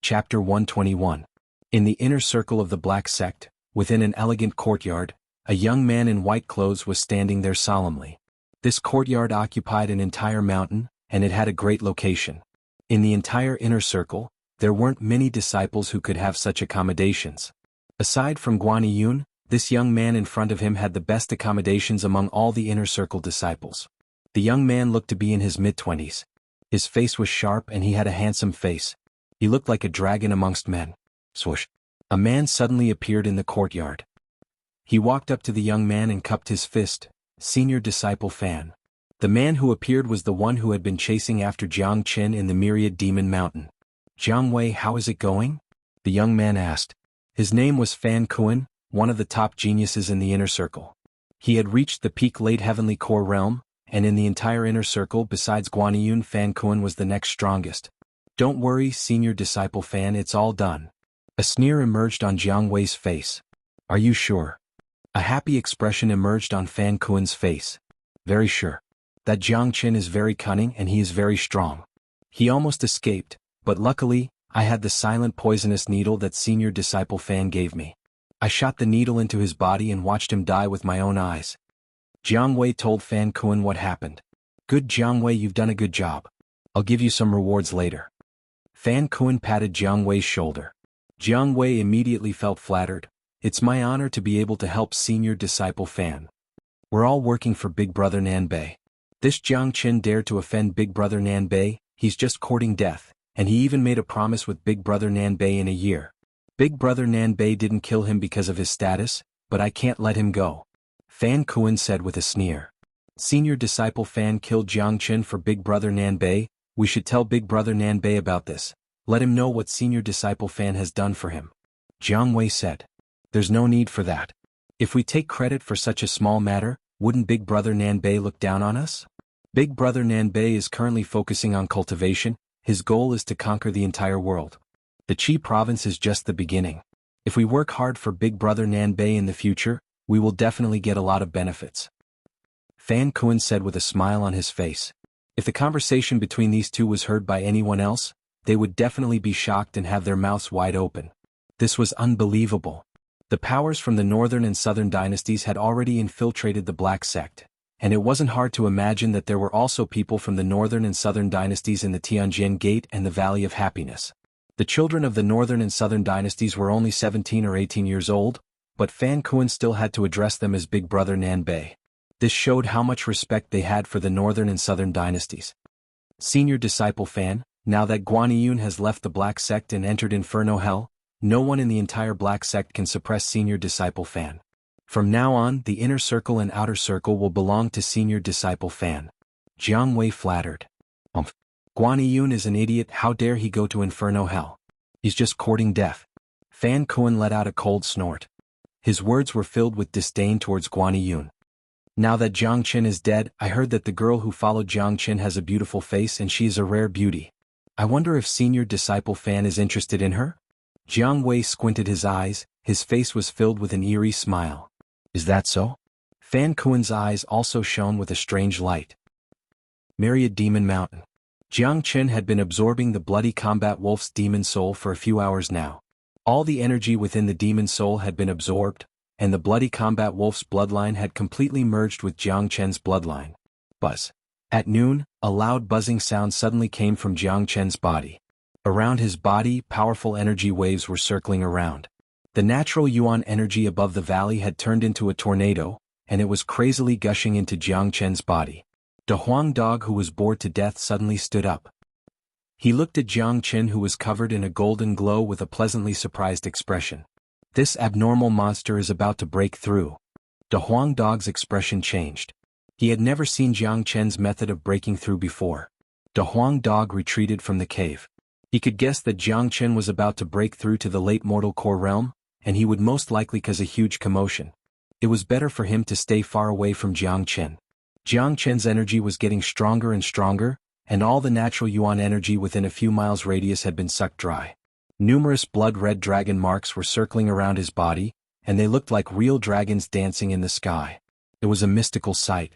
Chapter 121. In the inner circle of the Black Sect, within an elegant courtyard, a young man in white clothes was standing there solemnly. This courtyard occupied an entire mountain, and it had a great location. In the entire inner circle, there weren't many disciples who could have such accommodations. Aside from Xuanhuan, this young man in front of him had the best accommodations among all the inner circle disciples. The young man looked to be in his mid-20s. His face was sharp and he had a handsome face. He looked like a dragon amongst men. Swoosh! A man suddenly appeared in the courtyard. He walked up to the young man and cupped his fist. Senior disciple Fan. The man who appeared was the one who had been chasing after Jianghu in the myriad demon mountain. Jianghu, how is it going? The young man asked. His name was Fan Kuan, one of the top geniuses in the inner circle. He had reached the peak late heavenly core realm, and in the entire inner circle besides Xuanhuan, Fan Kuan was the next strongest. Don't worry, senior disciple Fan, it's all done. A sneer emerged on Jianghu's face. Are you sure? A happy expression emerged on Fan Kuan's face. Very sure. That Jianghu is very cunning and he is very strong. He almost escaped, but luckily, I had the silent poisonous needle that senior disciple Fan gave me. I shot the needle into his body and watched him die with my own eyes. Jianghu told Fan Kuan what happened. Good Jianghu, you've done a good job. I'll give you some rewards later. Fan Kuan patted Jianghu's shoulder. Jianghu immediately felt flattered. It's my honor to be able to help senior disciple Fan. We're all working for Big Brother Nanbei. This Jianghu dared to offend Big Brother Nanbei. He's just courting death, and he even made a promise with Big Brother Nanbei in a year. Big Brother Nanbei didn't kill him because of his status, but I can't let him go. Fan Kuan said with a sneer. Senior disciple Fan killed Jianghu for Big Brother Nanbei. We should tell Big Brother Nanbei about this. Let him know what senior disciple Fan has done for him. Jianghu said. There's no need for that. If we take credit for such a small matter, wouldn't Big Brother Nanbei look down on us? Big Brother Nanbei is currently focusing on cultivation. His goal is to conquer the entire world. The Qi province is just the beginning. If we work hard for Big Brother Nanbei in the future, we will definitely get a lot of benefits. Fan Kuan said with a smile on his face. If the conversation between these two was heard by anyone else, they would definitely be shocked and have their mouths wide open. This was unbelievable. The powers from the northern and southern dynasties had already infiltrated the Black Sect, and it wasn't hard to imagine that there were also people from the northern and southern dynasties in the Tianjin Gate and the Valley of Happiness. The children of the northern and southern dynasties were only 17 or 18 years old, but Fan Kuan still had to address them as Big Brother Nanbei. This showed how much respect they had for the northern and southern dynasties. Senior disciple Fan, now that Xuanhuan has left the Black Sect and entered Inferno Hell, no one in the entire Black Sect can suppress senior disciple Fan. From now on, the inner circle and outer circle will belong to senior disciple Fan. Jianghu flattered. Xuanhuan is an idiot, how dare he go to Inferno Hell? He's just courting death. Fan Kuan let out a cold snort. His words were filled with disdain towards Xuanhuan. Now that Jianghu is dead, I heard that the girl who followed Jianghu has a beautiful face and she is a rare beauty. I wonder if senior disciple Fan is interested in her? Jianghu squinted his eyes, his face was filled with an eerie smile. Is that so? Fan Kuan's eyes also shone with a strange light. Myriad Demon Mountain. Jianghu had been absorbing the bloody combat wolf's demon soul for a few hours now. All the energy within the demon soul had been absorbed, and the bloody combat wolf's bloodline had completely merged with Jianghu's bloodline. Buzz. At noon, a loud buzzing sound suddenly came from Jianghu's body. Around his body, powerful energy waves were circling around. The natural yuan energy above the valley had turned into a tornado, and it was crazily gushing into Jianghu's body. The Huang dog who was bored to death suddenly stood up. He looked at Jianghu who was covered in a golden glow with a pleasantly surprised expression. This abnormal monster is about to break through. The Huang dog's expression changed. He had never seen Jianghu's method of breaking through before. The Huang dog retreated from the cave. He could guess that Jianghu was about to break through to the late mortal core realm, and he would most likely cause a huge commotion. It was better for him to stay far away from Jianghu. Jianghu's energy was getting stronger and stronger, and all the natural yuan energy within a few miles radius had been sucked dry. Numerous blood-red dragon marks were circling around his body, and they looked like real dragons dancing in the sky. It was a mystical sight.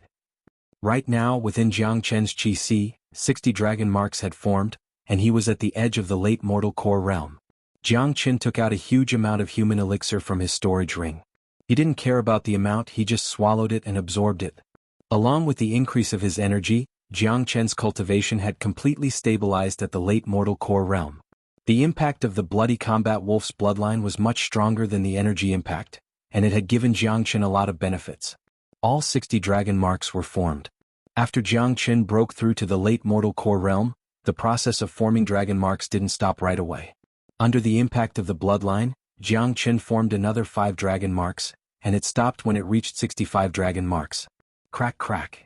Right now, within Jianghu's Qi 60 dragon marks had formed, and he was at the edge of the late mortal core realm. Jiang Qin took out a huge amount of human elixir from his storage ring. He didn't care about the amount, he just swallowed it and absorbed it. Along with the increase of his energy, Jiang Qin's cultivation had completely stabilized at the late mortal core realm. The impact of the bloody combat wolf's bloodline was much stronger than the energy impact, and it had given Jiang Qin a lot of benefits. All 60 dragon marks were formed. After Jiang Qin broke through to the late mortal core realm, the process of forming dragon marks didn't stop right away. Under the impact of the bloodline, Jiang Qin formed another 5 dragon marks, and it stopped when it reached 65 dragon marks. Crack crack.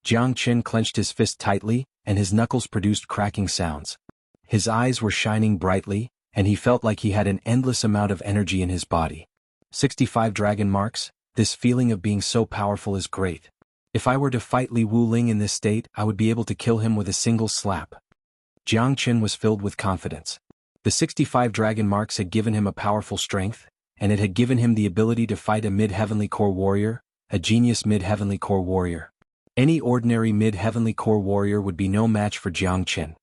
Jiang Qin clenched his fist tightly, and his knuckles produced cracking sounds. His eyes were shining brightly, and he felt like he had an endless amount of energy in his body. 65 dragon marks, this feeling of being so powerful is great. If I were to fight Li Wuling in this state, I would be able to kill him with a single slap. Jiang Qin was filled with confidence. The 65 dragon marks had given him a powerful strength, and it had given him the ability to fight a mid-heavenly core warrior, a genius mid-heavenly core warrior. Any ordinary mid-heavenly core warrior would be no match for Jiang Qin.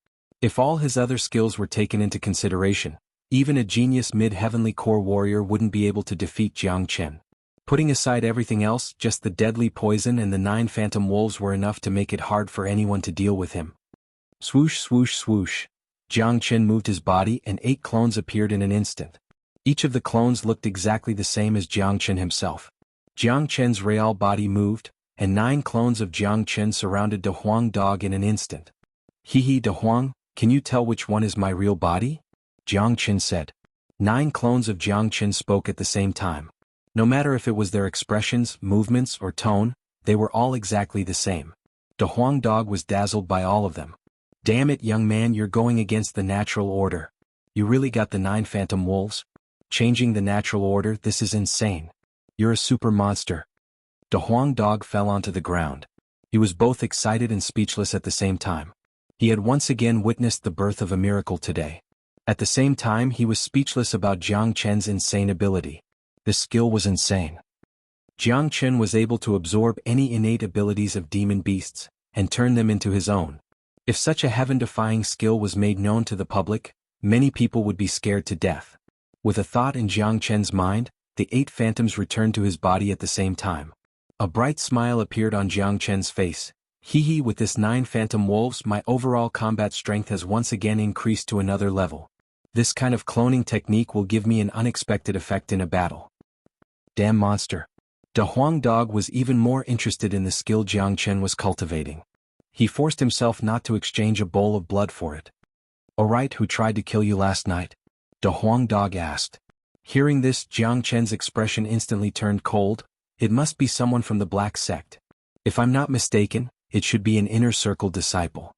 If all his other skills were taken into consideration, even a genius mid-heavenly core warrior wouldn't be able to defeat Jiang Qin. Putting aside everything else, just the deadly poison and the 9 phantom wolves were enough to make it hard for anyone to deal with him. Swoosh swoosh swoosh. Jiang Qin moved his body and 8 clones appeared in an instant. Each of the clones looked exactly the same as Jiang Qin himself. Jiang Qin's real body moved, and 9 clones of Jiang Qin surrounded De Huang Dog in an instant. Hee De Huang, can you tell which one is my real body? Jiang Qin said. 9 clones of Jiang Qin spoke at the same time. No matter if it was their expressions, movements, or tone, they were all exactly the same. De Huang Dog was dazzled by all of them. Damn it, young man, you're going against the natural order. You really got the 9 phantom wolves? Changing the natural order, this is insane. You're a super monster. De Huang Dog fell onto the ground. He was both excited and speechless at the same time. He had once again witnessed the birth of a miracle today. At the same time, he was speechless about Jiang Qin's insane ability. This skill was insane. Jiang Qin was able to absorb any innate abilities of demon beasts, and turn them into his own. If such a heaven-defying skill was made known to the public, many people would be scared to death. With a thought in Jiang Qin's mind, the 8 phantoms returned to his body at the same time. A bright smile appeared on Jiang Qin's face. Hee, with this 9 phantom wolves, my overall combat strength has once again increased to another level. This kind of cloning technique will give me an unexpected effect in a battle. Damn monster. De Huang Dog was even more interested in the skill Jiang Qin was cultivating. He forced himself not to exchange a bowl of blood for it. Alright, who tried to kill you last night? De Huang Dog asked. Hearing this, Jiang Qin's expression instantly turned cold. It must be someone from the Black Sect. If I'm not mistaken, it should be an inner circle disciple.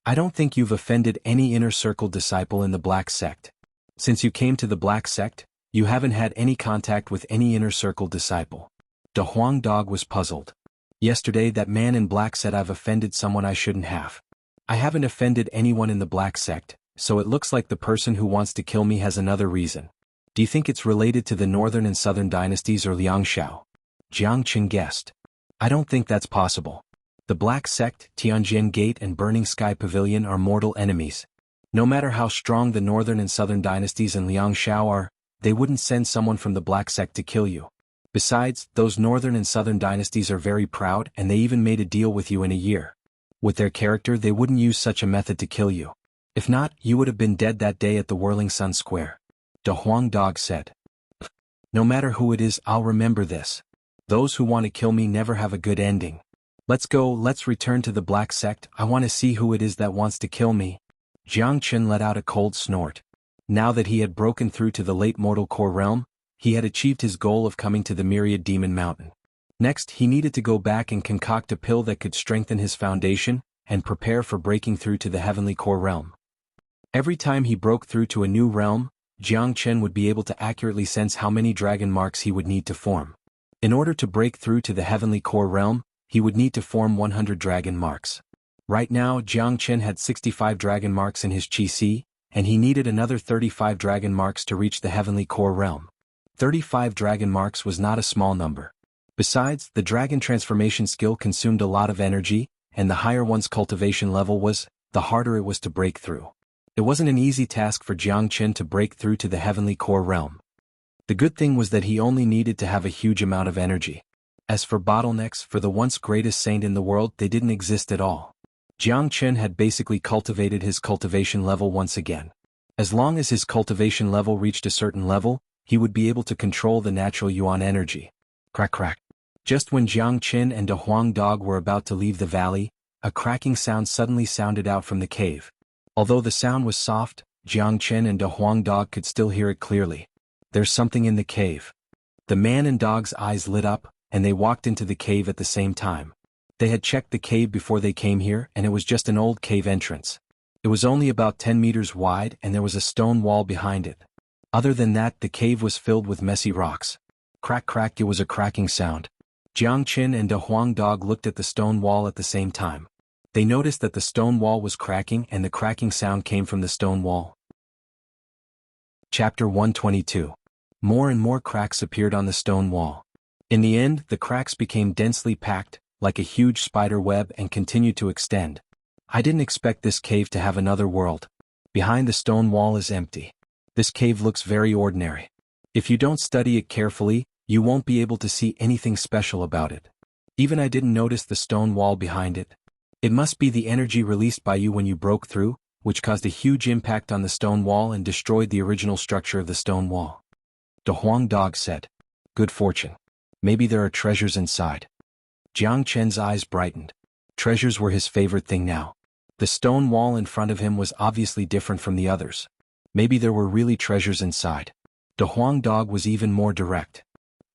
I don't think you've offended any inner circle disciple in the Black Sect. Since you came to the Black Sect, you haven't had any contact with any inner circle disciple. De Huang Dog was puzzled. Yesterday that man in black said I've offended someone I shouldn't have. I haven't offended anyone in the Black Sect, so it looks like the person who wants to kill me has another reason. Do you think it's related to the northern and southern dynasties or Liangshao? Jiang Qin guessed. I don't think that's possible. The Black Sect, Tianjin Gate and Burning Sky Pavilion are mortal enemies. No matter how strong the northern and southern dynasties in Liangshao are, they wouldn't send someone from the Black Sect to kill you. Besides, those northern and southern dynasties are very proud and they even made a deal with you in a year. With their character, they wouldn't use such a method to kill you. If not, you would have been dead that day at the Whirling Sun Square. De Huang Dog said. No matter who it is, I'll remember this. Those who want to kill me never have a good ending. Let's go, let's return to the Black Sect. I want to see who it is that wants to kill me. Jiang Qin let out a cold snort. Now that he had broken through to the late mortal core realm, he had achieved his goal of coming to the Myriad Demon Mountain. Next, he needed to go back and concoct a pill that could strengthen his foundation, and prepare for breaking through to the heavenly core realm. Every time he broke through to a new realm, Jiang Qin would be able to accurately sense how many dragon marks he would need to form. In order to break through to the heavenly core realm, he would need to form 100 dragon marks. Right now, Jiang Qin had 65 dragon marks in his Qi, and he needed another 35 dragon marks to reach the heavenly core realm. 35 dragon marks was not a small number. Besides, the dragon transformation skill consumed a lot of energy, and the higher one's cultivation level was, the harder it was to break through. It wasn't an easy task for Jiang to break through to the heavenly core realm. The good thing was that he only needed to have a huge amount of energy. As for bottlenecks, for the once greatest saint in the world, they didn't exist at all. Jiang had basically cultivated his cultivation level once again. As long as his cultivation level reached a certain level, he would be able to control the natural yuan energy. Crack crack. Just when Jiang and De Huang Dog were about to leave the valley, a cracking sound suddenly sounded out from the cave. Although the sound was soft, Jiang and De Huang Dog could still hear it clearly. There's something in the cave. The man and dog's eyes lit up, and they walked into the cave at the same time. They had checked the cave before they came here, and it was just an old cave entrance. It was only about 10 meters wide, and there was a stone wall behind it. Other than that, the cave was filled with messy rocks. Crack crack, it was a cracking sound. Jiang and De Huang Dog looked at the stone wall at the same time. They noticed that the stone wall was cracking, and the cracking sound came from the stone wall. Chapter 122. More and more cracks appeared on the stone wall. In the end, the cracks became densely packed, like a huge spider web, and continued to extend. I didn't expect this cave to have another world. Behind the stone wall is empty. This cave looks very ordinary. If you don't study it carefully, you won't be able to see anything special about it. Even I didn't notice the stone wall behind it. It must be the energy released by you when you broke through, which caused a huge impact on the stone wall and destroyed the original structure of the stone wall. De Huang Dog said. Good fortune. Maybe there are treasures inside. Jiang eyes brightened. Treasures were his favorite thing now. The stone wall in front of him was obviously different from the others. Maybe there were really treasures inside. De Huang Dog was even more direct.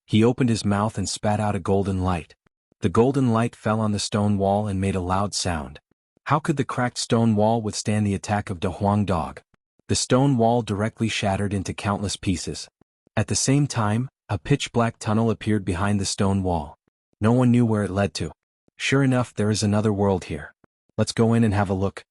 He opened his mouth and spat out a golden light. The golden light fell on the stone wall and made a loud sound. How could the cracked stone wall withstand the attack of De Huang Dog? The stone wall directly shattered into countless pieces. At the same time, a pitch-black tunnel appeared behind the stone wall. No one knew where it led to. Sure enough, there is another world here. Let's go in and have a look.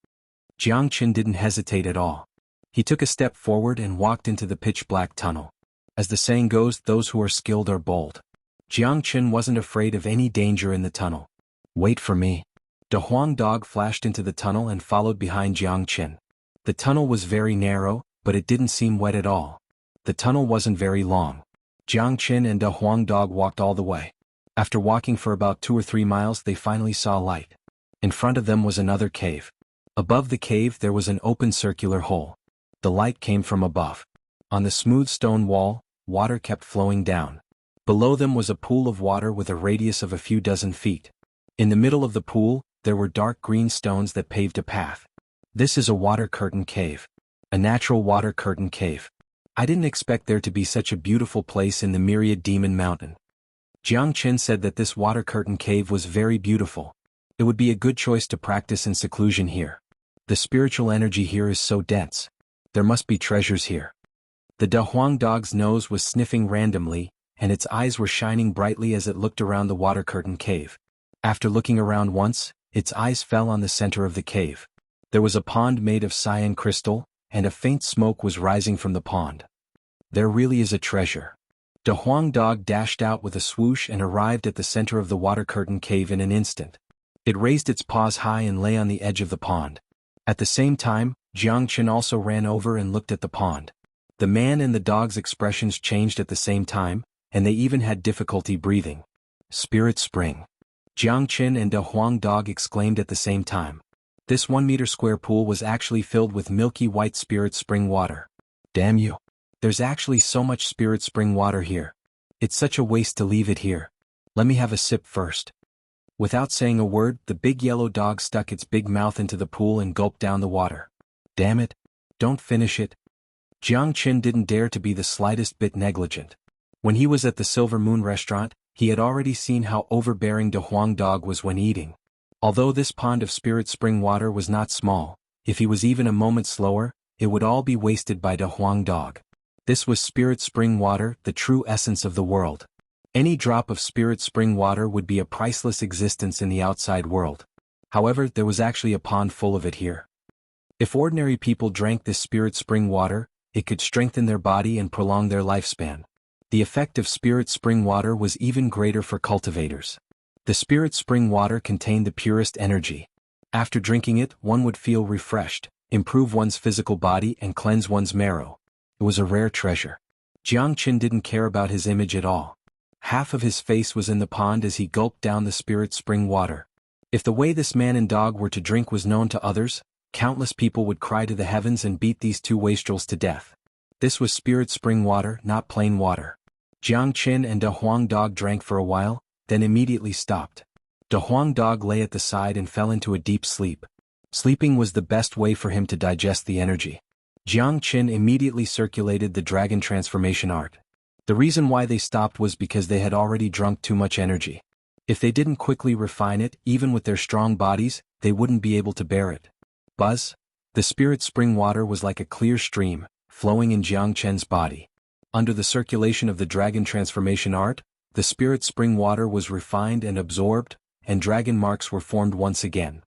Jiang didn't hesitate at all. He took a step forward and walked into the pitch-black tunnel. As the saying goes, those who are skilled are bold. Jiang wasn't afraid of any danger in the tunnel. Wait for me. De Huang Dog flashed into the tunnel and followed behind Jiang. The tunnel was very narrow, but it didn't seem wet at all. The tunnel wasn't very long. Jiang and De Huang Dog walked all the way. After walking for about 2 or 3 miles, they finally saw light. In front of them was another cave. Above the cave there was an open circular hole. The light came from above. On the smooth stone wall, water kept flowing down. Below them was a pool of water with a radius of a few dozen feet. In the middle of the pool, there were dark green stones that paved a path. This is a water curtain cave. A natural water curtain cave. I didn't expect there to be such a beautiful place in the myriad demon mountain. Jiang said that this water curtain cave was very beautiful. It would be a good choice to practice in seclusion here. The spiritual energy here is so dense. There must be treasures here. The De Huang Dog's nose was sniffing randomly, and its eyes were shining brightly as it looked around the water curtain cave. After looking around once, its eyes fell on the center of the cave. There was a pond made of cyan crystal, and a faint smoke was rising from the pond. There really is a treasure. De Huang Dog dashed out with a swoosh and arrived at the center of the water curtain cave in an instant. It raised its paws high and lay on the edge of the pond. At the same time, Jiang also ran over and looked at the pond. The man and the dog's expressions changed at the same time, and they even had difficulty breathing. Spirit spring. Jiang and De Huang Dog exclaimed at the same time. This 1-meter square pool was actually filled with milky white spirit spring water. Damn you. There's actually so much spirit spring water here. It's such a waste to leave it here. Let me have a sip first. Without saying a word, the big yellow dog stuck its big mouth into the pool and gulped down the water. Damn it. Don't finish it. Jiang didn't dare to be the slightest bit negligent. When he was at the Silver Moon restaurant, he had already seen how overbearing De Huang Dog was when eating. Although this pond of spirit spring water was not small, if he was even a moment slower, it would all be wasted by De Huang Dog. This was spirit spring water, the true essence of the world. Any drop of spirit spring water would be a priceless existence in the outside world. However, there was actually a pond full of it here. If ordinary people drank this spirit spring water, it could strengthen their body and prolong their lifespan. The effect of spirit spring water was even greater for cultivators. The spirit spring water contained the purest energy. After drinking it, one would feel refreshed, improve one's physical body and cleanse one's marrow. It was a rare treasure. Jiang Qin didn't care about his image at all. Half of his face was in the pond as he gulped down the spirit spring water. If the way this man and dog were to drink was known to others, countless people would cry to the heavens and beat these two wastrels to death. This was spirit spring water, not plain water. Jiang Qin and De Huang Dog drank for a while, then immediately stopped. De Huang Dog lay at the side and fell into a deep sleep. Sleeping was the best way for him to digest the energy. Jiang Qin immediately circulated the dragon transformation art. The reason why they stopped was because they had already drunk too much energy. If they didn't quickly refine it, even with their strong bodies, they wouldn't be able to bear it. Buzz! The spirit spring water was like a clear stream, flowing in Jiang Qin's body. Under the circulation of the dragon transformation art, the spirit spring water was refined and absorbed, and dragon marks were formed once again.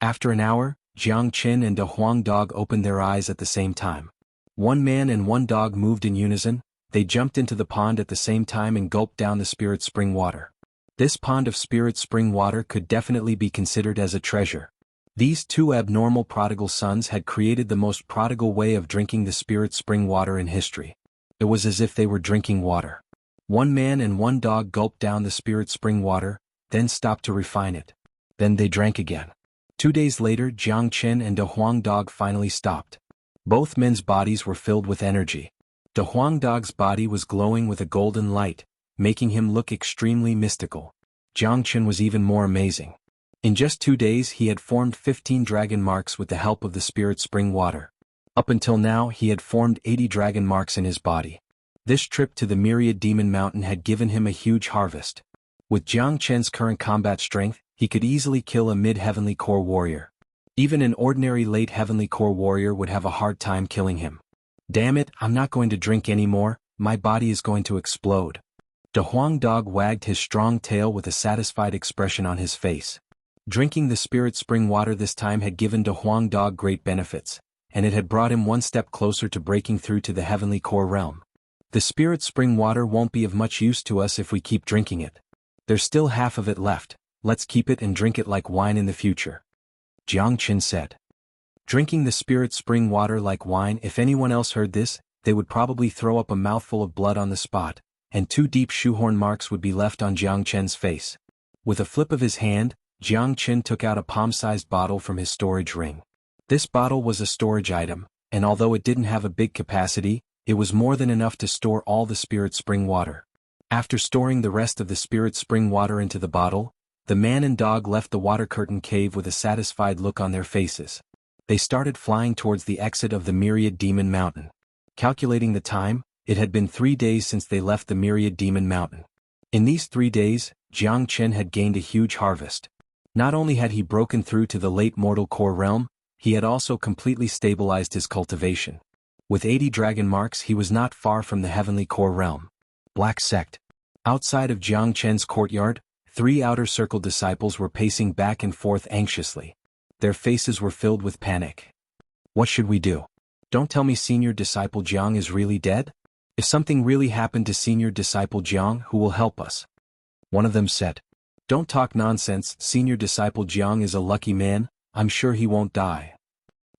After an hour, Jiang Qin and De Huang Dog opened their eyes at the same time. One man and one dog moved in unison. They jumped into the pond at the same time and gulped down the spirit spring water. This pond of spirit spring water could definitely be considered as a treasure. These two abnormal prodigal sons had created the most prodigal way of drinking the spirit spring water in history. It was as if they were drinking water. One man and one dog gulped down the spirit spring water, then stopped to refine it. Then they drank again. 2 days later, Jiang Qin and De Huang Dog finally stopped. Both men's bodies were filled with energy. De Huang Dog's body was glowing with a golden light, making him look extremely mystical. Jiang Qin was even more amazing. In just 2 days he had formed 15 dragon marks with the help of the spirit spring water. Up until now he had formed 80 dragon marks in his body. This trip to the Myriad Demon Mountain had given him a huge harvest. With Jiang Qin's current combat strength, he could easily kill a mid-heavenly core warrior. Even an ordinary late heavenly core warrior would have a hard time killing him. Damn it, I'm not going to drink anymore, my body is going to explode. De Huang Dog wagged his strong tail with a satisfied expression on his face. Drinking the spirit spring water this time had given De Huang Dog great benefits, and it had brought him one step closer to breaking through to the heavenly core realm. The spirit spring water won't be of much use to us if we keep drinking it. There's still half of it left, let's keep it and drink it like wine in the future. Jiang Qin said. Drinking the spirit spring water like wine, if anyone else heard this, they would probably throw up a mouthful of blood on the spot, and 2 deep shoehorn marks would be left on Jiang Qin's face. With a flip of his hand, Jiang Qin took out a palm-sized bottle from his storage ring. This bottle was a storage item, and although it didn't have a big capacity, it was more than enough to store all the spirit spring water. After storing the rest of the spirit spring water into the bottle, the man and dog left the water curtain cave with a satisfied look on their faces. They started flying towards the exit of the Myriad Demon Mountain. Calculating the time, it had been 3 days since they left the Myriad Demon Mountain. In these 3 days, Jiang Qin had gained a huge harvest. Not only had he broken through to the late mortal core realm, he had also completely stabilized his cultivation. With 80 dragon marks he was not far from the heavenly core realm. Black Sect. Outside of Jiang Qin's courtyard, 3 outer circle disciples were pacing back and forth anxiously. Their faces were filled with panic. What should we do? Don't tell me senior disciple Jiang is really dead? If something really happened to senior disciple Jiang, who will help us? One of them said. Don't talk nonsense, senior disciple Jiang is a lucky man, I'm sure he won't die.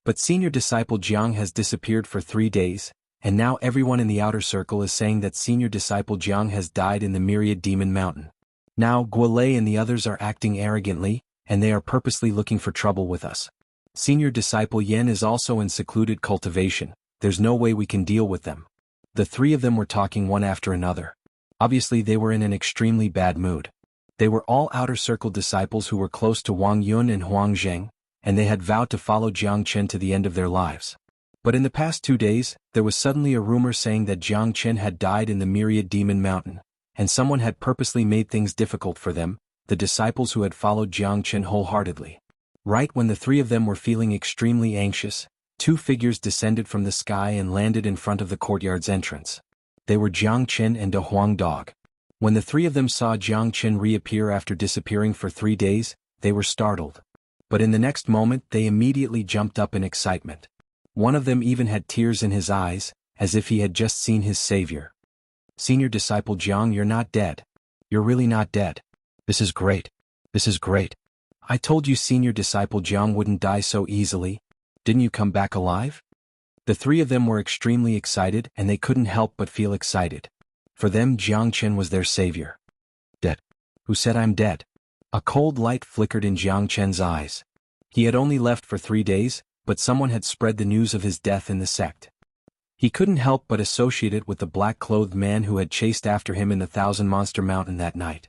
But senior disciple Jiang has disappeared for 3 days, and now everyone in the outer circle is saying that senior disciple Jiang has died in the Myriad Demon Mountain. Now Guolei and the others are acting arrogantly, and they are purposely looking for trouble with us. Senior disciple Yen is also in secluded cultivation, there's no way we can deal with them. The 3 of them were talking one after another. Obviously they were in an extremely bad mood. They were all outer circle disciples who were close to Wang Yun and Huang Zheng, and they had vowed to follow Jiang Qin to the end of their lives. But in the past 2 days, there was suddenly a rumor saying that Jiang Qin had died in the Myriad Demon Mountain, and someone had purposely made things difficult for them, the disciples who had followed Jiang Qin wholeheartedly. Right when the 3 of them were feeling extremely anxious, 2 figures descended from the sky and landed in front of the courtyard's entrance. They were Jiang Qin and De Huang Dog. When the 3 of them saw Jiang Qin reappear after disappearing for 3 days, they were startled. But in the next moment they immediately jumped up in excitement. One of them even had tears in his eyes, as if he had just seen his savior. Senior disciple Jiang, you're not dead. You're really not dead. This is great. This is great. I told you senior disciple Jiang wouldn't die so easily. Didn't you come back alive? The three of them were extremely excited and they couldn't help but feel excited. For them Jiangchen was their savior. Dead. Who said I'm dead? A cold light flickered in Jiangchen's eyes. He had only left for 3 days, but someone had spread the news of his death in the sect. He couldn't help but associate it with the black-clothed man who had chased after him in the Thousand Monster Mountain that night.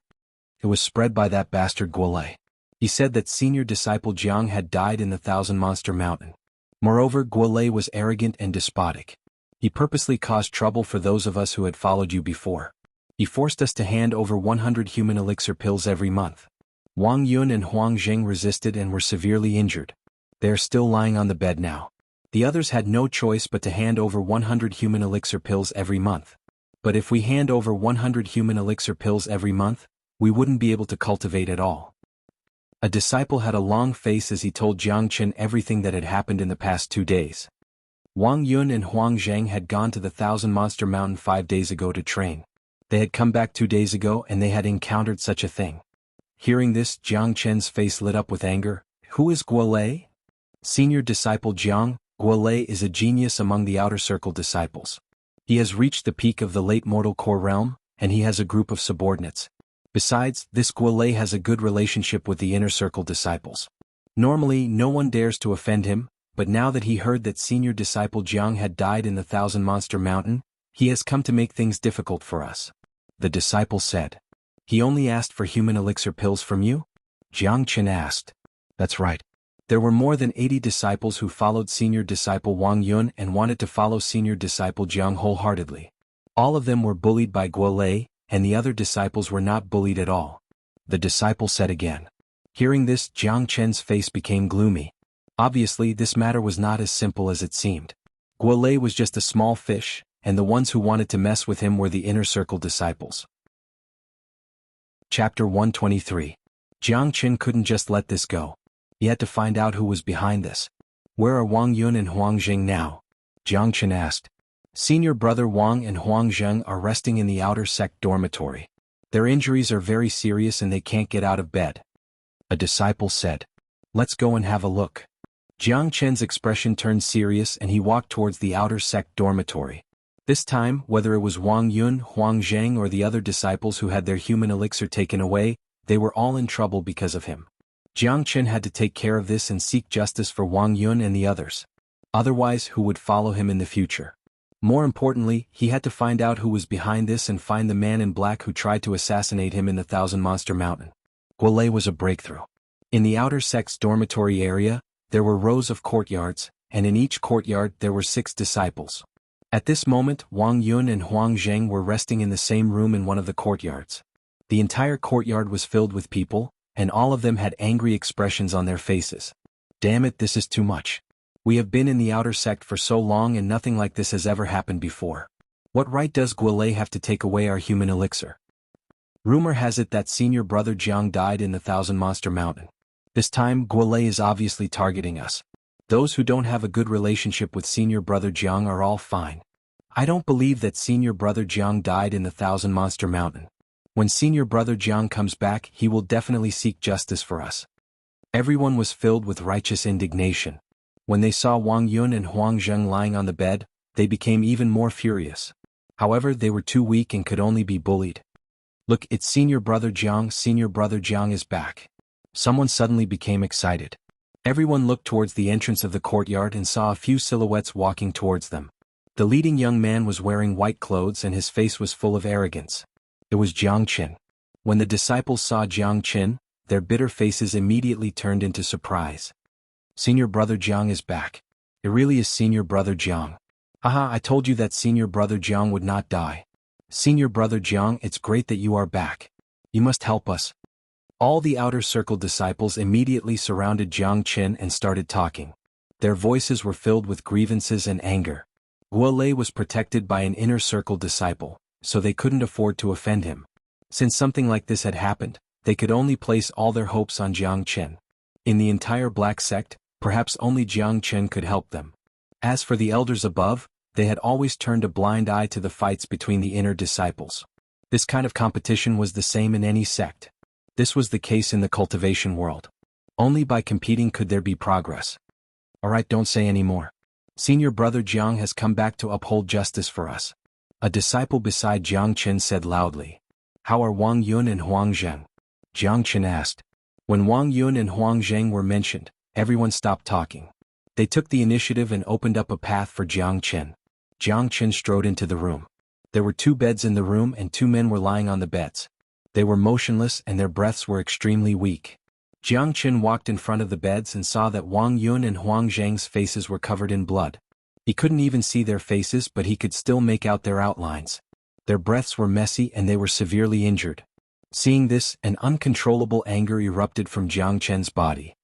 It was spread by that bastard Guolei. He said that senior disciple Jiang had died in the Thousand Monster Mountain. Moreover, Guolei was arrogant and despotic. He purposely caused trouble for those of us who had followed you before. He forced us to hand over 100 human elixir pills every month. Wang Yun and Huang Zheng resisted and were severely injured. They are still lying on the bed now. The others had no choice but to hand over 100 human elixir pills every month. But if we hand over 100 human elixir pills every month, we wouldn't be able to cultivate at all. A disciple had a long face as he told Jiangchen everything that had happened in the past 2 days. Wang Yun and Huang Zheng had gone to the Thousand Monster Mountain 5 days ago to train. They had come back 2 days ago and they had encountered such a thing. Hearing this, Jiangchen's face lit up with anger. Who is Guolei? Senior disciple Jiang. Guolei is a genius among the outer circle disciples. He has reached the peak of the late mortal core realm, and he has a group of subordinates. Besides, this Guolei has a good relationship with the inner circle disciples. Normally, no one dares to offend him, but now that he heard that senior disciple Jiang had died in the Thousand Monster Mountain, he has come to make things difficult for us. The disciple said. He only asked for human elixir pills from you? Jiangchen asked. That's right. There were more than 80 disciples who followed senior disciple Wang Yun and wanted to follow senior disciple Jiang wholeheartedly. All of them were bullied by Guolei, and the other disciples were not bullied at all. The disciple said again. Hearing this, Jiangchen's face became gloomy. Obviously, this matter was not as simple as it seemed. Guolei was just a small fish, and the ones who wanted to mess with him were the inner circle disciples. Chapter 123. Jiangchen couldn't just let this go. He had to find out who was behind this. Where are Wang Yun and Huang Zheng now? Jiangchen asked. Senior brother Wang and Huang Zheng are resting in the outer sect dormitory. Their injuries are very serious and they can't get out of bed. A disciple said. Let's go and have a look. Jiangchen's expression turned serious and he walked towards the outer sect dormitory. This time, whether it was Wang Yun, Huang Zheng or the other disciples who had their human elixir taken away, they were all in trouble because of him. Jiangchen had to take care of this and seek justice for Wang Yun and the others. Otherwise, who would follow him in the future? More importantly, he had to find out who was behind this and find the man in black who tried to assassinate him in the Thousand Monster Mountain. Guolei was a breakthrough. In the outer sect's dormitory area, there were rows of courtyards, and in each courtyard there were 6 disciples. At this moment, Wang Yun and Huang Zheng were resting in the same room in one of the courtyards. The entire courtyard was filled with people, and all of them had angry expressions on their faces. Damn it, this is too much. We have been in the outer sect for so long and nothing like this has ever happened before. What right does Guolei have to take away our human elixir? Rumor has it that senior brother Jiang died in the Thousand Monster Mountain. This time, Guolei is obviously targeting us. Those who don't have a good relationship with senior brother Jiang are all fine. I don't believe that senior brother Jiang died in the Thousand Monster Mountain. When senior brother Jiang comes back, he will definitely seek justice for us. Everyone was filled with righteous indignation. When they saw Wang Yun and Huang Zheng lying on the bed, they became even more furious. However, they were too weak and could only be bullied. Look, it's senior brother Jiang is back. Someone suddenly became excited. Everyone looked towards the entrance of the courtyard and saw a few silhouettes walking towards them. The leading young man was wearing white clothes and his face was full of arrogance. It was Jiangchen. When the disciples saw Jiangchen, their bitter faces immediately turned into surprise. Senior brother Jiang is back. It really is senior brother Jiang. Haha, I told you that senior brother Jiang would not die. Senior brother Jiang, it's great that you are back. You must help us. All the outer circle disciples immediately surrounded Jiangchen and started talking. Their voices were filled with grievances and anger. Guolei was protected by an inner circle disciple, so they couldn't afford to offend him. Since something like this had happened, they could only place all their hopes on Jiangchen. In the entire black sect, perhaps only Jiangchen could help them. As for the elders above, they had always turned a blind eye to the fights between the inner disciples. This kind of competition was the same in any sect. This was the case in the cultivation world. Only by competing could there be progress. Alright, don't say any more. Senior brother Jiang has come back to uphold justice for us. A disciple beside Jiang Qin said loudly. How are Wang Yun and Huang Zheng? Jiang Qin asked. When Wang Yun and Huang Zheng were mentioned, everyone stopped talking. They took the initiative and opened up a path for Jiang Qin. Jiang Qin strode into the room. There were 2 beds in the room and 2 men were lying on the beds. They were motionless and their breaths were extremely weak. Jiang Qin walked in front of the beds and saw that Wang Yun and Huang Zheng's faces were covered in blood. He couldn't even see their faces, but he could still make out their outlines. Their breaths were messy and they were severely injured. Seeing this, an uncontrollable anger erupted from Jiang Qin's body.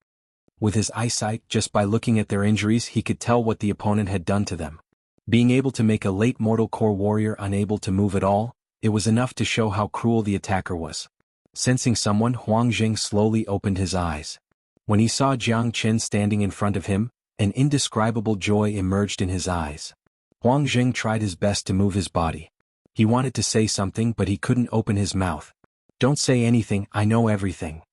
With his eyesight, just by looking at their injuries, he could tell what the opponent had done to them. Being able to make a late mortal core warrior unable to move at all, it was enough to show how cruel the attacker was. Sensing someone, Huang Zheng slowly opened his eyes. When he saw Jiang Qin standing in front of him, an indescribable joy emerged in his eyes. Huang Zheng tried his best to move his body. He wanted to say something but he couldn't open his mouth. Don't say anything, I know everything.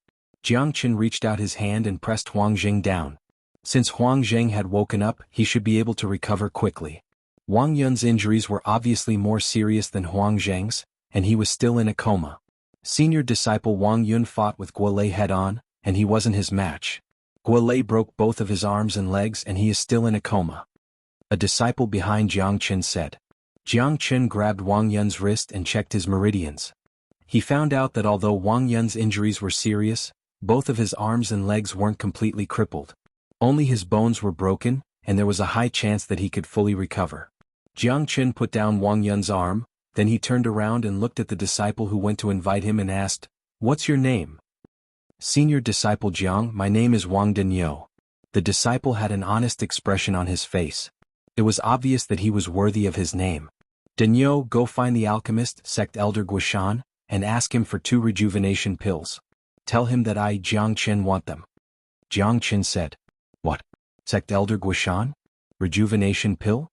Jiang Qin reached out his hand and pressed Huang Zheng down. Since Huang Zheng had woken up, he should be able to recover quickly. Wang Yun's injuries were obviously more serious than Huang Zheng's, and he was still in a coma. Senior disciple Wang Yun fought with Guolei head-on, and he wasn't his match. Guolei broke both of his arms and legs and he is still in a coma. A disciple behind Jiang Qin said. Jiang Qin grabbed Wang Yun's wrist and checked his meridians. He found out that although Wang Yun's injuries were serious, both of his arms and legs weren't completely crippled. Only his bones were broken, and there was a high chance that he could fully recover. Jiang Qin put down Wang Yun's arm, then he turned around and looked at the disciple who went to invite him and asked, What's your name? Senior disciple Jiang, my name is Wang Denyo. The disciple had an honest expression on his face. It was obvious that he was worthy of his name. Denyo, go find the alchemist, sect elder Guishan, and ask him for 2 rejuvenation pills. Tell him that I, Jiang Qin, want them. Jiang Qin said. What? Sect elder Guishan? Rejuvenation pill?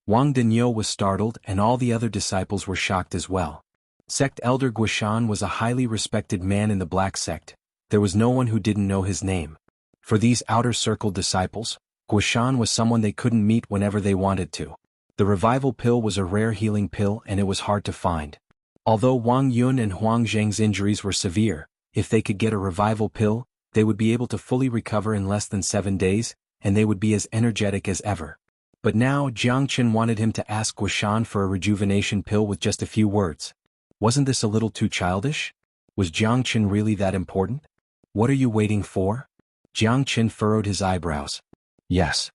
Wang Denyo was startled and all the other disciples were shocked as well. Sect elder Guishan was a highly respected man in the Black Sect. There was no one who didn't know his name. For these outer circle disciples, Guishan was someone they couldn't meet whenever they wanted to. The revival pill was a rare healing pill and it was hard to find. Although Wang Yun and Huang Zheng's injuries were severe, if they could get a revival pill, they would be able to fully recover in less than 7 days, and they would be as energetic as ever. But now Jiang Qin wanted him to ask Guishan for a rejuvenation pill with just a few words. Wasn't this a little too childish? Was Jiang Qin really that important? What are you waiting for? Jiang Qin furrowed his eyebrows. Yes.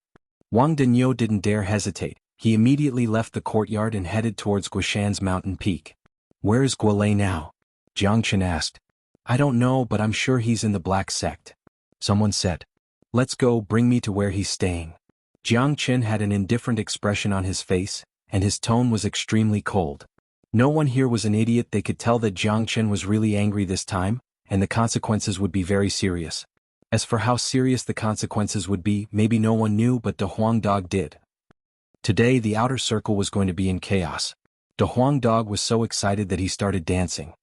Wang Denyo didn't dare hesitate. He immediately left the courtyard and headed towards Guishan's mountain peak. Where is Guolei now? Jiang Qin asked. I don't know, but I'm sure he's in the Black Sect. Someone said. Let's go, bring me to where he's staying. Jiang Qin had an indifferent expression on his face, and his tone was extremely cold. No one here was an idiot. They could tell that Jiang Qin was really angry this time, and the consequences would be very serious. As for how serious the consequences would be, maybe no one knew, but De Huang Dog did. Today the outer circle was going to be in chaos. De Huang Dog was so excited that he started dancing.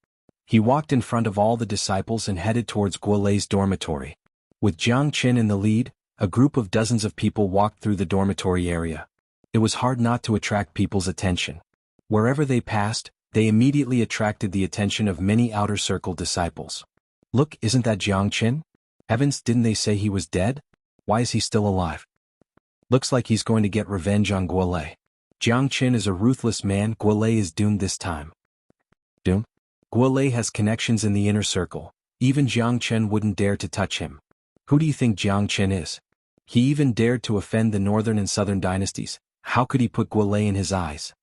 He walked in front of all the disciples and headed towards Guolei's dormitory. With Jiang Qin in the lead, a group of dozens of people walked through the dormitory area. It was hard not to attract people's attention. Wherever they passed, they immediately attracted the attention of many outer circle disciples. Look, isn't that Jiang Qin? Heavens, didn't they say he was dead? Why is he still alive? Looks like he's going to get revenge on Guolei. Jiang Qin is a ruthless man. Guolei is doomed this time. Doomed? Guolei has connections in the inner circle. Even Jiang Qin wouldn't dare to touch him. Who do you think Jiang Qin is? He even dared to offend the northern and southern dynasties. How could he put Guolei in his eyes?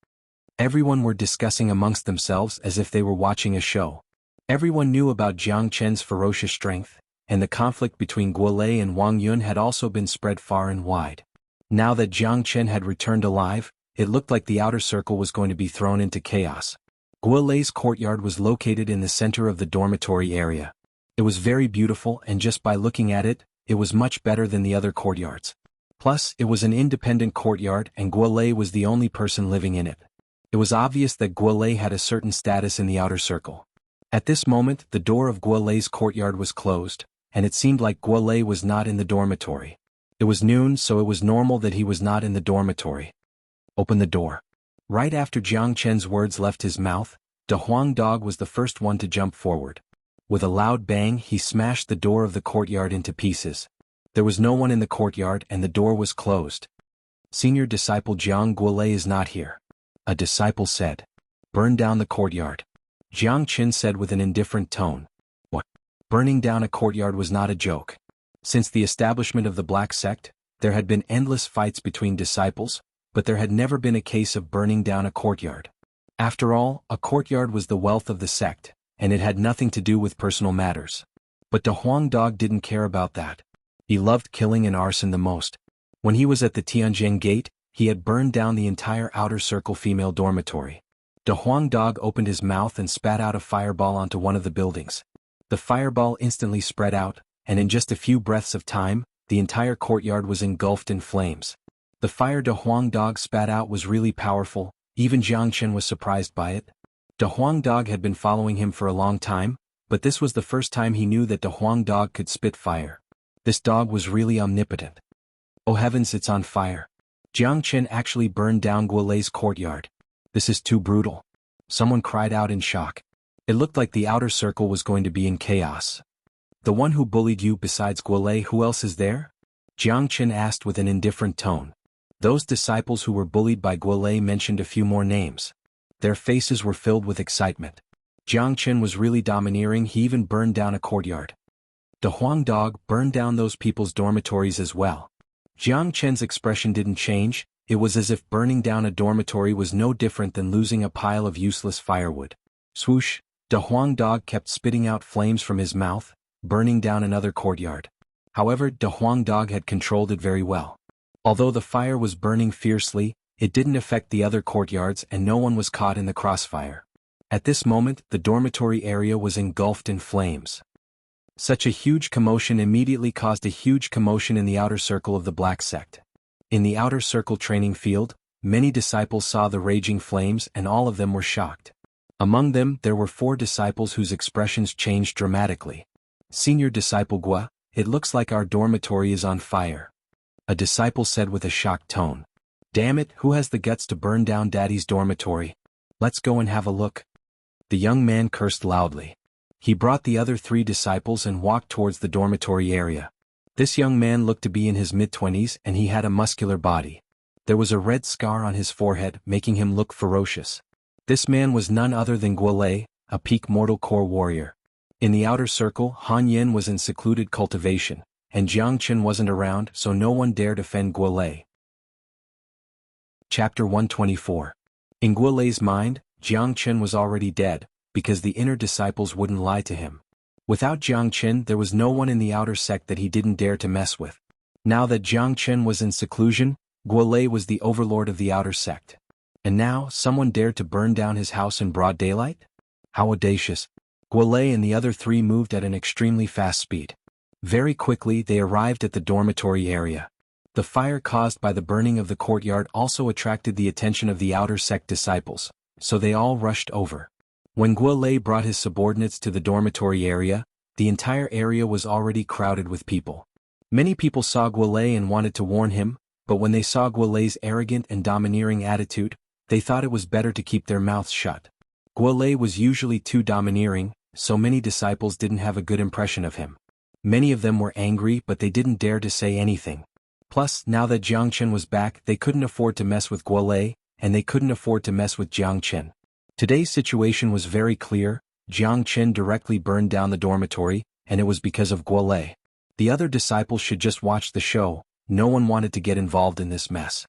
Everyone were discussing amongst themselves as if they were watching a show. Everyone knew about Jiang Qin's ferocious strength, and the conflict between Guolei and Wang Yun had also been spread far and wide. Now that Jiang Qin had returned alive, it looked like the outer circle was going to be thrown into chaos. Guolei's courtyard was located in the center of the dormitory area. It was very beautiful, and just by looking at it, it was much better than the other courtyards. Plus, it was an independent courtyard and Guolei was the only person living in it. It was obvious that Guolei had a certain status in the outer circle. At this moment, the door of Guolei's courtyard was closed, and it seemed like Guolei was not in the dormitory. It was noon, so it was normal that he was not in the dormitory. Open the door. Right after Jiang Chen's words left his mouth, De Huang Dog was the first one to jump forward. With a loud bang, he smashed the door of the courtyard into pieces. There was no one in the courtyard and the door was closed. Senior disciple Jiang Guolei is not here. A disciple said. Burn down the courtyard. Jiang Qin said with an indifferent tone. What? Burning down a courtyard was not a joke. Since the establishment of the Black Sect, there had been endless fights between disciples, but there had never been a case of burning down a courtyard. After all, a courtyard was the wealth of the sect, and it had nothing to do with personal matters. But De Huang Dog didn't care about that. He loved killing and arson the most. When he was at the Tianjin Gate, he had burned down the entire outer circle female dormitory. De Huang Dog opened his mouth and spat out a fireball onto one of the buildings. The fireball instantly spread out, and in just a few breaths of time, the entire courtyard was engulfed in flames. The fire De Huang Dog spat out was really powerful, even Jiang Chen was surprised by it. De Huang Dog had been following him for a long time, but this was the first time he knew that De Huang Dog could spit fire. This dog was really omnipotent. Oh heavens, it's on fire. Jiang Chen actually burned down Guolei's courtyard. This is too brutal. Someone cried out in shock. It looked like the outer circle was going to be in chaos. The one who bullied you besides Guolei, who else is there? Jiang Chen asked with an indifferent tone. Those disciples who were bullied by Guolei mentioned a few more names. Their faces were filled with excitement. Jiang Chen was really domineering, he even burned down a courtyard. De Huang Dog burned down those people's dormitories as well. Jiang Chen's expression didn't change, it was as if burning down a dormitory was no different than losing a pile of useless firewood. Swoosh, De Huang Dog kept spitting out flames from his mouth, burning down another courtyard. However, De Huang Dog had controlled it very well. Although the fire was burning fiercely, it didn't affect the other courtyards and no one was caught in the crossfire. At this moment, the dormitory area was engulfed in flames. Such a huge commotion immediately caused a huge commotion in the outer circle of the Black Sect. In the outer circle training field, many disciples saw the raging flames and all of them were shocked. Among them, there were 4 disciples whose expressions changed dramatically. Senior disciple Gua, it looks like our dormitory is on fire. A disciple said with a shocked tone. Damn it, who has the guts to burn down Daddy's dormitory? Let's go and have a look. The young man cursed loudly. He brought the other 3 disciples and walked towards the dormitory area. This young man looked to be in his mid-20s and he had a muscular body. There was a red scar on his forehead, making him look ferocious. This man was none other than Guolei, a peak mortal core warrior. In the outer circle, Han Yin was in secluded cultivation, and Jiang Chen wasn't around, so no one dared offend Guolei. Chapter 124. In Guolei's mind, Jiang Chen was already dead, because the inner disciples wouldn't lie to him. Without Jiang Chen, there was no one in the outer sect that he didn't dare to mess with. Now that Jiang Chen was in seclusion, Guolei was the overlord of the outer sect. And now, someone dared to burn down his house in broad daylight? How audacious. Guolei and the other 3 moved at an extremely fast speed. Very quickly they arrived at the dormitory area. The fire caused by the burning of the courtyard also attracted the attention of the outer sect disciples, so they all rushed over. When Guolei brought his subordinates to the dormitory area, the entire area was already crowded with people. Many people saw Guolei and wanted to warn him, but when they saw Guolei's arrogant and domineering attitude, they thought it was better to keep their mouths shut. Guolei was usually too domineering, so many disciples didn't have a good impression of him. Many of them were angry, but they didn't dare to say anything. Plus, now that Jiang Chen was back, they couldn't afford to mess with Guolei, and they couldn't afford to mess with Jiang Chen. Today's situation was very clear. Jiang Chen directly burned down the dormitory, and it was because of Guolei. The other disciples should just watch the show. No one wanted to get involved in this mess.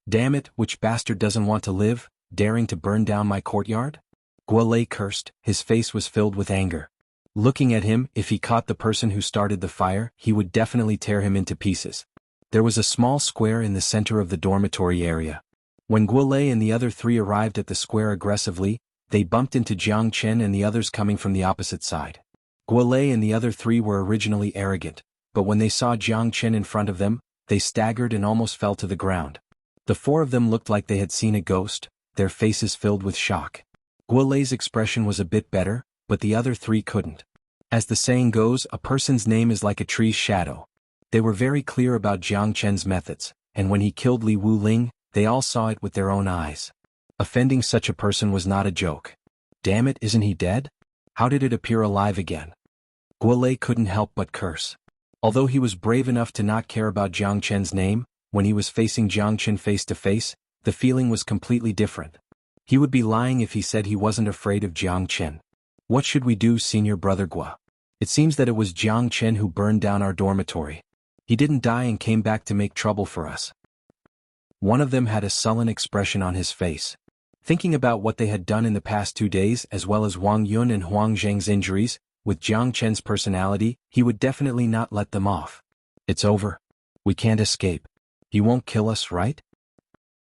Damn it, which bastard doesn't want to live, daring to burn down my courtyard? Guolei cursed, his face was filled with anger. Looking at him, if he caught the person who started the fire, he would definitely tear him into pieces. There was a small square in the center of the dormitory area. When Guolei and the other 3 arrived at the square aggressively, they bumped into Jiang Chen and the others coming from the opposite side. Guolei and the other 3 were originally arrogant, but when they saw Jiang Chen in front of them, they staggered and almost fell to the ground. The 4 of them looked like they had seen a ghost, their faces filled with shock. Guolei's expression was a bit better, but the other 3 couldn't. As the saying goes, a person's name is like a tree's shadow. They were very clear about Jiang Chen's methods, and when he killed Li Wuling, they all saw it with their own eyes. Offending such a person was not a joke. Damn it, isn't he dead? How did it appear alive again? Guolei couldn't help but curse. Although he was brave enough to not care about Jiang Chen's name, when he was facing Jiang Chen face to face, the feeling was completely different. He would be lying if he said he wasn't afraid of Jiang Chen. What should we do, Senior Brother Gua? It seems that it was Jiang Chen who burned down our dormitory. He didn't die and came back to make trouble for us. One of them had a sullen expression on his face. Thinking about what they had done in the past 2 days as well as Wang Yun and Huang Zheng's injuries, with Jiang Chen's personality, he would definitely not let them off. It's over. We can't escape. He won't kill us, right?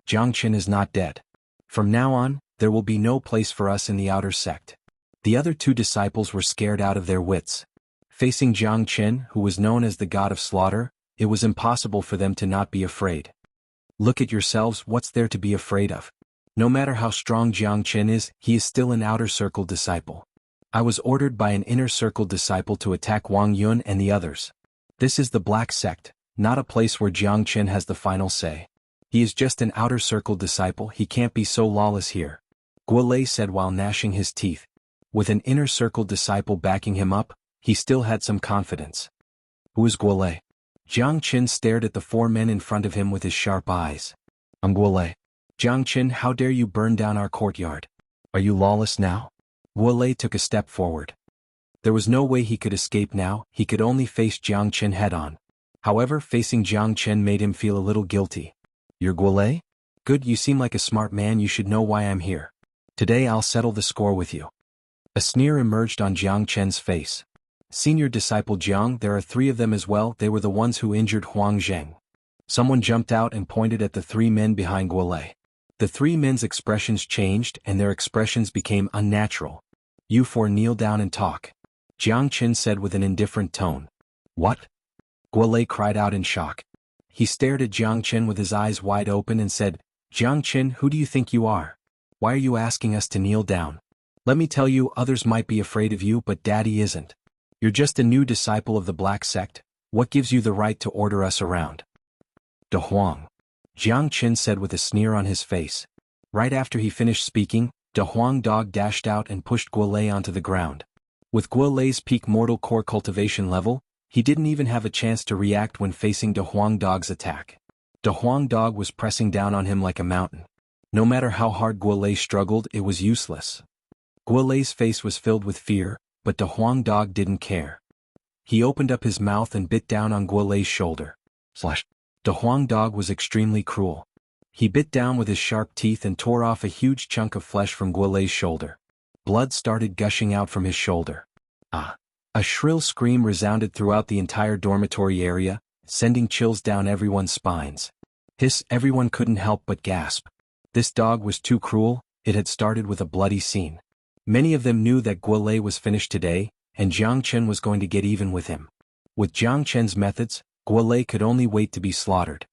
Jiang Chen is not dead. From now on, there will be no place for us in the outer sect. The other 2 disciples were scared out of their wits. Facing Jiang Chen, who was known as the god of slaughter, it was impossible for them to not be afraid. Look at yourselves, what's there to be afraid of? No matter how strong Jiang Chen is, he is still an outer circle disciple. I was ordered by an inner circle disciple to attack Wang Yun and the others. This is the Black Sect, not a place where Jiang Chen has the final say. He is just an outer circle disciple, he can't be so lawless here. Guolei said while gnashing his teeth. With an inner circle disciple backing him up, he still had some confidence. Who is Guolei? Jiang Chen stared at the 4 men in front of him with his sharp eyes. I'm Guolei. Jiang Chen, how dare you burn down our courtyard? Are you lawless now? Guolei took a step forward. There was no way he could escape now, he could only face Jiang Chen head-on. However, facing Jiang Chen made him feel a little guilty. You're Guolei? Good, you seem like a smart man, you should know why I'm here. Today I'll settle the score with you. A sneer emerged on Jiang Chen's face. Senior disciple Jiang, there are 3 of them as well, they were the ones who injured Huang Zheng. Someone jumped out and pointed at the 3 men behind Guolei. The 3 men's expressions changed and their expressions became unnatural. You 4 kneel down and talk. Jiang Chen said with an indifferent tone. What? Guolei cried out in shock. He stared at Jiang Chen with his eyes wide open and said, Jiang Chen, who do you think you are? Why are you asking us to kneel down? Let me tell you, others might be afraid of you but Daddy isn't. You're just a new disciple of the Black Sect, what gives you the right to order us around? De Huang. Jiang Chen said with a sneer on his face. Right after he finished speaking, De Huang dog dashed out and pushed Guolei onto the ground. With Guolei's peak mortal core cultivation level, he didn't even have a chance to react when facing De Huang dog's attack. De Huang dog was pressing down on him like a mountain. No matter how hard Guolei struggled, it was useless. Guolei's face was filled with fear, but De Huang dog didn't care. He opened up his mouth and bit down on Guolei's shoulder. De Huang dog was extremely cruel. He bit down with his sharp teeth and tore off a huge chunk of flesh from Guolei's shoulder. Blood started gushing out from his shoulder. Ah! A shrill scream resounded throughout the entire dormitory area, sending chills down everyone's spines. Hiss! Everyone couldn't help but gasp. This dog was too cruel, it had started with a bloody scene. Many of them knew that Guolei was finished today, and Jiang Chen was going to get even with him. With Jiang Chen's methods, Guolei could only wait to be slaughtered.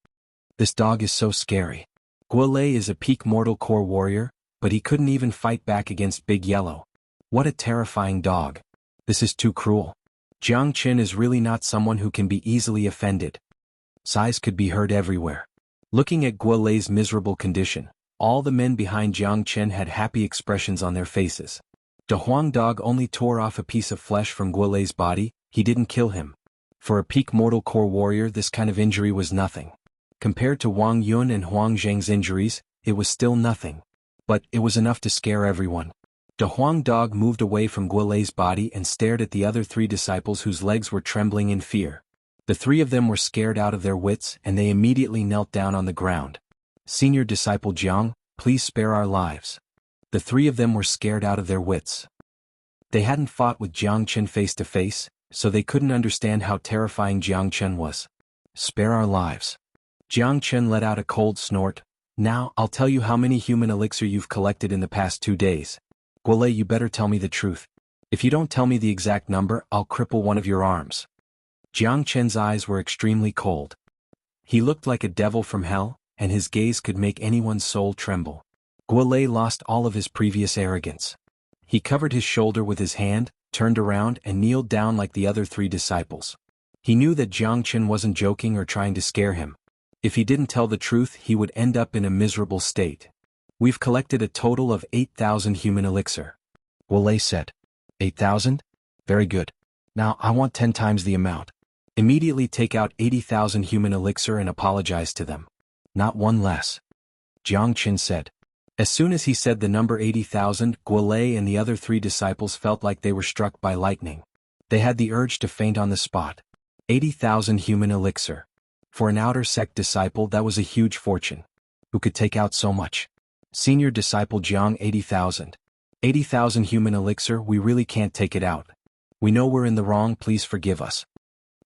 This dog is so scary. Guolei is a peak mortal core warrior, but he couldn't even fight back against Big Yellow. What a terrifying dog. This is too cruel. Jiang Chen is really not someone who can be easily offended. Sighs could be heard everywhere. Looking at Guolei's miserable condition, all the men behind Jiang Chen had happy expressions on their faces. De Huang dog only tore off a piece of flesh from Guolei's body, he didn't kill him. For a peak mortal core warrior, this kind of injury was nothing. Compared to Wang Yun and Huang Zheng's injuries, it was still nothing. But it was enough to scare everyone. De Huang dog moved away from Guolei's body and stared at the other 3 disciples whose legs were trembling in fear. The 3 of them were scared out of their wits and they immediately knelt down on the ground. Senior disciple Jiang, please spare our lives. The 3 of them were scared out of their wits. They hadn't fought with Jiang Chen face to face, so they couldn't understand how terrifying Jiang Chen was. Spare our lives. Jiang Chen let out a cold snort. Now, I'll tell you how many human elixir you've collected in the past 2 days. Guolei, you better tell me the truth. If you don't tell me the exact number, I'll cripple one of your arms. Jiang Chen's eyes were extremely cold. He looked like a devil from hell, and his gaze could make anyone's soul tremble. Guolei lost all of his previous arrogance. He covered his shoulder with his hand, turned around and kneeled down like the other 3 disciples. He knew that Jiang Chen wasn't joking or trying to scare him. If he didn't tell the truth, he would end up in a miserable state. We've collected a total of 8,000 human elixir. Guolei said. 8,000? Very good. Now I want 10 times the amount. Immediately take out 80,000 human elixir and apologize to them. Not one less. Jiang Chen said. As soon as he said the number 80,000, Guolei and the other 3 disciples felt like they were struck by lightning. They had the urge to faint on the spot. 80,000 human elixir. For an outer sect disciple, that was a huge fortune. Who could take out so much? Senior disciple Jiang, 80,000. 80,000 human elixir, we really can't take it out. We know we're in the wrong, please forgive us.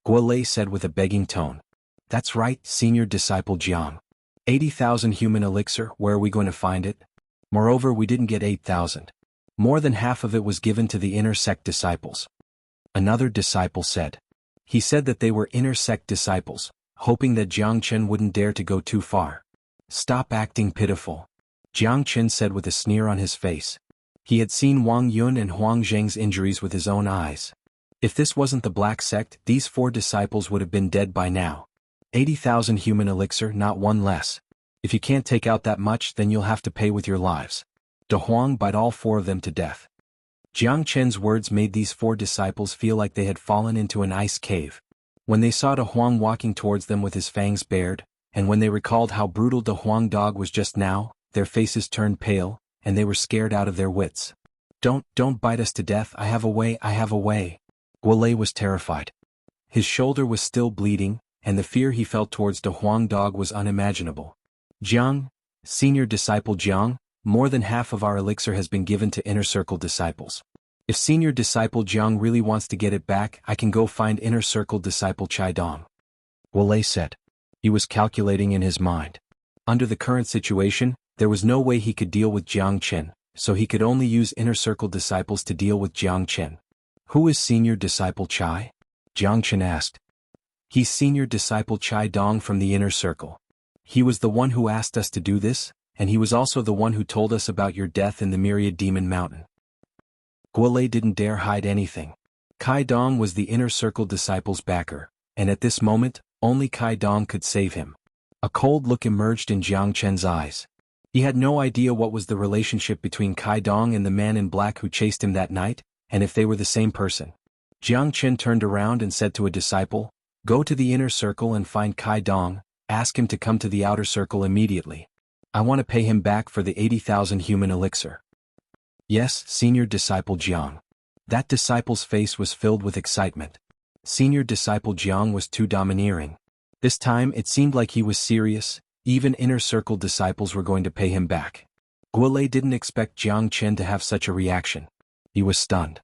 Guolei said with a begging tone. That's right, senior disciple Jiang. 80,000 human elixir, where are we going to find it? Moreover, we didn't get 8,000. More than half of it was given to the inner sect disciples. Another disciple said. He said that they were inner sect disciples, hoping that Jiang Chen wouldn't dare to go too far. Stop acting pitiful. Jiang Chen said with a sneer on his face. He had seen Wang Yun and Huang Zheng's injuries with his own eyes. If this wasn't the black sect, these 4 disciples would have been dead by now. 80,000 human elixir, not one less. If you can't take out that much, then you'll have to pay with your lives. De Huang bite all 4 of them to death. Jiang Chen's words made these 4 disciples feel like they had fallen into an ice cave. When they saw De Huang walking towards them with his fangs bared, and when they recalled how brutal De Huang dog was just now, their faces turned pale, and they were scared out of their wits. Don't bite us to death, I have a way, I have a way. Guolei was terrified. His shoulder was still bleeding, and the fear he felt towards De Huang dog was unimaginable. Jiang, senior disciple Jiang, more than half of our elixir has been given to inner circle disciples. If senior disciple Jiang really wants to get it back, I can go find inner circle disciple Chai Dong. Guolei said. He was calculating in his mind. Under the current situation, there was no way he could deal with Jiang Chen, so he could only use inner circle disciples to deal with Jiang Chen. Who is senior disciple Chai? Jiang Chen asked. He's senior disciple Chai Dong from the inner circle. He was the one who asked us to do this, and he was also the one who told us about your death in the Myriad Demon Mountain. Guolei didn't dare hide anything. Kai Dong was the inner circle disciple's backer, and at this moment, only Kai Dong could save him. A cold look emerged in Jiang Chen's eyes. He had no idea what was the relationship between Kai Dong and the man in black who chased him that night, and if they were the same person. Jiang Chen turned around and said to a disciple, Go to the inner circle and find Kai Dong, ask him to come to the outer circle immediately. I want to pay him back for the 80,000 human elixir. Yes, senior disciple Jiang. That disciple's face was filled with excitement. Senior disciple Jiang was too domineering. This time it seemed like he was serious, even inner circle disciples were going to pay him back. Guolei didn't expect Jiang Chen to have such a reaction. He was stunned.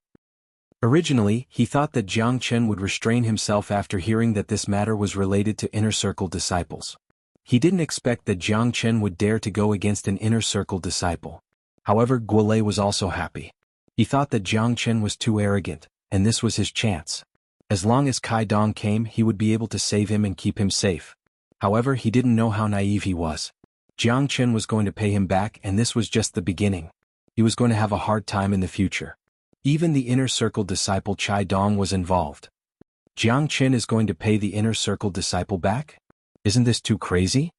Originally, he thought that Jiang Chen would restrain himself after hearing that this matter was related to inner circle disciples. He didn't expect that Jiang Chen would dare to go against an inner circle disciple. However, Guolei was also happy. He thought that Jiang Chen was too arrogant, and this was his chance. As long as Kai Dong came, he would be able to save him and keep him safe. However, he didn't know how naive he was. Jiang Chen was going to pay him back, and this was just the beginning. He was going to have a hard time in the future. Even the inner circle disciple Chai Dong was involved. Jiang Chen is going to pay the inner circle disciple back? Isn't this too crazy?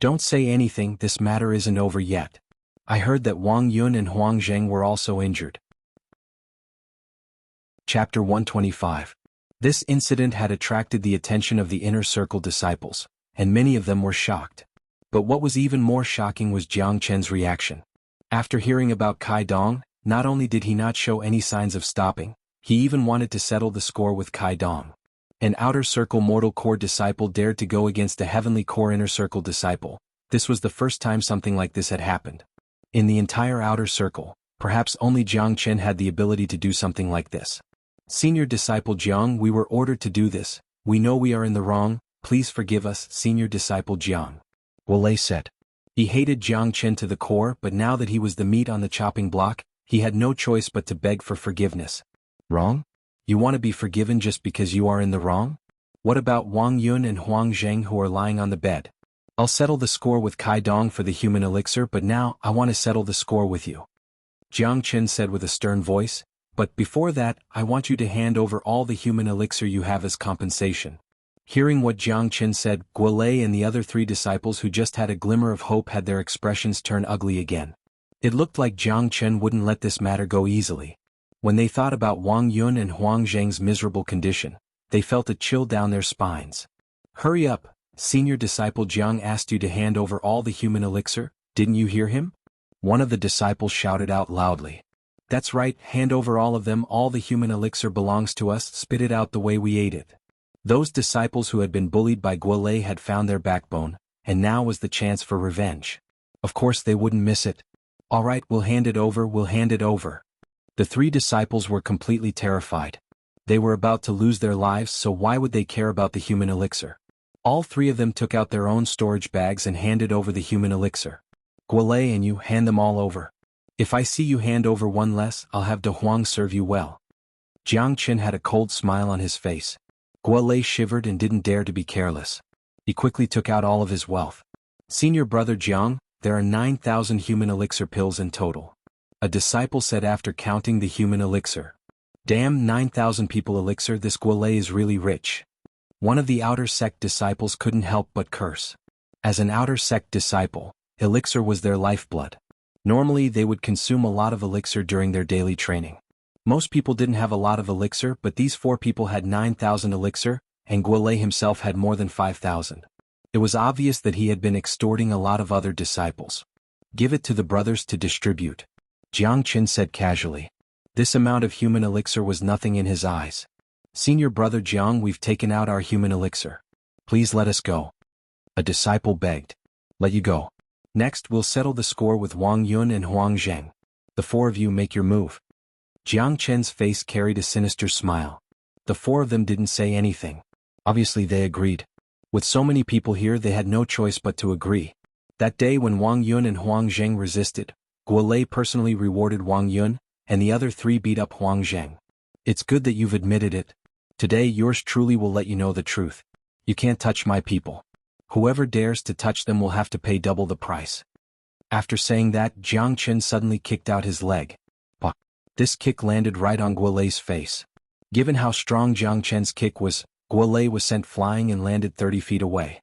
Don't say anything, this matter isn't over yet. I heard that Wang Yun and Huang Zheng were also injured. Chapter 125. This incident had attracted the attention of the inner circle disciples, and many of them were shocked. But what was even more shocking was Jiang Chen's reaction. After hearing about Kai Dong, not only did he not show any signs of stopping, he even wanted to settle the score with Kai Dong. An outer circle mortal core disciple dared to go against a heavenly core inner circle disciple. This was the first time something like this had happened. In the entire outer circle, perhaps only Jiang Chen had the ability to do something like this. Senior disciple Jiang, we were ordered to do this. We know we are in the wrong, please forgive us, senior disciple Jiang. Guolei said. He hated Jiang Chen to the core, but now that he was the meat on the chopping block, he had no choice but to beg for forgiveness. Wrong? You want to be forgiven just because you are in the wrong? What about Wang Yun and Huang Zheng who are lying on the bed? I'll settle the score with Kai Dong for the human elixir, but now I want to settle the score with you. Jiang Chen said with a stern voice. But before that, I want you to hand over all the human elixir you have as compensation. Hearing what Jiang Chen said, Guolei and the other 3 disciples who just had a glimmer of hope had their expressions turn ugly again. It looked like Jiang Chen wouldn't let this matter go easily. When they thought about Wang Yun and Huang Zheng's miserable condition, they felt a chill down their spines. Hurry up, senior disciple Jiang asked you to hand over all the human elixir, didn't you hear him? One of the disciples shouted out loudly. That's right, hand over all of them, all the human elixir belongs to us, spit it out the way we ate it. Those disciples who had been bullied by Guolei had found their backbone, and now was the chance for revenge. Of course they wouldn't miss it. All right, we'll hand it over, we'll hand it over. The 3 disciples were completely terrified. They were about to lose their lives, so why would they care about the human elixir? All 3 of them took out their own storage bags and handed over the human elixir. Guolei and you, hand them all over. If I see you hand over one less, I'll have De Huang serve you well. Jiang Chen had a cold smile on his face. Guolei shivered and didn't dare to be careless. He quickly took out all of his wealth. Senior brother Jiang, there are 9,000 human elixir pills in total. A disciple said after counting the human elixir. Damn, 9,000 people elixir, this Guolei is really rich. One of the outer sect disciples couldn't help but curse. As an outer sect disciple, elixir was their lifeblood. Normally they would consume a lot of elixir during their daily training. Most people didn't have a lot of elixir, but these 4 people had 9,000 elixir, and Guolei himself had more than 5,000. It was obvious that he had been extorting a lot of other disciples. Give it to the brothers to distribute. Jiang Chen said casually. This amount of human elixir was nothing in his eyes. Senior brother Jiang, we've taken out our human elixir. Please let us go. A disciple begged. Let you go. Next we'll settle the score with Wang Yun and Huang Zheng. The 4 of you make your move. Jiang Chen's face carried a sinister smile. The 4 of them didn't say anything. Obviously they agreed. With so many people here they had no choice but to agree. That day when Wang Yun and Huang Zheng resisted, Guolei personally rewarded Wang Yun, and the other 3 beat up Huang Zheng. It's good that you've admitted it. Today yours truly will let you know the truth. You can't touch my people. Whoever dares to touch them will have to pay double the price. After saying that, Jiang Chen suddenly kicked out his leg. Bah! This kick landed right on Guolei's face. Given how strong Jiang Chen's kick was, Guolei was sent flying and landed 30 feet away.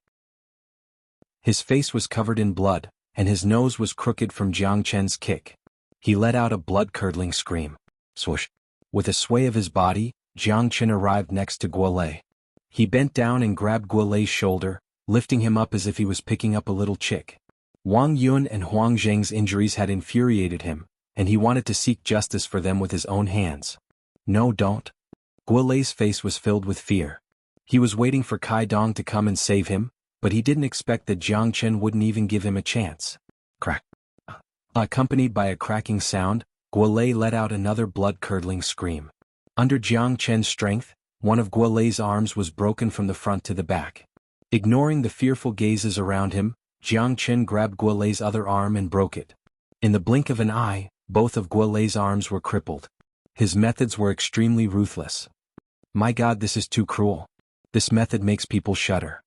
His face was covered in blood, and his nose was crooked from Jiang Chen's kick. He let out a blood-curdling scream. Swoosh! With a sway of his body, Jiang Chen arrived next to Guolei. He bent down and grabbed Guolei's shoulder, lifting him up as if he was picking up a little chick. Wang Yun and Huang Zheng's injuries had infuriated him, and he wanted to seek justice for them with his own hands. No, don't. Guolei's face was filled with fear. He was waiting for Kai Dong to come and save him, but he didn't expect that Jiang Chen wouldn't even give him a chance. Crack. Accompanied by a cracking sound, Guolei let out another blood-curdling scream. Under Jiang Chen's strength, one of Guolei's arms was broken from the front to the back. Ignoring the fearful gazes around him, Jiang Chen grabbed Guolei's other arm and broke it. In the blink of an eye, both of Guolei's arms were crippled. His methods were extremely ruthless. My God, this is too cruel. This method makes people shudder.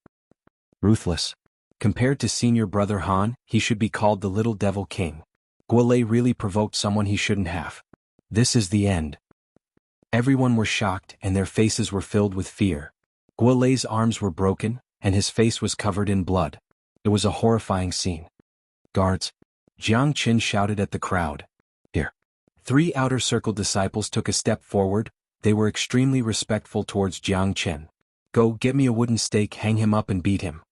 Ruthless. Compared to senior brother Han, he should be called the Little Devil King. Guolei really provoked someone he shouldn't have. This is the end. Everyone were shocked and their faces were filled with fear. Guolei's arms were broken, and his face was covered in blood. It was a horrifying scene. Guards! Jiang Chen shouted at the crowd. Here. 3 outer circle disciples took a step forward. They were extremely respectful towards Jiang Chen. Go, get me a wooden stake, hang him up and beat him.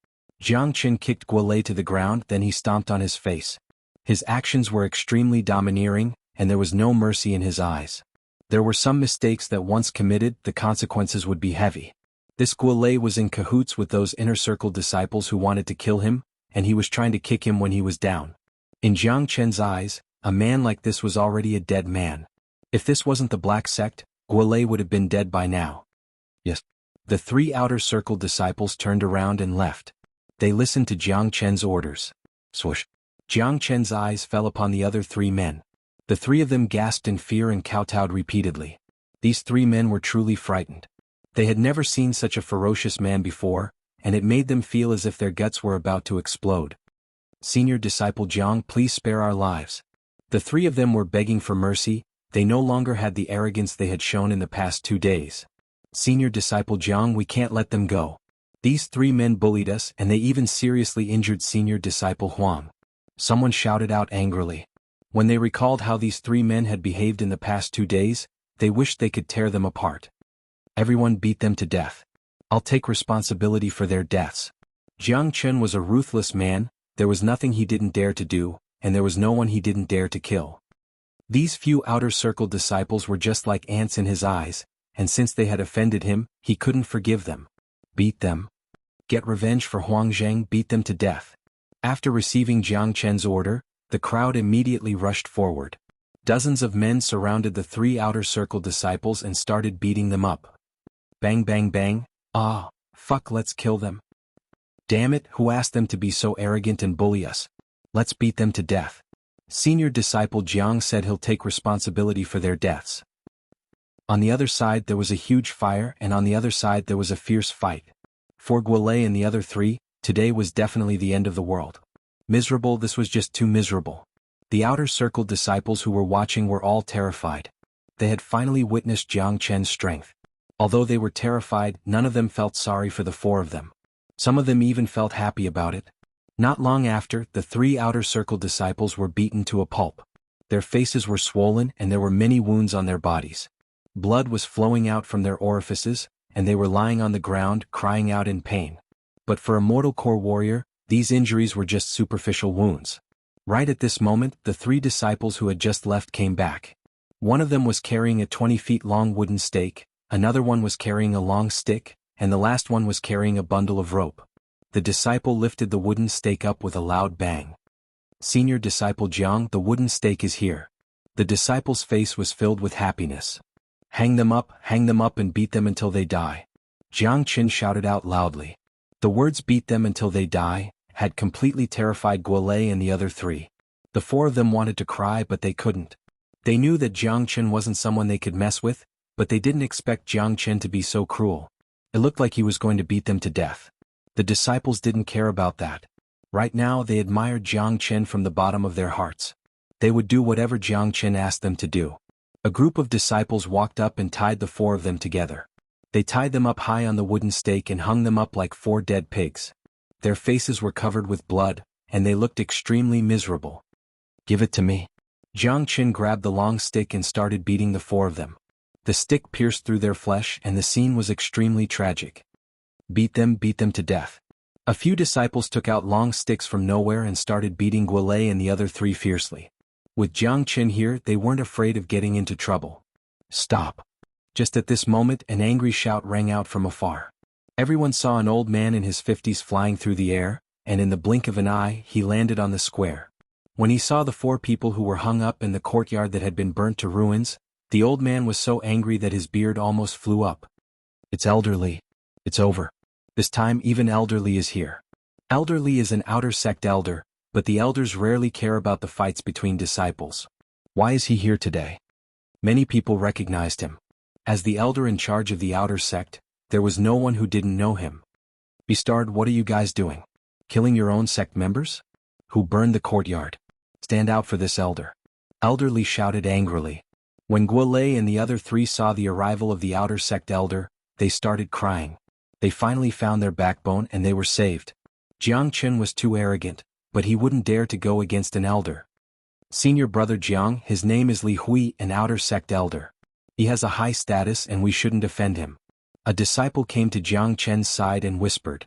Jiang Chen kicked Guolei to the ground, then he stomped on his face. His actions were extremely domineering, and there was no mercy in his eyes. There were some mistakes that once committed, the consequences would be heavy. This Guolei was in cahoots with those inner circle disciples who wanted to kill him, and he was trying to kick him when he was down. In Jiang Chen's eyes, a man like this was already a dead man. If this wasn't the Black Sect, Guolei would have been dead by now. Yes. The 3 outer circle disciples turned around and left. They listened to Jiang Chen's orders. Swoosh. Jiang Chen's eyes fell upon the other 3 men. The 3 of them gasped in fear and kowtowed repeatedly. These 3 men were truly frightened. They had never seen such a ferocious man before, and it made them feel as if their guts were about to explode. Senior disciple Jiang, please spare our lives. The 3 of them were begging for mercy, They no longer had the arrogance they had shown in the past 2 days. Senior disciple Jiang, we can't let them go. These 3 men bullied us and they even seriously injured senior disciple Huang. Someone shouted out angrily. When they recalled how these 3 men had behaved in the past 2 days, they wished they could tear them apart. Everyone beat them to death. I'll take responsibility for their deaths. Jiang Chen was a ruthless man, there was nothing he didn't dare to do, and there was no one he didn't dare to kill. These few outer circle disciples were just like ants in his eyes, and since they had offended him, he couldn't forgive them. Beat them. Get revenge for Huang Zheng, beat them to death. After receiving Jiang Chen's order, the crowd immediately rushed forward. Dozens of men surrounded the 3 outer circle disciples and started beating them up. Bang bang bang, ah, fuck, let's kill them. Damn it, who asked them to be so arrogant and bully us? Let's beat them to death. Senior disciple Jiang said he'll take responsibility for their deaths. On the other side there was a huge fire, and on the other side there was a fierce fight. For Guolei and the other 3, today was definitely the end of the world. Miserable, this was just too miserable. The outer circle disciples who were watching were all terrified. They had finally witnessed Jiang Chen's strength. Although they were terrified, none of them felt sorry for the 4 of them. Some of them even felt happy about it. Not long after, the 3 outer circle disciples were beaten to a pulp. Their faces were swollen and there were many wounds on their bodies. Blood was flowing out from their orifices, and they were lying on the ground, crying out in pain. But for a mortal core warrior, these injuries were just superficial wounds. Right at this moment, the 3 disciples who had just left came back. One of them was carrying a 20 feet long wooden stake, another one was carrying a long stick, and the last one was carrying a bundle of rope. The disciple lifted the wooden stake up with a loud bang. Senior disciple Jiang, the wooden stake is here. The disciple's face was filled with happiness. Hang them up and beat them until they die. Jiang Chen shouted out loudly. The words beat them until they die had completely terrified Guolei and the other 3. The 4 of them wanted to cry but they couldn't. They knew that Jiang Chen wasn't someone they could mess with, but they didn't expect Jiang Chen to be so cruel. It looked like he was going to beat them to death. The disciples didn't care about that. Right now they admired Jiang Chen from the bottom of their hearts. They would do whatever Jiang Chen asked them to do. A group of disciples walked up and tied the 4 of them together. They tied them up high on the wooden stake and hung them up like 4 dead pigs. Their faces were covered with blood, and they looked extremely miserable. Give it to me. Jiang Chen grabbed the long stick and started beating the 4 of them. The stick pierced through their flesh and the scene was extremely tragic. Beat them to death. A few disciples took out long sticks from nowhere and started beating Guolei and the other 3 fiercely. With Jiang Chen here, they weren't afraid of getting into trouble. Stop. Just at this moment, an angry shout rang out from afar. Everyone saw an old man in his 50s flying through the air, and in the blink of an eye, he landed on the square. When he saw the 4 people who were hung up in the courtyard that had been burnt to ruins, the old man was so angry that his beard almost flew up. It's Elderly. It's over. This time even Elderly is here. Elderly is an outer sect elder, but the elders rarely care about the fights between disciples. Why is he here today? Many people recognized him. As the elder in charge of the outer sect, there was no one who didn't know him. Bastard, what are you guys doing? Killing your own sect members? Who burned the courtyard? Stand out for this elder. Elderly shouted angrily. When Guolei and the other 3 saw the arrival of the outer sect elder, they started crying. They finally found their backbone and they were saved. Jiang Chen was too arrogant, but he wouldn't dare to go against an elder. Senior brother Jiang, his name is Li Hui, an outer sect elder. He has a high status and we shouldn't offend him. A disciple came to Jiang Chen's side and whispered.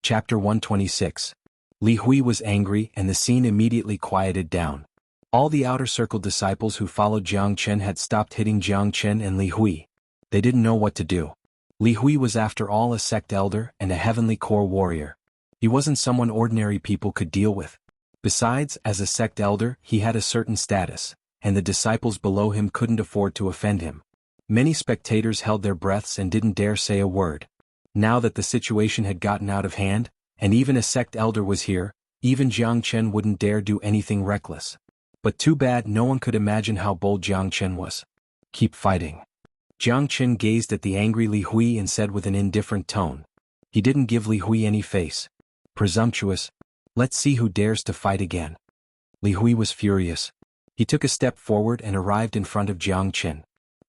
Chapter 126. Li Hui was angry and the scene immediately quieted down. All the outer circle disciples who followed Jiang Chen had stopped hitting Jiang Chen and Li Hui. They didn't know what to do. Li Hui was after all a sect elder and a heavenly core warrior. He wasn't someone ordinary people could deal with. Besides, as a sect elder, he had a certain status, and the disciples below him couldn't afford to offend him. Many spectators held their breaths and didn't dare say a word. Now that the situation had gotten out of hand, and even a sect elder was here, even Jiang Chen wouldn't dare do anything reckless. But too bad no one could imagine how bold Jiang Chen was. Keep fighting. Jiang Chen gazed at the angry Li Hui and said with an indifferent tone. He didn't give Li Hui any face. Presumptuous. Let's see who dares to fight again. Li Hui was furious. He took a step forward and arrived in front of Jiang Qin.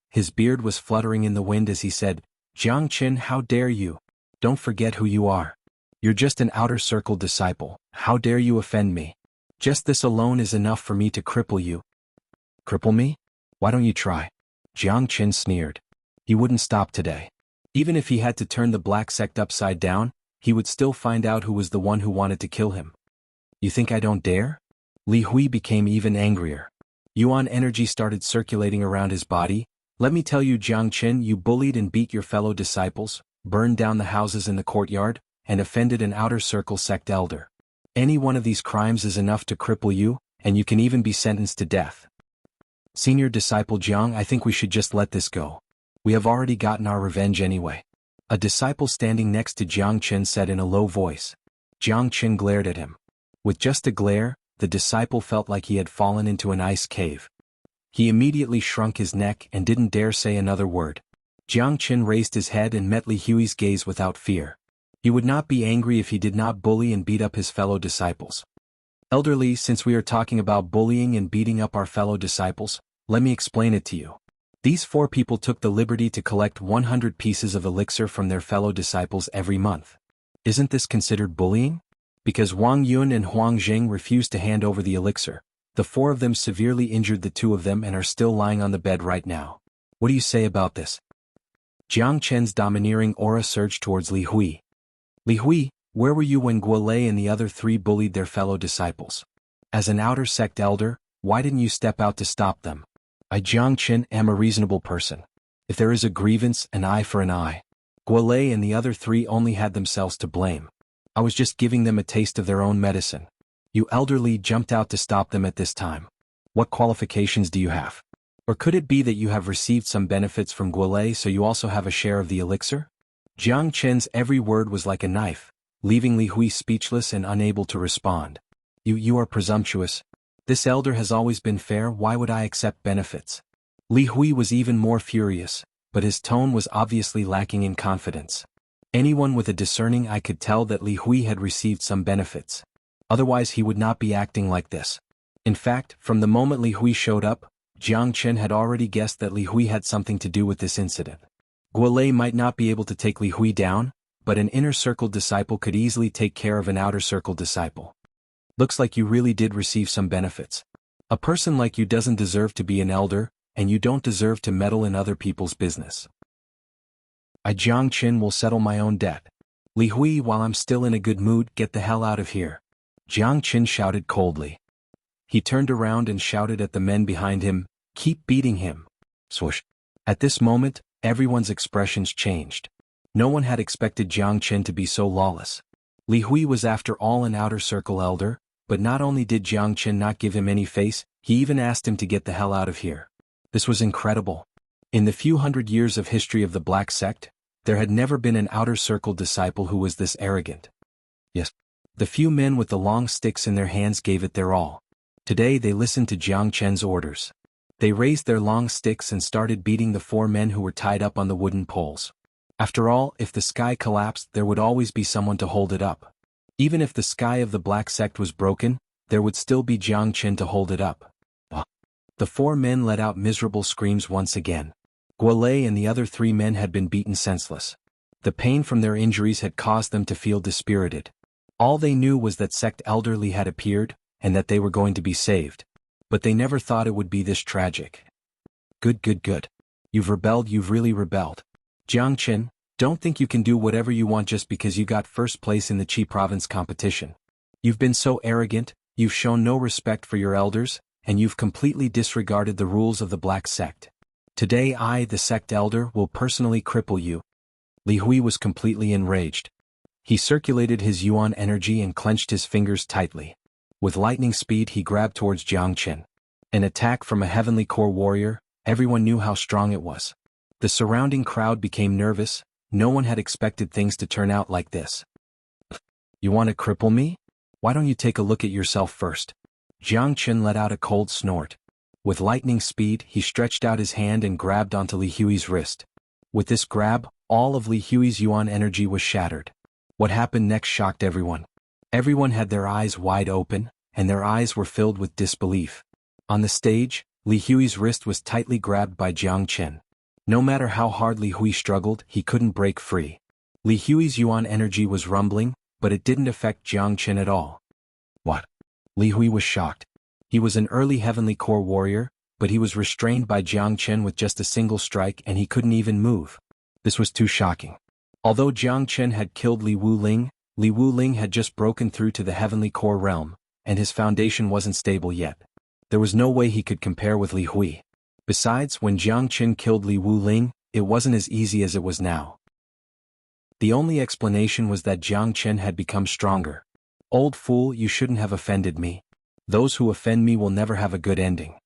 His beard was fluttering in the wind as he said, "Jiang Qin, how dare you? Don't forget who you are. You're just an outer circle disciple. How dare you offend me? Just this alone is enough for me to cripple you." "Cripple me? Why don't you try?" Jiang Qin sneered. He wouldn't stop today. Even if he had to turn the black sect upside down, he would still find out who was the one who wanted to kill him. "You think I don't dare?" Li Hui became even angrier. Yuan energy started circulating around his body. "Let me tell you, Jiang Qin, you bullied and beat your fellow disciples, burned down the houses in the courtyard, and offended an outer circle sect elder. Any one of these crimes is enough to cripple you, and you can even be sentenced to death. Senior disciple Jiang, I think we should just let this go. We have already gotten our revenge anyway." A disciple standing next to Jiang Qin said in a low voice. Jiang Qin glared at him. With just a glare, the disciple felt like he had fallen into an ice cave. He immediately shrunk his neck and didn't dare say another word. Jiang Qin raised his head and met Li Hui's gaze without fear. He would not be angry if he did not bully and beat up his fellow disciples. "Elderly, since we are talking about bullying and beating up our fellow disciples, let me explain it to you. These 4 people took the liberty to collect 100 pieces of elixir from their fellow disciples every month. Isn't this considered bullying? Because Wang Yun and Huang Jing refused to hand over the elixir, the 4 of them severely injured the 2 of them and are still lying on the bed right now. What do you say about this?" Jiang Qin's domineering aura surged towards Li Hui. "Li Hui, where were you when Guolei and the other 3 bullied their fellow disciples? As an outer sect elder, why didn't you step out to stop them?" "I, Jiang Qin, am a reasonable person. If there is a grievance, an eye for an eye. Guolei and the other 3 only had themselves to blame. I was just giving them a taste of their own medicine. You elderly jumped out to stop them at this time. What qualifications do you have? Or could it be that you have received some benefits from Guolei so you also have a share of the elixir?" Jiang Qin's every word was like a knife, leaving Li Hui speechless and unable to respond. You are presumptuous. This elder has always been fair, why would I accept benefits?" Li Hui was even more furious, but his tone was obviously lacking in confidence. Anyone with a discerning eye could tell that Li Hui had received some benefits. Otherwise he would not be acting like this. In fact, from the moment Li Hui showed up, Jiang Qin had already guessed that Li Hui had something to do with this incident. Guolei might not be able to take Li Hui down, but an inner circle disciple could easily take care of an outer circle disciple. "Looks like you really did receive some benefits. A person like you doesn't deserve to be an elder, and you don't deserve to meddle in other people's business. I, Jiang Qin, will settle my own debt. Li Hui, while I'm still in a good mood, get the hell out of here." Jiang Qin shouted coldly. He turned around and shouted at the men behind him, "Keep beating him." Swoosh. At this moment, everyone's expressions changed. No one had expected Jiang Qin to be so lawless. Li Hui was after all an outer circle elder, but not only did Jiang Qin not give him any face, he even asked him to get the hell out of here. This was incredible. In the few hundred years of history of the Black Sect, there had never been an outer circle disciple who was this arrogant. Yes, the few men with the long sticks in their hands gave it their all. Today they listened to Jiang Qin's orders. They raised their long sticks and started beating the 4 men who were tied up on the wooden poles. After all, if the sky collapsed, there would always be someone to hold it up. Even if the sky of the Black Sect was broken, there would still be Jiang Qin to hold it up. The 4 men let out miserable screams once again. Guolei and the other 3 men had been beaten senseless. The pain from their injuries had caused them to feel dispirited. All they knew was that sect elderly had appeared, and that they were going to be saved. But they never thought it would be this tragic. Good. You've rebelled, you've really rebelled. Jiang Qin, don't think you can do whatever you want just because you got first place in the Qi province competition. You've been so arrogant, you've shown no respect for your elders, and you've completely disregarded the rules of the Black Sect. Today I, the sect elder, will personally cripple you. Li Hui was completely enraged. He circulated his yuan energy and clenched his fingers tightly. With lightning speed he grabbed towards Jiang Qin. An attack from a heavenly core warrior, everyone knew how strong it was. The surrounding crowd became nervous, no one had expected things to turn out like this. You want to cripple me? Why don't you take a look at yourself first? Jiang Qin let out a cold snort. With lightning speed he stretched out his hand and grabbed onto Li Hui's wrist. With this grab, all of Li Hui's yuan energy was shattered. What happened next shocked everyone. Everyone had their eyes wide open, and their eyes were filled with disbelief. On the stage, Li Hui's wrist was tightly grabbed by Jiang Chen. No matter how hard Li Hui struggled, he couldn't break free. Li Hui's yuan energy was rumbling, but it didn't affect Jiang Chen at all. What? Li Hui was shocked. He was an early heavenly core warrior, but he was restrained by Jiang Chen with just a single strike and he couldn't even move. This was too shocking. Although Jiang Chen had killed Li Wuling had just broken through to the heavenly core realm, and his foundation wasn't stable yet. There was no way he could compare with Li Hui. Besides, when Jiang Chen killed Li Wuling, it wasn't as easy as it was now. The only explanation was that Jiang Chen had become stronger. Old fool, you shouldn't have offended me. Those who offend me will never have a good ending.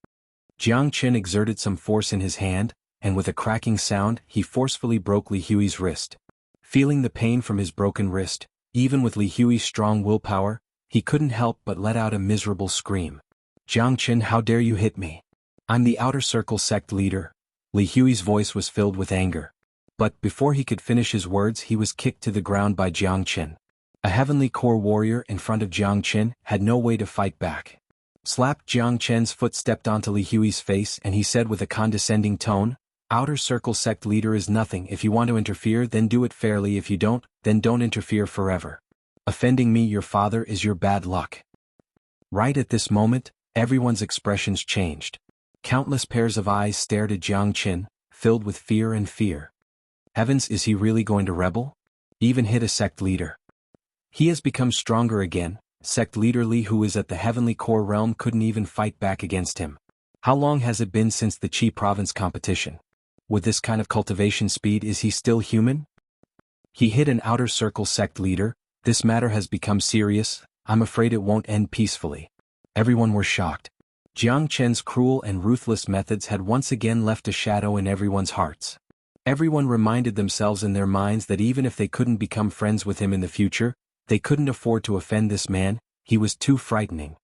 Jiang Chen exerted some force in his hand, and with a cracking sound, he forcefully broke Li Hui's wrist. Feeling the pain from his broken wrist, even with Li Hui's strong willpower, he couldn't help but let out a miserable scream. Jiang Chen, how dare you hit me? I'm the Outer Circle sect leader. Li Hui's voice was filled with anger. But before he could finish his words, he was kicked to the ground by Jiang Chen. A heavenly core warrior in front of Jiang Chen had no way to fight back. Slap! Jiang Chen's foot stepped onto Li Hui's face and he said with a condescending tone, Outer Circle sect leader is nothing. If you want to interfere, then do it fairly. If you don't, then don't interfere forever. Offending me, your father, is your bad luck. Right at this moment, everyone's expressions changed. Countless pairs of eyes stared at Jiang Chen, filled with fear and fear. Heavens, is he really going to rebel? Even hit a sect leader. He has become stronger again. Sect leader Li, who is at the heavenly core realm, couldn't even fight back against him. How long has it been since the Qi province competition? With this kind of cultivation speed, is he still human? He hit an Outer Circle sect leader. This matter has become serious. I'm afraid it won't end peacefully. Everyone were shocked. Jiang Chen's cruel and ruthless methods had once again left a shadow in everyone's hearts. Everyone reminded themselves in their minds that even if they couldn't become friends with him in the future, they couldn't afford to offend this man. He was too frightening.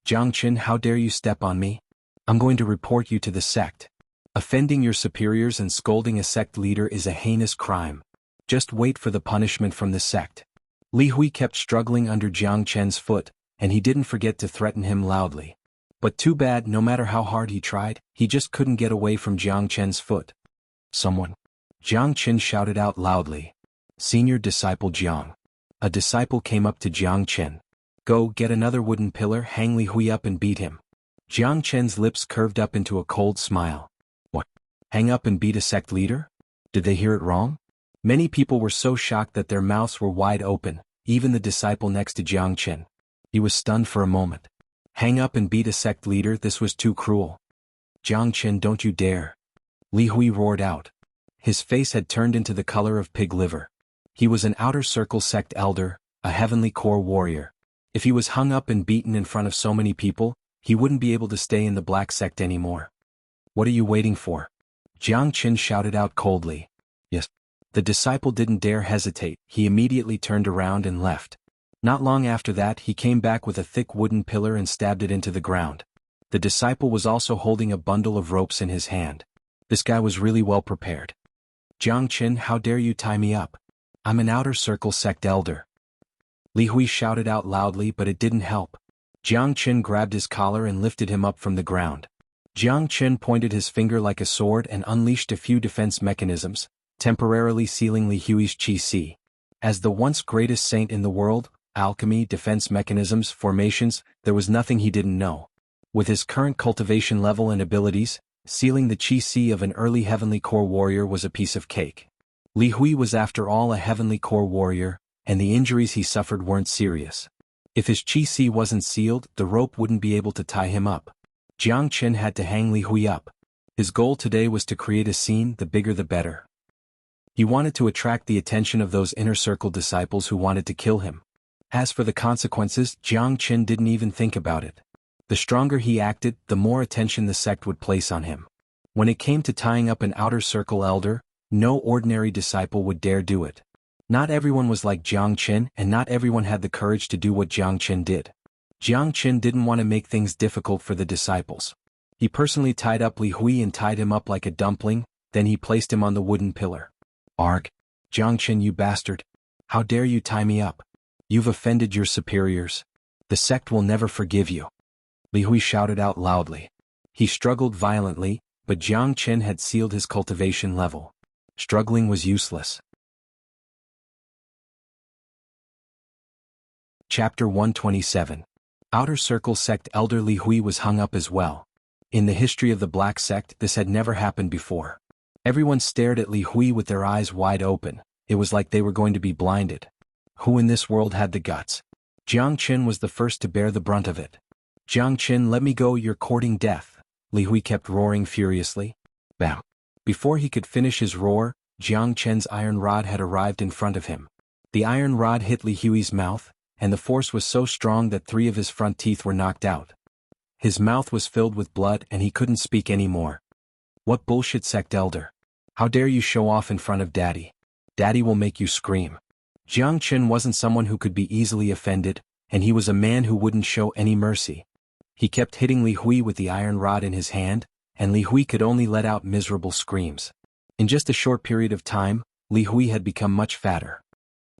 Jiang Chen, how dare you step on me? I'm going to report you to the sect. Offending your superiors and scolding a sect leader is a heinous crime. Just wait for the punishment from the sect. Li Hui kept struggling under Jiang Chen's foot, and he didn't forget to threaten him loudly. But too bad, no matter how hard he tried, he just couldn't get away from Jiang Chen's foot. Someone. Jiang Chen shouted out loudly. Senior disciple Jiang. A disciple came up to Jiang Chen. Go get another wooden pillar, hang Li Hui up and beat him. Jiang Chen's lips curved up into a cold smile. What? Hang up and beat a sect leader? Did they hear it wrong? Many people were so shocked that their mouths were wide open, even the disciple next to Jiang Chen. He was stunned for a moment. Hang up and beat a sect leader, this was too cruel. Jiang Chen, don't you dare. Li Hui roared out. His face had turned into the color of pig liver. He was an Outer Circle sect elder, a heavenly core warrior. If he was hung up and beaten in front of so many people, he wouldn't be able to stay in the black sect anymore. What are you waiting for? Jiang Chen shouted out coldly. Yes. The disciple didn't dare hesitate, he immediately turned around and left. Not long after that, he came back with a thick wooden pillar and stabbed it into the ground. The disciple was also holding a bundle of ropes in his hand. This guy was really well prepared. Jiang Chen, how dare you tie me up? I'm an Outer Circle sect elder. Li Hui shouted out loudly, but it didn't help. Jiang Chen grabbed his collar and lifted him up from the ground. Jiang Chen pointed his finger like a sword and unleashed a few defense mechanisms, temporarily sealing Li Hui's qi. As the once greatest saint in the world, alchemy, defense mechanisms, formations, there was nothing he didn't know. With his current cultivation level and abilities, sealing the qi of an early heavenly core warrior was a piece of cake. Li Hui was after all a heavenly core warrior, and the injuries he suffered weren't serious. If his qi wasn't sealed, the rope wouldn't be able to tie him up. Jiang Chen had to hang Li Hui up. His goal today was to create a scene, the bigger the better. He wanted to attract the attention of those inner circle disciples who wanted to kill him. As for the consequences, Jiang Chen didn't even think about it. The stronger he acted, the more attention the sect would place on him. When it came to tying up an Outer Circle elder, no ordinary disciple would dare do it. Not everyone was like Jiang Chen, and not everyone had the courage to do what Jiang Chen did. Jiang Chen didn't want to make things difficult for the disciples. He personally tied up Li Hui and tied him up like a dumpling, then he placed him on the wooden pillar. Arg! Jiang Chen, you bastard! How dare you tie me up? You've offended your superiors. The sect will never forgive you. Li Hui shouted out loudly. He struggled violently, but Jiang Chen had sealed his cultivation level. Struggling was useless. Chapter 127. Outer Circle Sect Elder Li Hui was hung up as well. In the history of the Black Sect, this had never happened before. Everyone stared at Li Hui with their eyes wide open. It was like they were going to be blinded. Who in this world had the guts? Jiang Chen was the first to bear the brunt of it. Jiang Chen, let me go, you're courting death. Li Hui kept roaring furiously. Bam! Before he could finish his roar, Jiang Chen's iron rod had arrived in front of him. The iron rod hit Li Hui's mouth, and the force was so strong that 3 of his front teeth were knocked out. His mouth was filled with blood and he couldn't speak anymore. What bullshit, sect elder? How dare you show off in front of daddy? Daddy will make you scream. Jiang Chen wasn't someone who could be easily offended, and he was a man who wouldn't show any mercy. He kept hitting Li Hui with the iron rod in his hand, and Li Hui could only let out miserable screams. In just a short period of time, Li Hui had become much fatter.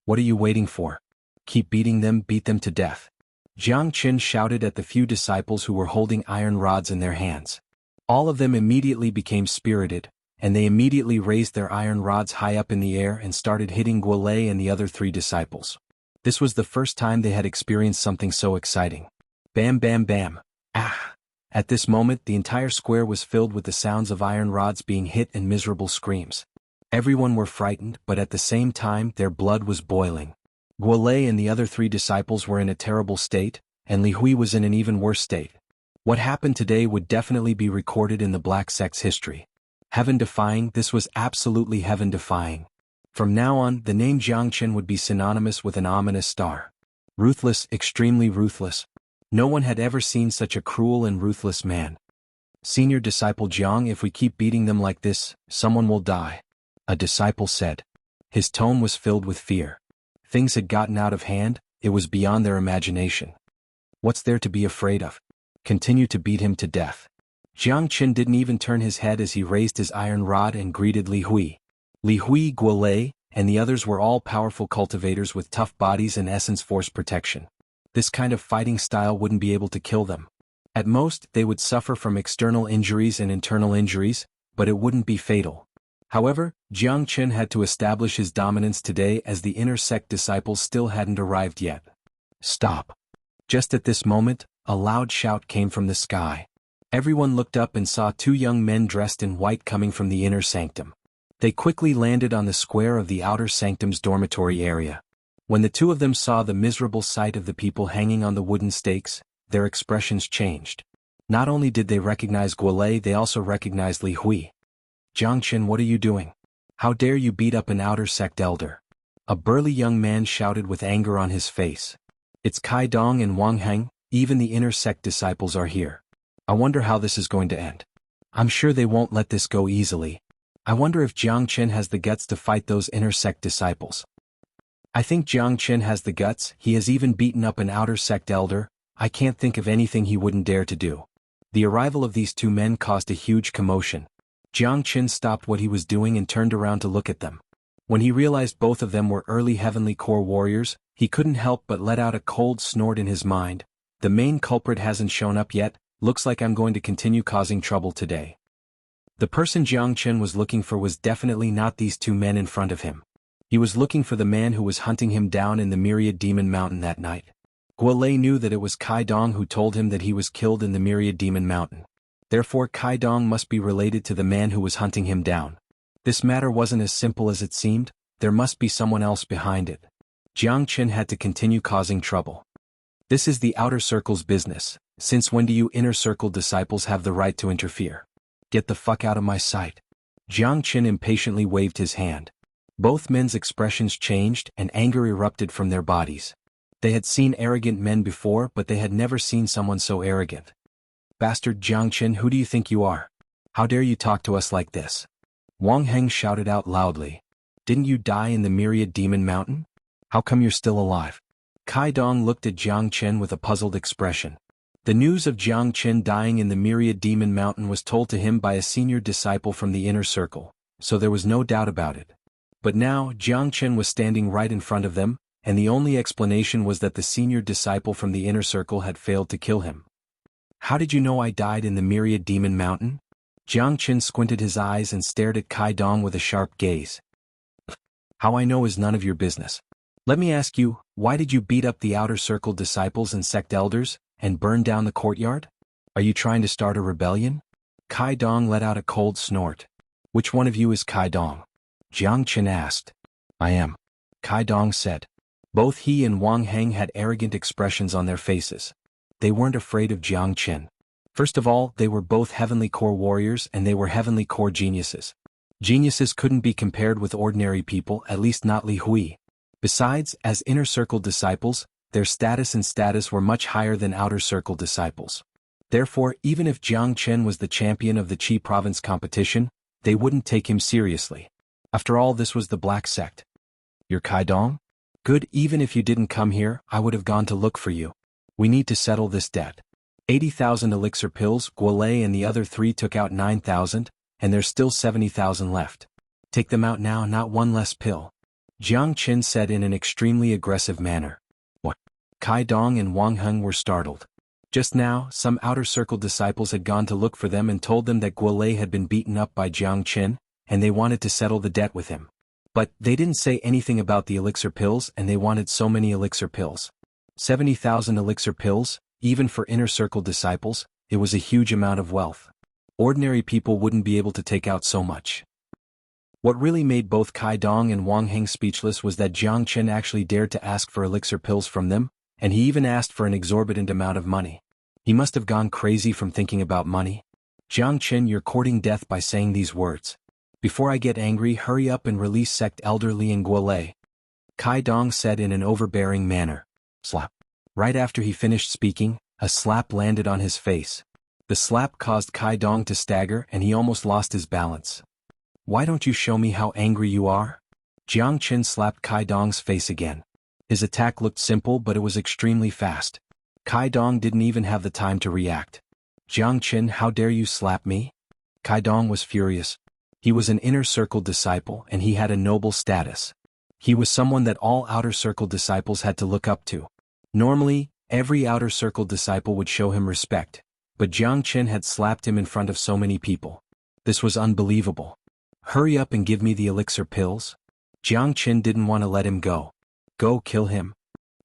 What are you waiting for? Keep beating them, beat them to death. Jiang Chen shouted at the few disciples who were holding iron rods in their hands. All of them immediately became spirited, and they immediately raised their iron rods high up in the air and started hitting Guo Lei and the other 3 disciples. This was the first time they had experienced something so exciting. Bam bam bam. Ah! At this moment the entire square was filled with the sounds of iron rods being hit and miserable screams. Everyone were frightened, but at the same time their blood was boiling. Guo Lei and the other 3 disciples were in a terrible state, and Li Hui was in an even worse state. What happened today would definitely be recorded in the Black Sect's history. Heaven-defying, this was absolutely heaven-defying. From now on, the name Jiang Chen would be synonymous with an ominous star. Ruthless, extremely ruthless. No one had ever seen such a cruel and ruthless man. Senior disciple Jiang, if we keep beating them like this, someone will die. A disciple said. His tone was filled with fear. Things had gotten out of hand, it was beyond their imagination. What's there to be afraid of? Continue to beat him to death. Jiang Chen didn't even turn his head as he raised his iron rod and greeted Li Hui. Li Hui, Guo Lei, and the others were all powerful cultivators with tough bodies and essence force protection. This kind of fighting style wouldn't be able to kill them. At most, they would suffer from external injuries and internal injuries, but it wouldn't be fatal. However, Jiang Chen had to establish his dominance today as the inner sect disciples still hadn't arrived yet. Stop! Just at this moment, a loud shout came from the sky. Everyone looked up and saw 2 young men dressed in white coming from the inner sanctum. They quickly landed on the square of the outer sanctum's dormitory area. When the 2 of them saw the miserable sight of the people hanging on the wooden stakes, their expressions changed. Not only did they recognize Guo Lei, they also recognized Li Hui. Jiang Chen, what are you doing? How dare you beat up an outer sect elder? A burly young man shouted with anger on his face. It's Kai Dong and Wang Heng, even the inner sect disciples are here. I wonder how this is going to end. I'm sure they won't let this go easily. I wonder if Jiang Chen has the guts to fight those inner sect disciples. I think Jiang Chen has the guts, he has even beaten up an outer sect elder, I can't think of anything he wouldn't dare to do. The arrival of these 2 men caused a huge commotion. Jiang Chen stopped what he was doing and turned around to look at them. When he realized both of them were early Heavenly Core warriors, he couldn't help but let out a cold snort in his mind. The main culprit hasn't shown up yet, looks like I'm going to continue causing trouble today. The person Jiang Chen was looking for was definitely not these 2 men in front of him. He was looking for the man who was hunting him down in the Myriad Demon Mountain that night. Guo Lei knew that it was Kai Dong who told him that he was killed in the Myriad Demon Mountain. Therefore Kai Dong must be related to the man who was hunting him down. This matter wasn't as simple as it seemed, there must be someone else behind it. Jiang Chen had to continue causing trouble. This is the outer circle's business. Since when do you inner circle disciples have the right to interfere? Get the fuck out of my sight. Jiang Chen impatiently waved his hand. Both men's expressions changed and anger erupted from their bodies. They had seen arrogant men before, but they had never seen someone so arrogant. Bastard Jiang Chen, who do you think you are? How dare you talk to us like this? Wang Heng shouted out loudly. Didn't you die in the Myriad Demon Mountain? How come you're still alive? Kai Dong looked at Jiang Chen with a puzzled expression. The news of Jiang Chen dying in the Myriad Demon Mountain was told to him by a senior disciple from the inner circle, so there was no doubt about it. But now, Jiang Chen was standing right in front of them, and the only explanation was that the senior disciple from the inner circle had failed to kill him. How did you know I died in the myriad demon mountain? Jiang Qin squinted his eyes and stared at Kai Dong with a sharp gaze. How I know is none of your business. Let me ask you, why did you beat up the outer circle disciples and sect elders, and burn down the courtyard? Are you trying to start a rebellion? Kai Dong let out a cold snort. Which one of you is Kai Dong? Jiang Qin asked. I am. Kai Dong said. Both he and Wang Heng had arrogant expressions on their faces. They weren't afraid of Jiang Qin. First of all, they were both heavenly core warriors and they were heavenly core geniuses. Geniuses couldn't be compared with ordinary people, at least not Li Hui. Besides, as inner circle disciples, their status were much higher than outer circle disciples. Therefore, even if Jiang Qin was the champion of the Qi province competition, they wouldn't take him seriously. After all, this was the Black Sect. You're Kai Dong? Good, even if you didn't come here, I would have gone to look for you. We need to settle this debt. 80,000 elixir pills, Guolei and the other 3 took out 9,000, and there's still 70,000 left. Take them out now, not one less pill. Jiang Qin said in an extremely aggressive manner. What? Kai Dong and Wang Heng were startled. Just now, some outer circle disciples had gone to look for them and told them that Guolei had been beaten up by Jiang Qin, and they wanted to settle the debt with him. But they didn't say anything about the elixir pills, and they wanted so many elixir pills. 70,000 elixir pills, even for inner circle disciples, it was a huge amount of wealth. Ordinary people wouldn't be able to take out so much. What really made both Kai Dong and Wang Heng speechless was that Jiang Qin actually dared to ask for elixir pills from them, and he even asked for an exorbitant amount of money. He must have gone crazy from thinking about money. Jiang Qin, you're courting death by saying these words. Before I get angry, hurry up and release sect elder Li and Guolei. Kai Dong said in an overbearing manner. Slap. Right after he finished speaking, a slap landed on his face. The slap caused Kai Dong to stagger and he almost lost his balance. Why don't you show me how angry you are? Jiang Qin slapped Kai Dong's face again. His attack looked simple but it was extremely fast. Kai Dong didn't even have the time to react. Jiang Qin, how dare you slap me? Kai Dong was furious. He was an inner circle disciple and he had a noble status. He was someone that all outer circle disciples had to look up to. Normally, every outer circle disciple would show him respect, but Jiang Qin had slapped him in front of so many people. This was unbelievable. Hurry up and give me the elixir pills. Jiang Qin didn't want to let him go. Go kill him.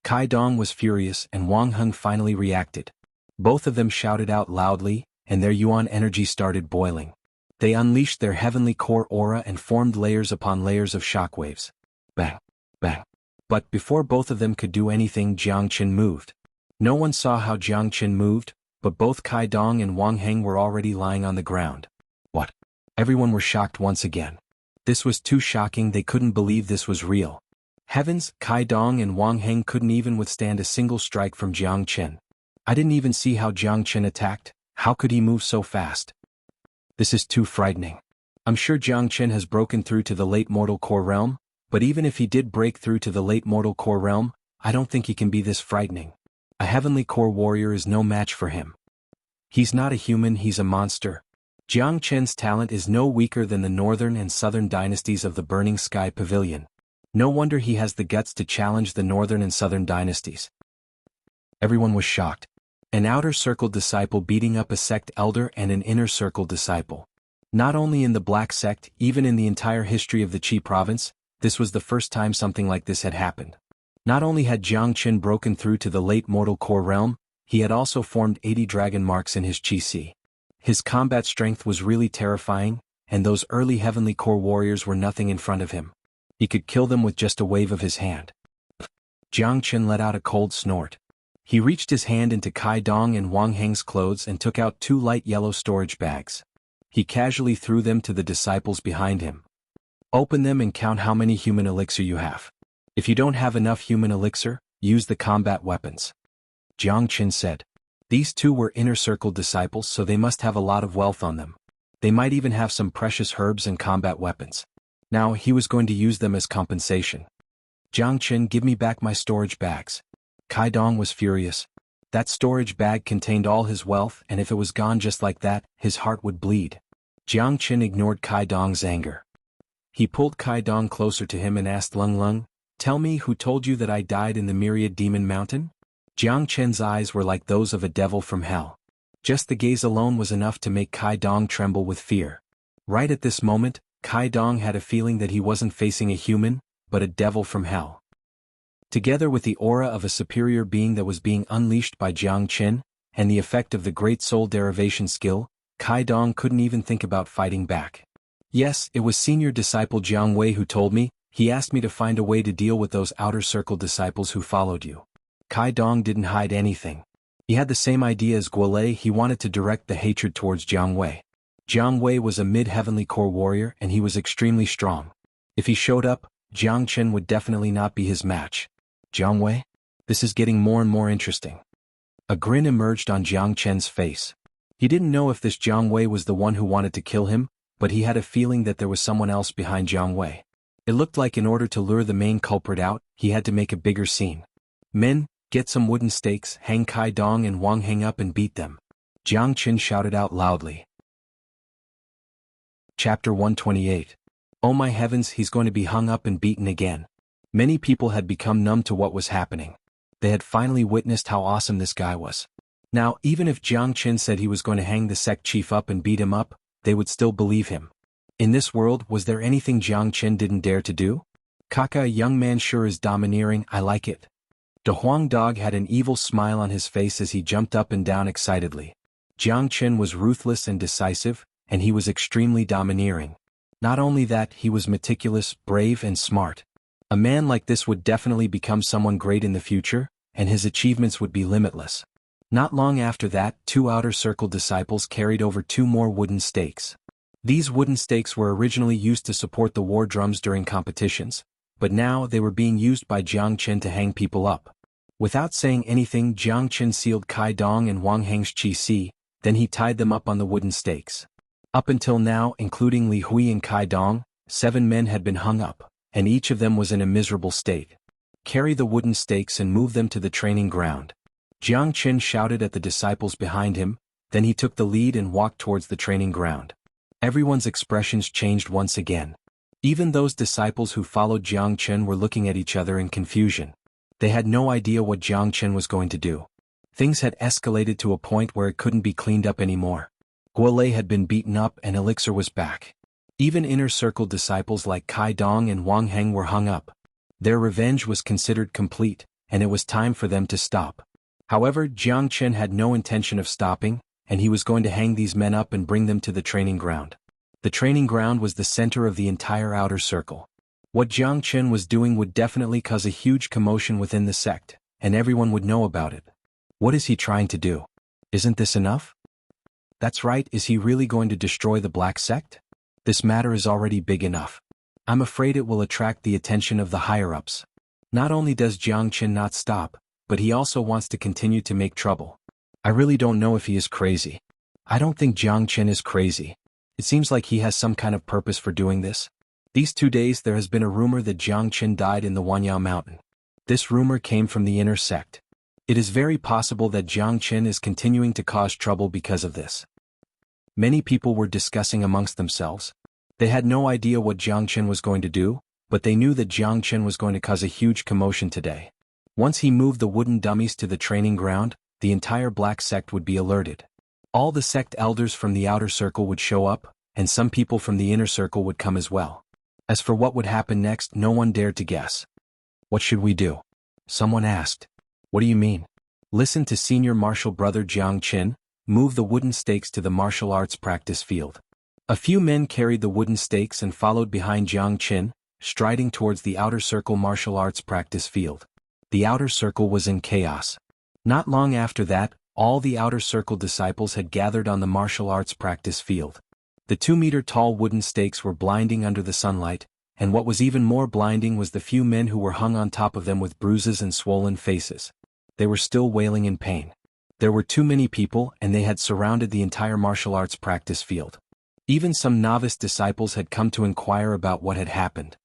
Kai Dong was furious and Wang Heng finally reacted. Both of them shouted out loudly, and their yuan energy started boiling. They unleashed their heavenly core aura and formed layers upon layers of shockwaves. Bang, bang. But before both of them could do anything, Jiang Qin moved. No one saw how Jiang Qin moved, but both Kai Dong and Wang Heng were already lying on the ground. What? Everyone were shocked once again. This was too shocking, they couldn't believe this was real. Heavens, Kai Dong and Wang Heng couldn't even withstand a single strike from Jiang Qin. I didn't even see how Jiang Qin attacked. How could he move so fast? This is too frightening. I'm sure Jiang Qin has broken through to the late mortal core realm, but even if he did break through to the late mortal core realm, I don't think he can be this frightening. A heavenly core warrior is no match for him. He's not a human, he's a monster. Jiang Qin's talent is no weaker than the northern and southern dynasties of the Burning Sky Pavilion. No wonder he has the guts to challenge the northern and southern dynasties. Everyone was shocked. An outer circle disciple beating up a sect elder and an inner circle disciple. Not only in the Black Sect, even in the entire history of the Qi province, this was the first time something like this had happened. Not only had Jiang Qin broken through to the late mortal core realm, he had also formed 80 dragon marks in his Qi Si. His combat strength was really terrifying, and those early heavenly core warriors were nothing in front of him. He could kill them with just a wave of his hand. Jiang Qin let out a cold snort. He reached his hand into Kai Dong and Wang Heng's clothes and took out 2 light yellow storage bags. He casually threw them to the disciples behind him. Open them and count how many human elixir you have. If you don't have enough human elixir, use the combat weapons. Jiang Qin said. These 2 were inner circle disciples, so they must have a lot of wealth on them. They might even have some precious herbs and combat weapons. Now he was going to use them as compensation. Jiang Qin, give me back my storage bags. Kai Dong was furious. That storage bag contained all his wealth, and if it was gone just like that, his heart would bleed. Jiang Qin ignored Kai Dong's anger. He pulled Kai Dong closer to him and asked Lung Lung, tell me who told you that I died in the myriad demon mountain? Jiang Qin's eyes were like those of a devil from hell. Just the gaze alone was enough to make Kai Dong tremble with fear. Right at this moment, Kai Dong had a feeling that he wasn't facing a human, but a devil from hell. Together with the aura of a superior being that was being unleashed by Jiang Qin, and the effect of the great soul derivation skill, Kai Dong couldn't even think about fighting back. Yes, it was senior disciple Jiang Wei who told me. He asked me to find a way to deal with those outer circle disciples who followed you. Kai Dong didn't hide anything. He had the same idea as Guolei. He wanted to direct the hatred towards Jiang Wei. Jiang Wei was a mid-heavenly core warrior and he was extremely strong. If he showed up, Jiang Qin would definitely not be his match. Jiang Wei? This is getting more and more interesting. A grin emerged on Jiang Qin's face. He didn't know if this Jiang Wei was the one who wanted to kill him, but he had a feeling that there was someone else behind Jiang Wei. It looked like in order to lure the main culprit out, he had to make a bigger scene. Men, get some wooden stakes, hang Kai Dong and Wang Heng up and beat them. Jiang Qin shouted out loudly. Chapter 128. Oh my heavens, he's going to be hung up and beaten again. Many people had become numb to what was happening. They had finally witnessed how awesome this guy was. Now, even if Jiang Qin said he was going to hang the sect chief up and beat him up, they would still believe him. In this world, was there anything Jiang Qin didn't dare to do? Kaka, a young man sure is domineering, I like it. De Huang Dog had an evil smile on his face as he jumped up and down excitedly. Jiang Qin was ruthless and decisive, and he was extremely domineering. Not only that, he was meticulous, brave and smart. A man like this would definitely become someone great in the future, and his achievements would be limitless. Not long after that, 2 outer circle disciples carried over 2 more wooden stakes. These wooden stakes were originally used to support the war drums during competitions, but now they were being used by Jiang Qin to hang people up. Without saying anything, Jiang Qin sealed Kai Dong and Wang Heng's qi, then he tied them up on the wooden stakes. Up until now, including Li Hui and Kai Dong, 7 men had been hung up, and each of them was in a miserable state. Carry the wooden stakes and move them to the training ground. Jiang Qin shouted at the disciples behind him, then he took the lead and walked towards the training ground. Everyone's expressions changed once again. Even those disciples who followed Jiang Qin were looking at each other in confusion. They had no idea what Jiang Qin was going to do. Things had escalated to a point where it couldn't be cleaned up anymore. Guolei had been beaten up and Elixir was back. Even inner circle disciples like Kai Dong and Wang Heng were hung up. Their revenge was considered complete, and it was time for them to stop. However, Jiang Qin had no intention of stopping, and he was going to hang these men up and bring them to the training ground. The training ground was the center of the entire outer circle. What Jiang Qin was doing would definitely cause a huge commotion within the sect, and everyone would know about it. What is he trying to do? Isn't this enough? That's right, is he really going to destroy the Black Sect? This matter is already big enough. I'm afraid it will attract the attention of the higher-ups. Not only does Jiang Qin not stop, but he also wants to continue to make trouble. I really don't know if he is crazy. I don't think Jiang Qin is crazy. It seems like he has some kind of purpose for doing this. These 2 days there has been a rumor that Jiang Qin died in the Wanyao mountain. This rumor came from the inner sect. It is very possible that Jiang Qin is continuing to cause trouble because of this. Many people were discussing amongst themselves. They had no idea what Jiang Qin was going to do, but they knew that Jiang Qin was going to cause a huge commotion today. Once he moved the wooden dummies to the training ground, the entire Black Sect would be alerted. All the sect elders from the outer circle would show up, and some people from the inner circle would come as well. As for what would happen next, no one dared to guess. What should we do? Someone asked. What do you mean? Listen to senior martial brother Jiang Qin. Move the wooden stakes to the martial arts practice field. A few men carried the wooden stakes and followed behind Jiang Qin, striding towards the outer circle martial arts practice field. The outer circle was in chaos. Not long after that, all the outer circle disciples had gathered on the martial arts practice field. The 2-meter-tall wooden stakes were blinding under the sunlight, and what was even more blinding was the few men who were hung on top of them with bruises and swollen faces. They were still wailing in pain. There were too many people and they had surrounded the entire martial arts practice field. Even some novice disciples had come to inquire about what had happened.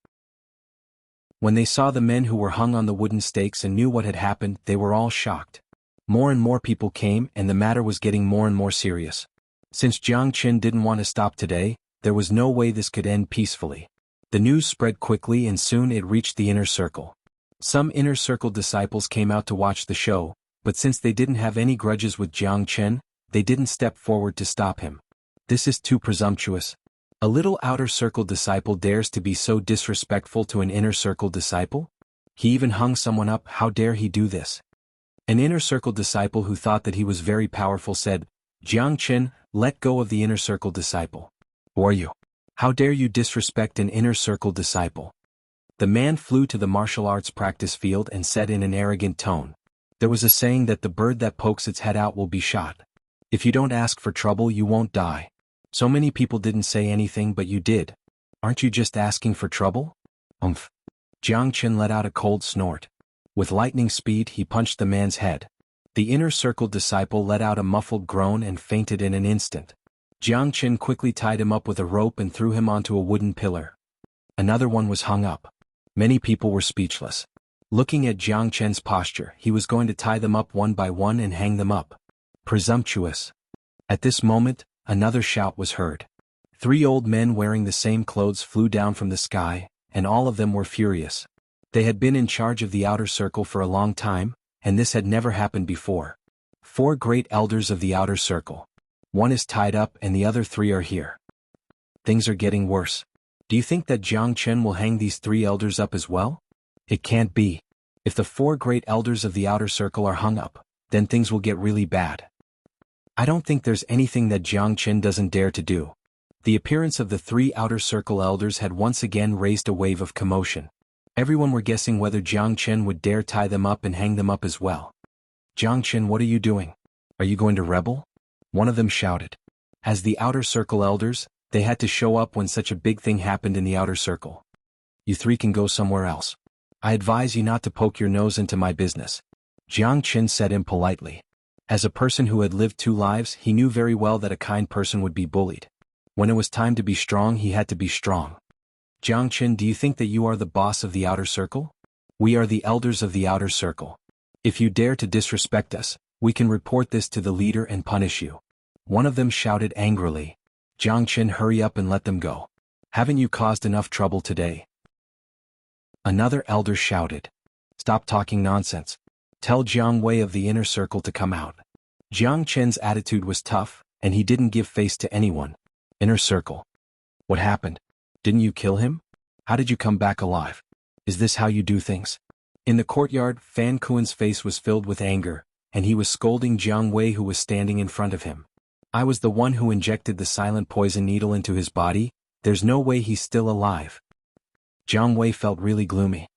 When they saw the men who were hung on the wooden stakes and knew what had happened, they were all shocked. More and more people came and the matter was getting more and more serious. Since Jiang Qin didn't want to stop today, there was no way this could end peacefully. The news spread quickly and soon it reached the inner circle. Some inner circle disciples came out to watch the show, but since they didn't have any grudges with Jiang Qin, they didn't step forward to stop him. This is too presumptuous. A little outer circle disciple dares to be so disrespectful to an inner circle disciple? He even hung someone up. How dare he do this? An inner circle disciple who thought that he was very powerful said, "Jiang, let go of the inner circle disciple. Who are you? How dare you disrespect an inner circle disciple?" The man flew to the martial arts practice field and said in an arrogant tone, "There was a saying that the bird that pokes its head out will be shot. If you don't ask for trouble, you won't die. So many people didn't say anything, but you did. Aren't you just asking for trouble?" Umph. Jiang let out a cold snort. With lightning speed, he punched the man's head. The inner circle disciple let out a muffled groan and fainted in an instant. Jiang quickly tied him up with a rope and threw him onto a wooden pillar. Another one was hung up. Many people were speechless. Looking at Jiang posture, he was going to tie them up one by one and hang them up. Presumptuous. At this moment, another shout was heard. 3 old men wearing the same clothes flew down from the sky, and all of them were furious. They had been in charge of the outer circle for a long time, and this had never happened before. 4 great elders of the outer circle. One is tied up and the other 3 are here. Things are getting worse. Do you think that Jiang will hang these 3 elders up as well? It can't be. If the 4 great elders of the outer circle are hung up, then things will get really bad. I don't think there's anything that Jiang doesn't dare to do. The appearance of the 3 outer circle elders had once again raised a wave of commotion. Everyone were guessing whether Jiang would dare tie them up and hang them up as well. "Jiang, what are you doing? Are you going to rebel?" One of them shouted. As the outer circle elders, they had to show up when such a big thing happened in the outer circle. "You 3 can go somewhere else. I advise you not to poke your nose into my business," Jiang said impolitely. As a person who had lived 2 lives, he knew very well that a kind person would be bullied. When it was time to be strong, he had to be strong. "Jiang, do you think that you are the boss of the outer circle? We are the elders of the outer circle. If you dare to disrespect us, we can report this to the leader and punish you." One of them shouted angrily. "Jiang, hurry up and let them go. Haven't you caused enough trouble today?" Another elder shouted. "Stop talking nonsense. Tell Jiang Wei of the inner circle to come out." Jiang attitude was tough, and he didn't give face to anyone. "Inner circle. What happened? Didn't you kill him? How did you come back alive? Is this how you do things?" In the courtyard, Fan Kuan's face was filled with anger, and he was scolding Jiang Wei who was standing in front of him. "I was the one who injected the silent poison needle into his body. There's no way he's still alive." Jiang Wei felt really gloomy.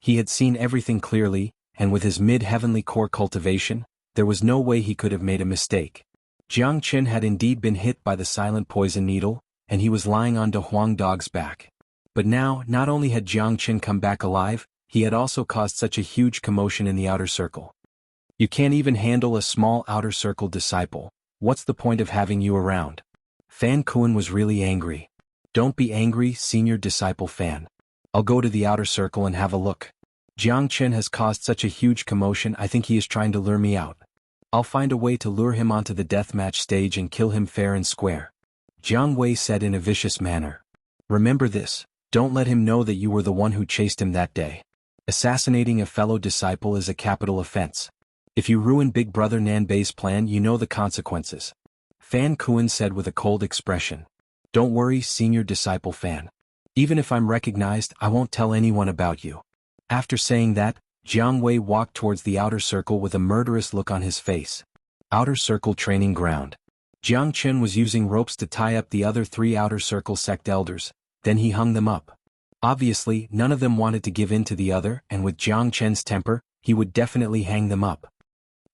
He had seen everything clearly, and with his mid-heavenly core cultivation, there was no way he could have made a mistake. Jiang had indeed been hit by the silent poison needle, and he was lying on De Huang Dog's back. But now, not only had Jiang come back alive, he had also caused such a huge commotion in the outer circle. "You can't even handle a small outer circle disciple. What's the point of having you around?" Fan Kuan was really angry. "Don't be angry, senior disciple Fan. I'll go to the outer circle and have a look. Jiang has caused such a huge commotion. I think he is trying to lure me out. I'll find a way to lure him onto the deathmatch stage and kill him fair and square," Jiang Wei said in a vicious manner. "Remember this, don't let him know that you were the one who chased him that day. Assassinating a fellow disciple is a capital offense. If you ruin Big Brother Nanbei's plan, you know the consequences," Fan Kuan said with a cold expression. "Don't worry, senior disciple Fan. Even if I'm recognized, I won't tell anyone about you." After saying that, Jiang Wei walked towards the outer circle with a murderous look on his face. Outer circle training ground. Jiang was using ropes to tie up the other 3 outer circle sect elders, then he hung them up. Obviously, none of them wanted to give in to the other, and with Jiang temper, he would definitely hang them up.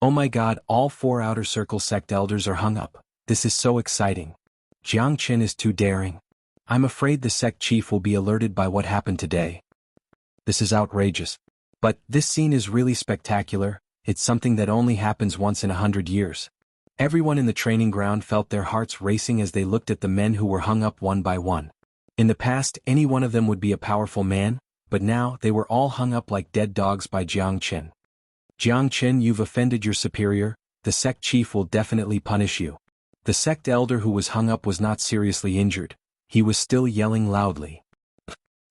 "Oh my god, all 4 outer circle sect elders are hung up. This is so exciting. Jiang is too daring. I'm afraid the sect chief will be alerted by what happened today. This is outrageous. But this scene is really spectacular. It's something that only happens once in 100 years. Everyone in the training ground felt their hearts racing as they looked at the men who were hung up one by one. In the past, any one of them would be a powerful man, but now they were all hung up like dead dogs by Jiang. "Jiang, you've offended your superior. The sect chief will definitely punish you." The sect elder who was hung up was not seriously injured. He was still yelling loudly.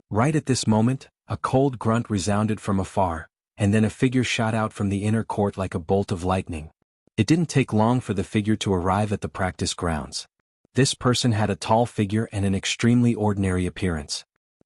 Right at this moment, a cold grunt resounded from afar, and then a figure shot out from the inner court like a bolt of lightning. It didn't take long for the figure to arrive at the practice grounds. This person had a tall figure and an extremely ordinary appearance.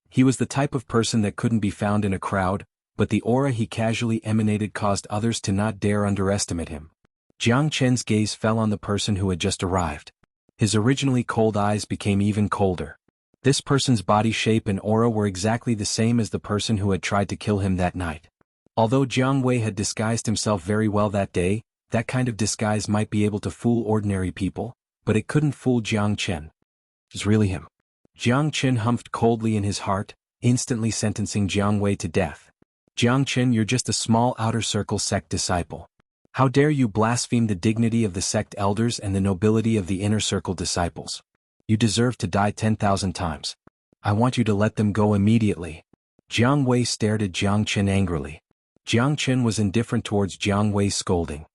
He was the type of person that couldn't be found in a crowd, but the aura he casually emanated caused others to not dare underestimate him. Jiang Chen's gaze fell on the person who had just arrived. His originally cold eyes became even colder. This person's body shape and aura were exactly the same as the person who had tried to kill him that night. Although Jiang Wei had disguised himself very well that day, that kind of disguise might be able to fool ordinary people, but it couldn't fool Jiang Chen. It's really him. Jiang Chen humphed coldly in his heart, instantly sentencing Jiang Wei to death. Jiang Chen, you're just a small outer circle sect disciple. How dare you blaspheme the dignity of the sect elders and the nobility of the inner circle disciples? You deserve to die 10,000 times. I want you to let them go immediately. Jiang Wei stared at Jiang Chen angrily. Jiang Chen was indifferent towards Jiang Wei's scolding.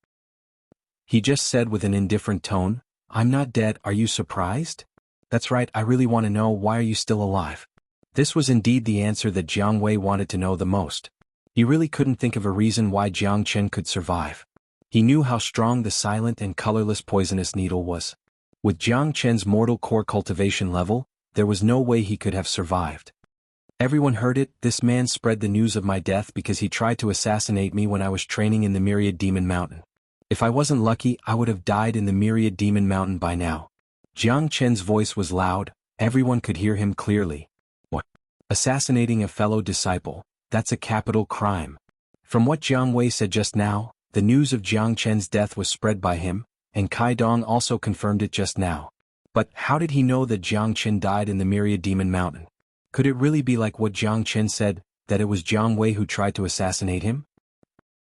He just said with an indifferent tone, I'm not dead, are you surprised? That's right, I really want to know, why are you still alive? This was indeed the answer that Jiang Wei wanted to know the most. He really couldn't think of a reason why Jiang Chen could survive. He knew how strong the silent and colorless poisonous needle was. With Jiang Chen's mortal core cultivation level, there was no way he could have survived. Everyone heard it, this man spread the news of my death because he tried to assassinate me when I was training in the Myriad Demon Mountain. If I wasn't lucky, I would have died in the Myriad Demon Mountain by now. Jiang Chen's voice was loud, everyone could hear him clearly. What? Assassinating a fellow disciple, that's a capital crime. From what Jiang Wei said just now, the news of Jiang Chen's death was spread by him, and Kai Dong also confirmed it just now. But how did he know that Jiang Chen died in the Myriad Demon Mountain? Could it really be like what Jiang Chen said, that it was Jiang Wei who tried to assassinate him?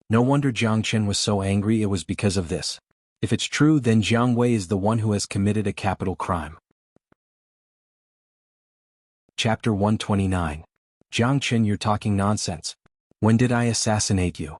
No wonder Jiang Chen was so angry, it was because of this. If it's true, then Jiang Wei is the one who has committed a capital crime. Chapter 129. Jiang Chen, you're talking nonsense. When did I assassinate you?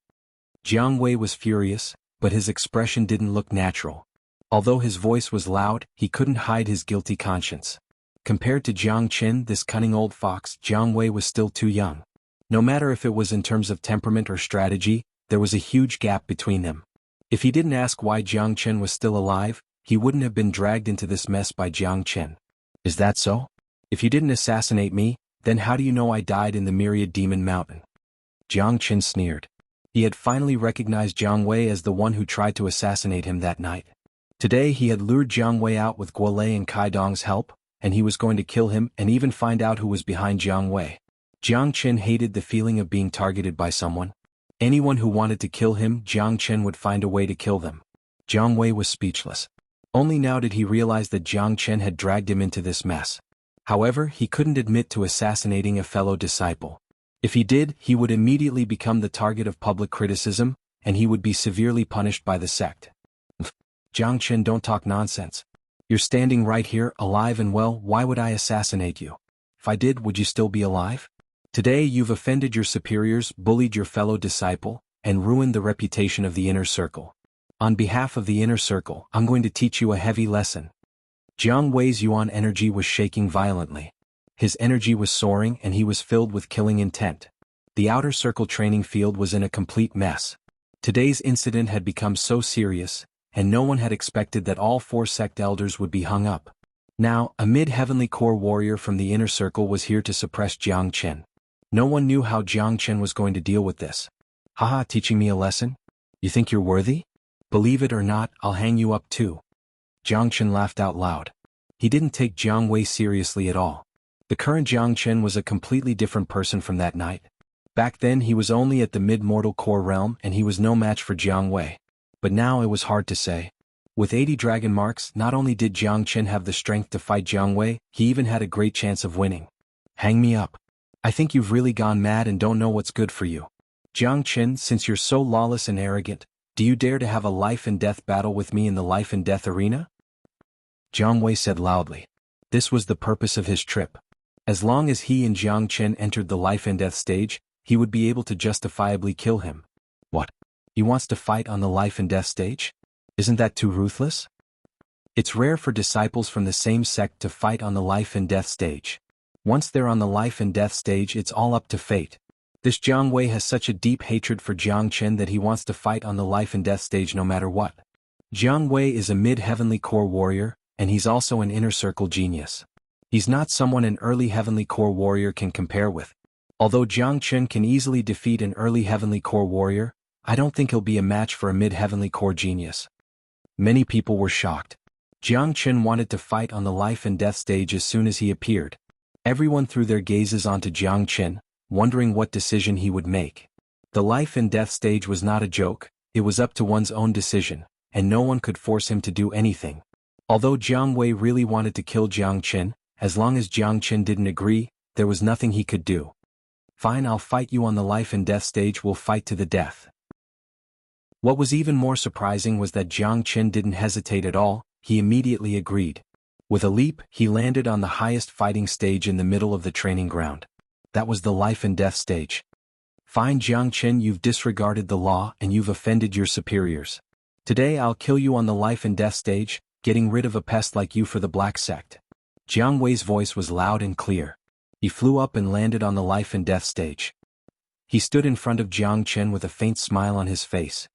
Jiang Wei was furious, but his expression didn't look natural. Although his voice was loud, he couldn't hide his guilty conscience. Compared to Jiang Chen, this cunning old fox, Jiang Wei was still too young. No matter if it was in terms of temperament or strategy, there was a huge gap between them. If he didn't ask why Jiang Chen was still alive, he wouldn't have been dragged into this mess by Jiang Chen. Is that so? If you didn't assassinate me, then how do you know I died in the Myriad Demon Mountain? Jiang Chen sneered. He had finally recognized Jiang Wei as the one who tried to assassinate him that night. Today he had lured Jiang Wei out with Guo Lei and Kai Dong's help, and he was going to kill him and even find out who was behind Jiang Wei. Jiang Chen hated the feeling of being targeted by someone. Anyone who wanted to kill him, Jiang Chen would find a way to kill them. Jiang Wei was speechless. Only now did he realize that Jiang Chen had dragged him into this mess. However, he couldn't admit to assassinating a fellow disciple. If he did, he would immediately become the target of public criticism, and he would be severely punished by the sect. Jiang Chen, don't talk nonsense. You're standing right here, alive and well, why would I assassinate you? If I did, would you still be alive? Today you've offended your superiors, bullied your fellow disciple, and ruined the reputation of the inner circle. On behalf of the inner circle, I'm going to teach you a heavy lesson. Jiang Wei's yuan energy was shaking violently. His energy was soaring and he was filled with killing intent. The outer circle training field was in a complete mess. Today's incident had become so serious, and no one had expected that all 4 sect elders would be hung up. Now, a mid-heavenly core warrior from the inner circle was here to suppress Jiang Chen. No one knew how Jiang Chen was going to deal with this. Haha, teaching me a lesson? You think you're worthy? Believe it or not, I'll hang you up too. Jiang Chen laughed out loud. He didn't take Jiang Wei seriously at all. The current Jiang Chen was a completely different person from that night. Back then he was only at the mid-mortal core realm and he was no match for Jiang Wei. But now it was hard to say. With 80 dragon marks, not only did Jiang Chen have the strength to fight Jiang Wei, he even had a great chance of winning. Hang me up. I think you've really gone mad and don't know what's good for you. Jiang Chen, since you're so lawless and arrogant, do you dare to have a life and death battle with me in the life and death arena? Jiang Wei said loudly. This was the purpose of his trip. As long as he and Jiang Chen entered the life and death stage, he would be able to justifiably kill him. What? He wants to fight on the life and death stage? Isn't that too ruthless? It's rare for disciples from the same sect to fight on the life and death stage. Once they're on the life and death stage, it's all up to fate. This Jiang Wei has such a deep hatred for Jiang Chen that he wants to fight on the life and death stage no matter what. Jiang Wei is a mid-heavenly core warrior, and he's also an inner circle genius. He's not someone an early heavenly core warrior can compare with. Although Jiang Chen can easily defeat an early heavenly core warrior, I don't think he'll be a match for a mid-heavenly core genius. Many people were shocked. Jiang Chen wanted to fight on the life and death stage as soon as he appeared. Everyone threw their gazes onto Jiang Chen, wondering what decision he would make. The life and death stage was not a joke, it was up to one's own decision, and no one could force him to do anything. Although Jiang Wei really wanted to kill Jiang Chen, as long as Jiang Chen didn't agree, there was nothing he could do. Fine, I'll fight you on the life and death stage, we'll fight to the death. What was even more surprising was that Jiang Chen didn't hesitate at all, he immediately agreed. With a leap, he landed on the highest fighting stage in the middle of the training ground. That was the life and death stage. Fine, Jiang Chen, you've disregarded the law and you've offended your superiors. Today I'll kill you on the life and death stage, getting rid of a pest like you for the black sect. Jiang Wei's voice was loud and clear. He flew up and landed on the life and death stage. He stood in front of Jiang Chen with a faint smile on his face.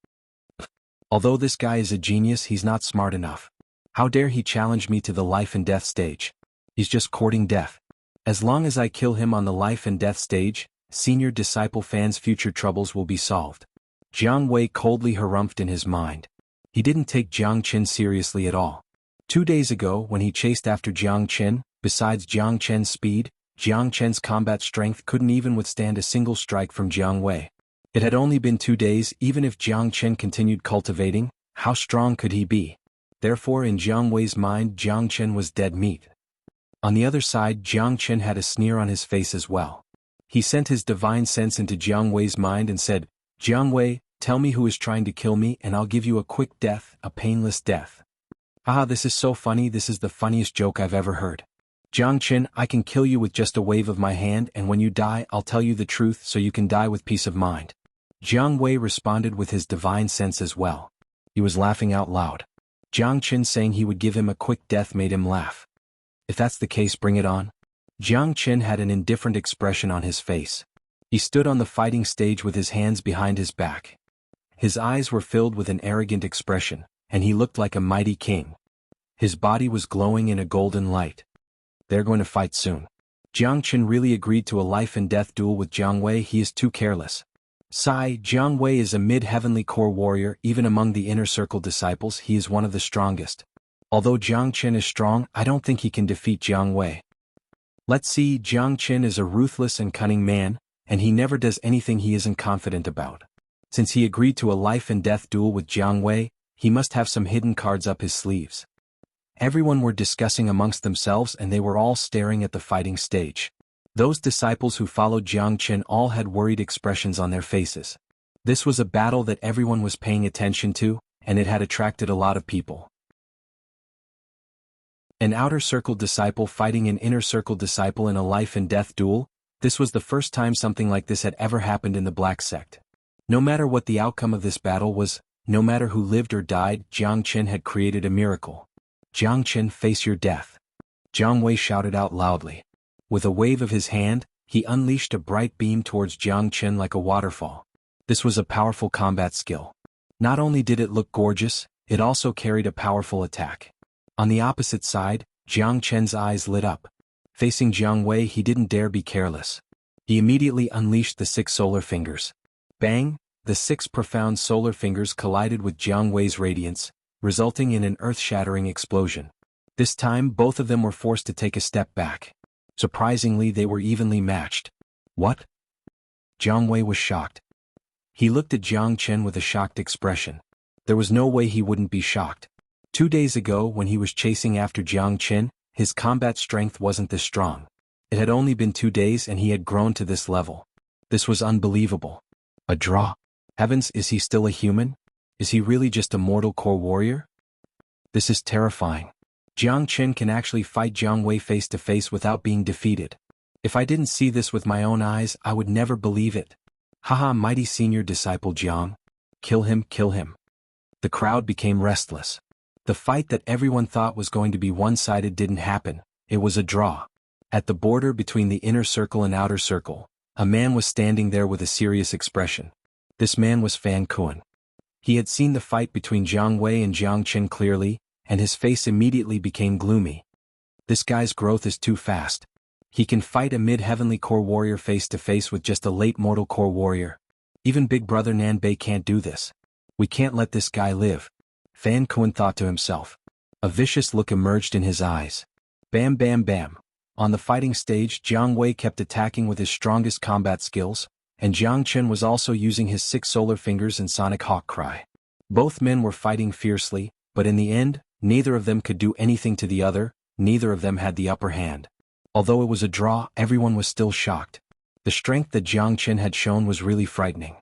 Although this guy is a genius, he's not smart enough. How dare he challenge me to the life and death stage? He's just courting death. As long as I kill him on the life and death stage, senior disciple Fan's future troubles will be solved. Jiang Wei coldly harumphed in his mind. He didn't take Jiang Chen seriously at all. 2 days ago, when he chased after Jiang Chen, besides Jiang Chen's speed, Jiang Chen's combat strength couldn't even withstand a single strike from Jiang Wei. It had only been 2 days. Even if Jiang Chen continued cultivating, how strong could he be? Therefore, in Jiang Wei's mind, Jiang Chen was dead meat. On the other side, Jiang Chen had a sneer on his face as well. He sent his divine sense into Jiang Wei's mind and said, Jiang Wei, tell me who is trying to kill me and I'll give you a quick death, a painless death. Ah, this is so funny, this is the funniest joke I've ever heard. Jiang Chen, I can kill you with just a wave of my hand, and when you die I'll tell you the truth so you can die with peace of mind. Jiang Wei responded with his divine sense as well. He was laughing out loud. Jiang Chen saying he would give him a quick death made him laugh. If that's the case, bring it on. Jiang Chen had an indifferent expression on his face. He stood on the fighting stage with his hands behind his back. His eyes were filled with an arrogant expression, and he looked like a mighty king. His body was glowing in a golden light. They're going to fight soon. Jiang Chen really agreed to a life and death duel with Jiang Wei. He is too careless. Sigh, Jiang Wei is a mid-heavenly core warrior. Even among the inner circle disciples, he is one of the strongest. Although Jiang Chen is strong, I don't think he can defeat Jiang Wei. Let's see, Jiang Chen is a ruthless and cunning man, and he never does anything he isn't confident about. Since he agreed to a life and death duel with Jiang Wei, he must have some hidden cards up his sleeves. Everyone were discussing amongst themselves and they were all staring at the fighting stage. Those disciples who followed Jiang Chen all had worried expressions on their faces. This was a battle that everyone was paying attention to, and it had attracted a lot of people. An outer circle disciple fighting an inner circle disciple in a life and death duel, this was the first time something like this had ever happened in the Black Sect. No matter what the outcome of this battle was, no matter who lived or died, Jiang Chen had created a miracle. Jiang Chen, face your death. Jiang Wei shouted out loudly. With a wave of his hand, he unleashed a bright beam towards Jiang Chen like a waterfall. This was a powerful combat skill. Not only did it look gorgeous, it also carried a powerful attack. On the opposite side, Jiang Chen's eyes lit up. Facing Jiang Wei, he didn't dare be careless. He immediately unleashed the 6 solar fingers. Bang! The 6 profound solar fingers collided with Jiang Wei's radiance, resulting in an earth-shattering explosion. This time, both of them were forced to take a step back. Surprisingly, they were evenly matched. What? Jiang Wei was shocked. He looked at Jiang Chen with a shocked expression. There was no way he wouldn't be shocked. 2 days ago, when he was chasing after Jiang Chen, his combat strength wasn't this strong. It had only been 2 days and he had grown to this level. This was unbelievable. A draw. Heavens, is he still a human? Is he really just a mortal core warrior? This is terrifying. Jiang Chen can actually fight Jiang Wei face to face without being defeated. If I didn't see this with my own eyes, I would never believe it. Haha, mighty senior disciple Jiang. Kill him, kill him. The crowd became restless. The fight that everyone thought was going to be one-sided didn't happen. It was a draw. At the border between the inner circle and outer circle, a man was standing there with a serious expression. This man was Fan Kuan. He had seen the fight between Jiang Wei and Jiang Chen clearly, and his face immediately became gloomy. This guy's growth is too fast. He can fight a mid-heavenly core warrior face-to-face with just a late mortal core warrior. Even Big Brother Nanbei can't do this. We can't let this guy live. Fan Kuan thought to himself. A vicious look emerged in his eyes. Bam bam bam. On the fighting stage, Jiang Wei kept attacking with his strongest combat skills, and Jiang Chen was also using his 6 solar fingers and sonic hawk cry. Both men were fighting fiercely, but in the end, neither of them could do anything to the other, neither of them had the upper hand. Although it was a draw, everyone was still shocked. The strength that Jiang Chen had shown was really frightening.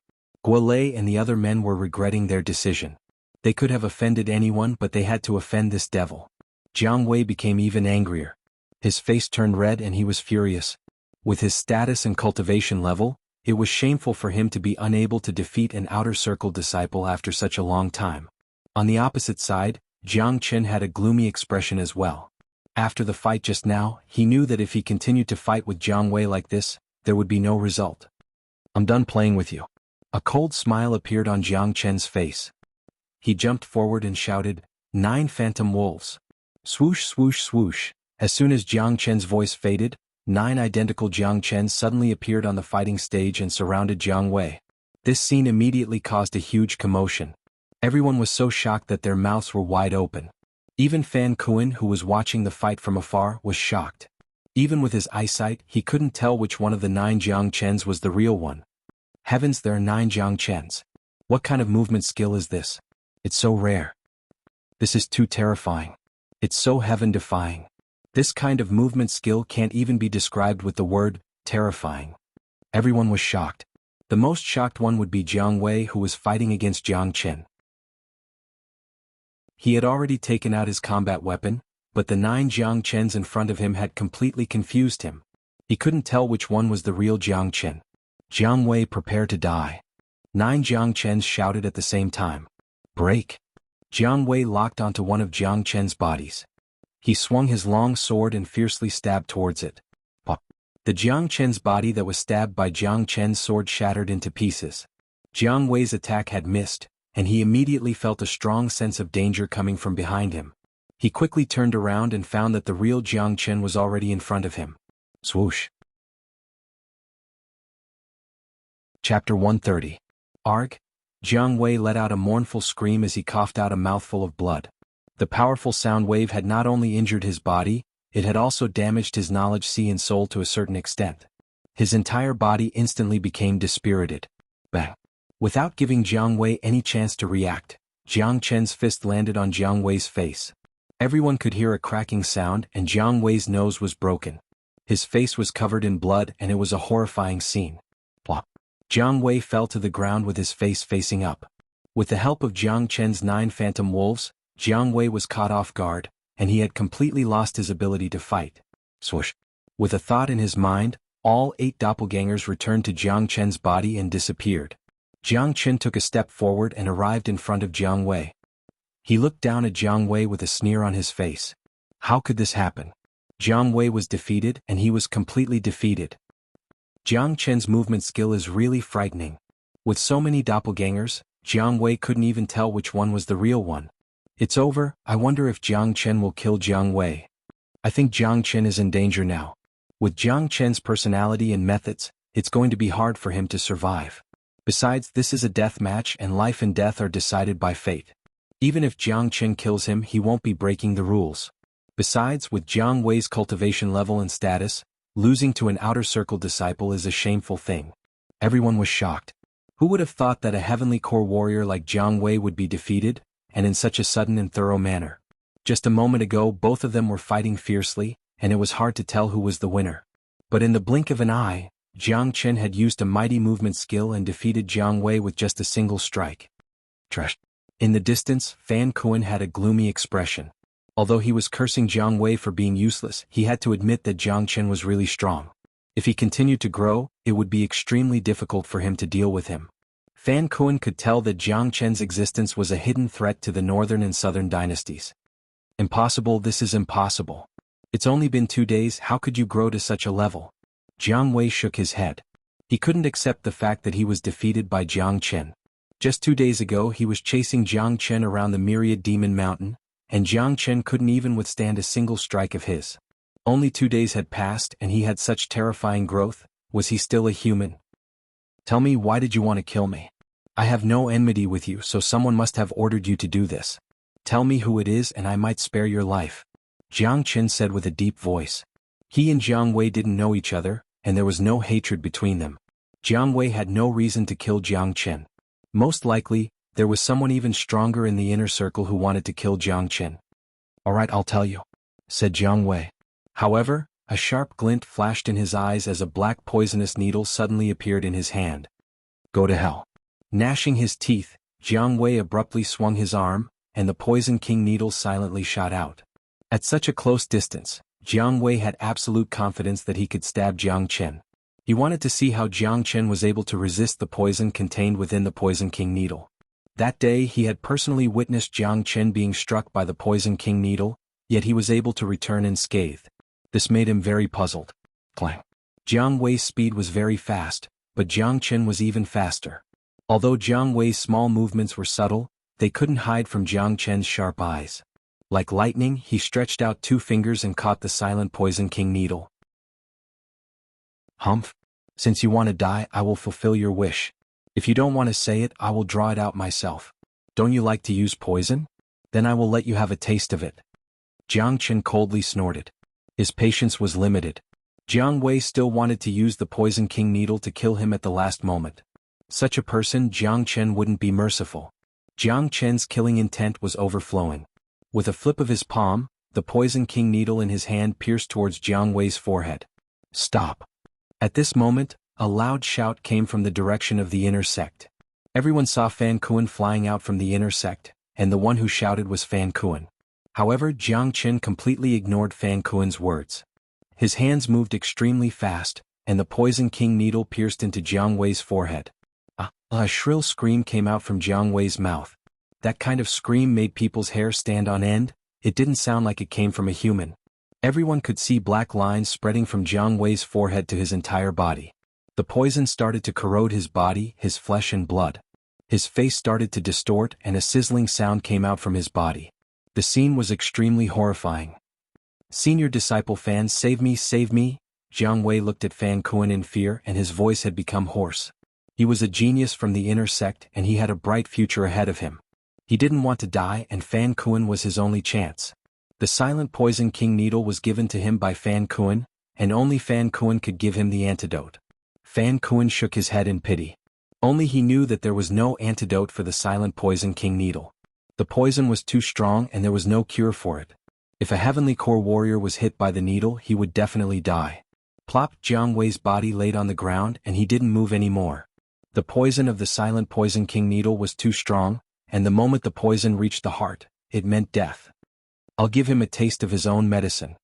Guo Lei and the other men were regretting their decision. They could have offended anyone, but they had to offend this devil. Jiang Wei became even angrier. His face turned red and he was furious. With his status and cultivation level, it was shameful for him to be unable to defeat an outer circle disciple after such a long time. On the opposite side, Jiang Chen had a gloomy expression as well. After the fight just now, he knew that if he continued to fight with Jiang Wei like this, there would be no result. I'm done playing with you. A cold smile appeared on Jiang Chen's face. He jumped forward and shouted, 9 phantom wolves. Swoosh swoosh swoosh. As soon as Jiang Chen's voice faded, 9 identical Jiang Chens suddenly appeared on the fighting stage and surrounded Jiang Wei. This scene immediately caused a huge commotion. Everyone was so shocked that their mouths were wide open. Even Fan Kuan, who was watching the fight from afar, was shocked. Even with his eyesight, he couldn't tell which one of the 9 Jiang Chens was the real one. Heavens, there are 9 Jiang Chens. What kind of movement skill is this? It's so rare. This is too terrifying. It's so heaven-defying. This kind of movement skill can't even be described with the word, terrifying. Everyone was shocked. The most shocked one would be Jiang Wei, who was fighting against Jiang Chen. He had already taken out his combat weapon, but the 9 Jiang Chens in front of him had completely confused him. He couldn't tell which one was the real Jiang Chen. Jiang Wei, prepare to die. 9 Jiang Chens shouted at the same time. Break. Jiang Wei locked onto one of Jiang Chen's bodies. He swung his long sword and fiercely stabbed towards it. Pop. The Jiang Chen's body that was stabbed by Jiang Chen's sword shattered into pieces. Jiang Wei's attack had missed, and he immediately felt a strong sense of danger coming from behind him. He quickly turned around and found that the real Jiang Chen was already in front of him. Swoosh. Chapter 130. Arg. Jiang Wei let out a mournful scream as he coughed out a mouthful of blood. The powerful sound wave had not only injured his body, it had also damaged his knowledge sea and soul to a certain extent. His entire body instantly became dispirited. Bang. Without giving Jiang Wei any chance to react, Jiang Chen's fist landed on Jiang Wei's face. Everyone could hear a cracking sound and Jiang Wei's nose was broken. His face was covered in blood and it was a horrifying scene. Plop. Jiang Wei fell to the ground with his face facing up. With the help of Jiang Chen's 9 phantom wolves, Jiang Wei was caught off guard, and he had completely lost his ability to fight. Swoosh. With a thought in his mind, all 8 doppelgangers returned to Jiang Chen's body and disappeared. Jiang Chen took a step forward and arrived in front of Jiang Wei. He looked down at Jiang Wei with a sneer on his face. How could this happen? Jiang Wei was defeated and he was completely defeated. Jiang Chen's movement skill is really frightening. With so many doppelgangers, Jiang Wei couldn't even tell which one was the real one. It's over. I wonder if Jiang Chen will kill Jiang Wei. I think Jiang Chen is in danger now. With Jiang Chen's personality and methods, it's going to be hard for him to survive. Besides, this is a death match and life and death are decided by fate. Even if Jiang Chen kills him, he won't be breaking the rules. Besides, with Jiang Wei's cultivation level and status, losing to an outer circle disciple is a shameful thing. Everyone was shocked. Who would have thought that a heavenly core warrior like Jiang Wei would be defeated, and in such a sudden and thorough manner? Just a moment ago both of them were fighting fiercely, and it was hard to tell who was the winner. But in the blink of an eye, Jiang Chen had used a mighty movement skill and defeated Jiang Wei with just a single strike. Trash. In the distance, Fan Kuan had a gloomy expression. Although he was cursing Jiang Wei for being useless, he had to admit that Jiang Chen was really strong. If he continued to grow, it would be extremely difficult for him to deal with him. Fan Kuan could tell that Jiang Chen's existence was a hidden threat to the northern and southern dynasties. Impossible, this is impossible. It's only been 2 days, how could you grow to such a level? Jiang Wei shook his head. He couldn't accept the fact that he was defeated by Jiang Chen. Just 2 days ago he was chasing Jiang Chen around the myriad demon mountain, and Jiang Chen couldn't even withstand a single strike of his. Only 2 days had passed and he had such terrifying growth. Was he still a human? Tell me, why did you want to kill me? I have no enmity with you, so someone must have ordered you to do this. Tell me who it is and I might spare your life. Jiang Chen said with a deep voice. He and Jiang Wei didn't know each other, and there was no hatred between them. Jiang Wei had no reason to kill Jiang Chen. Most likely, there was someone even stronger in the inner circle who wanted to kill Jiang Chen. Alright, I'll tell you, said Jiang Wei. However, a sharp glint flashed in his eyes as a black poisonous needle suddenly appeared in his hand. Go to hell. Gnashing his teeth, Jiang Wei abruptly swung his arm, and the Poison King needle silently shot out. At such a close distance, Jiang Wei had absolute confidence that he could stab Jiang Chen. He wanted to see how Jiang Chen was able to resist the poison contained within the Poison King needle. That day he had personally witnessed Jiang Chen being struck by the Poison King needle, yet he was able to return unscathed. This made him very puzzled. Clang. Jiang Wei's speed was very fast, but Jiang Chen was even faster. Although Jiang Wei's small movements were subtle, they couldn't hide from Jiang Chen's sharp eyes. Like lightning, he stretched out 2 fingers and caught the silent Poison King needle. Humph. Since you want to die, I will fulfill your wish. If you don't want to say it, I will draw it out myself. Don't you like to use poison? Then I will let you have a taste of it. Jiang Chen coldly snorted. His patience was limited. Jiang Wei still wanted to use the Poison King needle to kill him at the last moment. Such a person, Jiang Chen wouldn't be merciful. Jiang Chen's killing intent was overflowing. With a flip of his palm, the Poison King needle in his hand pierced towards Jiang Wei's forehead. Stop. At this moment, a loud shout came from the direction of the inner sect. Everyone saw Fan Kuan flying out from the inner sect, and the one who shouted was Fan Kuan. However, Jiang Chen completely ignored Fan Kuan's words. His hands moved extremely fast, and the Poison King needle pierced into Jiang Wei's forehead. A shrill scream came out from Jiang Wei's mouth. That kind of scream made people's hair stand on end. It didn't sound like it came from a human. Everyone could see black lines spreading from Jiang Wei's forehead to his entire body. The poison started to corrode his body, his flesh and blood. His face started to distort and a sizzling sound came out from his body. The scene was extremely horrifying. Senior disciple Fan, save me, save me. Jiang Wei looked at Fan Kuan in fear and his voice had become hoarse. He was a genius from the inner sect and he had a bright future ahead of him. He didn't want to die and Fan Kuan was his only chance. The silent Poison King needle was given to him by Fan Kuan, and only Fan Kuan could give him the antidote. Fan Kuan shook his head in pity. Only he knew that there was no antidote for the silent Poison King needle. The poison was too strong and there was no cure for it. If a heavenly core warrior was hit by the needle, he would definitely die. Plop, Jiang Wei's body laid on the ground and he didn't move anymore. The poison of the silent Poison King needle was too strong, and the moment the poison reached the heart, it meant death. I'll give him a taste of his own medicine.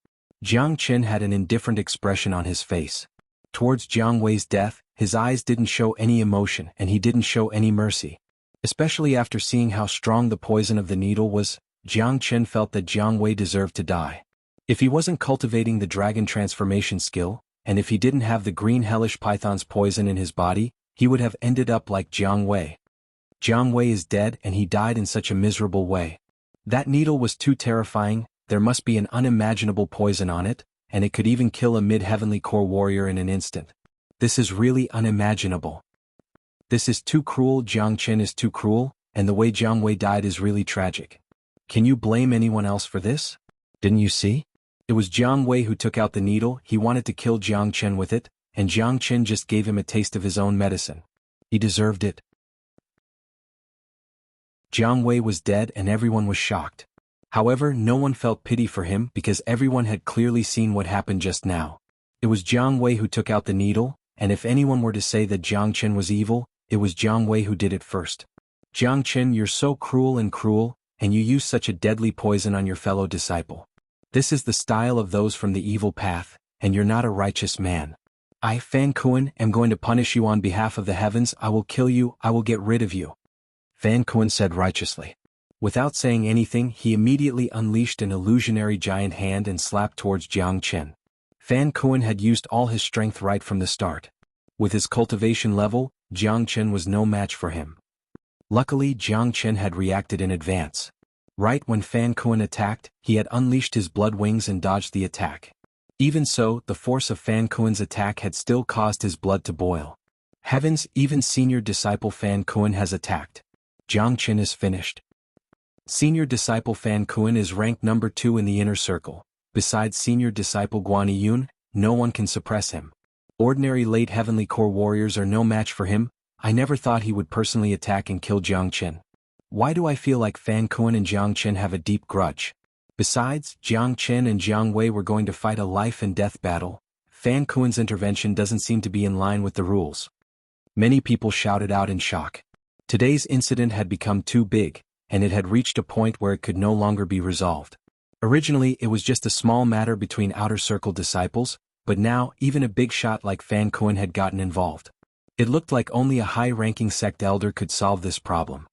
Jiang Chen had an indifferent expression on his face. Towards Jiang Wei's death, his eyes didn't show any emotion and he didn't show any mercy. Especially after seeing how strong the poison of the needle was, Jiang Chen felt that Jiang Wei deserved to die. If he wasn't cultivating the dragon transformation skill, and if he didn't have the green hellish python's poison in his body, he would have ended up like Jiang Wei. Jiang Wei is dead and he died in such a miserable way. That needle was too terrifying, there must be an unimaginable poison on it, and it could even kill a mid-heavenly core warrior in an instant. This is really unimaginable. This is too cruel, Jiang Chen is too cruel, and the way Jiang Wei died is really tragic. Can you blame anyone else for this? Didn't you see? It was Jiang Wei who took out the needle, he wanted to kill Jiang Chen with it, and Jiang Chen just gave him a taste of his own medicine. He deserved it. Jiang Wei was dead and everyone was shocked. However, no one felt pity for him because everyone had clearly seen what happened just now. It was Jiang Wei who took out the needle, and if anyone were to say that Jiang Chen was evil, it was Jiang Wei who did it first. Jiang Chen, you're so cruel, and you use such a deadly poison on your fellow disciple. This is the style of those from the evil path, and you're not a righteous man. I, Fan Kuan, am going to punish you on behalf of the heavens. I will kill you, I will get rid of you. Fan Kuan said righteously. Without saying anything, he immediately unleashed an illusionary giant hand and slapped towards Jiang Chen. Fan Kuan had used all his strength right from the start. With his cultivation level, Jiang Chen was no match for him. Luckily, Jiang Chen had reacted in advance. Right when Fan Kuan attacked, he had unleashed his blood wings and dodged the attack. Even so, the force of Fan Kuan's attack had still caused his blood to boil. Heavens, even senior disciple Fan Kuan has attacked. Jiang Chen is finished. Senior disciple Fan Kuan is ranked number 2 in the inner circle. Besides senior disciple Guaniyun, no one can suppress him. Ordinary late heavenly core warriors are no match for him. I never thought he would personally attack and kill Jiang Chen. Why do I feel like Fan Kuan and Jiang Chen have a deep grudge? Besides, Jiang Chen and Jiang Wei were going to fight a life and death battle. Fan Kuan's intervention doesn't seem to be in line with the rules. Many people shouted out in shock. Today's incident had become too big, and it had reached a point where it could no longer be resolved. Originally, it was just a small matter between outer circle disciples, but now, even a big shot like Fan Kuan had gotten involved. It looked like only a high-ranking sect elder could solve this problem.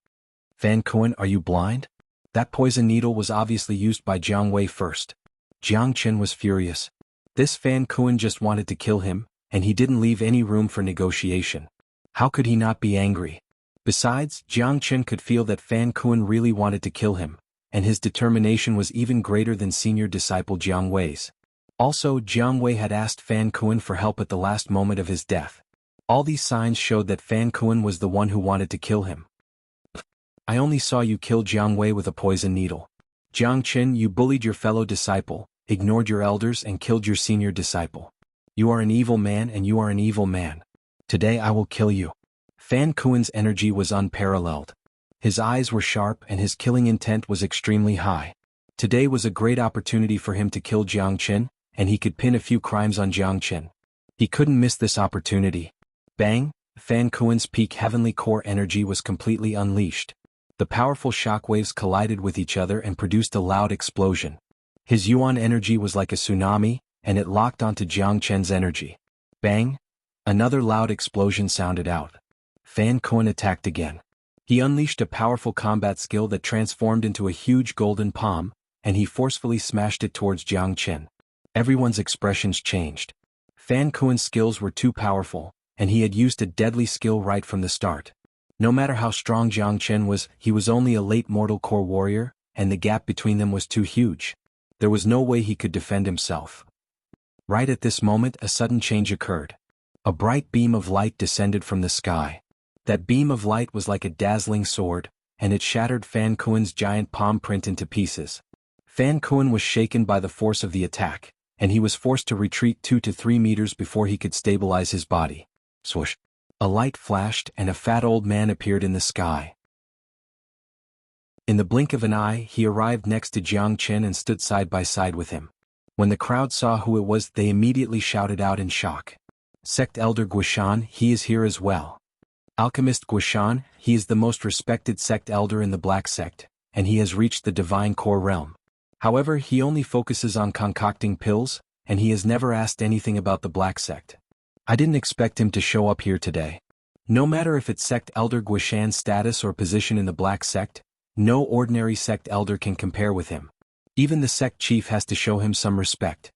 Fan Kuan, are you blind? That poison needle was obviously used by Jiang Wei first. Jiang Chen was furious. This Fan Kuan just wanted to kill him, and he didn't leave any room for negotiation. How could he not be angry? Besides, Jiang Chen could feel that Fan Kuan really wanted to kill him, and his determination was even greater than senior disciple Jiang Wei's. Also, Jiang Wei had asked Fan Kuan for help at the last moment of his death. All these signs showed that Fan Kuan was the one who wanted to kill him. I only saw you kill Jiang Wei with a poison needle. Jiang Chen, you bullied your fellow disciple, ignored your elders and killed your senior disciple. You are an evil man and you are an evil man. Today I will kill you. Fan Kuan's energy was unparalleled. His eyes were sharp and his killing intent was extremely high. Today was a great opportunity for him to kill Jiang Chen, and he could pin a few crimes on Jiang Chen. He couldn't miss this opportunity. Bang! Fan Kuan's peak heavenly core energy was completely unleashed. The powerful shockwaves collided with each other and produced a loud explosion. His yuan energy was like a tsunami, and it locked onto Jiang Chen's energy. Bang! Another loud explosion sounded out. Fan Kuan attacked again. He unleashed a powerful combat skill that transformed into a huge golden palm, and he forcefully smashed it towards Jiang Chen. Everyone's expressions changed. Fan Kuan's skills were too powerful, and he had used a deadly skill right from the start. No matter how strong Jiang Chen was, he was only a late mortal core warrior, and the gap between them was too huge. There was no way he could defend himself. Right at this moment, a sudden change occurred. A bright beam of light descended from the sky. That beam of light was like a dazzling sword, and it shattered Fan Kuan's giant palm print into pieces. Fan Kuan was shaken by the force of the attack, and he was forced to retreat 2 to 3 meters before he could stabilize his body. Swoosh! A light flashed and a fat old man appeared in the sky. In the blink of an eye, he arrived next to Jiang Chen and stood side by side with him. When the crowd saw who it was, they immediately shouted out in shock. Sect Elder Guishan, he is here as well. Alchemist Guishan, he is the most respected sect elder in the Black Sect, and he has reached the Divine Core realm. However, he only focuses on concocting pills, and he has never asked anything about the Black Sect. I didn't expect him to show up here today. No matter if it's Sect Elder Guishan's status or position in the Black Sect, no ordinary sect elder can compare with him. Even the sect chief has to show him some respect.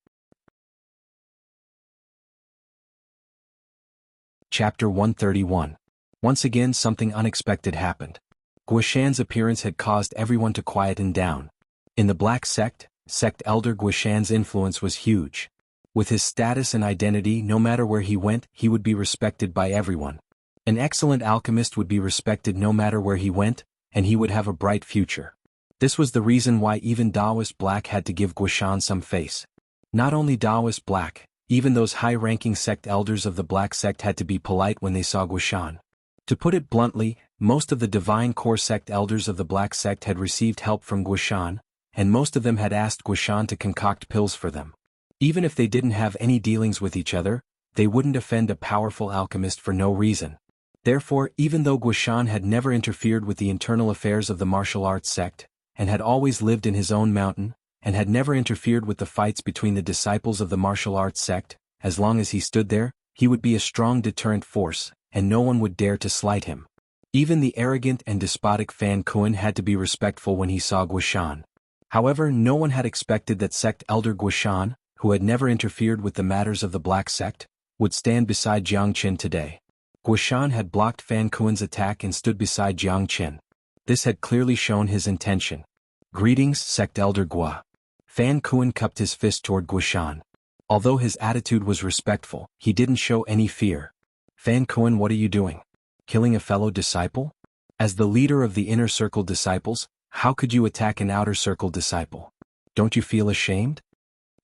Chapter 131. Once again something unexpected happened. Guishan's appearance had caused everyone to quieten down. In the Black Sect, Sect Elder Guishan's influence was huge. With his status and identity, no matter where he went, he would be respected by everyone. An excellent alchemist would be respected no matter where he went, and he would have a bright future. This was the reason why even Taoist Black had to give Guishan some face. Not only Taoist Black, even those high-ranking sect elders of the Black Sect had to be polite when they saw Guishan. To put it bluntly, most of the Divine Core sect elders of the Black Sect had received help from Guishan, and most of them had asked Guishan to concoct pills for them. Even if they didn't have any dealings with each other, they wouldn't offend a powerful alchemist for no reason. Therefore, even though Guishan had never interfered with the internal affairs of the martial arts sect, and had always lived in his own mountain, and had never interfered with the fights between the disciples of the martial arts sect, as long as he stood there, he would be a strong deterrent force, and no one would dare to slight him. Even the arrogant and despotic Fan Kuan had to be respectful when he saw Guishan. However, no one had expected that Sect Elder Guishan, who had never interfered with the matters of the Black Sect, would stand beside Jiang Chen today. Guishan had blocked Fan Kuan's attack and stood beside Jiang Qin. This had clearly shown his intention. Greetings, Sect Elder Gua. Fan Kuan cupped his fist toward Guishan. Although his attitude was respectful, he didn't show any fear. Fan Kuan, what are you doing? Killing a fellow disciple? As the leader of the inner circle disciples, how could you attack an outer circle disciple? Don't you feel ashamed?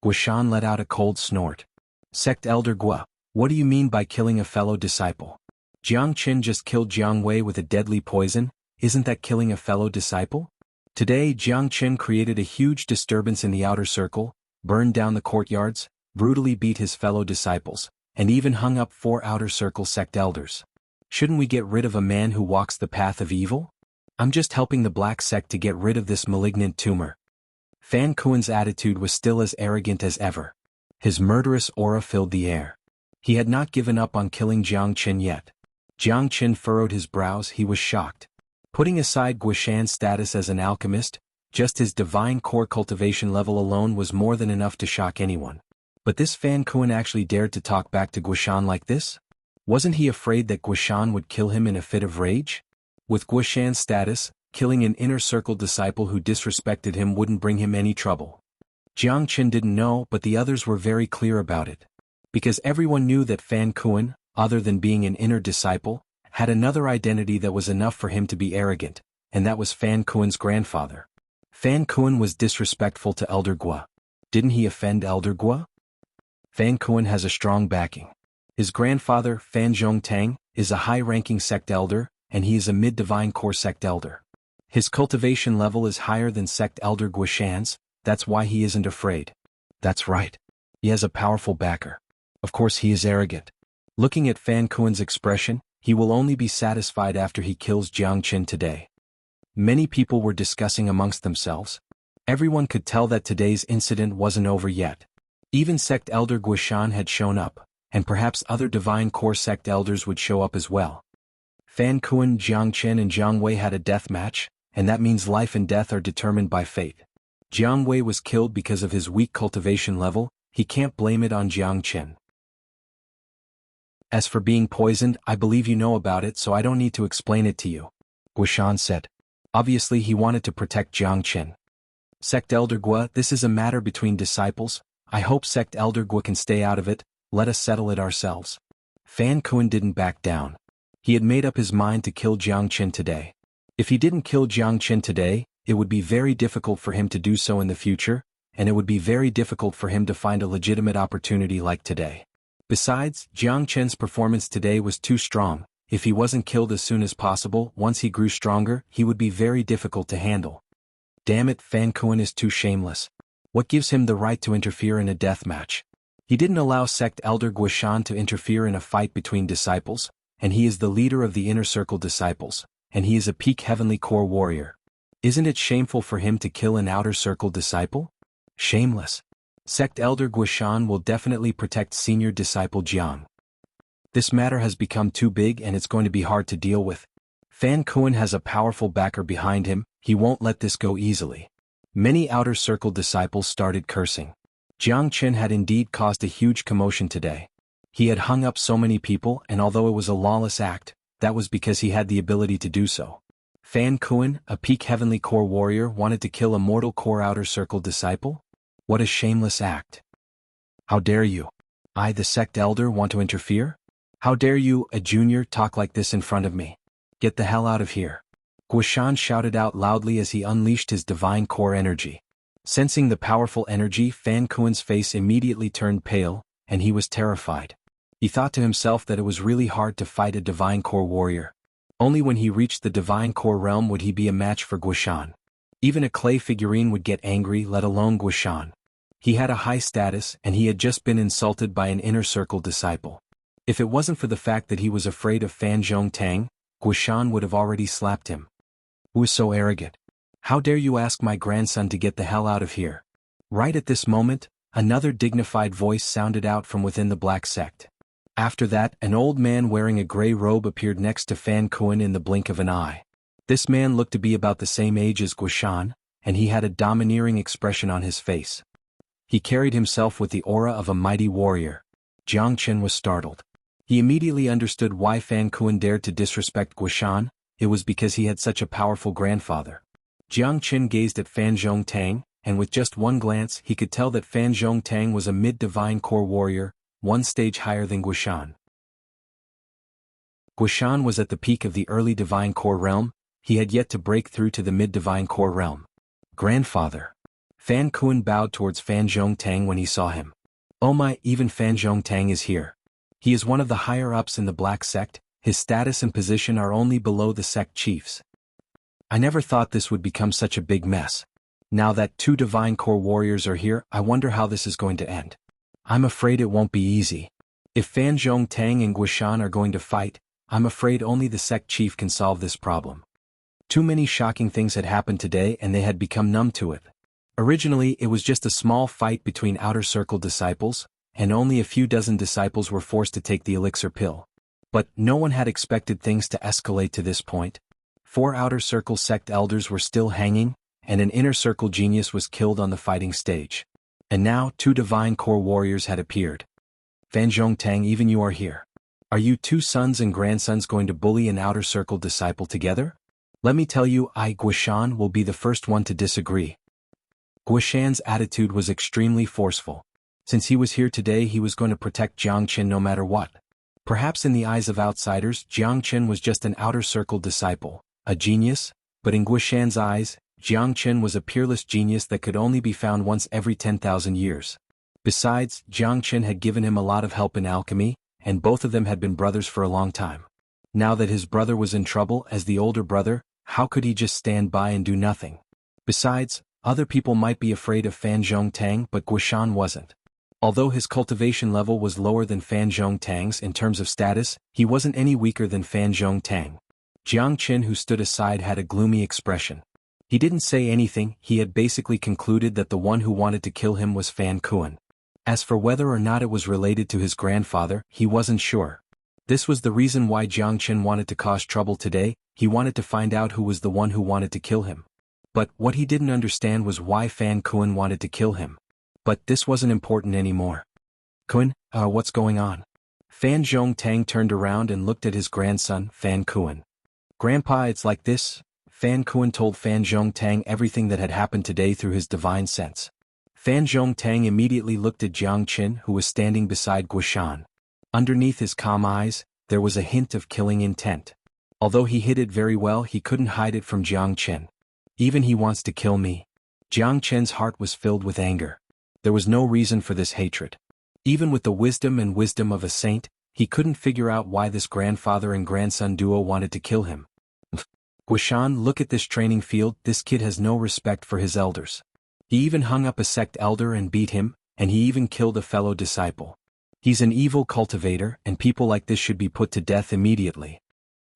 Guishan let out a cold snort. Sect Elder Gua, what do you mean by killing a fellow disciple? Jiang Qin just killed Jiang Wei with a deadly poison, isn't that killing a fellow disciple? Today Jiang Qin created a huge disturbance in the outer circle, burned down the courtyards, brutally beat his fellow disciples, and even hung up 4 outer circle sect elders. Shouldn't we get rid of a man who walks the path of evil? I'm just helping the black sect to get rid of this malignant tumor. Fan Kuan's attitude was still as arrogant as ever. His murderous aura filled the air. He had not given up on killing Jiang Qin yet. Jiang Qin furrowed his brows, he was shocked. Putting aside Guishan's status as an alchemist, just his divine core cultivation level alone was more than enough to shock anyone. But this Fan Kuan actually dared to talk back to Guishan like this? Wasn't he afraid that Guishan would kill him in a fit of rage? With Guishan's status, killing an inner circle disciple who disrespected him wouldn't bring him any trouble. Jiang Qin didn't know, but the others were very clear about it. Because everyone knew that Fan Kuan, other than being an inner disciple, had another identity that was enough for him to be arrogant, and that was Fan Kuan's grandfather. Fan Kuan was disrespectful to Elder Gua. Didn't he offend Elder Gua? Fan Kuan has a strong backing. His grandfather, Fan Zhongtang, is a high-ranking sect elder, and he is a mid-divine core sect elder. His cultivation level is higher than sect elder Guishan's, that's why he isn't afraid. That's right. He has a powerful backer. Of course he is arrogant. Looking at Fan Kuan's expression, he will only be satisfied after he kills Jiang Qin today. Many people were discussing amongst themselves. Everyone could tell that today's incident wasn't over yet. Even sect elder Guishan had shown up, and perhaps other divine core sect elders would show up as well. Fan Kuan, Jiang Qin and Jiang Wei had a death match, and that means life and death are determined by fate. Jiang Wei was killed because of his weak cultivation level, he can't blame it on Jiang Qin. As for being poisoned, I believe you know about it, so I don't need to explain it to you, Guishan said. Obviously he wanted to protect Jiang Qin. Sect Elder Gua, this is a matter between disciples. I hope Sect Elder Gua can stay out of it, let us settle it ourselves. Fan Kuan didn't back down. He had made up his mind to kill Jiang Qin today. If he didn't kill Jiang Qin today, it would be very difficult for him to do so in the future, and it would be very difficult for him to find a legitimate opportunity like today. Besides, Jiang Qin's performance today was too strong. If he wasn't killed as soon as possible, once he grew stronger, he would be very difficult to handle. Damn it, Fan Kuan is too shameless. What gives him the right to interfere in a death match? He didn't allow Sect Elder Guishan to interfere in a fight between disciples, and he is the leader of the inner circle disciples, and he is a peak heavenly core warrior. Isn't it shameful for him to kill an outer circle disciple? Shameless. Sect Elder Guishan will definitely protect senior disciple Jiang. This matter has become too big and it's going to be hard to deal with. Fan Kuan has a powerful backer behind him, he won't let this go easily. Many outer circle disciples started cursing. Jiang Qin had indeed caused a huge commotion today. He had hung up so many people, and although it was a lawless act, that was because he had the ability to do so. Fan Kuan, a peak heavenly core warrior, wanted to kill a mortal core outer circle disciple? What a shameless act. How dare you? I, the sect elder, want to interfere? How dare you, a junior, talk like this in front of me? Get the hell out of here. Guishan shouted out loudly as he unleashed his divine core energy. Sensing the powerful energy, Fan Kuan's face immediately turned pale, and he was terrified. He thought to himself that it was really hard to fight a divine core warrior. Only when he reached the divine core realm would he be a match for Guishan. Even a clay figurine would get angry, let alone Guishan. He had a high status, and he had just been insulted by an inner circle disciple. If it wasn't for the fact that he was afraid of Fan Zhongtang, Guishan would have already slapped him. Who is so arrogant? How dare you ask my grandson to get the hell out of here? Right at this moment, another dignified voice sounded out from within the black sect. After that, an old man wearing a gray robe appeared next to Fan Kuan in the blink of an eye. This man looked to be about the same age as Guishan, and he had a domineering expression on his face. He carried himself with the aura of a mighty warrior. Jiang Qin was startled. He immediately understood why Fan Kuan dared to disrespect Guishan. It was because he had such a powerful grandfather. Jiang Qin gazed at Fan Zhongtang, and with just one glance he could tell that Fan Zhongtang was a mid-divine core warrior, one stage higher than Guishan. Guishan was at the peak of the early divine core realm. He had yet to break through to the mid-divine core realm. Grandfather. Fan Kuan bowed towards Fan Zhongtang when he saw him. Oh my, even Fan Zhongtang is here. He is one of the higher-ups in the Black Sect. His status and position are only below the sect chiefs. I never thought this would become such a big mess. Now that 2 divine core warriors are here, I wonder how this is going to end. I'm afraid it won't be easy. If Fan Zhongtang and Guishan are going to fight, I'm afraid only the sect chief can solve this problem. Too many shocking things had happened today and they had become numb to it. Originally it was just a small fight between outer circle disciples, and only a few dozen disciples were forced to take the elixir pill. But no one had expected things to escalate to this point. 4 outer circle sect elders were still hanging, and an inner circle genius was killed on the fighting stage. And now 2 divine core warriors had appeared. Fan Zhongtang, even you are here. Are you 2 sons and grandsons going to bully an outer circle disciple together? Let me tell you, Guishan will be the first one to disagree. Guishan's attitude was extremely forceful. Since he was here today, he was going to protect Jiang Qin no matter what. Perhaps in the eyes of outsiders, Jiang Qin was just an outer circle disciple, a genius, but in Guishan's eyes, Jiang Qin was a peerless genius that could only be found once every 10,000 years. Besides, Jiang Qin had given him a lot of help in alchemy, and both of them had been brothers for a long time. Now that his brother was in trouble as the older brother, how could he just stand by and do nothing? Besides, other people might be afraid of Fan Zhongtang, but Guishan wasn't. Although his cultivation level was lower than Fan Zhongtang's in terms of status, he wasn't any weaker than Fan Zhongtang. Jiang Qin, who stood aside, had a gloomy expression. He didn't say anything. He had basically concluded that the one who wanted to kill him was Fan Kuan. As for whether or not it was related to his grandfather, he wasn't sure. This was the reason why Jiang Qin wanted to cause trouble today. He wanted to find out who was the one who wanted to kill him. But what he didn't understand was why Fan Kuan wanted to kill him. But this wasn't important anymore. Kuan, what's going on? Fan Zhongtang turned around and looked at his grandson, Fan Kuan. Grandpa, it's like this. Fan Kuan told Fan Zhongtang everything that had happened today through his divine sense. Fan Zhongtang immediately looked at Jiang Qin, who was standing beside Guishan. Underneath his calm eyes, there was a hint of killing intent. Although he hid it very well, he couldn't hide it from Jiang Qin. Even he wants to kill me. Jiang Qin's heart was filled with anger. There was no reason for this hatred. Even with the wisdom of a saint, he couldn't figure out why this grandfather and grandson duo wanted to kill him. Guishan, look at this training field. This kid has no respect for his elders. He even hung up a sect elder and beat him, and he even killed a fellow disciple. He's an evil cultivator, and people like this should be put to death immediately.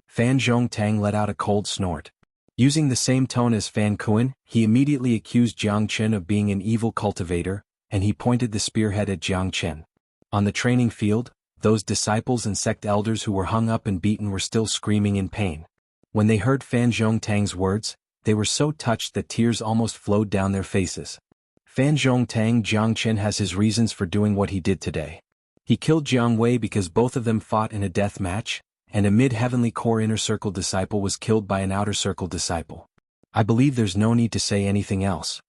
Fan Zhongtang let out a cold snort. Using the same tone as Fan Kuan, he immediately accused Jiang Qin of being an evil cultivator, and he pointed the spearhead at Jiang Qin. On the training field, those disciples and sect elders who were hung up and beaten were still screaming in pain. When they heard Fan Zhongtang's words, they were so touched that tears almost flowed down their faces. Fan Zhongtang, Jiang Qin has his reasons for doing what he did today. He killed Jiang Wei because both of them fought in a death match, and a mid-heavenly core inner circle disciple was killed by an outer circle disciple. I believe there's no need to say anything else.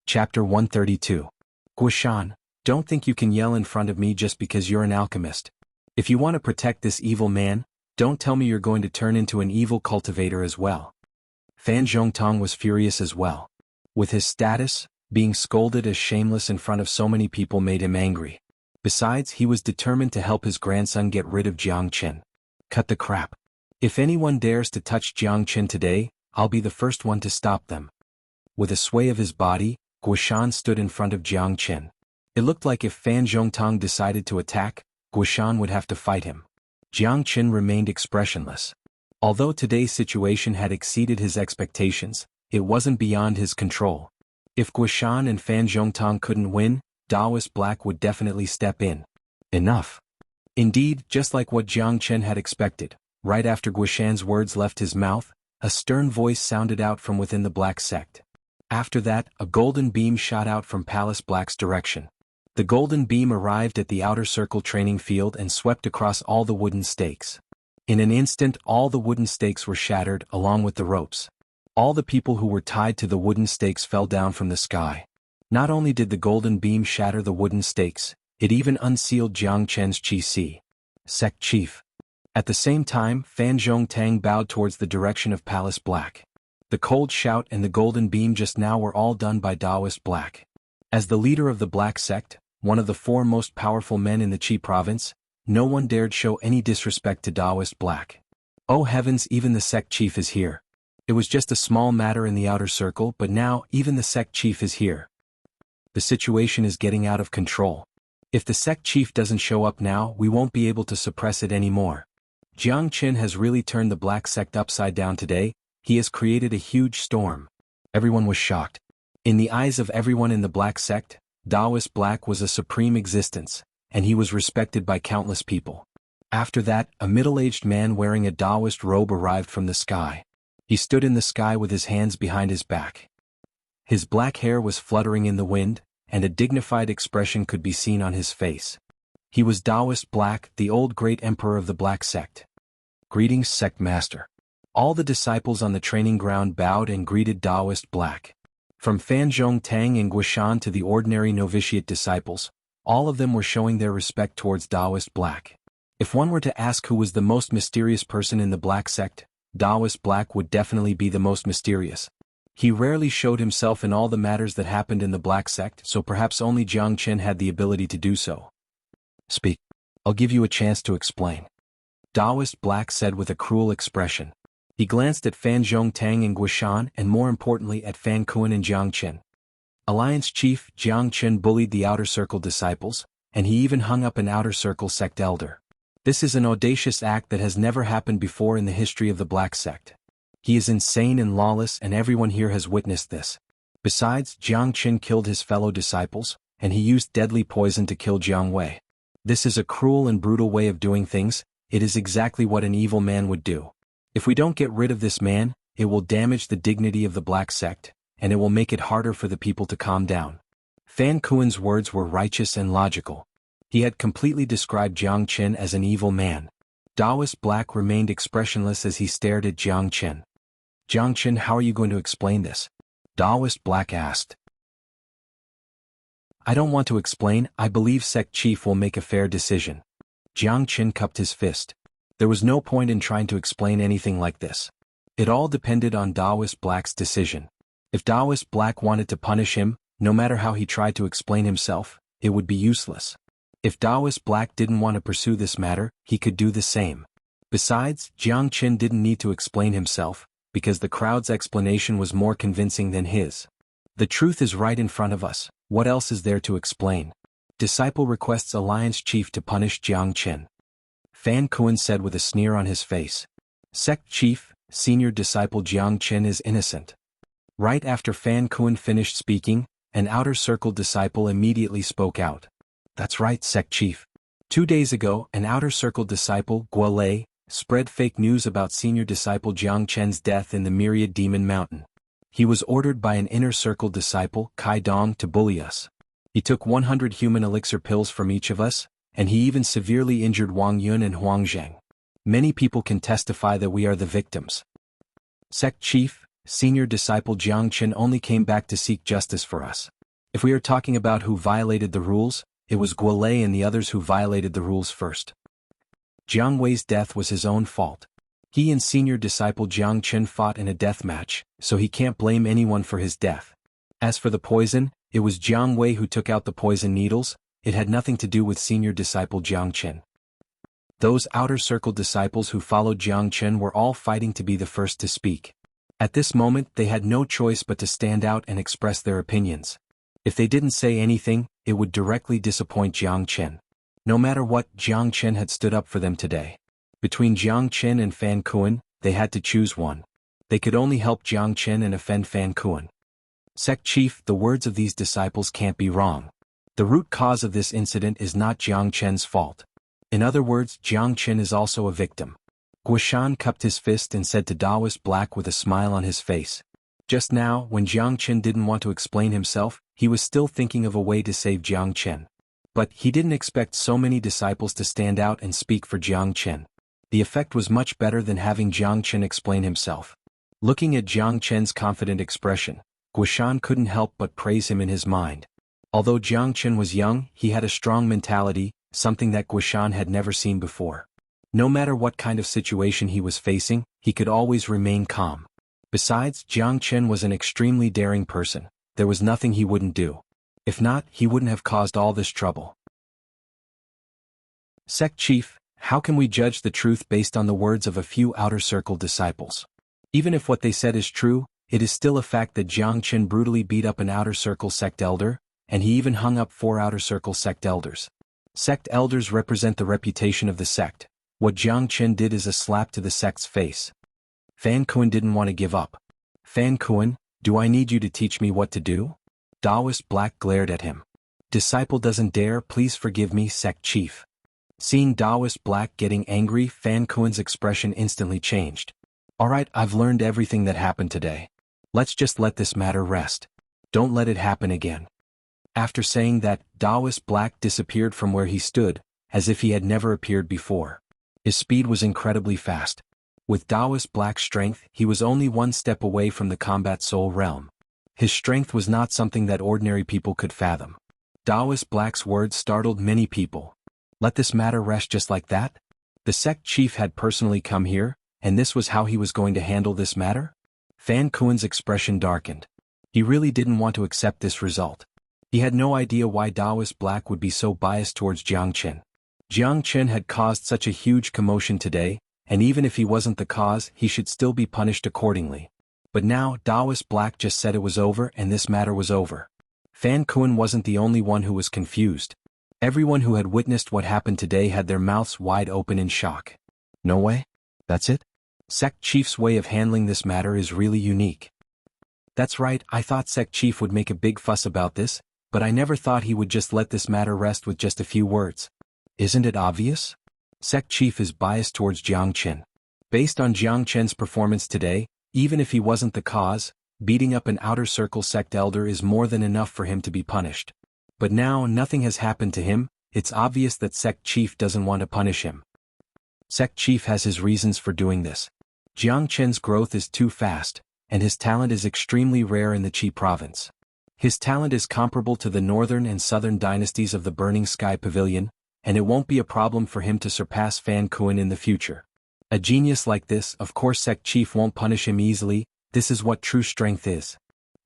Chapter 132. Guishan, don't think you can yell in front of me just because you're an alchemist. If you want to protect this evil man, don't tell me you're going to turn into an evil cultivator as well. Fan Zhongtang was furious as well. With his status, being scolded as shameless in front of so many people made him angry. Besides, he was determined to help his grandson get rid of Jiang Qin. Cut the crap. If anyone dares to touch Jiang Qin today, I'll be the first one to stop them. With a sway of his body, Guishan stood in front of Jiang Qin. It looked like if Fan Zhongtang decided to attack, Guishan would have to fight him. Jiang Qin remained expressionless. Although today's situation had exceeded his expectations, it wasn't beyond his control. If Guishan and Fan Zhongtang couldn't win, Taoist Black would definitely step in. Enough. Indeed, just like what Jiang Qin had expected, right after Guishan's words left his mouth, a stern voice sounded out from within the Black Sect. After that, a golden beam shot out from Palace Black's direction. The golden beam arrived at the outer circle training field and swept across all the wooden stakes. In an instant, all the wooden stakes were shattered, along with the ropes. All the people who were tied to the wooden stakes fell down from the sky. Not only did the golden beam shatter the wooden stakes, it even unsealed Jiang Chen's Qi sect chief. At the same time, Fan Zhongtang bowed towards the direction of Palace Black. The cold shout and the golden beam just now were all done by Taoist Black. As the leader of the Black Sect, one of the 4 most powerful men in the Qi province, no one dared show any disrespect to Taoist Black. Oh heavens, even the sect chief is here. It was just a small matter in the outer circle, but now even the sect chief is here. The situation is getting out of control. If the sect chief doesn't show up now, we won't be able to suppress it anymore. Jiang Qin has really turned the Black Sect upside down today. He has created a huge storm. Everyone was shocked. In the eyes of everyone in the Black Sect, Taoist Black was a supreme existence, and he was respected by countless people. After that, a middle-aged man wearing a Taoist robe arrived from the sky. He stood in the sky with his hands behind his back. His black hair was fluttering in the wind, and a dignified expression could be seen on his face. He was Taoist Black, the old great emperor of the Black Sect. Greetings, Sect Master. All the disciples on the training ground bowed and greeted Taoist Black. From Fan Zhongtang and Guishan to the ordinary novitiate disciples, all of them were showing their respect towards Taoist Black. If one were to ask who was the most mysterious person in the Black Sect, Taoist Black would definitely be the most mysterious. He rarely showed himself in all the matters that happened in the Black Sect, so perhaps only Jiang Qin had the ability to do so. Speak. I'll give you a chance to explain. Taoist Black said with a cruel expression. He glanced at Fan Zhongtang and Guishan and more importantly at Fan Kuan and Jiang Qin. Alliance Chief Jiang Qin bullied the Outer Circle disciples, and he even hung up an Outer Circle sect elder. This is an audacious act that has never happened before in the history of the Black Sect. He is insane and lawless, and everyone here has witnessed this. Besides, Jiang Qin killed his fellow disciples, and he used deadly poison to kill Jiang Wei. This is a cruel and brutal way of doing things. It is exactly what an evil man would do. If we don't get rid of this man, it will damage the dignity of the Black Sect, and it will make it harder for the people to calm down. Fan Kuan's words were righteous and logical. He had completely described Jiang Qin as an evil man. Taoist Black remained expressionless as he stared at Jiang Qin. Jiang Qin, how are you going to explain this? Taoist Black asked. I don't want to explain. I believe Sect Chief will make a fair decision. Jiang Qin cupped his fist. There was no point in trying to explain anything like this. It all depended on Taoist Black's decision. If Taoist Black wanted to punish him, no matter how he tried to explain himself, it would be useless. If Taoist Black didn't want to pursue this matter, he could do the same. Besides, Jiang Qin didn't need to explain himself, because the crowd's explanation was more convincing than his. The truth is right in front of us. What else is there to explain? Disciple requests Alliance Chief to punish Jiang Qin. Fan Kuan said with a sneer on his face. Sect Chief, senior disciple Jiang Qin is innocent. Right after Fan Kuan finished speaking, an Outer Circle disciple immediately spoke out. That's right, Sect Chief. 2 days ago, an Outer Circle disciple, Guo Lei, spread fake news about senior disciple Jiang Chen's death in the Myriad Demon Mountain. He was ordered by an Inner Circle disciple, Kai Dong, to bully us. He took 100 human elixir pills from each of us, and he even severely injured Wang Yun and Huang Zheng. Many people can testify that we are the victims. Sect Chief, senior disciple Jiang Qin only came back to seek justice for us. If we are talking about who violated the rules, it was Guo Lei and the others who violated the rules first. Jiang Wei's death was his own fault. He and senior disciple Jiang Qin fought in a death match, so he can't blame anyone for his death. As for the poison, it was Jiang Wei who took out the poison needles. It had nothing to do with senior disciple Jiang Qin. Those Outer Circle disciples who followed Jiang Qin were all fighting to be the first to speak. At this moment, they had no choice but to stand out and express their opinions. If they didn't say anything, it would directly disappoint Jiang Qin. No matter what, Jiang Qin had stood up for them today. Between Jiang Qin and Fan Kuan, they had to choose one. They could only help Jiang Qin and offend Fan Kuan. Sect Chief, the words of these disciples can't be wrong. The root cause of this incident is not Jiang Qin's fault. In other words, Jiang Qin is also a victim. Guishan cupped his fist and said to Taoist Black with a smile on his face. Just now, when Jiang Chen didn't want to explain himself, he was still thinking of a way to save Jiang Chen. But he didn't expect so many disciples to stand out and speak for Jiang Chen. The effect was much better than having Jiang Chen explain himself. Looking at Jiang Chen's confident expression, Guishan couldn't help but praise him in his mind. Although Jiang Chen was young, he had a strong mentality, something that Guishan had never seen before. No matter what kind of situation he was facing, he could always remain calm. Besides, Jiang Chen was an extremely daring person. There was nothing he wouldn't do. If not, he wouldn't have caused all this trouble. Sect Chief, how can we judge the truth based on the words of a few outer circle disciples? Even if what they said is true, it is still a fact that Jiang Chen brutally beat up an outer circle sect elder, and he even hung up 4 outer circle sect elders. Sect elders represent the reputation of the sect. What Jiang Chen did is a slap to the sect's face. Fan Kuan didn't want to give up. Fan Kuan, do I need you to teach me what to do? Taoist Black glared at him. Disciple doesn't dare, please forgive me, Sect Chief. Seeing Taoist Black getting angry, Fan Kuan's expression instantly changed. Alright, I've learned everything that happened today. Let's just let this matter rest. Don't let it happen again. After saying that, Taoist Black disappeared from where he stood, as if he had never appeared before. His speed was incredibly fast. With Taoist Black's strength, he was only 1 step away from the combat soul realm. His strength was not something that ordinary people could fathom. Taoist Black's words startled many people. Let this matter rest just like that? The sect chief had personally come here, and this was how he was going to handle this matter? Fan Kuan's expression darkened. He really didn't want to accept this result. He had no idea why Taoist Black would be so biased towards Jiang Chen. Jiang Chen had caused such a huge commotion today, and even if he wasn't the cause, he should still be punished accordingly. But now, Taoist Black just said it was over and this matter was over. Fan Kuan wasn't the only one who was confused. Everyone who had witnessed what happened today had their mouths wide open in shock. No way? That's it? Sect Chief's way of handling this matter is really unique. That's right, I thought Sect Chief would make a big fuss about this, but I never thought he would just let this matter rest with just a few words. Isn't it obvious? Sect Chief is biased towards Jiang Chen. Based on Jiang Chen's performance today, even if he wasn't the cause, beating up an outer circle sect elder is more than enough for him to be punished. But now nothing has happened to him, it's obvious that Sect Chief doesn't want to punish him. Sect Chief has his reasons for doing this. Jiang Chen's growth is too fast, and his talent is extremely rare in the Qi province. His talent is comparable to the northern and southern dynasties of the Burning Sky Pavilion, and it won't be a problem for him to surpass Fan Kuan in the future. A genius like this, of course Sect Chief won't punish him easily, this is what true strength is.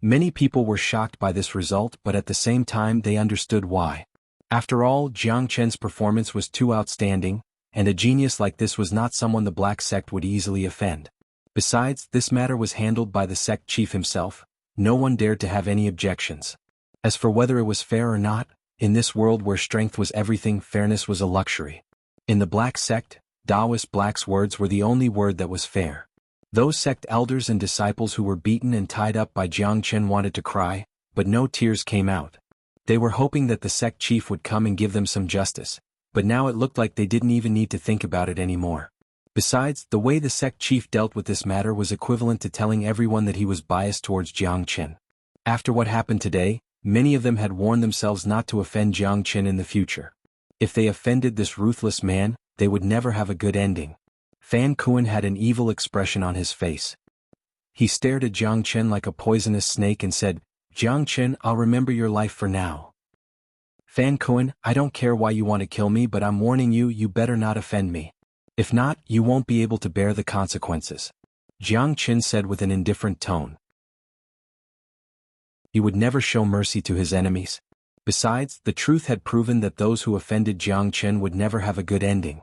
Many people were shocked by this result, but at the same time they understood why. After all, Jiang Chen's performance was too outstanding, and a genius like this was not someone the Black Sect would easily offend. Besides, this matter was handled by the Sect Chief himself. No one dared to have any objections. As for whether it was fair or not, in this world where strength was everything, fairness was a luxury. In the Black Sect, Taoist Black's words were the only word that was fair. Those sect elders and disciples who were beaten and tied up by Jiang Chen wanted to cry, but no tears came out. They were hoping that the sect chief would come and give them some justice, but now it looked like they didn't even need to think about it anymore. Besides, the way the sect chief dealt with this matter was equivalent to telling everyone that he was biased towards Jiang Chen. After what happened today, many of them had warned themselves not to offend Jiang Chen in the future. If they offended this ruthless man, they would never have a good ending. Fan Kuan had an evil expression on his face. He stared at Jiang Chen like a poisonous snake and said, "Jiang Chen, I'll remember your life for now. Fan Kuan, I don't care why you want to kill me, but I'm warning you, you better not offend me. If not, you won't be able to bear the consequences." Jiang Chen said with an indifferent tone. He would never show mercy to his enemies. Besides, the truth had proven that those who offended Jiang Chen would never have a good ending.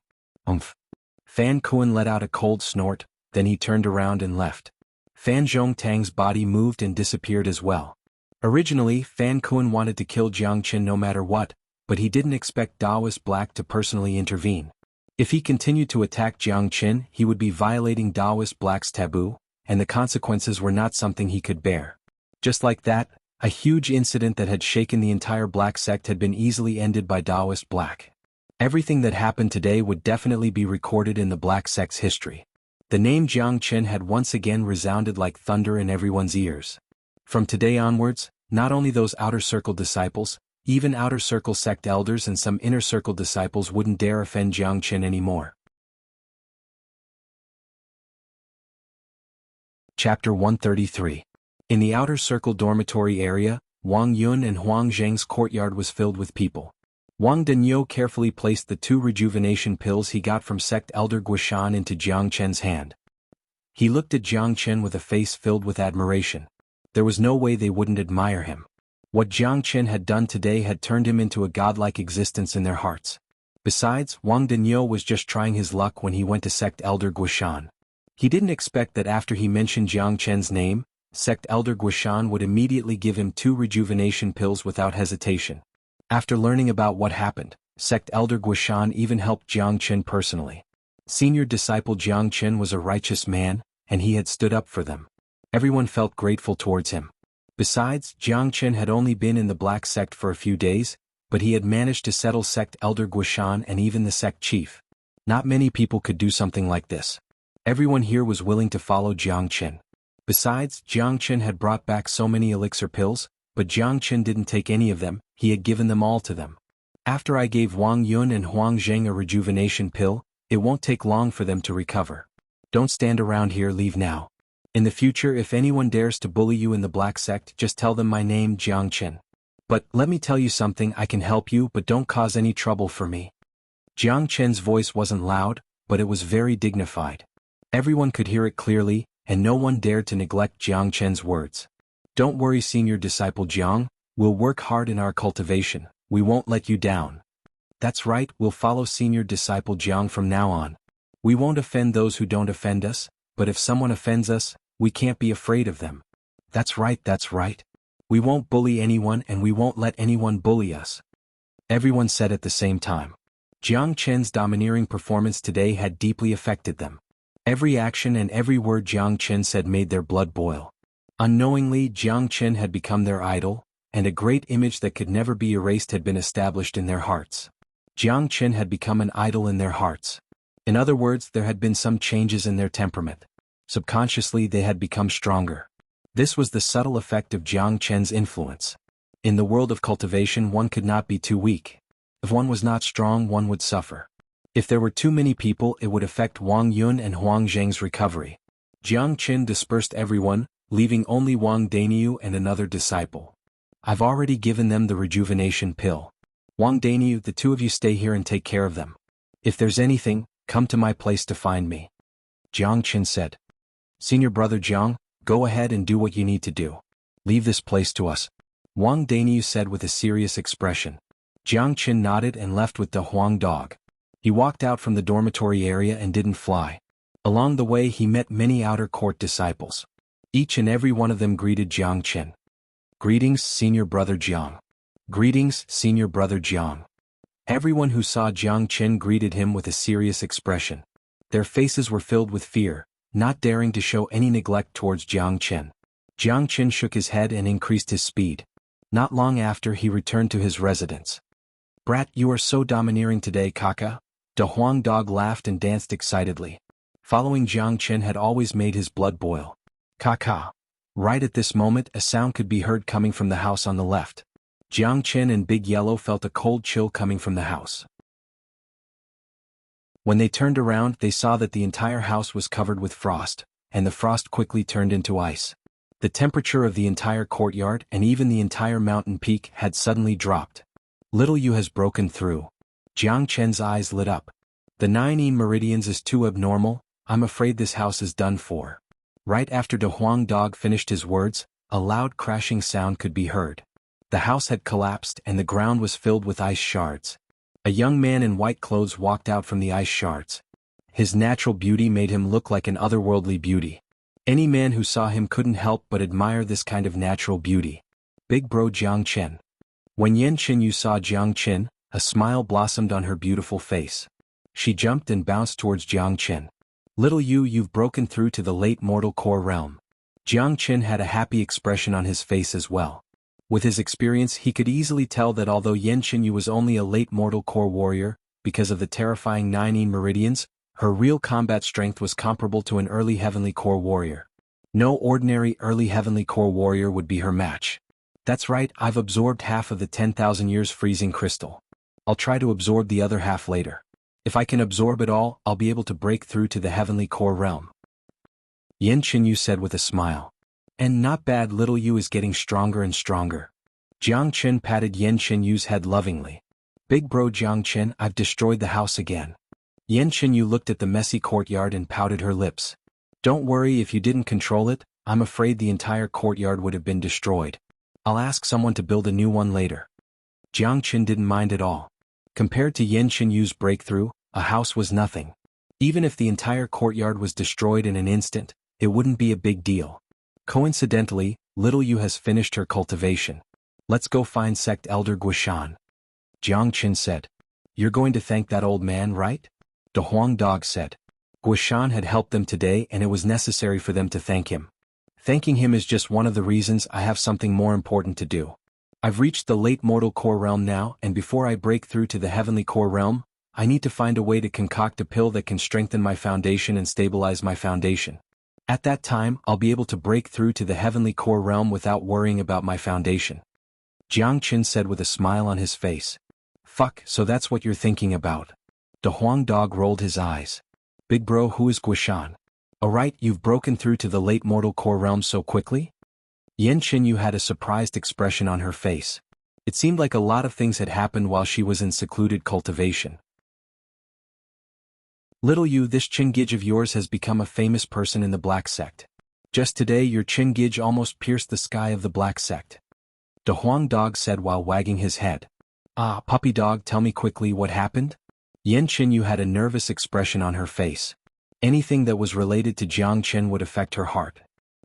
Fan Kuan let out a cold snort, then he turned around and left. Fan Zhongtang's body moved and disappeared as well. Originally, Fan Kuan wanted to kill Jiang Chen no matter what, but he didn't expect Taoist Black to personally intervene. If he continued to attack Jiang Chen, he would be violating Taoist Black's taboo, and the consequences were not something he could bear. Just like that, a huge incident that had shaken the entire Black Sect had been easily ended by Taoist Black. Everything that happened today would definitely be recorded in the Black Sect's history. The name Jiang Chen had once again resounded like thunder in everyone's ears. From today onwards, not only those outer circle disciples, even outer circle sect elders and some inner circle disciples wouldn't dare offend Jiang Chen anymore. Chapter 133. In the outer circle dormitory area, Wang Yun and Huang Zheng's courtyard was filled with people. Wang Denyo carefully placed the 2 rejuvenation pills he got from sect elder Guishan into Jiang Chen's hand. He looked at Jiang Chen with a face filled with admiration. There was no way they wouldn't admire him. What Jiang Chen had done today had turned him into a godlike existence in their hearts. Besides, Wang Denyo was just trying his luck when he went to sect elder Guishan. He didn't expect that after he mentioned Jiang Chen's name, sect elder Guishan would immediately give him 2 rejuvenation pills without hesitation. After learning about what happened, sect elder Guishan even helped Jiang Chen personally. Senior disciple Jiang Chen was a righteous man, and he had stood up for them. Everyone felt grateful towards him. Besides, Jiang Chen had only been in the black sect for a few days, but he had managed to settle sect elder Guishan and even the sect chief. Not many people could do something like this. Everyone here was willing to follow Jiang Chen. Besides, Jiang Chen had brought back so many elixir pills, but Jiang Chen didn't take any of them, he had given them all to them. After I gave Wang Yun and Huang Zheng a rejuvenation pill, it won't take long for them to recover. Don't stand around here, leave now. In the future, if anyone dares to bully you in the black sect, just tell them my name Jiang Chen. But, let me tell you something, I can help you but don't cause any trouble for me. Jiang Chen's voice wasn't loud, but it was very dignified. Everyone could hear it clearly, and no one dared to neglect Jiang Chen's words. Don't worry, senior disciple Jiang, we'll work hard in our cultivation, we won't let you down. That's right, we'll follow senior disciple Jiang from now on. We won't offend those who don't offend us, but if someone offends us, we can't be afraid of them. That's right, that's right. We won't bully anyone and we won't let anyone bully us. Everyone said at the same time. Jiang Chen's domineering performance today had deeply affected them. Every action and every word Jiang Chen said made their blood boil. Unknowingly, Jiang Chen had become their idol, and a great image that could never be erased had been established in their hearts. Jiang Chen had become an idol in their hearts. In other words, there had been some changes in their temperament. Subconsciously they had become stronger. This was the subtle effect of Jiang Chen's influence. In the world of cultivation, one could not be too weak. If one was not strong, one would suffer. If there were too many people, it would affect Wang Yun and Huang Zheng's recovery. Jiang Chen dispersed everyone, leaving only Wang Danyu and another disciple. I've already given them the rejuvenation pill. Wang Danyu, the 2 of you stay here and take care of them. If there's anything, come to my place to find me. Jiang Chen said. Senior brother Jiang, go ahead and do what you need to do. Leave this place to us. Wang Danyu said with a serious expression. Jiang Chen nodded and left with the Huang dog. He walked out from the dormitory area and didn't fly. Along the way he met many outer court disciples. Each and every one of them greeted Jiang Chen. Greetings, senior brother Jiang. Greetings, senior brother Jiang. Everyone who saw Jiang Chen greeted him with a serious expression. Their faces were filled with fear, not daring to show any neglect towards Jiang Chen. Jiang Chen shook his head and increased his speed. Not long after he returned to his residence. Brat, you are so domineering today, Kaka. The Huang dog laughed and danced excitedly. Following Jiang Chen had always made his blood boil. Kaka. Right at this moment a sound could be heard coming from the house on the left. Jiang Chen and Big Yellow felt a cold chill coming from the house. When they turned around they saw that the entire house was covered with frost, and the frost quickly turned into ice. The temperature of the entire courtyard and even the entire mountain peak had suddenly dropped. Little Yu has broken through. Jiang Chen's eyes lit up. The 9 meridians is too abnormal, I'm afraid this house is done for. Right after the Huang dog finished his words, a loud crashing sound could be heard. The house had collapsed and the ground was filled with ice shards. A young man in white clothes walked out from the ice shards. His natural beauty made him look like an otherworldly beauty. Any man who saw him couldn't help but admire this kind of natural beauty. Big bro Jiang Chen. When Yan Qinyu saw Jiang Chen, a smile blossomed on her beautiful face. She jumped and bounced towards Jiang Chen. Little Yu, you've broken through to the late mortal core realm. Jiang Chen had a happy expression on his face as well. With his experience he could easily tell that although Yan Qinyu was only a late mortal core warrior, because of the terrifying 9 meridians, Her real combat strength was comparable to an early Heavenly Core warrior. No ordinary early Heavenly Core warrior would be her match. That's right, I've absorbed half of the 10,000 years freezing crystal. I'll try to absorb the other half later. If I can absorb it all, I'll be able to break through to the Heavenly Core realm. Yan Qinyu said with a smile. And not bad, little you is getting stronger and stronger. Jiang Qin patted Yan Qinyu's head lovingly. Big bro Jiang Qin, I've destroyed the house again. Yan Qinyu looked at the messy courtyard and pouted her lips. Don't worry, if you didn't control it, I'm afraid the entire courtyard would have been destroyed. I'll ask someone to build a new one later. Jiang Qin didn't mind at all. Compared to Yan Qinyu's breakthrough, a house was nothing. Even if the entire courtyard was destroyed in an instant, it wouldn't be a big deal. Coincidentally, little Yu has finished her cultivation. Let's go find sect elder Guishan. Jiang Qin said. You're going to thank that old man, right? The Huang dog said. Guishan had helped them today and it was necessary for them to thank him. Thanking him is just one of the reasons I have something more important to do. I've reached the late mortal core realm now, and before I break through to the heavenly core realm, I need to find a way to concoct a pill that can strengthen my foundation and stabilize my foundation. At that time, I'll be able to break through to the heavenly core realm without worrying about my foundation. Jiang Qin said with a smile on his face. Fuck, so that's what you're thinking about. The Huang dog rolled his eyes. Big bro, who is Guishan? Alright, you've broken through to the late mortal core realm so quickly? Yan Qinyu had a surprised expression on her face. It seemed like a lot of things had happened while she was in secluded cultivation. Little you, this Qingij of yours has become a famous person in the Black Sect. Just today your Qingij almost pierced the sky of the Black Sect. The Huang dog said while wagging his head. Ah, puppy dog, tell me quickly what happened? Yan Qinyu had a nervous expression on her face. Anything that was related to Jiang Qin would affect her heart.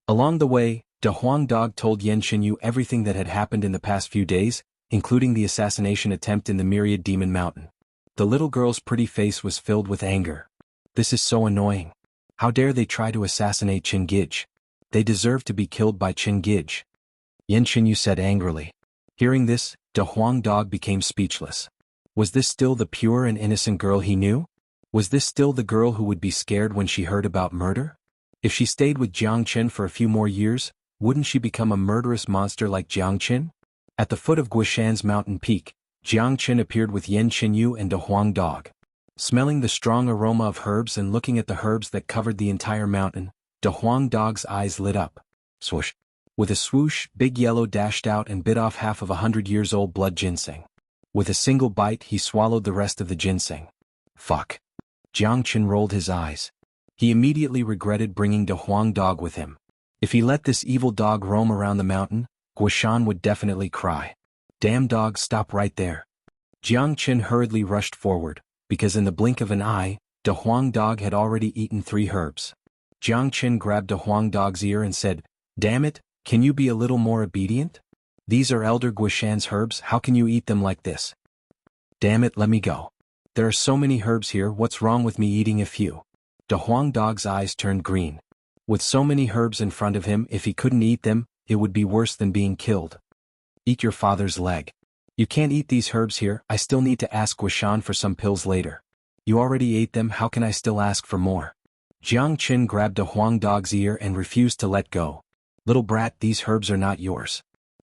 Along the way, the Huang dog told Yan Qinyu everything that had happened in the past few days, including the assassination attempt in the Myriad Demon Mountain. The little girl's pretty face was filled with anger. This is so annoying. How dare they try to assassinate Qingij? They deserve to be killed by Qingij. Yan Qinyu said angrily. Hearing this, the Huang dog became speechless. Was this still the pure and innocent girl he knew? Was this still the girl who would be scared when she heard about murder? If she stayed with Jiang Qin for a few more years, wouldn't she become a murderous monster like Jiang Qin? At the foot of Guishan's mountain peak, Jiang Qin appeared with Yan Qinyu and the Huang dog. Smelling the strong aroma of herbs and looking at the herbs that covered the entire mountain, the Huang dog's eyes lit up. Swoosh. With a swoosh, Big Yellow dashed out and bit off half of 100-years-old blood ginseng. With a single bite he swallowed the rest of the ginseng. Fuck. Jiang Qin rolled his eyes. He immediately regretted bringing the Huang dog with him. If he let this evil dog roam around the mountain, Guishan would definitely cry. Damn dog, stop right there. Jiang Qin hurriedly rushed forward, because in the blink of an eye, the Huang dog had already eaten 3 herbs. Jiang Qin grabbed the Huang dog's ear and said, Damn it, can you be a little more obedient? These are Elder Guishan's herbs, how can you eat them like this? Damn it, let me go. There are so many herbs here, what's wrong with me eating a few? The Huang dog's eyes turned green. With so many herbs in front of him, if he couldn't eat them, it would be worse than being killed. Eat your father's leg. You can't eat these herbs here, I still need to ask Guishan for some pills later. You already ate them, how can I still ask for more? Jiang Qin grabbed the Huang dog's ear and refused to let go. Little brat, these herbs are not yours.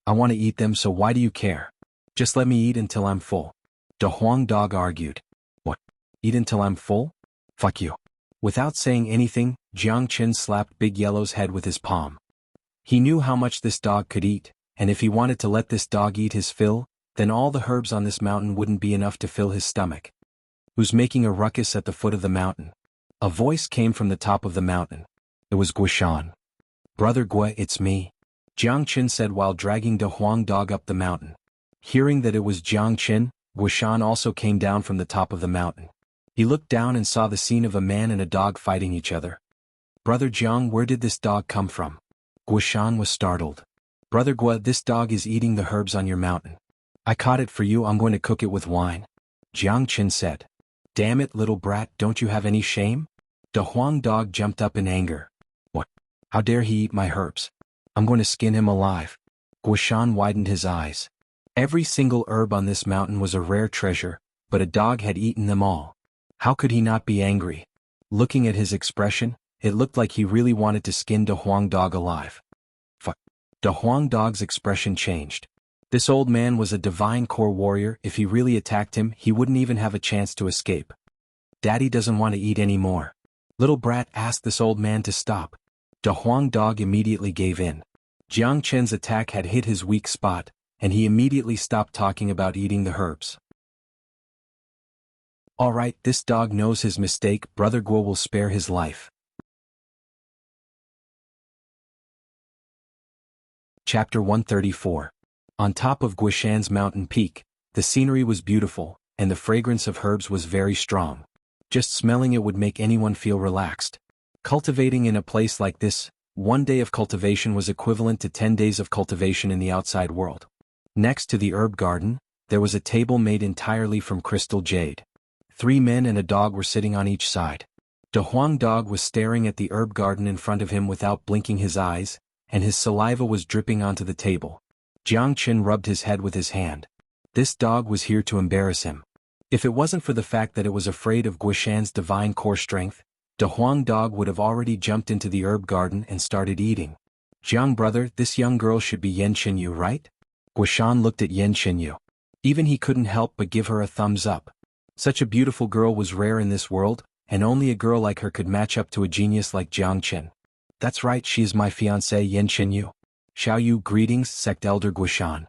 I want to eat them, so why do you care? Just let me eat until I'm full. The Huang dog argued. What? Eat until I'm full? Fuck you. Without saying anything, Jiang Qin slapped Big Yellow's head with his palm. He knew how much this dog could eat, and if he wanted to let this dog eat his fill, then all the herbs on this mountain wouldn't be enough to fill his stomach. Who's making a ruckus at the foot of the mountain? A voice came from the top of the mountain. It was Guishan. Brother Gui, it's me. Jiang Qin said while dragging the Huang dog up the mountain. Hearing that it was Jiang Qin, Guishan also came down from the top of the mountain. He looked down and saw the scene of a man and a dog fighting each other. Brother Jiang, where did this dog come from? Guishan was startled. Brother Gui, this dog is eating the herbs on your mountain. I caught it for you, I'm going to cook it with wine. Jiang Qin said. Damn it, little brat, don't you have any shame? The Huang dog jumped up in anger. What? How dare he eat my herbs? I'm going to skin him alive. Guishan widened his eyes. Every single herb on this mountain was a rare treasure, but a dog had eaten them all. How could he not be angry? Looking at his expression, it looked like he really wanted to skin Da Huang Dog alive. Da Huang Dog's expression changed. This old man was a divine core warrior. If he really attacked him, he wouldn't even have a chance to escape. Daddy doesn't want to eat anymore. Little brat asked this old man to stop. Da Huang Dog immediately gave in. Jiang Chen's attack had hit his weak spot, and he immediately stopped talking about eating the herbs. Alright, this dog knows his mistake. Brother Guo will spare his life. Chapter 134. On top of Guishan's mountain peak, the scenery was beautiful, and the fragrance of herbs was very strong. Just smelling it would make anyone feel relaxed. Cultivating in a place like this, 1 day of cultivation was equivalent to 10 days of cultivation in the outside world. Next to the herb garden, there was a table made entirely from crystal jade. 3 men and a dog were sitting on each side. Da Huang Dog was staring at the herb garden in front of him without blinking his eyes, and his saliva was dripping onto the table. Jiang Chen rubbed his head with his hand. This dog was here to embarrass him. If it wasn't for the fact that it was afraid of Guishan's divine core strength, Da Huang Dog would have already jumped into the herb garden and started eating. Jiang brother, this young girl should be Yan Qinyu, right? Guishan looked at Yan Qinyu. Even he couldn't help but give her a thumbs up. Such a beautiful girl was rare in this world, and only a girl like her could match up to a genius like Jiang Chen. That's right, she is my fiancée Yan Qinyu. Xiaoyu, greetings, sect elder Guishan.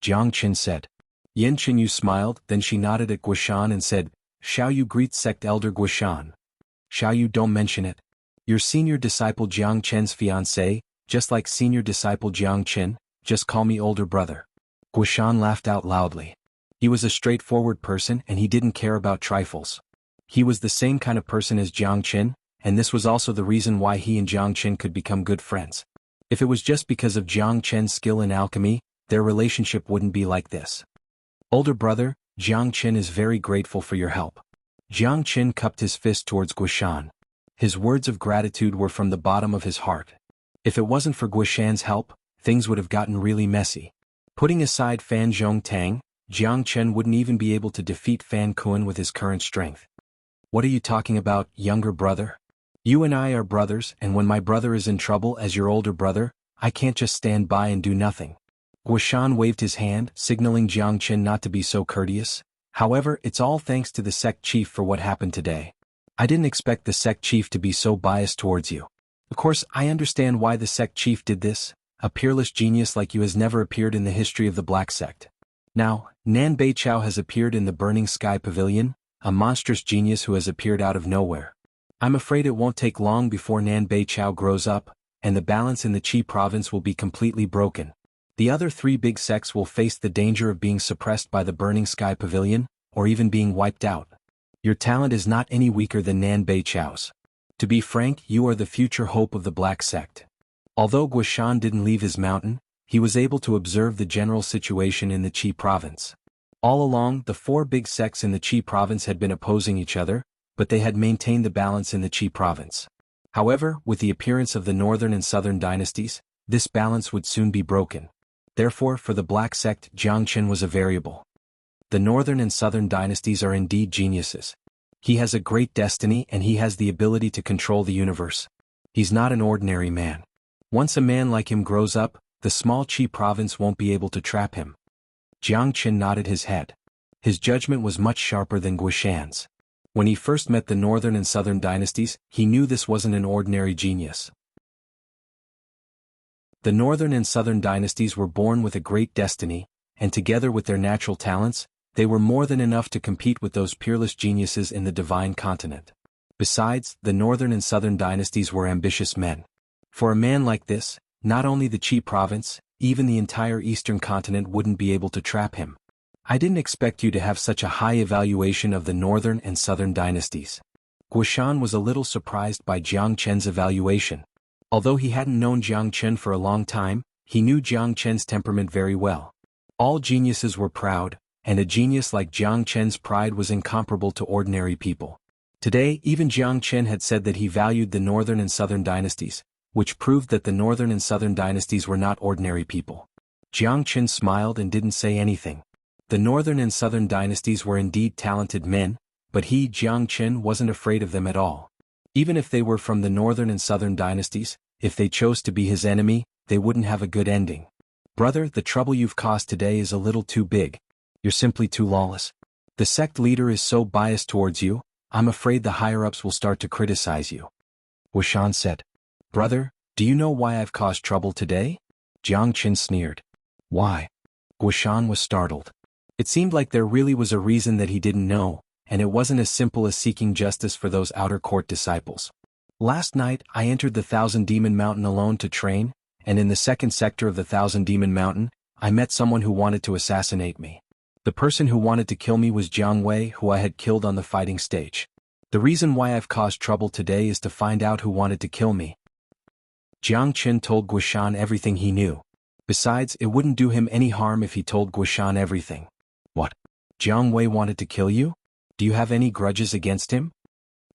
Jiang Chen said. Yan Qinyu smiled, then she nodded at Guishan and said, Xiaoyu greets sect elder Guishan. Xiaoyu, don't mention it. Your senior disciple Jiang Chen's fiancée, just like senior disciple Jiang Chen, just call me older brother. Guishan laughed out loudly. He was a straightforward person and he didn't care about trifles. He was the same kind of person as Jiang Chen, and this was also the reason why he and Jiang Chen could become good friends. If it was just because of Jiang Chen's skill in alchemy, their relationship wouldn't be like this. Older brother, Jiang Chen is very grateful for your help. Jiang Chen cupped his fist towards Guishan. His words of gratitude were from the bottom of his heart. If it wasn't for Guishan's help, things would have gotten really messy. Putting aside Fan Zhongtang, Jiang Chen wouldn't even be able to defeat Fan Kuan with his current strength. What are you talking about, younger brother? You and I are brothers, and when my brother is in trouble as your older brother, I can't just stand by and do nothing. Guishan waved his hand, signaling Jiang Chen not to be so courteous. However, it's all thanks to the sect chief for what happened today. I didn't expect the sect chief to be so biased towards you. Of course, I understand why the sect chief did this. A peerless genius like you has never appeared in the history of the Black Sect. Now, Nan Beichao has appeared in the Burning Sky Pavilion, a monstrous genius who has appeared out of nowhere. I'm afraid it won't take long before Nan Beichao grows up, and the balance in the Qi province will be completely broken. The other 3 big sects will face the danger of being suppressed by the Burning Sky Pavilion, or even being wiped out. Your talent is not any weaker than Nan Beichao's. To be frank, you are the future hope of the Black Sect. Although Guishan didn't leave his mountain, he was able to observe the general situation in the Qi province. All along, the 4 big sects in the Qi province had been opposing each other, but they had maintained the balance in the Qi province. However, with the appearance of the northern and southern dynasties, this balance would soon be broken. Therefore, for the Black Sect, Jiang Chen was a variable. The northern and southern dynasties are indeed geniuses. He has a great destiny and he has the ability to control the universe. He's not an ordinary man. Once a man like him grows up, the small Qi province won't be able to trap him. Jiang Chen nodded his head. His judgment was much sharper than Guishan's. When he first met the northern and southern dynasties, he knew this wasn't an ordinary genius. The northern and southern dynasties were born with a great destiny, and together with their natural talents, they were more than enough to compete with those peerless geniuses in the divine continent. Besides, the northern and southern dynasties were ambitious men. For a man like this, not only the Qi province, even the entire eastern continent wouldn't be able to trap him. I didn't expect you to have such a high evaluation of the northern and southern dynasties. Guishan was a little surprised by Jiang Chen's evaluation. Although he hadn't known Jiang Chen for a long time, he knew Jiang Chen's temperament very well. All geniuses were proud, and a genius like Jiang Chen's pride was incomparable to ordinary people. Today, even Jiang Chen had said that he valued the northern and southern dynasties, which proved that the northern and southern dynasties were not ordinary people. Jiang Chen smiled and didn't say anything. The northern and southern dynasties were indeed talented men, but he, Jiang Chen, wasn't afraid of them at all. Even if they were from the northern and southern dynasties, if they chose to be his enemy, they wouldn't have a good ending. Brother, the trouble you've caused today is a little too big. You're simply too lawless. The sect leader is so biased towards you, I'm afraid the higher-ups will start to criticize you. Wuxian said. Brother, do you know why I've caused trouble today? Jiang Qin sneered. Why? Wuxian was startled. It seemed like there really was a reason that he didn't know, and it wasn't as simple as seeking justice for those outer court disciples. Last night, I entered the Thousand Demon Mountain alone to train, and in the second sector of the Thousand Demon Mountain, I met someone who wanted to assassinate me. The person who wanted to kill me was Jianghu, who I had killed on the fighting stage. The reason why I've caused trouble today is to find out who wanted to kill me. Jiang Qin told Wuxian everything he knew. Besides, it wouldn't do him any harm if he told Wuxian everything. What? Jianghu wanted to kill you? Do you have any grudges against him?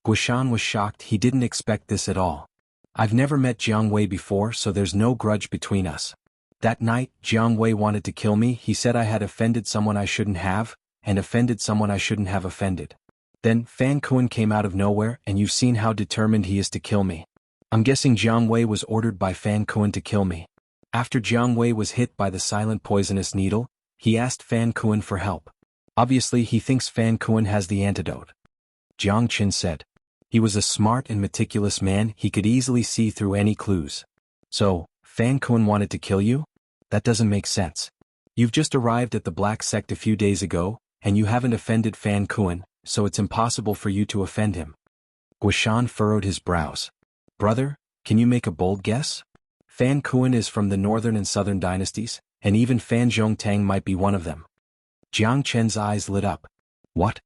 Wuxian was shocked. He didn't expect this at all. I've never met Jianghu before, so there's no grudge between us. That night, Jianghu wanted to kill me. He said I had offended someone I shouldn't have, and offended someone I shouldn't have offended. Then, Fan Kuan came out of nowhere, and you've seen how determined he is to kill me. I'm guessing Jianghu was ordered by Fan Kuan to kill me. After Jianghu was hit by the silent poisonous needle, he asked Fan Kuan for help. Obviously, he thinks Fan Kuan has the antidote. Jiang Qin said. He was a smart and meticulous man. He could easily see through any clues. So, Fan Kuan wanted to kill you? That doesn't make sense. You've just arrived at the Black Sect a few days ago, and you haven't offended Fan Kuan, so it's impossible for you to offend him. Wuxian furrowed his brows. Brother, can you make a bold guess? Fan Kuan is from the northern and southern dynasties, and even Fan Zhongtang might be one of them. Jiang Chen's eyes lit up. What?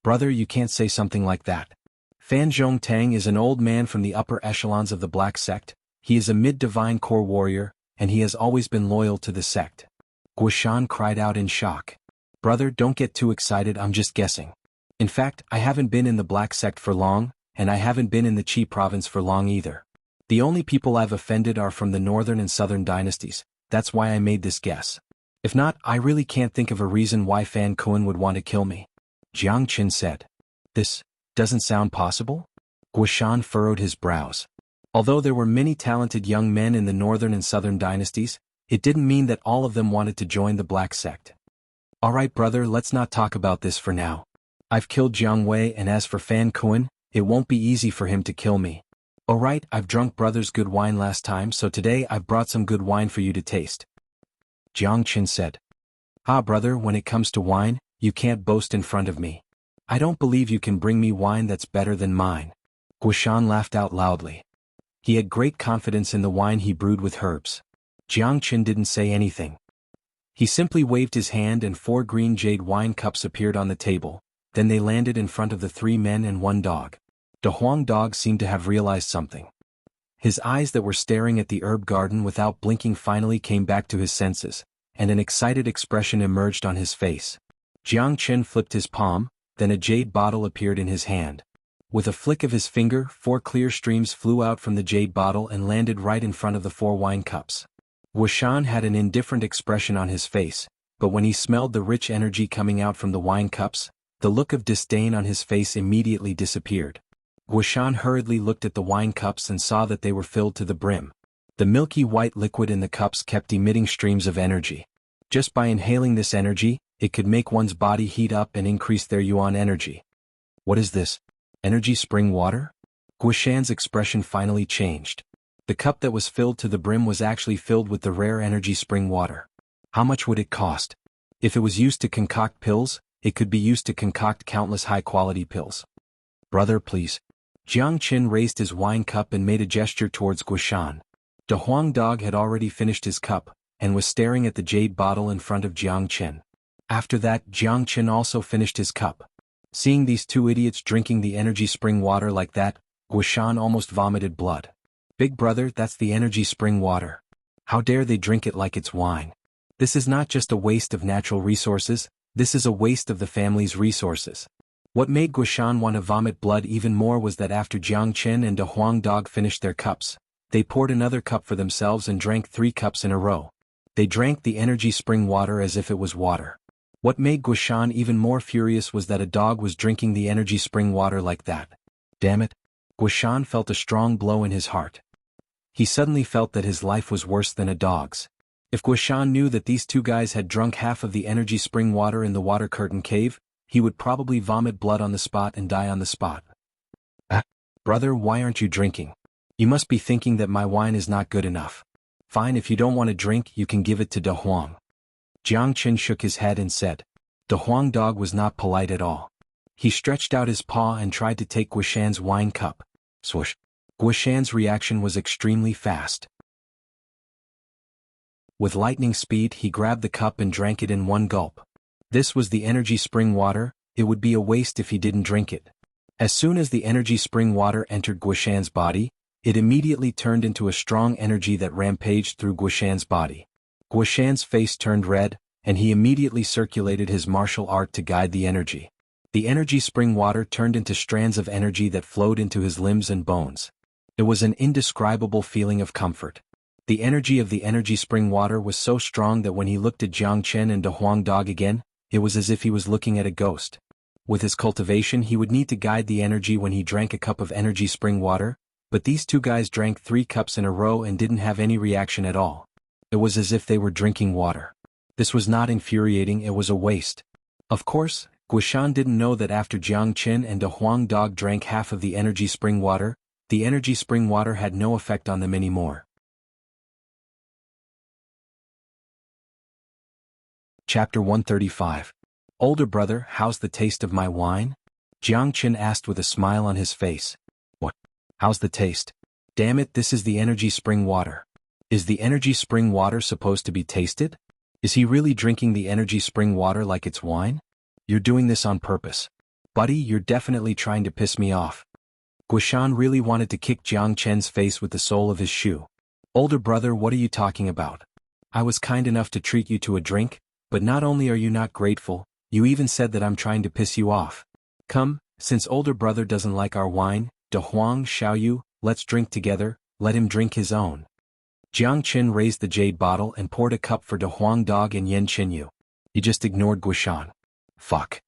Brother, you can't say something like that. Fan Zhongtang is an old man from the upper echelons of the Black Sect. He is a mid-divine core warrior, and he has always been loyal to the sect. Wuxian cried out in shock. Brother, don't get too excited, I'm just guessing. In fact, I haven't been in the Black Sect for long, and I haven't been in the Qi province for long either. The only people I've offended are from the northern and southern dynasties. That's why I made this guess. If not, I really can't think of a reason why Fan Kuan would want to kill me. Jiang Qin said. This doesn't sound possible? Wuxian furrowed his brows. Although there were many talented young men in the northern and southern dynasties, it didn't mean that all of them wanted to join the Black Sect. Alright brother, let's not talk about this for now. I've killed Jianghu, and as for Fan Kuan, it won't be easy for him to kill me. Alright, I've drunk brother's good wine last time, so today I've brought some good wine for you to taste. Jiang Qin said. Ah brother, when it comes to wine, you can't boast in front of me. I don't believe you can bring me wine that's better than mine. Wuxian laughed out loudly. He had great confidence in the wine he brewed with herbs. Jiang Qin didn't say anything. He simply waved his hand and 4 green jade wine cups appeared on the table, then they landed in front of the 3 men and 1 dog. The Huang dog seemed to have realized something. His eyes that were staring at the herb garden without blinking finally came back to his senses, and an excited expression emerged on his face. Jiang Qin flipped his palm, then a jade bottle appeared in his hand. With a flick of his finger, 4 clear streams flew out from the jade bottle and landed right in front of the 4 wine cups. Wuxian had an indifferent expression on his face, but when he smelled the rich energy coming out from the wine cups, the look of disdain on his face immediately disappeared. Wuxian hurriedly looked at the wine cups and saw that they were filled to the brim. The milky white liquid in the cups kept emitting streams of energy. Just by inhaling this energy, it could make one's body heat up and increase their yuan energy. What is this? Energy spring water? Wuxian's expression finally changed. The cup that was filled to the brim was actually filled with the rare energy spring water. How much would it cost? If it was used to concoct pills, it could be used to concoct countless high-quality pills. Brother, please. Jiang Qin raised his wine cup and made a gesture towards Wuxian. The Huang dog had already finished his cup, and was staring at the jade bottle in front of Jiang Qin. After that, Jiang Qin also finished his cup. Seeing these 2 idiots drinking the energy spring water like that, Wuxian almost vomited blood. Big brother, that's the energy spring water. How dare they drink it like it's wine? This is not just a waste of natural resources, this is a waste of the family's resources. What made Wuxian want to vomit blood even more was that after Jiang Qin and the Huang dog finished their cups, they poured another cup for themselves and drank 3 cups in a row. They drank the energy spring water as if it was water. What made Guishan even more furious was that a dog was drinking the energy spring water like that. Damn it. Guishan felt a strong blow in his heart. He suddenly felt that his life was worse than a dog's. If Guishan knew that these two guys had drunk half of the energy spring water in the water curtain cave, he would probably vomit blood on the spot and die on the spot. Brother, why aren't you drinking? You must be thinking that my wine is not good enough. Fine, if you don't want to drink, you can give it to De Huang. Jiang Qin shook his head and said. De Huang dog was not polite at all. He stretched out his paw and tried to take Guishan's wine cup. Swoosh. Guishan's reaction was extremely fast. With lightning speed, he grabbed the cup and drank it in one gulp. This was the energy spring water. It would be a waste if he didn't drink it. As soon as the energy spring water entered Guishan's body, it immediately turned into a strong energy that rampaged through Guishan's body. Guishan's face turned red, and he immediately circulated his martial art to guide the energy. The energy spring water turned into strands of energy that flowed into his limbs and bones. It was an indescribable feeling of comfort. The energy of the energy spring water was so strong that when he looked at Jiang Chen and De Huang dog again, it was as if he was looking at a ghost. With his cultivation, he would need to guide the energy when he drank a cup of energy spring water, but these two guys drank 3 cups in a row and didn't have any reaction at all. It was as if they were drinking water. This was not infuriating, it was a waste. Of course, Guishan didn't know that after Jiang Chen and De Huang dog drank half of the energy spring water, the energy spring water had no effect on them anymore. Chapter 135. Older brother, how's the taste of my wine? Jiang Chen asked with a smile on his face. What? How's the taste? Damn it, this is the energy spring water. Is the energy spring water supposed to be tasted? Is he really drinking the energy spring water like it's wine? You're doing this on purpose. Buddy, you're definitely trying to piss me off. Guishan really wanted to kick Jiang Chen's face with the sole of his shoe. Older brother, what are you talking about? I was kind enough to treat you to a drink, but not only are you not grateful, you even said that I'm trying to piss you off. Come, since older brother doesn't like our wine, De Huang, Xiaoyu, let's drink together, let him drink his own. Jiang Chen raised the jade bottle and poured a cup for De Huang dog and Yan Qinyu. He just ignored Guishan. Fuck.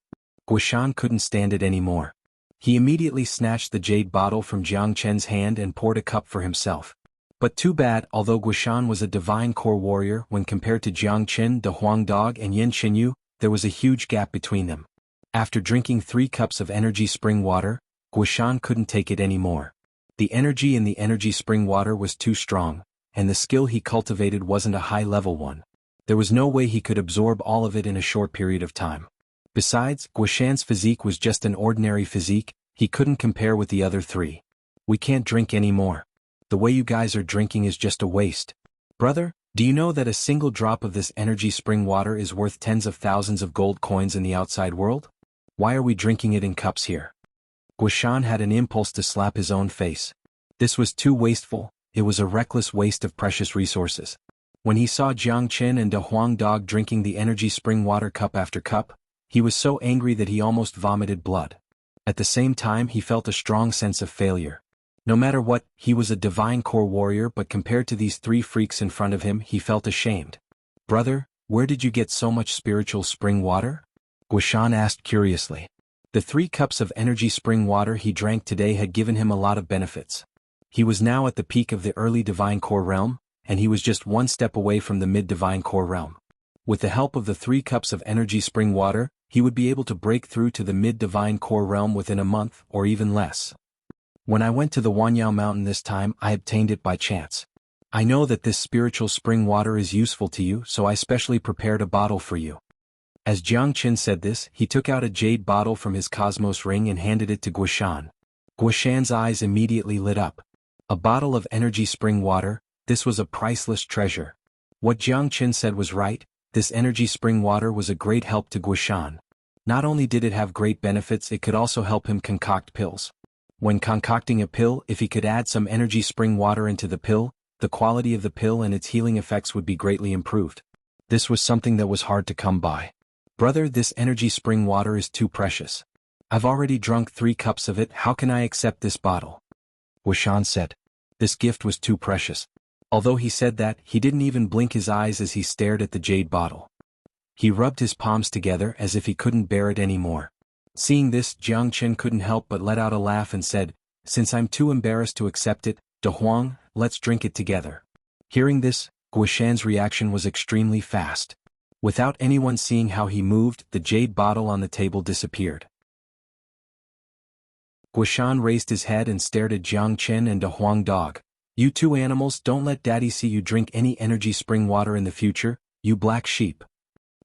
Guishan couldn't stand it anymore. He immediately snatched the jade bottle from Jiang Chen's hand and poured a cup for himself. But too bad, although Guishan was a divine core warrior, when compared to Jiang Chen, De Huang dog and Yan Qinyu, there was a huge gap between them. After drinking 3 cups of energy spring water, Guishan couldn't take it anymore. The energy in the energy spring water was too strong, and the skill he cultivated wasn't a high-level one. There was no way he could absorb all of it in a short period of time. Besides, Guishan's physique was just an ordinary physique, he couldn't compare with the other 3. We can't drink anymore. The way you guys are drinking is just a waste. Brother, do you know that a single drop of this energy spring water is worth tens of thousands of gold coins in the outside world? Why are we drinking it in cups here? Guishan had an impulse to slap his own face. This was too wasteful, it was a reckless waste of precious resources. When he saw Jiang Chen and De Huang dog drinking the energy spring water cup after cup, he was so angry that he almost vomited blood. At the same time, he felt a strong sense of failure. No matter what, he was a divine core warrior, but compared to these 3 freaks in front of him, he felt ashamed. Brother, where did you get so much spiritual spring water? Guishan asked curiously. The 3 cups of energy spring water he drank today had given him a lot of benefits. He was now at the peak of the early divine core realm, and he was just 1 step away from the mid-divine core realm. With the help of the 3 cups of energy spring water, he would be able to break through to the mid-divine core realm within a month, or even less. When I went to the Wanyao mountain this time, I obtained it by chance. I know that this spiritual spring water is useful to you, so I specially prepared a bottle for you. As Jiang Chen said this, he took out a jade bottle from his cosmos ring and handed it to Guishan. Guishan's eyes immediately lit up. A bottle of energy spring water, this was a priceless treasure. What Jiang Chen said was right, this energy spring water was a great help to Guishan. Not only did it have great benefits, it could also help him concoct pills. When concocting a pill, if he could add some energy spring water into the pill, the quality of the pill and its healing effects would be greatly improved. This was something that was hard to come by. Brother, this energy spring water is too precious. I've already drunk 3 cups of it, how can I accept this bottle? Guishan said. This gift was too precious. Although he said that, he didn't even blink his eyes as he stared at the jade bottle. He rubbed his palms together as if he couldn't bear it anymore. Seeing this, Jiang Chen couldn't help but let out a laugh and said, "Since I'm too embarrassed to accept it, De Huang, let's drink it together." Hearing this, Guoshan's reaction was extremely fast. Without anyone seeing how he moved, the jade bottle on the table disappeared. Guoshan raised his head and stared at Jiang Chen and De Huang dog. "You two animals, don't let daddy see you drink any energy spring water in the future, you black sheep."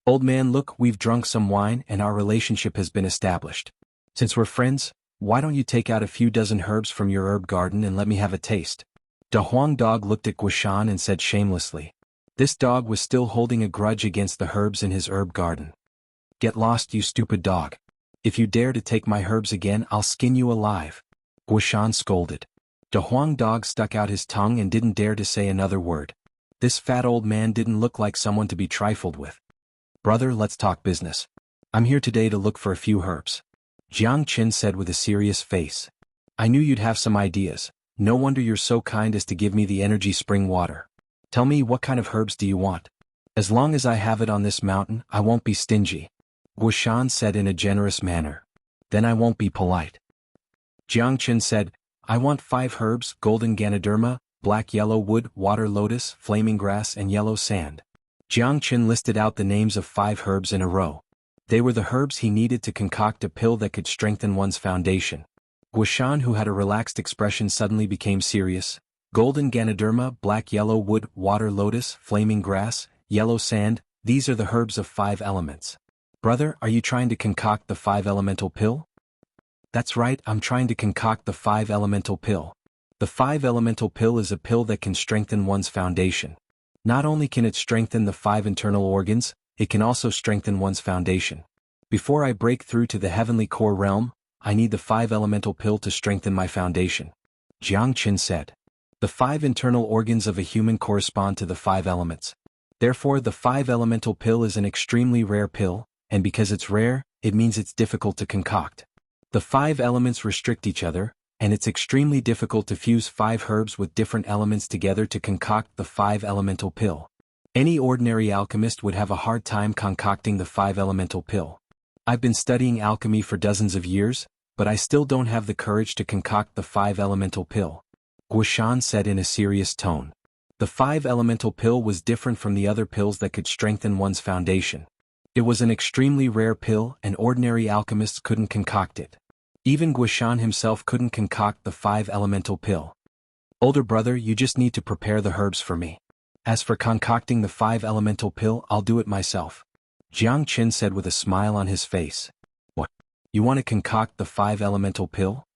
"Old man, look, we've drunk some wine and our relationship has been established. Since we're friends, why don't you take out a few dozen herbs from your herb garden and let me have a taste?" De Huang dog looked at Guoshan and said shamelessly. This dog was still holding a grudge against the herbs in his herb garden. "Get lost, you stupid dog. If you dare to take my herbs again, I'll skin you alive," Guoshan scolded. De Huang dog stuck out his tongue and didn't dare to say another word. This fat old man didn't look like someone to be trifled with. "Brother, let's talk business. I'm here today to look for a few herbs," Jiang Chen said with a serious face. "I knew you'd have some ideas. No wonder you're so kind as to give me the energy spring water. Tell me, what kind of herbs do you want? As long as I have it on this mountain, I won't be stingy," Guoshan said in a generous manner. "Then I won't be polite." Jiang Chen said, "I want 5 herbs: golden ganoderma, black yellow wood, water lotus, flaming grass and yellow sand." Jiang Chen listed out the names of 5 herbs in a row. They were the herbs he needed to concoct a pill that could strengthen one's foundation. Guoshan, who had a relaxed expression, suddenly became serious. "Golden ganoderma, black yellow wood, water lotus, flaming grass, yellow sand, these are the herbs of 5 elements. Brother, are you trying to concoct the 5 elemental pill?" "That's right, I'm trying to concoct the 5 elemental pill. The 5 elemental pill is a pill that can strengthen one's foundation. Not only can it strengthen the 5 internal organs, it can also strengthen one's foundation. Before I break through to the heavenly core realm, I need the 5 elemental pill to strengthen my foundation," Jiang Chen said. The 5 internal organs of a human correspond to the 5 elements. Therefore, the 5 elemental pill is an extremely rare pill, and because it's rare, it means it's difficult to concoct. The 5 elements restrict each other, and it's extremely difficult to fuse 5 herbs with different elements together to concoct the 5 elemental pill. Any ordinary alchemist would have a hard time concocting the 5 elemental pill. I've been studying alchemy for dozens of years, but I still don't have the courage to concoct the 5 elemental pill," Guoshan said in a serious tone. The 5 elemental pill was different from the other pills that could strengthen one's foundation. It was an extremely rare pill and ordinary alchemists couldn't concoct it. Even Guoshan himself couldn't concoct the 5 elemental pill. "Older brother, you just need to prepare the herbs for me. As for concocting the 5 elemental pill, I'll do it myself," Jiang Chen said with a smile on his face. "What? You want to concoct the 5 elemental pill?"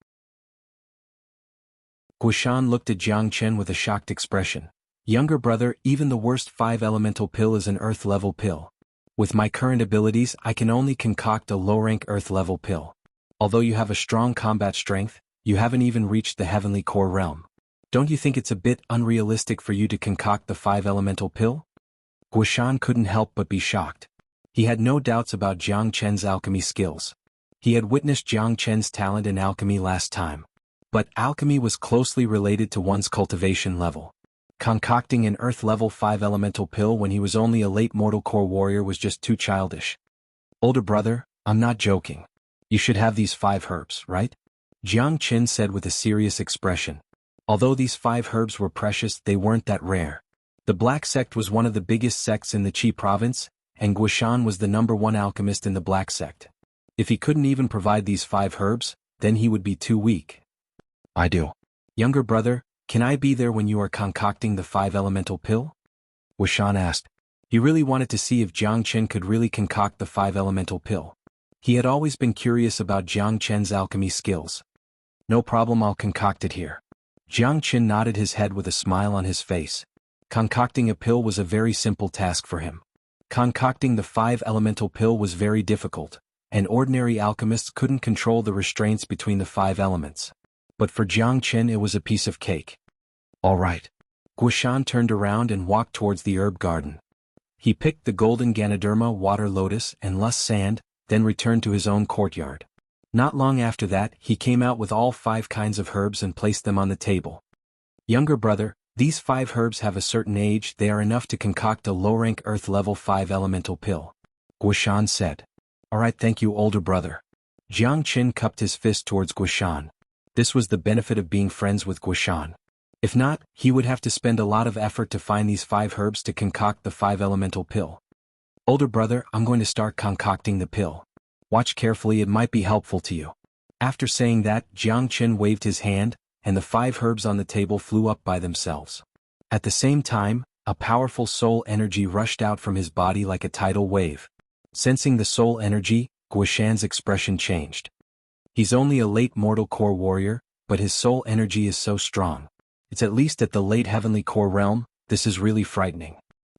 Guoshan looked at Jiang Chen with a shocked expression. "Younger brother, even the worst 5 elemental pill is an earth-level pill. With my current abilities, I can only concoct a low-rank earth-level pill. Although you have a strong combat strength, you haven't even reached the heavenly core realm. Don't you think it's a bit unrealistic for you to concoct the 5 elemental pill?" Guoshan couldn't help but be shocked. He had no doubts about Jiang Chen's alchemy skills. He had witnessed Jiang Chen's talent in alchemy last time. But alchemy was closely related to one's cultivation level. Concocting an earth-level 5 elemental pill when he was only a late mortal core warrior was just too childish. "Older brother, I'm not joking. You should have these 5 herbs, right?" Jiang Chen said with a serious expression. Although these 5 herbs were precious, they weren't that rare. The Black Sect was one of the biggest sects in the Qi province, and Guoshan was the #1 alchemist in the Black Sect. If he couldn't even provide these 5 herbs, then he would be too weak. "I do. Younger brother, can I be there when you are concocting the 5 elemental pill?" Guoshan asked. He really wanted to see if Jiang Chen could really concoct the 5 elemental pill. He had always been curious about Jiang Chen's alchemy skills. "No problem, I'll concoct it here." Jiang Chen nodded his head with a smile on his face. Concocting a pill was a very simple task for him. Concocting the 5 elemental pill was very difficult, and ordinary alchemists couldn't control the restraints between the 5 elements. But for Jiang Chen it was a piece of cake. "All right." Guoshan turned around and walked towards the herb garden. He picked the golden ganoderma, water lotus, and lush sand, then returned to his own courtyard. Not long after that, he came out with all 5 kinds of herbs and placed them on the table. "Younger brother, these 5 herbs have a certain age, they are enough to concoct a low-rank earth-level 5 elemental pill. Guishan said. Alright, thank you, older brother. Jiang Qin cupped his fist towards Guishan. This was the benefit of being friends with Guishan. If not, he would have to spend a lot of effort to find these 5 herbs to concoct the 5 elemental pill. Older brother, I'm going to start concocting the pill. Watch carefully, it might be helpful to you. After saying that, Jiang Qin waved his hand, and the 5 herbs on the table flew up by themselves. At the same time, a powerful soul energy rushed out from his body like a tidal wave. Sensing the soul energy, Guishan's expression changed. He's only a late mortal core warrior, but his soul energy is so strong. It's at least at the late heavenly core realm. This is really frightening.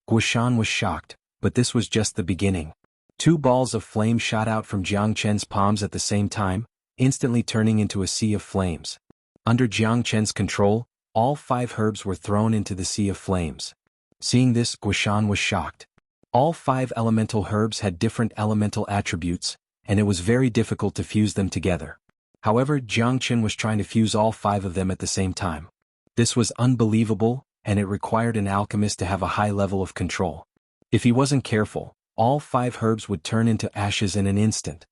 Guishan was shocked, but this was just the beginning. 2 balls of flame shot out from Jiang Chen's palms at the same time, instantly turning into a sea of flames. Under Jiang Chen's control, all 5 herbs were thrown into the sea of flames. Seeing this, Guishan was shocked. All 5 elemental herbs had different elemental attributes, and it was very difficult to fuse them together. However, Jiang Chen was trying to fuse all 5 of them at the same time. This was unbelievable, and it required an alchemist to have a high level of control. If he wasn't careful, all 5 herbs would turn into ashes in an instant.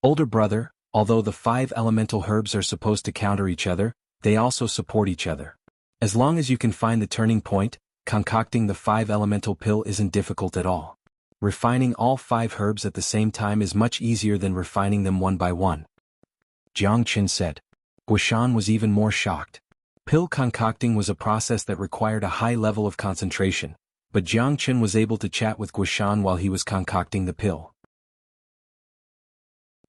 Older brother, although the 5 elemental herbs are supposed to counter each other, they also support each other. As long as you can find the turning point, concocting the 5 elemental pill isn't difficult at all. Refining all 5 herbs at the same time is much easier than refining them one by one. Jiang Qin said. Guishan was even more shocked. Pill concocting was a process that required a high level of concentration, but Jiang Qin was able to chat with Guishan while he was concocting the pill.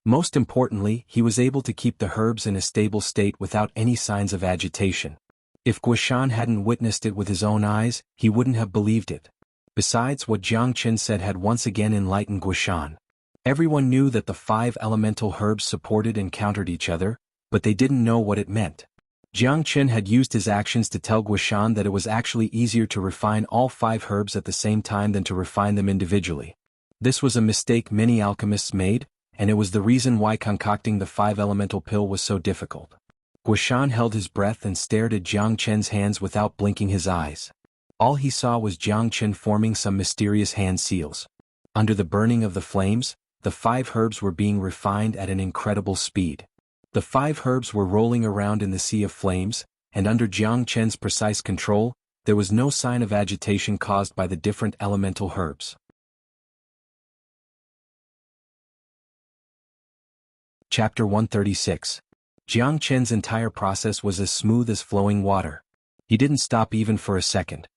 Most importantly, he was able to keep the herbs in a stable state without any signs of agitation. If Guishan hadn't witnessed it with his own eyes, he wouldn't have believed it. Besides, what Jiang Qin said had once again enlightened Guishan. Everyone knew that the 5 elemental herbs supported and countered each other, but they didn't know what it meant. Jiang Qin had used his actions to tell Guishan that it was actually easier to refine all 5 herbs at the same time than to refine them individually. This was a mistake many alchemists made, and it was the reason why concocting the 5 elemental pill was so difficult. Guishan held his breath and stared at Jiang Chen's hands without blinking his eyes. All he saw was Jiang Chen forming some mysterious hand seals. Under the burning of the flames, the 5 herbs were being refined at an incredible speed. The 5 herbs were rolling around in the sea of flames, and under Jiang Chen's precise control, there was no sign of agitation caused by the different elemental herbs. Chapter 136. Jiang Chen's entire process was as smooth as flowing water. He didn't stop even for a second.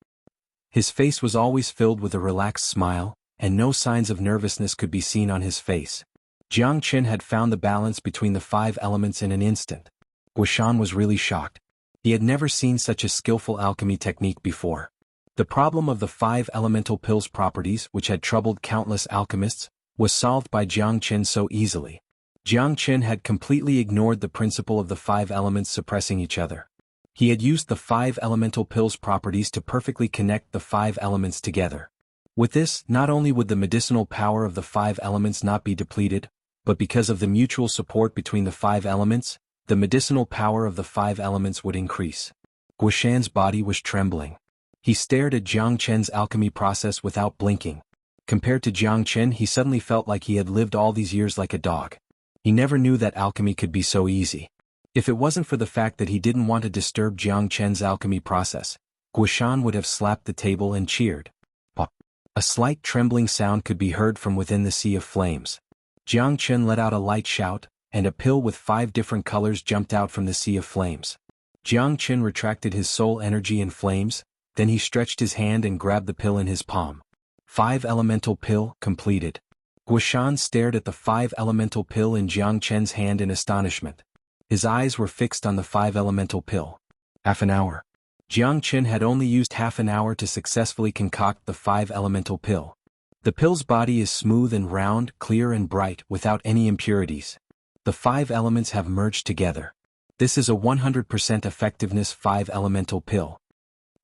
His face was always filled with a relaxed smile, and no signs of nervousness could be seen on his face. Jiang Chen had found the balance between the 5 elements in an instant. Guishan was really shocked. He had never seen such a skillful alchemy technique before. The problem of the 5 elemental pills' properties, which had troubled countless alchemists, was solved by Jiang Chen so easily. Jiang Chen had completely ignored the principle of the 5 elements suppressing each other. He had used the 5 elemental pills' properties to perfectly connect the 5 elements together. With this, not only would the medicinal power of the 5 elements not be depleted, but because of the mutual support between the 5 elements, the medicinal power of the 5 elements would increase. Guishan's body was trembling. He stared at Jiang Chen's alchemy process without blinking. Compared to Jiang Chen, he suddenly felt like he had lived all these years like a dog. He never knew that alchemy could be so easy. If it wasn't for the fact that he didn't want to disturb Jiang Chen's alchemy process, Guishan would have slapped the table and cheered. Pop. A slight trembling sound could be heard from within the sea of flames. Jiang Chen let out a light shout, and a pill with 5 different colors jumped out from the sea of flames. Jiang Chen retracted his soul energy in flames, then he stretched his hand and grabbed the pill in his palm. 5 elemental pill, completed. Guishan stared at the 5 elemental pill in Jiang Chen's hand in astonishment. His eyes were fixed on the 5 elemental pill. Half an hour. Jiang Chen had only used half an hour to successfully concoct the 5 elemental pill. The pill's body is smooth and round, clear and bright, without any impurities. The 5 elements have merged together. This is a 100% effectiveness 5 elemental pill.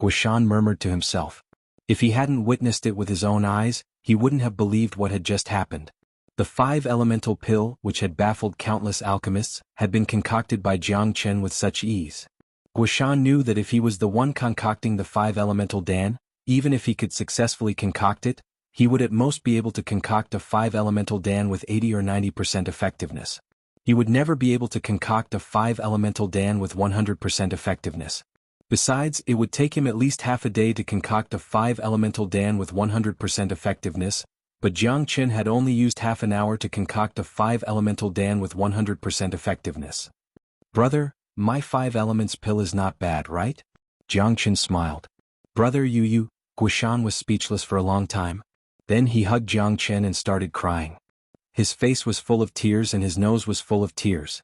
Guishan murmured to himself. If he hadn't witnessed it with his own eyes, he wouldn't have believed what had just happened. The 5 elemental pill, which had baffled countless alchemists, had been concocted by Jiang Chen with such ease. Guishan knew that if he was the one concocting the 5 elemental dan, even if he could successfully concoct it, he would at most be able to concoct a 5-elemental Dan with 80 or 90% effectiveness. He would never be able to concoct a 5-elemental Dan with 100% effectiveness. Besides, it would take him at least half a day to concoct a 5-elemental Dan with 100% effectiveness, but Jiang Chen had only used half an hour to concoct a 5-elemental Dan with 100% effectiveness. "Brother, my 5 elements pill is not bad, right?" Jiang Chen smiled. "Brother Yu," Guishan was speechless for a long time. Then he hugged Jiang Chen and started crying. His face was full of tears and his nose was full of tears.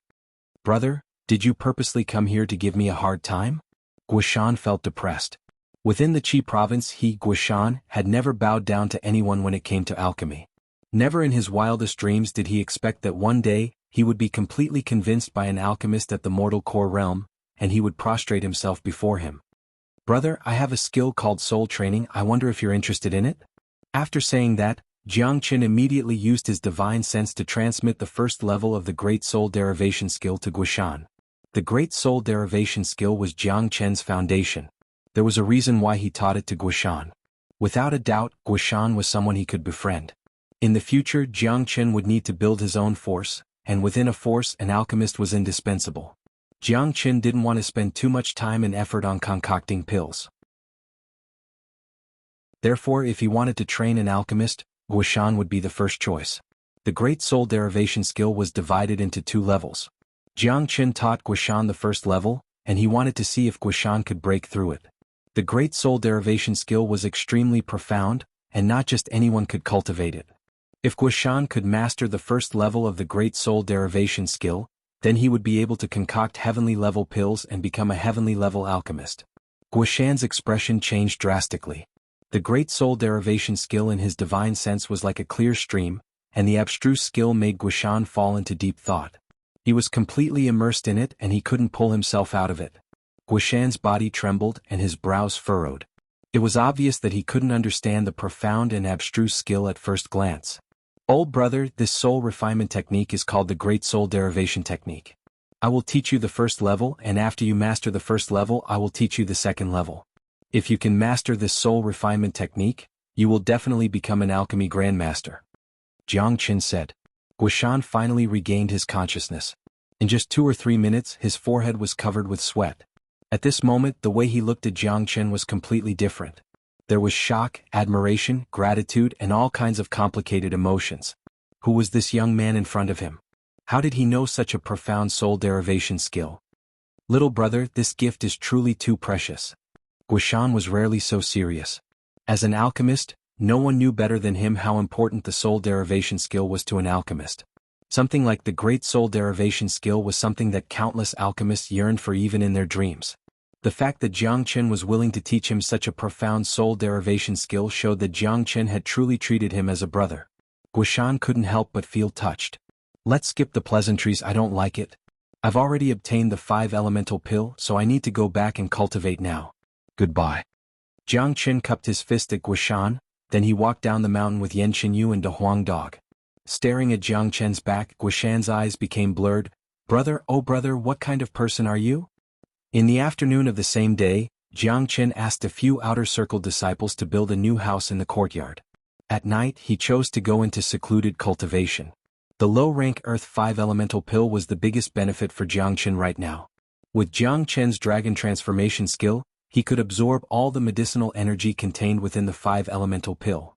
"Brother, did you purposely come here to give me a hard time?" Guishan felt depressed. Within the Qi province Guishan had never bowed down to anyone when it came to alchemy. Never in his wildest dreams did he expect that one day, he would be completely convinced by an alchemist at the mortal core realm, and he would prostrate himself before him. "Brother, I have a skill called soul training, I wonder if you're interested in it?" After saying that, Jiang Chen immediately used his divine sense to transmit the first level of the Great Soul Derivation skill to Guishan. The Great Soul Derivation skill was Jiang Chen's foundation. There was a reason why he taught it to Guishan. Without a doubt, Guishan was someone he could befriend. In the future, Jiang Chen would need to build his own force, and within a force an alchemist was indispensable. Jiang Chen didn't want to spend too much time and effort on concocting pills. Therefore, if he wanted to train an alchemist, Guishan would be the first choice. The Great Soul Derivation skill was divided into 2 levels. Jiang Chen taught Guishan the first level, and he wanted to see if Guishan could break through it. The Great Soul Derivation skill was extremely profound, and not just anyone could cultivate it. If Guishan could master the first level of the Great Soul Derivation skill, then he would be able to concoct heavenly level pills and become a heavenly level alchemist. Guishan's expression changed drastically. The Great Soul Derivation skill in his divine sense was like a clear stream, and the abstruse skill made Guishan fall into deep thought. He was completely immersed in it and he couldn't pull himself out of it. Guishan's body trembled and his brows furrowed. It was obvious that he couldn't understand the profound and abstruse skill at first glance. "Old brother, this soul refinement technique is called the Great Soul Derivation technique. I will teach you the first level, and after you master the first level I will teach you the second level. If you can master this soul refinement technique, you will definitely become an alchemy grandmaster," Jiang Chen said. Guishan finally regained his consciousness. In just 2 or 3 minutes his forehead was covered with sweat. At this moment the way he looked at Jiang Chen was completely different. There was shock, admiration, gratitude and all kinds of complicated emotions. Who was this young man in front of him? How did he know such a profound soul derivation skill? "Little brother, this gift is truly too precious." Guishan was rarely so serious. As an alchemist, no one knew better than him how important the soul derivation skill was to an alchemist. Something like the Great Soul Derivation skill was something that countless alchemists yearned for even in their dreams. The fact that Jiang Chen was willing to teach him such a profound soul derivation skill showed that Jiang Chen had truly treated him as a brother. Guishan couldn't help but feel touched. "Let's skip the pleasantries, I don't like it. I've already obtained the 5-elemental pill, so I need to go back and cultivate now. Goodbye." Jiang Chen cupped his fist at Guishan, then he walked down the mountain with Yan Xinyu and De Huang Dog. Staring at Jiang Chen's back, Guishan's eyes became blurred. "Brother, oh brother, what kind of person are you?" In the afternoon of the same day, Jiang Chen asked a few outer circle disciples to build a new house in the courtyard. At night he chose to go into secluded cultivation. The low-rank Earth 5-elemental pill was the biggest benefit for Jiang Chen right now. With Jiang Chen's dragon transformation skill, he could absorb all the medicinal energy contained within the 5-elemental pill.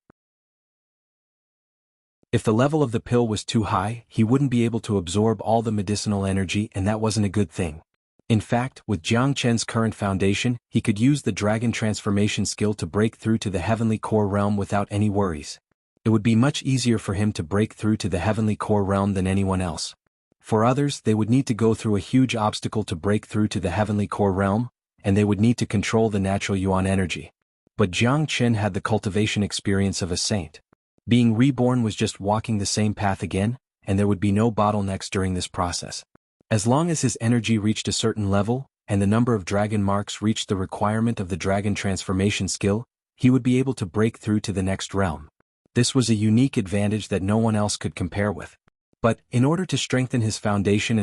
If the level of the pill was too high, he wouldn't be able to absorb all the medicinal energy, and that wasn't a good thing. In fact, with Jiang Chen's current foundation, he could use the dragon transformation skill to break through to the heavenly core realm without any worries. It would be much easier for him to break through to the heavenly core realm than anyone else. For others, they would need to go through a huge obstacle to break through to the heavenly core realm, and they would need to control the natural yuan energy. But Jiang Chen had the cultivation experience of a saint. Being reborn was just walking the same path again, and there would be no bottlenecks during this process. As long as his energy reached a certain level, and the number of dragon marks reached the requirement of the dragon transformation skill, he would be able to break through to the next realm. This was a unique advantage that no one else could compare with. But, in order to strengthen his foundation,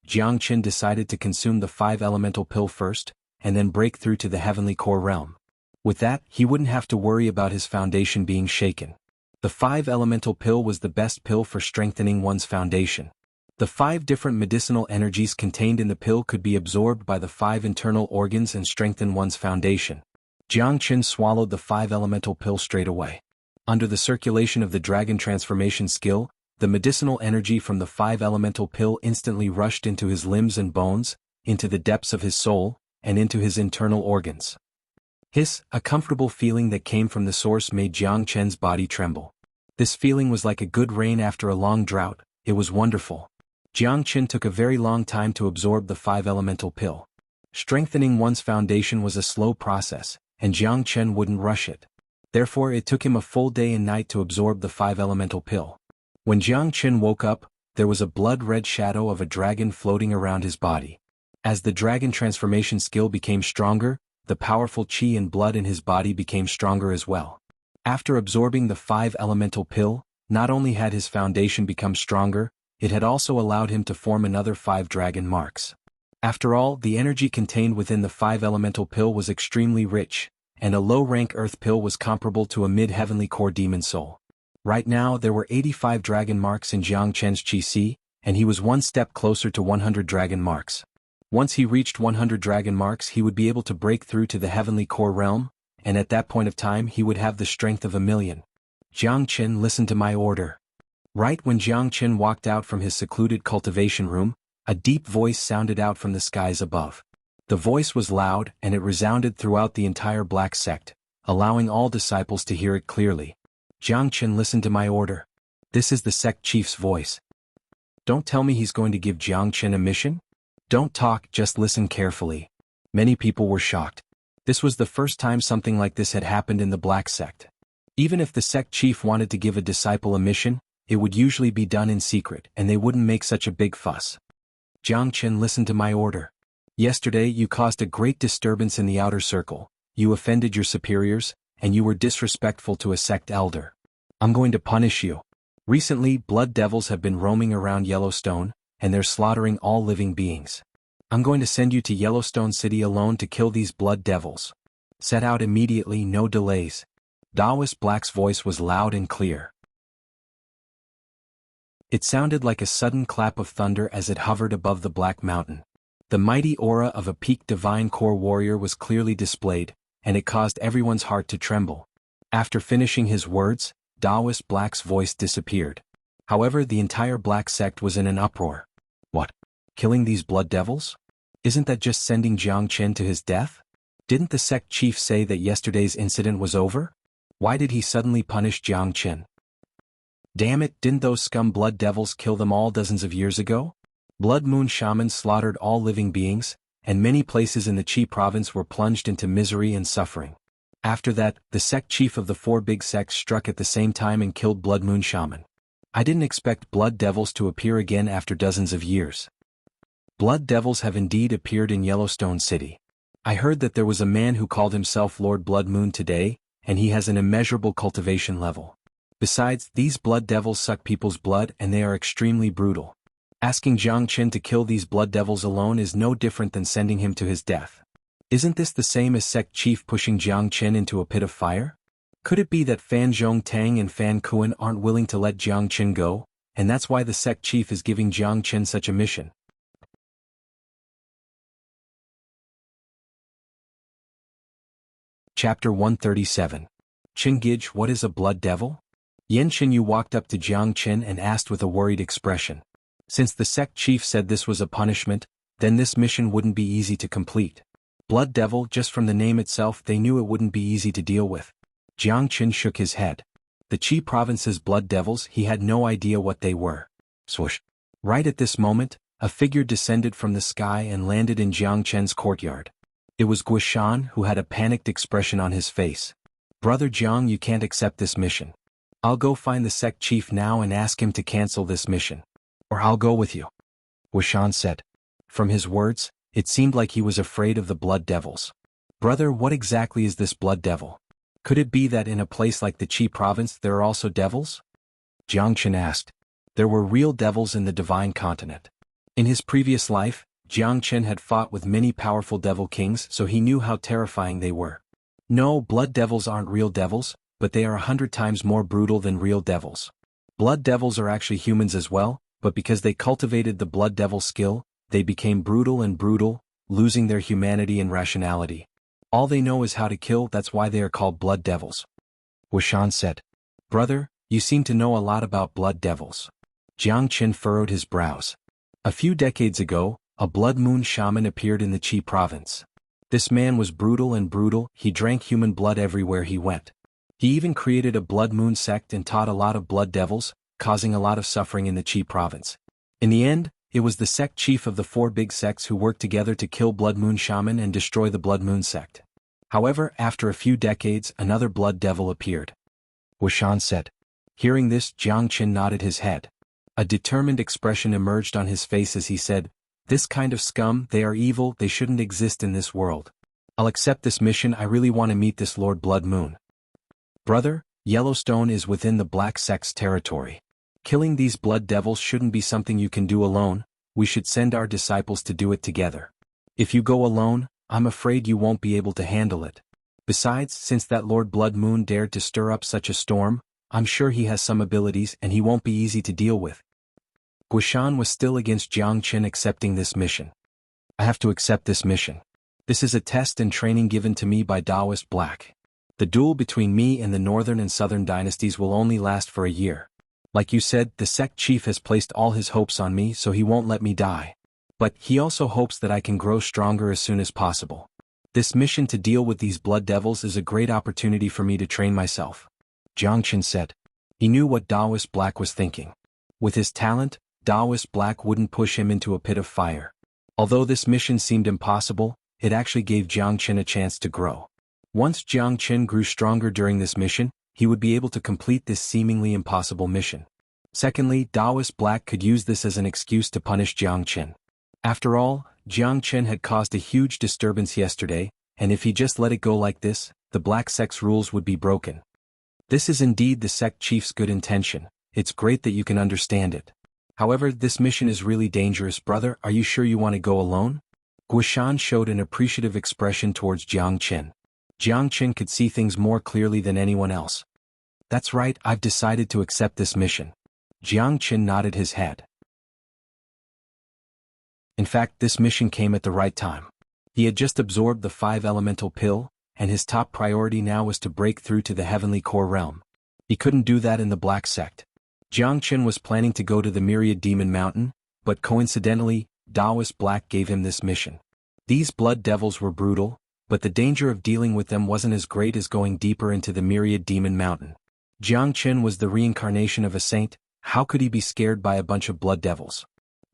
Jiang Chen decided to consume the 5-elemental pill first, and then break through to the heavenly core realm. With that, he wouldn't have to worry about his foundation being shaken. The 5-elemental pill was the best pill for strengthening one's foundation. The 5 different medicinal energies contained in the pill could be absorbed by the 5 internal organs and strengthen one's foundation. Jiang swallowed the 5-elemental pill straight away. Under the circulation of the dragon transformation skill, the medicinal energy from the 5-elemental pill instantly rushed into his limbs and bones, into the depths of his soul, and into his internal organs. A comfortable feeling that came from the source made Jiang Chen's body tremble. This feeling was like a good rain after a long drought. It was wonderful. Jiang Chen took a very long time to absorb the 5-elemental pill. Strengthening one's foundation was a slow process, and Jiang Chen wouldn't rush it. Therefore, it took him a full day and night to absorb the 5-elemental pill. When Jiang Chen woke up, there was a blood-red shadow of a dragon floating around his body. As the dragon transformation skill became stronger, the powerful qi and blood in his body became stronger as well. After absorbing the 5-elemental pill, not only had his foundation become stronger, it had also allowed him to form another 5 dragon marks. After all, the energy contained within the 5-elemental pill was extremely rich, and a low-rank earth pill was comparable to a mid-heavenly core demon soul. Right now there were 85 dragon marks in Jiang Chen's qi, and he was one step closer to 100 dragon marks. Once he reached 100 dragon marks, he would be able to break through to the heavenly core realm, and at that point of time he would have the strength of 1,000,000. Jiang Chen, listen to my order. Right when Jiang Chen walked out from his secluded cultivation room, a deep voice sounded out from the skies above. The voice was loud, and it resounded throughout the entire black sect, allowing all disciples to hear it clearly. Jiang Chen, listen to my order. This is the sect chief's voice. Don't tell me he's going to give Jiang Chen a mission? Don't talk, just listen carefully. Many people were shocked. This was the first time something like this had happened in the black sect. Even if the sect chief wanted to give a disciple a mission, it would usually be done in secret, and they wouldn't make such a big fuss. Jiang Chen, listen to my order. Yesterday you caused a great disturbance in the outer circle, you offended your superiors, and you were disrespectful to a sect elder. I'm going to punish you. Recently, blood devils have been roaming around Yellowstone, and they're slaughtering all living beings. I'm going to send you to Yellowstone City alone to kill these blood devils. Set out immediately, no delays. Taoist Black's voice was loud and clear. It sounded like a sudden clap of thunder as it hovered above the Black Mountain. The mighty aura of a peak divine core warrior was clearly displayed, and it caused everyone's heart to tremble. After finishing his words, Taoist Black's voice disappeared. However, the entire black sect was in an uproar. What? Killing these blood devils? Isn't that just sending Jiang Chen to his death? Didn't the sect chief say that yesterday's incident was over? Why did he suddenly punish Jiang Chen? Damn it, didn't those scum blood devils kill them all dozens of years ago? Blood Moon shamans slaughtered all living beings, and many places in the Qi province were plunged into misery and suffering. After that, the sect chief of the 4 big sects struck at the same time and killed Blood Moon shaman. I didn't expect blood devils to appear again after dozens of years. Blood devils have indeed appeared in Yellowstone City. I heard that there was a man who called himself Lord Blood Moon today, and he has an immeasurable cultivation level. Besides, these blood devils suck people's blood and they are extremely brutal. Asking Jiang Chen to kill these blood devils alone is no different than sending him to his death. Isn't this the same as sect chief pushing Jiang Chen into a pit of fire? Could it be that Fan Zhongtang and Fan Kuan aren't willing to let Jiang Chen go, and that's why the sect chief is giving Jiang Chen such a mission? Chapter 137. Qingij, what is a blood devil? Yan Qinyu walked up to Jiang Chen and asked with a worried expression. Since the sect chief said this was a punishment, then this mission wouldn't be easy to complete. Blood devil, just from the name itself they knew it wouldn't be easy to deal with. Jiang Chen shook his head. The Qi province's blood devils, he had no idea what they were. Swoosh. Right at this moment, a figure descended from the sky and landed in Jiang Chen's courtyard. It was Guishan, who had a panicked expression on his face. Brother Jiang, you can't accept this mission. I'll go find the sect chief now and ask him to cancel this mission. Or I'll go with you. Guishan said. From his words, it seemed like he was afraid of the blood devils. Brother, what exactly is this blood devil? Could it be that in a place like the Qi province there are also devils? Jiang Chen asked. There were real devils in the divine continent. In his previous life, Jiang Chen had fought with many powerful devil kings, so he knew how terrifying they were. No, blood devils aren't real devils, but they are 100 times more brutal than real devils. Blood devils are actually humans as well, but because they cultivated the blood devil skill, they became brutal and brutal, losing their humanity and rationality. All they know is how to kill, that's why they are called blood devils. Wuxian said. Brother, you seem to know a lot about blood devils. Jiang furrowed his brows. A few decades ago, a blood moon shaman appeared in the Qi province. This man was brutal and brutal, he drank human blood everywhere he went. He even created a blood moon sect and taught a lot of blood devils, causing a lot of suffering in the Qi province. In the end, it was the sect chief of the 4 big sects who worked together to kill blood moon shaman and destroy the blood moon sect. However, after a few decades, another blood devil appeared. Wuxian said. Hearing this, Jiang nodded his head. A determined expression emerged on his face as he said, This kind of scum, they are evil, they shouldn't exist in this world. I'll accept this mission, I really want to meet this Lord Blood Moon. Brother, Yellowstone is within the Black Sect's territory. Killing these blood devils shouldn't be something you can do alone, we should send our disciples to do it together. If you go alone, I'm afraid you won't be able to handle it. Besides, since that Lord Blood Moon dared to stir up such a storm, I'm sure he has some abilities and he won't be easy to deal with. Wuxian was still against Jiang accepting this mission. I have to accept this mission. This is a test and training given to me by Taoist Black. The duel between me and the northern and southern dynasties will only last for a year. Like you said, the sect chief has placed all his hopes on me so he won't let me die. But he also hopes that I can grow stronger as soon as possible. This mission to deal with these blood devils is a great opportunity for me to train myself. Jiang said. He knew what Taoist Black was thinking. With his talent, Taoist Black wouldn't push him into a pit of fire. Although this mission seemed impossible, it actually gave Jiang a chance to grow. Once Jiang grew stronger during this mission, he would be able to complete this seemingly impossible mission. Secondly, Taoist Black could use this as an excuse to punish Jiang. After all, Jiang had caused a huge disturbance yesterday, and if he just let it go like this, the Black Sect's rules would be broken. This is indeed the sect chief's good intention, it's great that you can understand it. However, this mission is really dangerous, brother, are you sure you want to go alone? Wuxian showed an appreciative expression towards Jiang. Jiang could see things more clearly than anyone else. That's right, I've decided to accept this mission. Jiang nodded his head. In fact, this mission came at the right time. He had just absorbed the 5 elemental pill, and his top priority now was to break through to the heavenly core realm. He couldn't do that in the Black Sect. Jiang was planning to go to the Myriad Demon Mountain, but coincidentally, Taoist Black gave him this mission. These blood devils were brutal, but the danger of dealing with them wasn't as great as going deeper into the Myriad Demon Mountain. Jiang was the reincarnation of a saint, how could he be scared by a bunch of blood devils?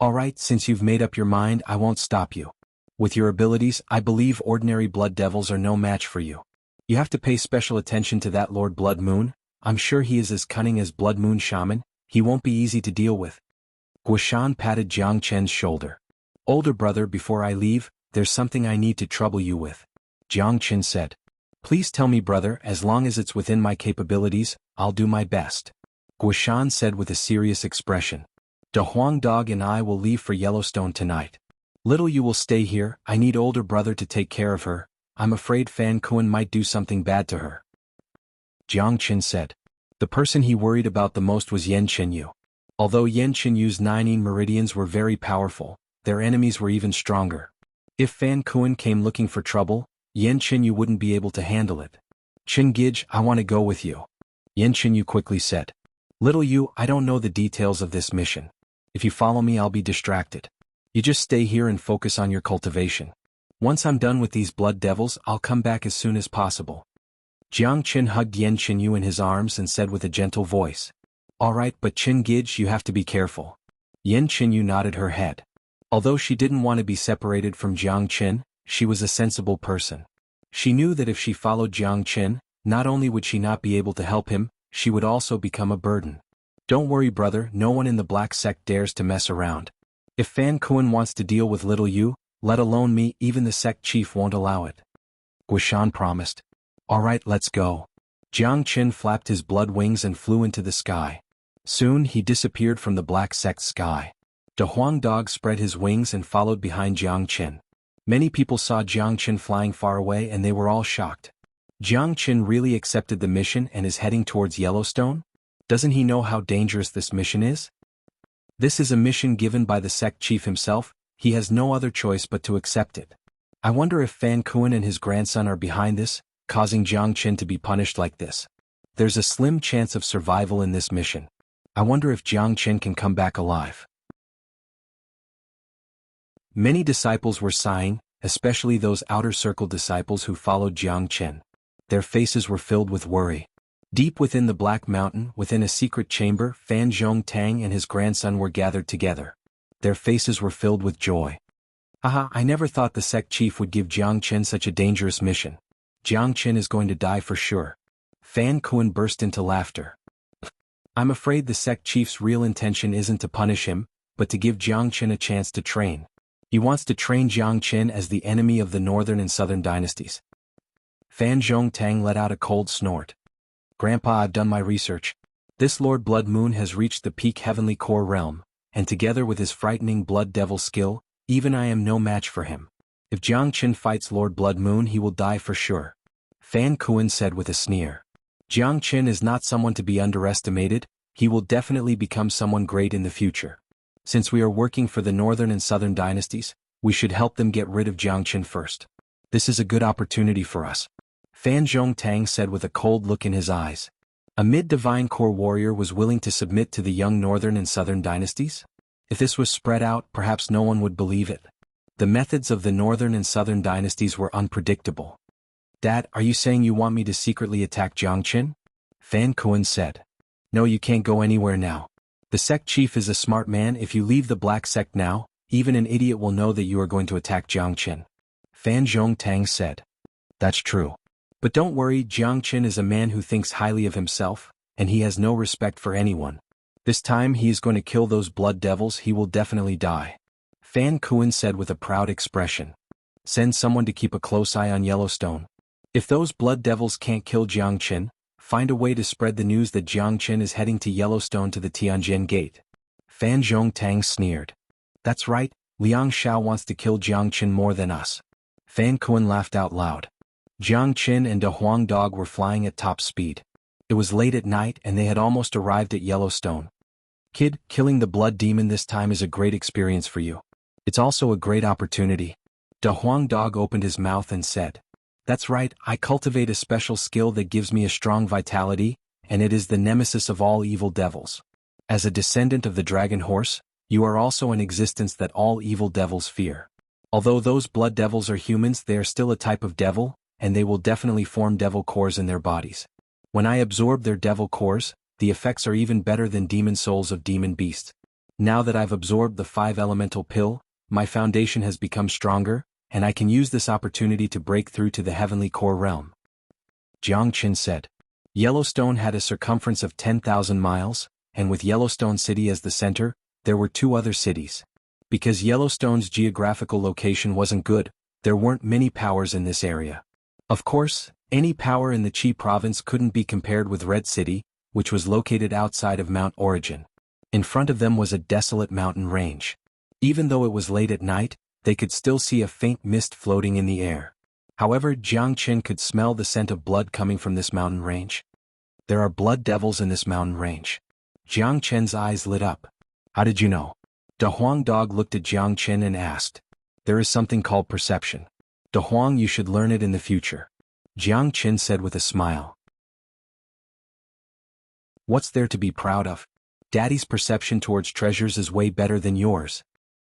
Alright, since you've made up your mind, I won't stop you. With your abilities, I believe ordinary blood devils are no match for you. You have to pay special attention to that Lord Blood Moon, I'm sure he is as cunning as Blood Moon Shaman, he won't be easy to deal with. Wuxian patted Jiang shoulder. Older brother, before I leave, there's something I need to trouble you with. Jiang said. Please tell me, brother, as long as it's within my capabilities, I'll do my best. Wuxian said with a serious expression. Da Huang Dog and I will leave for Yellowstone tonight. Little you will stay here, I need older brother to take care of her, I'm afraid Fan Kuan might do something bad to her. Jiang said. The person he worried about the most was Yan Qinyu. Although Yan Qinyu's 9 meridians were very powerful, their enemies were even stronger. If Fan Kuan came looking for trouble, Yan Qinyu wouldn't be able to handle it. Qingij, I want to go with you. Yan Qinyu quickly said. Little you, I don't know the details of this mission. If you follow me, I'll be distracted. You just stay here and focus on your cultivation. Once I'm done with these blood devils, I'll come back as soon as possible. Jiang hugged Yan Qinyu in his arms and said with a gentle voice. Alright, but Qingij, you have to be careful. Yan Qinyu nodded her head. Although she didn't want to be separated from Jiang, she was a sensible person. She knew that if she followed Jiang, not only would she not be able to help him, she would also become a burden. Don't worry, brother, no one in the Black Sect dares to mess around. If Fan Kuan wants to deal with little you, let alone me, even the sect chief won't allow it. Wuxian promised. Alright, let's go. Jiang flapped his blood wings and flew into the sky. Soon he disappeared from the Black Sect sky. Da Huang Dog spread his wings and followed behind Jiang. Many people saw Jiang flying far away and they were all shocked. Jiang Qin really accepted the mission and is heading towards Yellowstone? Doesn't he know how dangerous this mission is? This is a mission given by the sect chief himself, he has no other choice but to accept it. I wonder if Fan Kuan and his grandson are behind this, causing Jiang Qin to be punished like this. There's a slim chance of survival in this mission. I wonder if Jiang Qin can come back alive. Many disciples were sighing, especially those outer circle disciples who followed Jiang Qin. Their faces were filled with worry. Deep within the Black Mountain, within a secret chamber, Fan Zhongtang and his grandson were gathered together. Their faces were filled with joy. Haha, I never thought the sect chief would give Jiang Qin such a dangerous mission. Jiang Qin is going to die for sure. Fan Kuan burst into laughter. I'm afraid the sect chief's real intention isn't to punish him, but to give Jiang Qin a chance to train. He wants to train Jiang Qin as the enemy of the northern and southern dynasties. Fan Zhongtang let out a cold snort. Grandpa, I've done my research. This Lord Blood Moon has reached the peak heavenly core realm, and together with his frightening Blood Devil skill, even I am no match for him. If Jiang Qin fights Lord Blood Moon, he will die for sure. Fan Kuan said with a sneer. Jiang Qin is not someone to be underestimated, he will definitely become someone great in the future. Since we are working for the northern and southern dynasties, we should help them get rid of Jiang Qin first. This is a good opportunity for us. Fan Zhongtang said with a cold look in his eyes. A mid-divine core warrior was willing to submit to the young northern and southern dynasties? If this was spread out, perhaps no one would believe it. The methods of the northern and southern dynasties were unpredictable. Dad, are you saying you want me to secretly attack Jiang Qin? Fan Kuan said. No, you can't go anywhere now. The sect chief is a smart man. If you leave the black sect now, even an idiot will know that you are going to attack Jiang Qin. Fan Zhongtang said. That's true. But don't worry, Jiang Qin is a man who thinks highly of himself, and he has no respect for anyone. This time he is going to kill those blood devils, he will definitely die. Fan Kuan said with a proud expression. Send someone to keep a close eye on Yellowstone. If those blood devils can't kill Jiang Qin, find a way to spread the news that Jiang Qin is heading to Yellowstone to the Tianjin Gate. Fan Zhongtang sneered. That's right, Liang Xiao wants to kill Jiang Qin more than us. Fan Kuan laughed out loud. Jiang Qin and De Huang Dog were flying at top speed. It was late at night and they had almost arrived at Yellowstone. Kid, killing the blood demon this time is a great experience for you. It's also a great opportunity. De Huang Dog opened his mouth and said. That's right, I cultivate a special skill that gives me a strong vitality, and it is the nemesis of all evil devils. As a descendant of the dragon horse, you are also an existence that all evil devils fear. Although those blood devils are humans, they are still a type of devil, and they will definitely form devil cores in their bodies. When I absorb their devil cores, the effects are even better than demon souls of demon beasts. Now that I've absorbed the 5 elemental pill, my foundation has become stronger, and I can use this opportunity to break through to the heavenly core realm. Jiang Qin said. Yellowstone had a circumference of 10,000 miles, and with Yellowstone City as the center, there were 2 other cities. Because Yellowstone's geographical location wasn't good, there weren't many powers in this area. Of course, any power in the Qi province couldn't be compared with Red City, which was located outside of Mount Origin. In front of them was a desolate mountain range. Even though it was late at night, they could still see a faint mist floating in the air. However, Jiang Qin could smell the scent of blood coming from this mountain range. There are blood devils in this mountain range. Jiang Qin's eyes lit up. How did you know? De Huang Dog looked at Jiang Qin and asked. There is something called perception. De Huang, you should learn it in the future. Jiang Qin said with a smile. What's there to be proud of? Daddy's perception towards treasures is way better than yours.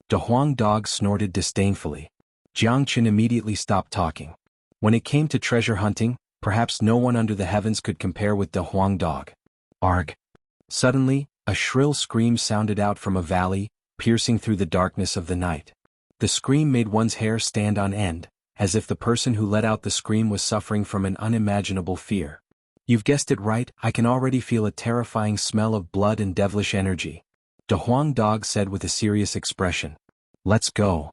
De Huang Dog snorted disdainfully. Jiang Qin immediately stopped talking. When it came to treasure hunting, perhaps no one under the heavens could compare with De Huang Dog. Arg. Suddenly, a shrill scream sounded out from a valley, piercing through the darkness of the night. The scream made one's hair stand on end, as if the person who let out the scream was suffering from an unimaginable fear. You've guessed it right, I can already feel a terrifying smell of blood and devilish energy. De Huang Dog said with a serious expression. Let's go.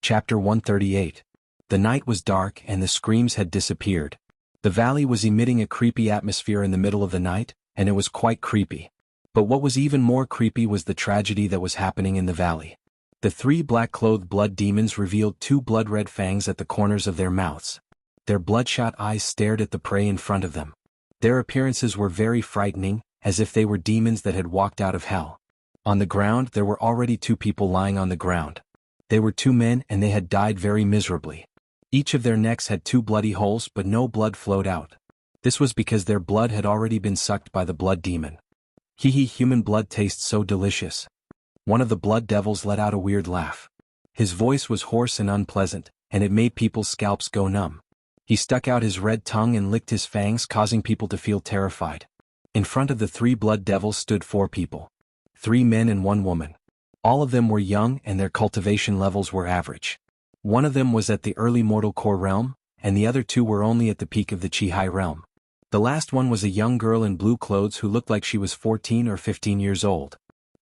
Chapter 138. The night was dark and the screams had disappeared. The valley was emitting a creepy atmosphere in the middle of the night, and it was quite creepy. But what was even more creepy was the tragedy that was happening in the valley. The three black-clothed blood demons revealed two blood-red fangs at the corners of their mouths. Their bloodshot eyes stared at the prey in front of them. Their appearances were very frightening, as if they were demons that had walked out of hell. On the ground there were already two people lying on the ground. They were two men and they had died very miserably. Each of their necks had two bloody holes but no blood flowed out. This was because their blood had already been sucked by the blood demon. Human blood tastes so delicious. One of the blood devils let out a weird laugh. His voice was hoarse and unpleasant, and it made people's scalps go numb. He stuck out his red tongue and licked his fangs, causing people to feel terrified. In front of the three blood devils stood four people. 3 men and 1 woman. All of them were young and their cultivation levels were average. One of them was at the early mortal core realm, and the other 2 were only at the peak of the chi high realm. The last one was a young girl in blue clothes who looked like she was 14 or 15 years old.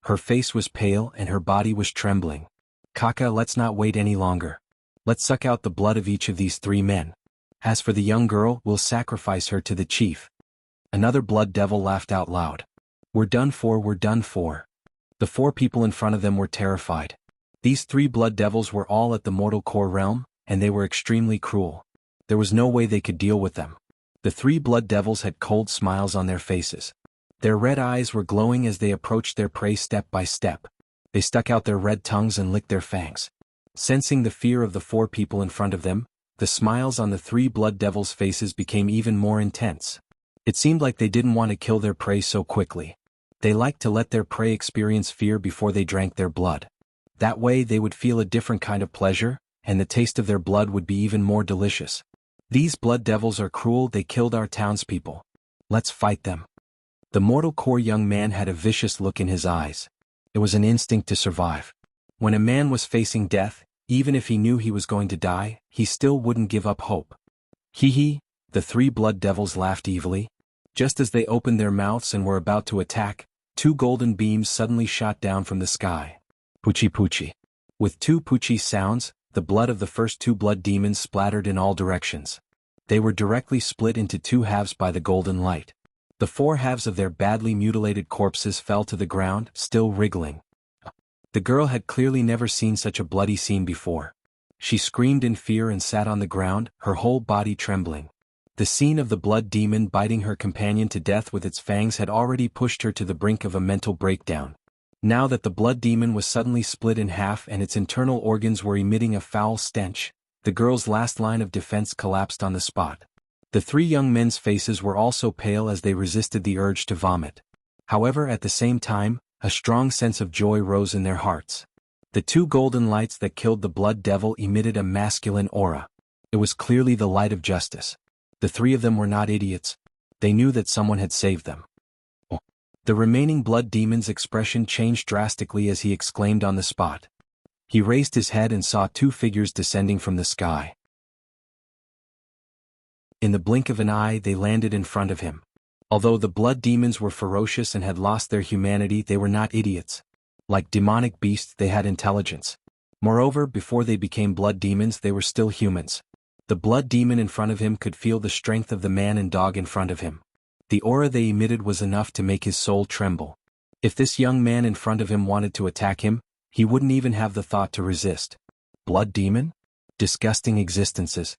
Her face was pale and her body was trembling. Kaka, let's not wait any longer. Let's suck out the blood of each of these 3 men. As for the young girl, we'll sacrifice her to the chief. Another blood devil laughed out loud. We're done for, we're done for. The 4 people in front of them were terrified. These 3 blood devils were all at the mortal core realm, and they were extremely cruel. There was no way they could deal with them. The 3 blood devils had cold smiles on their faces. Their red eyes were glowing as they approached their prey step by step. They stuck out their red tongues and licked their fangs. Sensing the fear of the 4 people in front of them, the smiles on the 3 blood devils' faces became even more intense. It seemed like they didn't want to kill their prey so quickly. They liked to let their prey experience fear before they drank their blood. That way they would feel a different kind of pleasure, and the taste of their blood would be even more delicious. These blood devils are cruel, they killed our townspeople. Let's fight them. The mortal core young man had a vicious look in his eyes. It was an instinct to survive. When a man was facing death, even if he knew he was going to die, he still wouldn't give up hope. The 3 blood devils laughed evilly. Just as they opened their mouths and were about to attack, 2 golden beams suddenly shot down from the sky. Puchi puchi. With 2 puchi sounds, the blood of the first 2 blood demons splattered in all directions. They were directly split into 2 halves by the golden light. The 4 halves of their badly mutilated corpses fell to the ground, still wriggling. The girl had clearly never seen such a bloody scene before. She screamed in fear and sat on the ground, her whole body trembling. The scene of the blood demon biting her companion to death with its fangs had already pushed her to the brink of a mental breakdown. Now that the blood demon was suddenly split in half and its internal organs were emitting a foul stench, the girl's last line of defense collapsed on the spot. The 3 young men's faces were also pale as they resisted the urge to vomit. However, at the same time, a strong sense of joy rose in their hearts. The 2 golden lights that killed the blood devil emitted a masculine aura. It was clearly the light of justice. The 3 of them were not idiots. They knew that someone had saved them. The remaining blood demon's expression changed drastically as he exclaimed on the spot. He raised his head and saw 2 figures descending from the sky. In the blink of an eye they landed in front of him. Although the blood demons were ferocious and had lost their humanity, they were not idiots. Like demonic beasts, they had intelligence. Moreover, before they became blood demons, they were still humans. The blood demon in front of him could feel the strength of the man and dog in front of him. The aura they emitted was enough to make his soul tremble. If this young man in front of him wanted to attack him, he wouldn't even have the thought to resist. Blood demon? Disgusting existences.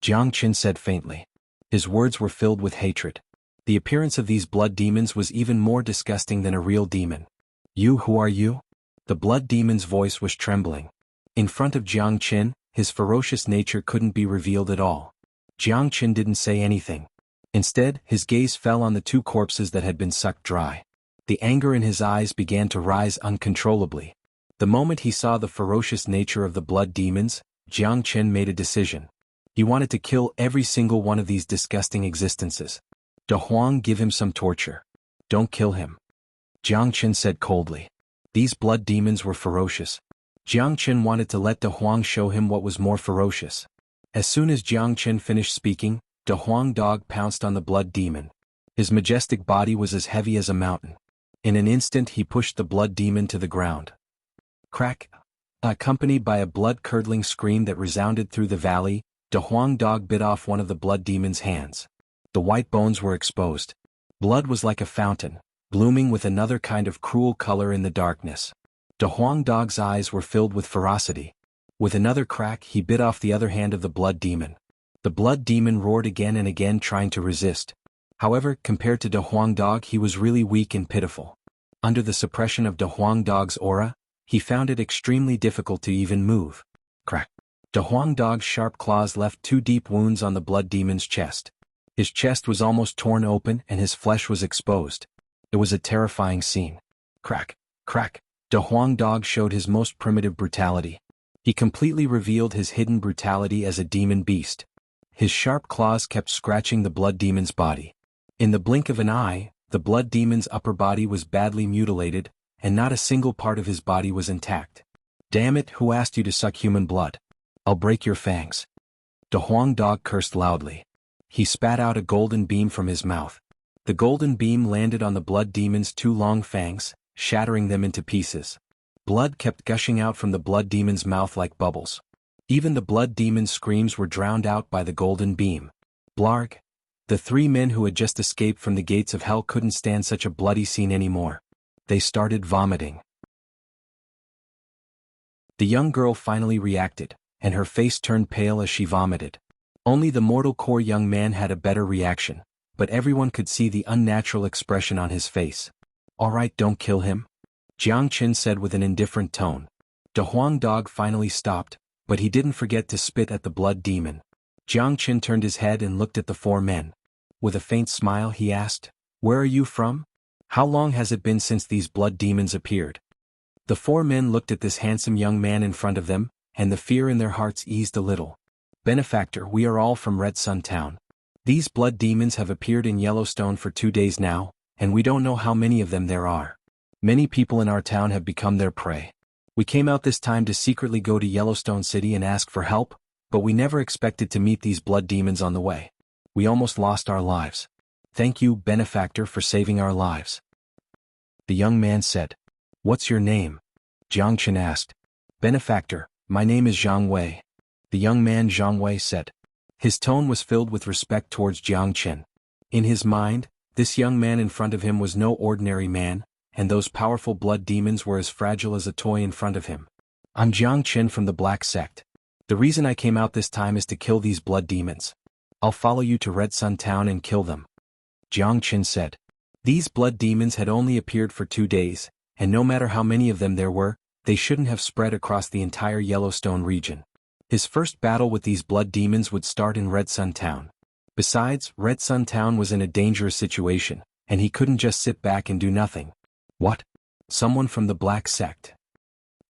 Jiang Qin said faintly. His words were filled with hatred. The appearance of these blood demons was even more disgusting than a real demon. You, who are you? The blood demon's voice was trembling. In front of Jiang Qin, his ferocious nature couldn't be revealed at all. Jiang Qin didn't say anything. Instead, his gaze fell on the 2 corpses that had been sucked dry. The anger in his eyes began to rise uncontrollably. The moment he saw the ferocious nature of the blood demons, Jiang Qin made a decision. He wanted to kill every single one of these disgusting existences. De Huang, give him some torture. Don't kill him. Jiang Qin said coldly. These blood demons were ferocious. Jiang Qin wanted to let De Huang show him what was more ferocious. As soon as Jiang Qin finished speaking, De Huang dog pounced on the blood demon. His majestic body was as heavy as a mountain. In an instant he pushed the blood demon to the ground. Crack! Accompanied by a blood-curdling scream that resounded through the valley, De Huang dog bit off one of the blood demon's hands. The white bones were exposed. Blood was like a fountain, blooming with another kind of cruel color in the darkness. De Huang Dog's eyes were filled with ferocity. With another crack, he bit off the other hand of the blood demon. The blood demon roared again and again, trying to resist. However, compared to De Huang Dog, he was really weak and pitiful. Under the suppression of De Huang Dog's aura, he found it extremely difficult to even move. Crack. De Huang Dog's sharp claws left 2 deep wounds on the blood demon's chest. His chest was almost torn open and his flesh was exposed. It was a terrifying scene. Crack, crack. De Huang Dog showed his most primitive brutality. He completely revealed his hidden brutality as a demon beast. His sharp claws kept scratching the blood demon's body. In the blink of an eye, the blood demon's upper body was badly mutilated, and not a single part of his body was intact. Damn it, who asked you to suck human blood? I'll break your fangs. De Huang Dog cursed loudly. He spat out a golden beam from his mouth. The golden beam landed on the blood demon's 2 long fangs, shattering them into pieces. Blood kept gushing out from the blood demon's mouth like bubbles. Even the blood demon's screams were drowned out by the golden beam. Blarg. The 3 men who had just escaped from the gates of hell couldn't stand such a bloody scene anymore. They started vomiting. The young girl finally reacted, and her face turned pale as she vomited. Only the mortal core young man had a better reaction, but everyone could see the unnatural expression on his face. All right, don't kill him, Jianghu said with an indifferent tone. De Huang Dog finally stopped, but he didn't forget to spit at the blood demon. Jianghu turned his head and looked at the 4 men. With a faint smile he asked, "Where are you from? How long has it been since these blood demons appeared?" The 4 men looked at this handsome young man in front of them, and the fear in their hearts eased a little. "Benefactor, we are all from Red Sun Town. These blood demons have appeared in Yellowstone for 2 days now, and we don't know how many of them there are. Many people in our town have become their prey. We came out this time to secretly go to Yellowstone City and ask for help, but we never expected to meet these blood demons on the way. We almost lost our lives. Thank you, Benefactor, for saving our lives." The young man said. "What's your name?" Jianghu asked. "Benefactor, my name is Xianhuan." The young man Xianhuan said. His tone was filled with respect towards Jianghu. In his mind, this young man in front of him was no ordinary man, and those powerful blood demons were as fragile as a toy in front of him. "I'm Jianghu from the Black Sect. The reason I came out this time is to kill these blood demons. I'll follow you to Red Sun Town and kill them," Jianghu said. These blood demons had only appeared for 2 days, and no matter how many of them there were, they shouldn't have spread across the entire Yellowstone region. His first battle with these blood demons would start in Red Sun Town. Besides, Red Sun Town was in a dangerous situation, and he couldn't just sit back and do nothing. "What? Someone from the Black Sect?"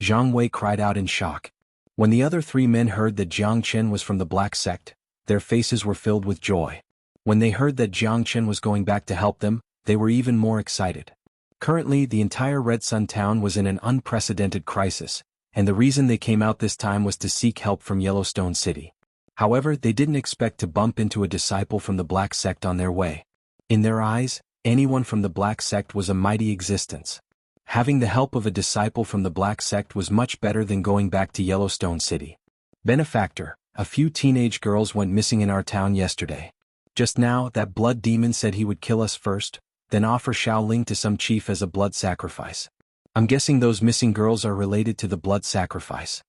Zhang Wei cried out in shock. When the other 3 men heard that Jianghu was from the Black Sect, their faces were filled with joy. When they heard that Jianghu was going back to help them, they were even more excited. Currently, the entire Red Sun Town was in an unprecedented crisis, and the reason they came out this time was to seek help from Yellowstone City. However, they didn't expect to bump into a disciple from the Black Sect on their way. In their eyes, anyone from the Black Sect was a mighty existence. Having the help of a disciple from the Black Sect was much better than going back to Yellowstone City. "Benefactor, a few teenage girls went missing in our town yesterday. Just now, that blood demon said he would kill us first, then offer Shaoling to some chief as a blood sacrifice. I'm guessing those missing girls are related to the blood sacrifice."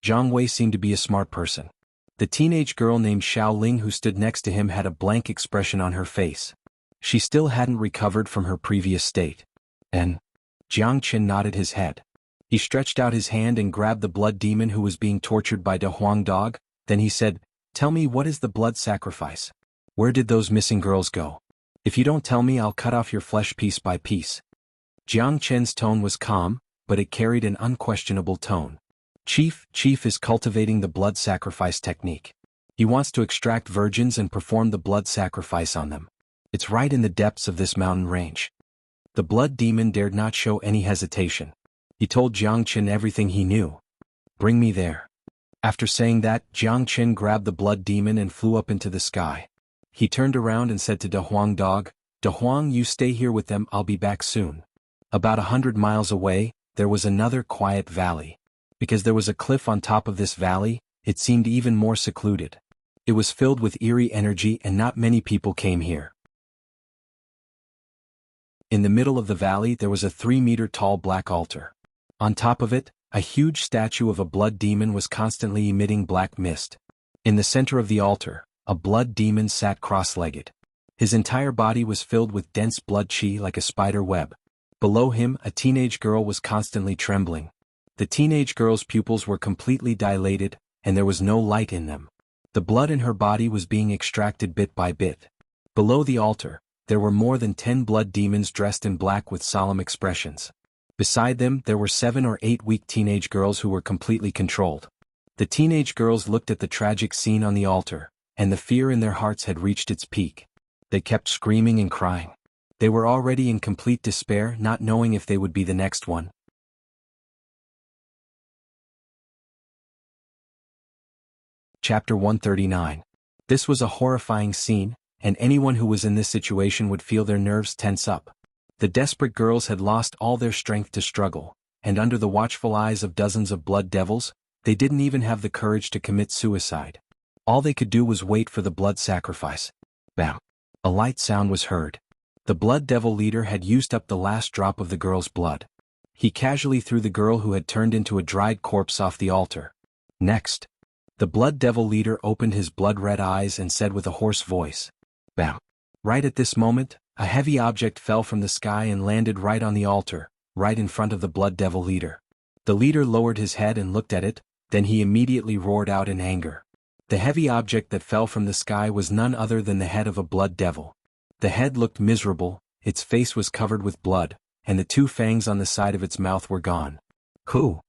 Zhang Wei seemed to be a smart person. The teenage girl named Shaoling who stood next to him had a blank expression on her face. She still hadn't recovered from her previous state. And Jianghu nodded his head. He stretched out his hand and grabbed the blood demon who was being tortured by De Huang Dog, then he said, "Tell me, what is the blood sacrifice? Where did those missing girls go? If you don't tell me, I'll cut off your flesh piece by piece." Jianghu's tone was calm, but it carried an unquestionable tone. Chief is cultivating the blood sacrifice technique. He wants to extract virgins and perform the blood sacrifice on them. It's right in the depths of this mountain range. The blood demon dared not show any hesitation. He told Jianghu everything he knew. "Bring me there." After saying that, Jianghu grabbed the blood demon and flew up into the sky. He turned around and said to De Huang Dog, "De Huang, you stay here with them, I'll be back soon." About 100 miles away, there was another quiet valley. Because there was a cliff on top of this valley, it seemed even more secluded. It was filled with eerie energy and not many people came here. In the middle of the valley there was a 3-meter-tall black altar. On top of it, a huge statue of a blood demon was constantly emitting black mist. In the center of the altar, a blood demon sat cross-legged. His entire body was filled with dense blood chi like a spider web. Below him, a teenage girl was constantly trembling. The teenage girl's pupils were completely dilated, and there was no light in them. The blood in her body was being extracted bit by bit. Below the altar, there were more than 10 blood demons dressed in black with solemn expressions. Beside them, there were 7 or 8 weak teenage girls who were completely controlled. The teenage girls looked at the tragic scene on the altar, and the fear in their hearts had reached its peak. They kept screaming and crying. They were already in complete despair, not knowing if they would be the next one. Chapter 139. This was a horrifying scene, and anyone who was in this situation would feel their nerves tense up. The desperate girls had lost all their strength to struggle, and under the watchful eyes of dozens of blood devils, they didn't even have the courage to commit suicide. All they could do was wait for the blood sacrifice. Bam! A light sound was heard. The blood devil leader had used up the last drop of the girl's blood. He casually threw the girl who had turned into a dried corpse off the altar. Next. The blood devil leader opened his blood-red eyes and said with a hoarse voice, "Bam!" Right at this moment, a heavy object fell from the sky and landed right on the altar, right in front of the blood devil leader. The leader lowered his head and looked at it, then he immediately roared out in anger. The heavy object that fell from the sky was none other than the head of a blood devil. The head looked miserable, its face was covered with blood, and the 2 fangs on the side of its mouth were gone. Who?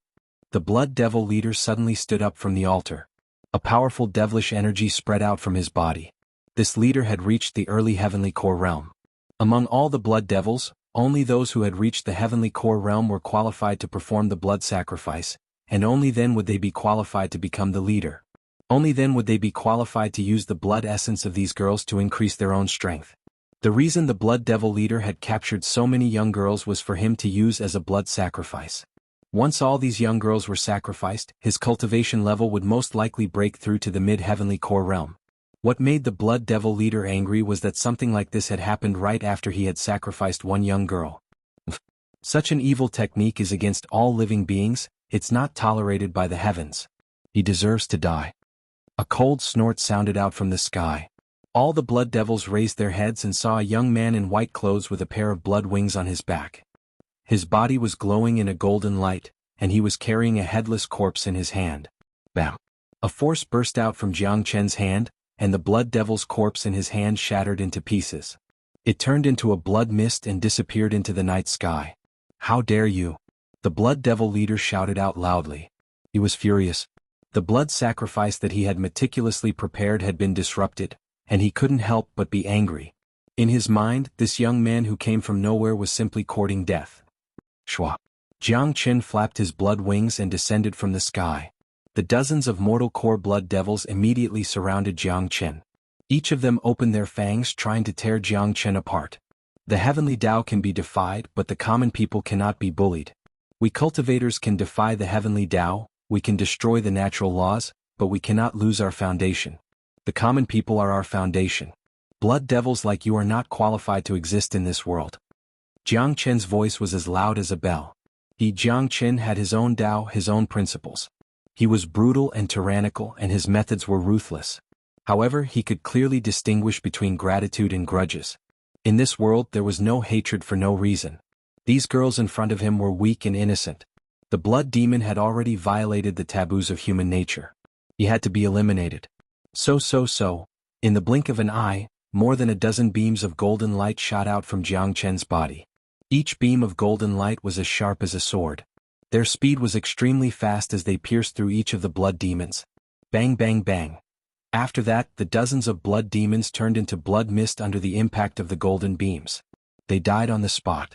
The blood devil leader suddenly stood up from the altar. A powerful devilish energy spread out from his body. This leader had reached the early heavenly core realm. Among all the blood devils, only those who had reached the heavenly core realm were qualified to perform the blood sacrifice, and only then would they be qualified to become the leader. Only then would they be qualified to use the blood essence of these girls to increase their own strength. The reason the blood devil leader had captured so many young girls was for him to use as a blood sacrifice. Once all these young girls were sacrificed, his cultivation level would most likely break through to the mid-heavenly core realm. What made the blood devil leader angry was that something like this had happened right after he had sacrificed one young girl. Such an evil technique is against all living beings, it's not tolerated by the heavens. He deserves to die. A cold snort sounded out from the sky. All the blood devils raised their heads and saw a young man in white clothes with a pair of blood wings on his back. His body was glowing in a golden light, and he was carrying a headless corpse in his hand. Bam! A force burst out from Jiang Chen's hand, and the blood devil's corpse in his hand shattered into pieces. It turned into a blood mist and disappeared into the night sky. "How dare you!" The blood devil leader shouted out loudly. He was furious. The blood sacrifice that he had meticulously prepared had been disrupted, and he couldn't help but be angry. In his mind, this young man who came from nowhere was simply courting death. Shwa! Jiang Chen flapped his blood wings and descended from the sky. The dozens of mortal core blood devils immediately surrounded Jiang Chen. Each of them opened their fangs trying to tear Jiang Chen apart. The heavenly Tao can be defied, but the common people cannot be bullied. We cultivators can defy the heavenly Tao, we can destroy the natural laws, but we cannot lose our foundation. The common people are our foundation. Blood devils like you are not qualified to exist in this world. Jiang Chen's voice was as loud as a bell. Jiang Chen had his own Tao, his own principles. He was brutal and tyrannical, and his methods were ruthless. However, he could clearly distinguish between gratitude and grudges. In this world there was no hatred for no reason. These girls in front of him were weak and innocent. The blood demon had already violated the taboos of human nature. He had to be eliminated. So. In the blink of an eye, more than a dozen beams of golden light shot out from Jiang Chen's body. Each beam of golden light was as sharp as a sword. Their speed was extremely fast as they pierced through each of the blood demons. Bang bang bang. After that, the dozens of blood demons turned into blood mist under the impact of the golden beams. They died on the spot.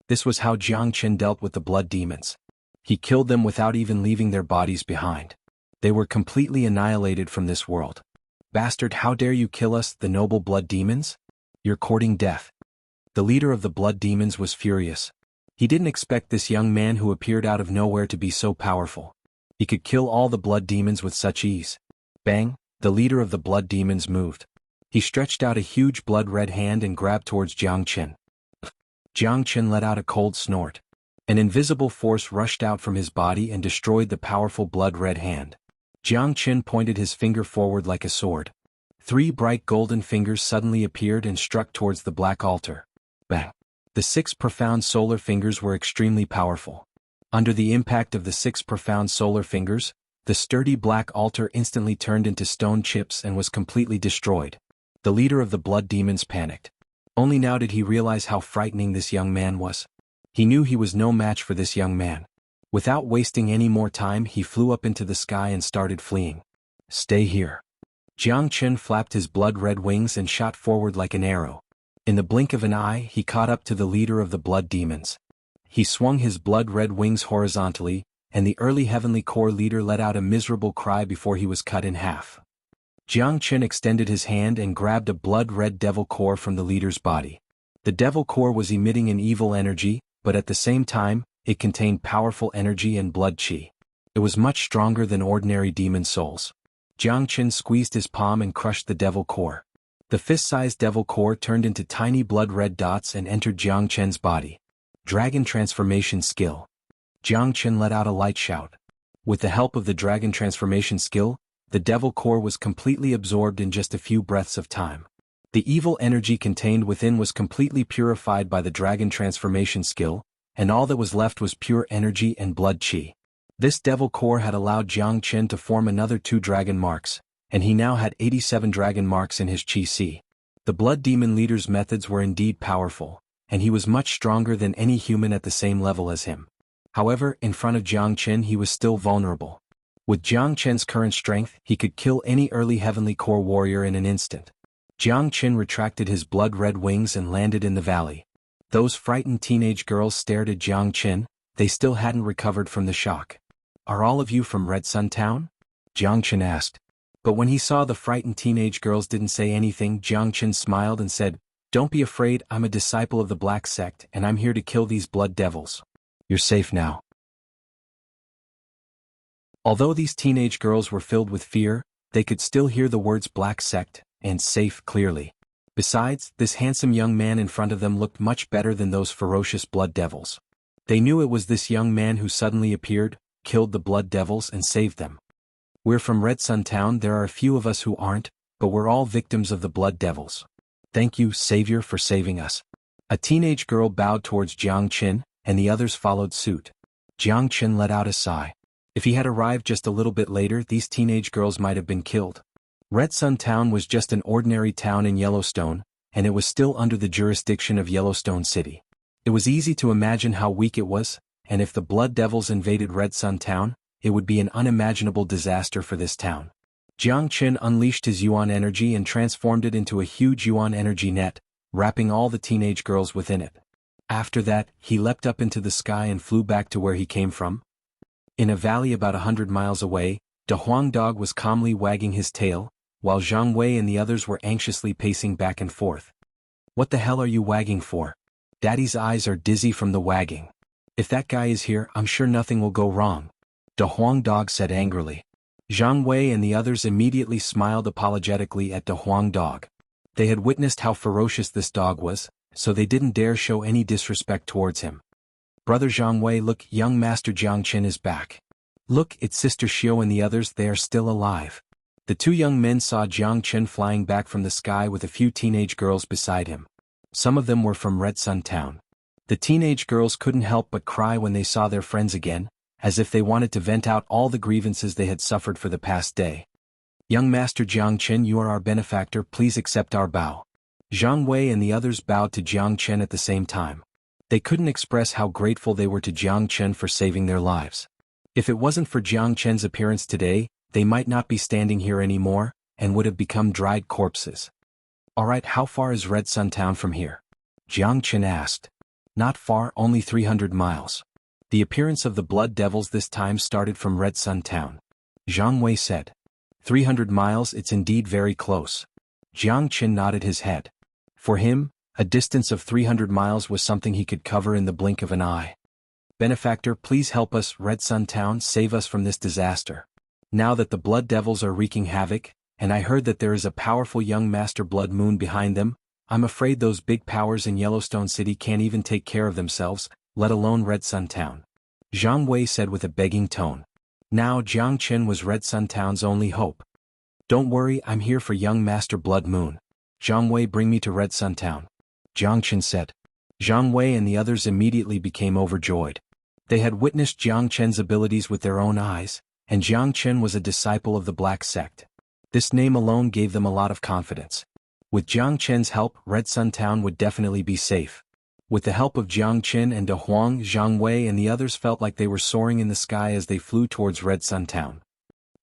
This was how Jiang Chen dealt with the blood demons. He killed them without even leaving their bodies behind. They were completely annihilated from this world. "Bastard, how dare you kill us, the noble blood demons? You're courting death." The leader of the blood demons was furious. He didn't expect this young man who appeared out of nowhere to be so powerful. He could kill all the blood demons with such ease. Bang! The leader of the blood demons moved. He stretched out a huge blood-red hand and grabbed towards Jiang Chen. Jiang Chen let out a cold snort. An invisible force rushed out from his body and destroyed the powerful blood-red hand. Jiang Chen pointed his finger forward like a sword. 3 bright golden fingers suddenly appeared and struck towards the black altar. Bang! The 6 profound solar fingers were extremely powerful. Under the impact of the 6 profound solar fingers, the sturdy black altar instantly turned into stone chips and was completely destroyed. The leader of the blood demons panicked. Only now did he realize how frightening this young man was. He knew he was no match for this young man. Without wasting any more time, he flew up into the sky and started fleeing. Stay here. Jiang Chen flapped his blood-red wings and shot forward like an arrow. In the blink of an eye, he caught up to the leader of the blood demons. He swung his blood-red wings horizontally, and the early heavenly core leader let out a miserable cry before he was cut in half. Jiang Chen extended his hand and grabbed a blood-red devil core from the leader's body. The devil core was emitting an evil energy, but at the same time, it contained powerful energy and blood qi. It was much stronger than ordinary demon souls. Jiang Chen squeezed his palm and crushed the devil core. The fist-sized devil core turned into tiny blood-red dots and entered Jiang Chen's body. Dragon transformation skill. Jiang Chen let out a light shout. With the help of the dragon transformation skill, the devil core was completely absorbed in just a few breaths of time. The evil energy contained within was completely purified by the dragon transformation skill, and all that was left was pure energy and blood qi. This devil core had allowed Jiang Chen to form another 2 dragon marks, and he now had 87 dragon marks in his qi si. The blood demon leader's methods were indeed powerful, and he was much stronger than any human at the same level as him. However, in front of Jiang Chen he was still vulnerable. With Jiang Chen's current strength, he could kill any early heavenly core warrior in an instant. Jiang Chen retracted his blood-red wings and landed in the valley. Those frightened teenage girls stared at Jiang Chen. They still hadn't recovered from the shock. Are all of you from Red Sun Town? Jiang Chen asked. But when he saw the frightened teenage girls didn't say anything, Jiang Chen smiled and said, "Don't be afraid, I'm a disciple of the Black Sect and I'm here to kill these blood devils. You're safe now." Although these teenage girls were filled with fear, they could still hear the words Black Sect and safe clearly. Besides, this handsome young man in front of them looked much better than those ferocious blood devils. They knew it was this young man who suddenly appeared, killed the blood devils and saved them. We're from Red Sun Town. There are a few of us who aren't, but we're all victims of the blood devils. Thank you, Savior, for saving us. A teenage girl bowed towards Jiang Chen, and the others followed suit. Jiang Chen let out a sigh. If he had arrived just a little bit later, these teenage girls might have been killed. Red Sun Town was just an ordinary town in Yellowstone, and it was still under the jurisdiction of Yellowstone City. It was easy to imagine how weak it was, and if the blood devils invaded Red Sun Town, it would be an unimaginable disaster for this town. Jiang Chen unleashed his yuan energy and transformed it into a huge yuan energy net, wrapping all the teenage girls within it. After that, he leapt up into the sky and flew back to where he came from. In a valley about 100 miles away, De Huang Dog was calmly wagging his tail, while Zhang Wei and the others were anxiously pacing back and forth. What the hell are you wagging for? Daddy's eyes are dizzy from the wagging. If that guy is here, I'm sure nothing will go wrong. De Huang Dog said angrily. Zhang Wei and the others immediately smiled apologetically at De Huang Dog. They had witnessed how ferocious this dog was, so they didn't dare show any disrespect towards him. Brother Zhang Wei, look, young Master Jiang Chen is back. Look, it's Sister Xiao and the others, they are still alive. The 2 young men saw Jiang Chen flying back from the sky with a few teenage girls beside him. Some of them were from Red Sun Town. The teenage girls couldn't help but cry when they saw their friends again, as if they wanted to vent out all the grievances they had suffered for the past day. Young Master Jiang Chen, you are our benefactor, please accept our bow. Zhang Wei and the others bowed to Jiang Chen at the same time. They couldn't express how grateful they were to Jiang Chen for saving their lives. If it wasn't for Jiang Chen's appearance today, they might not be standing here anymore, and would have become dried corpses. Alright, how far is Red Sun Town from here? Jiang Chen asked. Not far, only 300 miles. The appearance of the blood devils this time started from Red Sun Town. Zhang Wei said. 300 miles, it's indeed very close. Jiang Chen nodded his head. For him, a distance of 300 miles was something he could cover in the blink of an eye. Benefactor, please help us, Red Sun Town, save us from this disaster. Now that the blood devils are wreaking havoc, and I heard that there is a powerful young Master Blood Moon behind them, I'm afraid those big powers in Yellowstone City can't even take care of themselves, let alone Red Sun Town. Zhang Wei said with a begging tone. Now Jiang Chen was Red Sun Town's only hope. Don't worry, I'm here for young Master Blood Moon. Zhang Wei, bring me to Red Sun Town. Jiang Chen said. Zhang Wei and the others immediately became overjoyed. They had witnessed Jiang Chen's abilities with their own eyes, and Jiang Chen was a disciple of the Black Sect. This name alone gave them a lot of confidence. With Jiang Chen's help, Red Sun Town would definitely be safe. With the help of Jiang Chen and De Huang, Zhang Wei and the others felt like they were soaring in the sky as they flew towards Red Sun Town.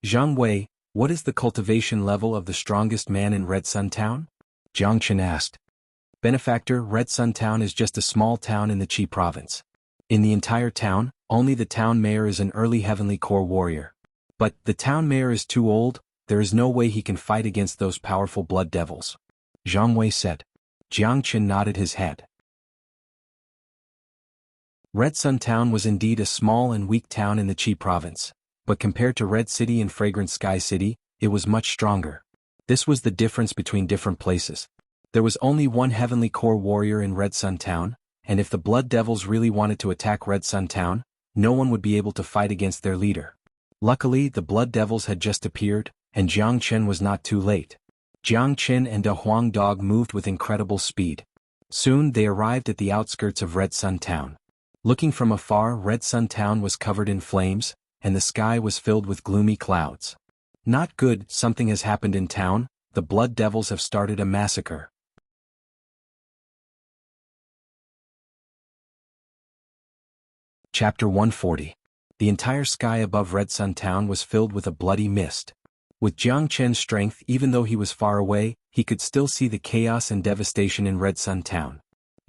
Zhang Wei, what is the cultivation level of the strongest man in Red Sun Town? Jiang Chen asked. Benefactor, Red Sun Town is just a small town in the Qi province. In the entire town, only the town mayor is an early heavenly core warrior. But the town mayor is too old, there is no way he can fight against those powerful blood devils. Zhang Wei said. Jiang Chen nodded his head. Red Sun Town was indeed a small and weak town in the Qi province, but compared to Red City and Fragrant Sky City, it was much stronger. This was the difference between different places. There was only one heavenly core warrior in Red Sun Town, and if the blood devils really wanted to attack Red Sun Town, no one would be able to fight against their leader. Luckily, the blood devils had just appeared, and Jiang Chen was not too late. Jiang Chen and De Huang Dog moved with incredible speed. Soon they arrived at the outskirts of Red Sun Town. Looking from afar, Red Sun Town was covered in flames, and the sky was filled with gloomy clouds. Not good, something has happened in town, the blood devils have started a massacre. Chapter 140. The entire sky above Red Sun Town was filled with a bloody mist. With Jiang Chen's strength, even though he was far away, he could still see the chaos and devastation in Red Sun Town.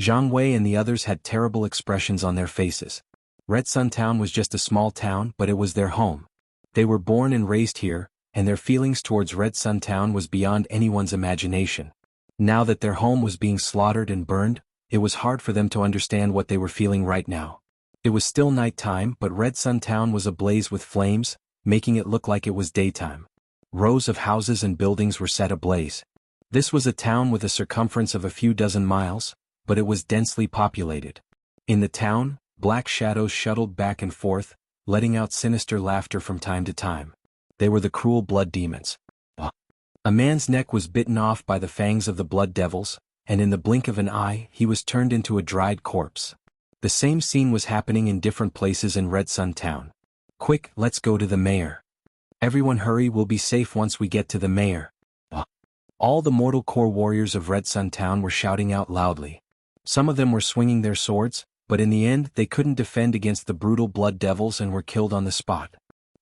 Zhang Wei and the others had terrible expressions on their faces. Red Sun Town was just a small town, but it was their home. They were born and raised here, and their feelings towards Red Sun Town was beyond anyone's imagination. Now that their home was being slaughtered and burned, it was hard for them to understand what they were feeling right now. It was still night time, but Red Sun Town was ablaze with flames, making it look like it was daytime. Rows of houses and buildings were set ablaze. This was a town with a circumference of a few dozen miles, but it was densely populated. In the town, black shadows shuttled back and forth, letting out sinister laughter from time to time. They were the cruel blood demons. A man's neck was bitten off by the fangs of the blood devils, and in the blink of an eye, he was turned into a dried corpse. The same scene was happening in different places in Red Sun Town. Quick, let's go to the mayor. Everyone hurry, we'll be safe once we get to the mayor. All the mortal core warriors of Red Sun Town were shouting out loudly. Some of them were swinging their swords, but in the end they couldn't defend against the brutal blood devils and were killed on the spot.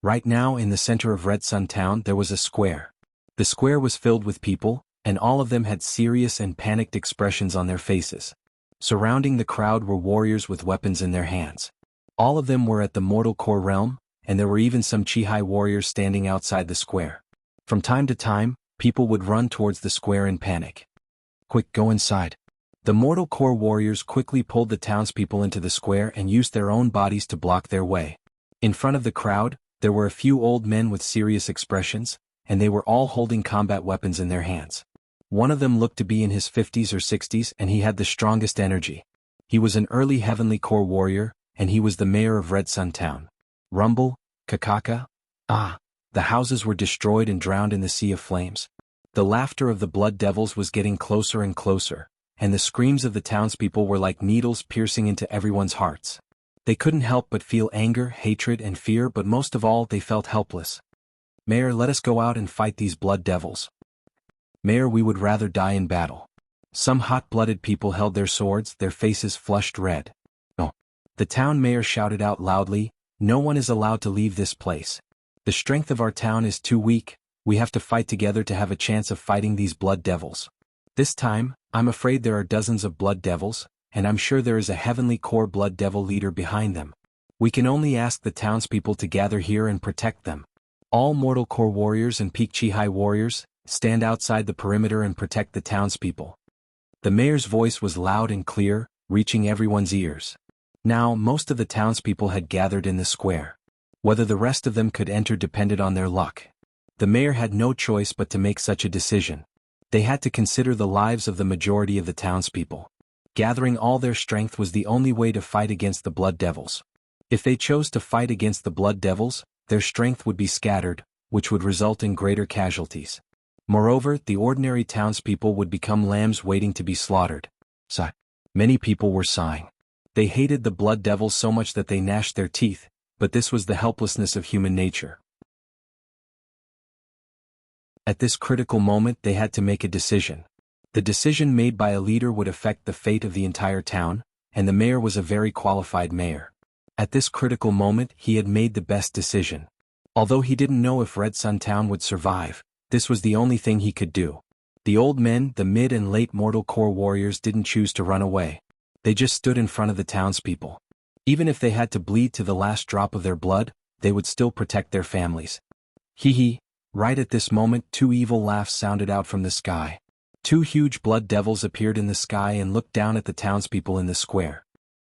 Right now in the center of Red Sun Town there was a square. The square was filled with people, and all of them had serious and panicked expressions on their faces. Surrounding the crowd were warriors with weapons in their hands. All of them were at the mortal core realm, and there were even some Qihai warriors standing outside the square. From time to time, people would run towards the square in panic. Quick, go inside. The mortal core warriors quickly pulled the townspeople into the square and used their own bodies to block their way. In front of the crowd, there were a few old men with serious expressions, and they were all holding combat weapons in their hands. One of them looked to be in his 50s or 60s and he had the strongest energy. He was an early heavenly core warrior, and he was the mayor of Red Sun Town. Rumble, kakaka, ah! The houses were destroyed and drowned in the sea of flames. The laughter of the blood devils was getting closer and closer, and the screams of the townspeople were like needles piercing into everyone's hearts. They couldn't help but feel anger, hatred, and fear, but most of all they felt helpless. Mayor, let us go out and fight these blood devils. Mayor, we would rather die in battle. Some hot-blooded people held their swords, their faces flushed red. No. The town mayor shouted out loudly, no one is allowed to leave this place. The strength of our town is too weak, we have to fight together to have a chance of fighting these blood devils. This time, I'm afraid there are dozens of blood devils, and I'm sure there is a heavenly core blood devil leader behind them. We can only ask the townspeople to gather here and protect them. All mortal core warriors and peak Qihai warriors, stand outside the perimeter and protect the townspeople. The mayor's voice was loud and clear, reaching everyone's ears. Now most of the townspeople had gathered in the square. Whether the rest of them could enter depended on their luck. The mayor had no choice but to make such a decision. They had to consider the lives of the majority of the townspeople. Gathering all their strength was the only way to fight against the blood devils. If they chose to fight against the blood devils, their strength would be scattered, which would result in greater casualties. Moreover, the ordinary townspeople would become lambs waiting to be slaughtered. Many people were sighing. They hated the blood devils so much that they gnashed their teeth, but this was the helplessness of human nature. At this critical moment they had to make a decision. The decision made by a leader would affect the fate of the entire town, and the mayor was a very qualified mayor. At this critical moment he had made the best decision. Although he didn't know if Red Sun Town would survive, this was the only thing he could do. The old men, the mid and late mortal core warriors didn't choose to run away. They just stood in front of the townspeople. Even if they had to bleed to the last drop of their blood, they would still protect their families. Hee hee. Right at this moment 2 evil laughs sounded out from the sky. 2 huge blood devils appeared in the sky and looked down at the townspeople in the square.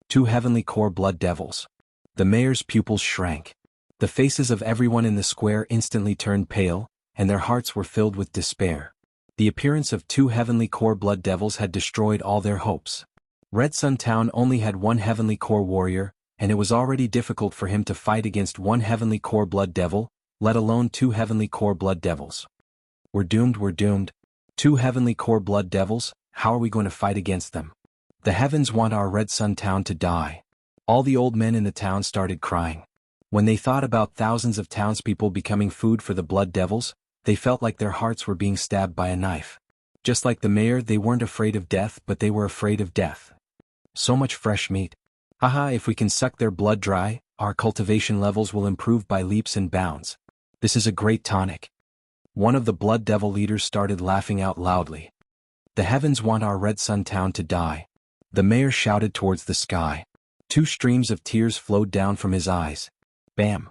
2 heavenly core blood devils. The mayor's pupils shrank. The faces of everyone in the square instantly turned pale, and their hearts were filled with despair. The appearance of 2 heavenly core blood devils had destroyed all their hopes. Red Sun Town only had 1 heavenly core warrior, and it was already difficult for him to fight against 1 heavenly core blood devil, let alone 2 heavenly core blood devils. We're doomed, we're doomed. 2 heavenly core blood devils, how are we going to fight against them? The heavens want our Red Sun Town to die. All the old men in the town started crying. When they thought about thousands of townspeople becoming food for the blood devils, they felt like their hearts were being stabbed by a knife. Just like the mayor, they weren't afraid of death, but they were afraid of death. So much fresh meat. Haha, if we can suck their blood dry, our cultivation levels will improve by leaps and bounds. This is a great tonic. One of the blood devil leaders started laughing out loudly. The heavens want our Red Sun Town to die. The mayor shouted towards the sky. 2 streams of tears flowed down from his eyes. Bam!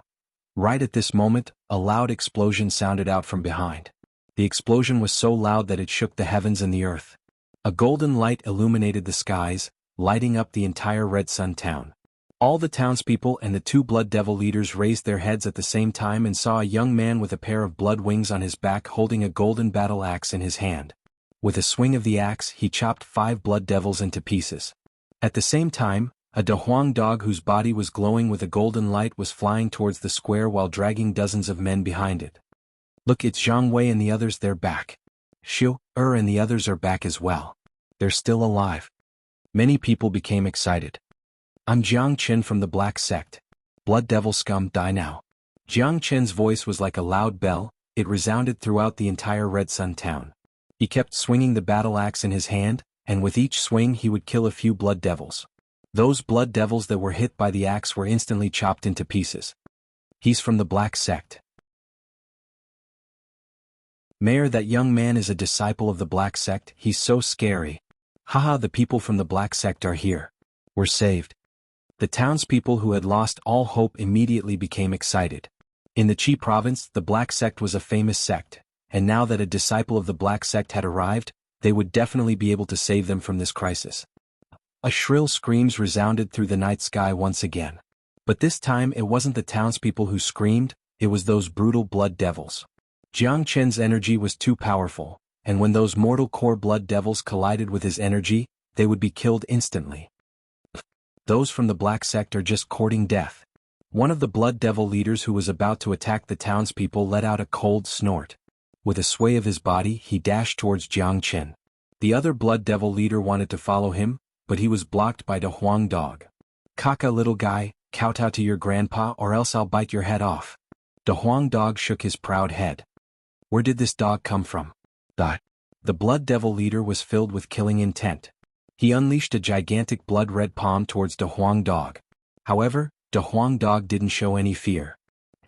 Right at this moment, a loud explosion sounded out from behind. The explosion was so loud that it shook the heavens and the earth. A golden light illuminated the skies, lighting up the entire Red Sun Town. All the townspeople and the 2 blood devil leaders raised their heads at the same time and saw a young man with a pair of blood wings on his back holding a golden battle axe in his hand. With a swing of the axe he chopped 5 blood devils into pieces. At the same time, a Dahuang dog whose body was glowing with a golden light was flying towards the square while dragging dozens of men behind it. Look, it's Xianghua and the others, they're back. Xiu, and the others are back as well. They're still alive. Many people became excited. I'm Jiang Qin from the Black Sect. Blood devil scum, die now. Jiang Qin's voice was like a loud bell, it resounded throughout the entire Red Sun Town. He kept swinging the battle axe in his hand, and with each swing he would kill a few blood devils. Those blood devils that were hit by the axe were instantly chopped into pieces. He's from the Black Sect. Mayor, that young man is a disciple of the Black Sect, he's so scary. Haha, the people from the Black Sect are here. We're saved. The townspeople who had lost all hope immediately became excited. In the Qi province, the Black Sect was a famous sect, and now that a disciple of the Black Sect had arrived, they would definitely be able to save them from this crisis. A shrill screams resounded through the night sky once again. But this time it wasn't the townspeople who screamed, it was those brutal blood devils. Jiang Chen's energy was too powerful, and when those mortal core blood devils collided with his energy, they would be killed instantly. Those from the Black Sect are just courting death. One of the blood devil leaders who was about to attack the townspeople let out a cold snort. With a sway of his body he dashed towards Jiang Chen. The other blood devil leader wanted to follow him, but he was blocked by the Huang dog. Kaka, little guy, kowtow to your grandpa or else I'll bite your head off. The Huang dog shook his proud head. Where did this dog come from? The blood devil leader was filled with killing intent. He unleashed a gigantic blood-red palm towards the Huang dog. However, the Huang dog didn't show any fear.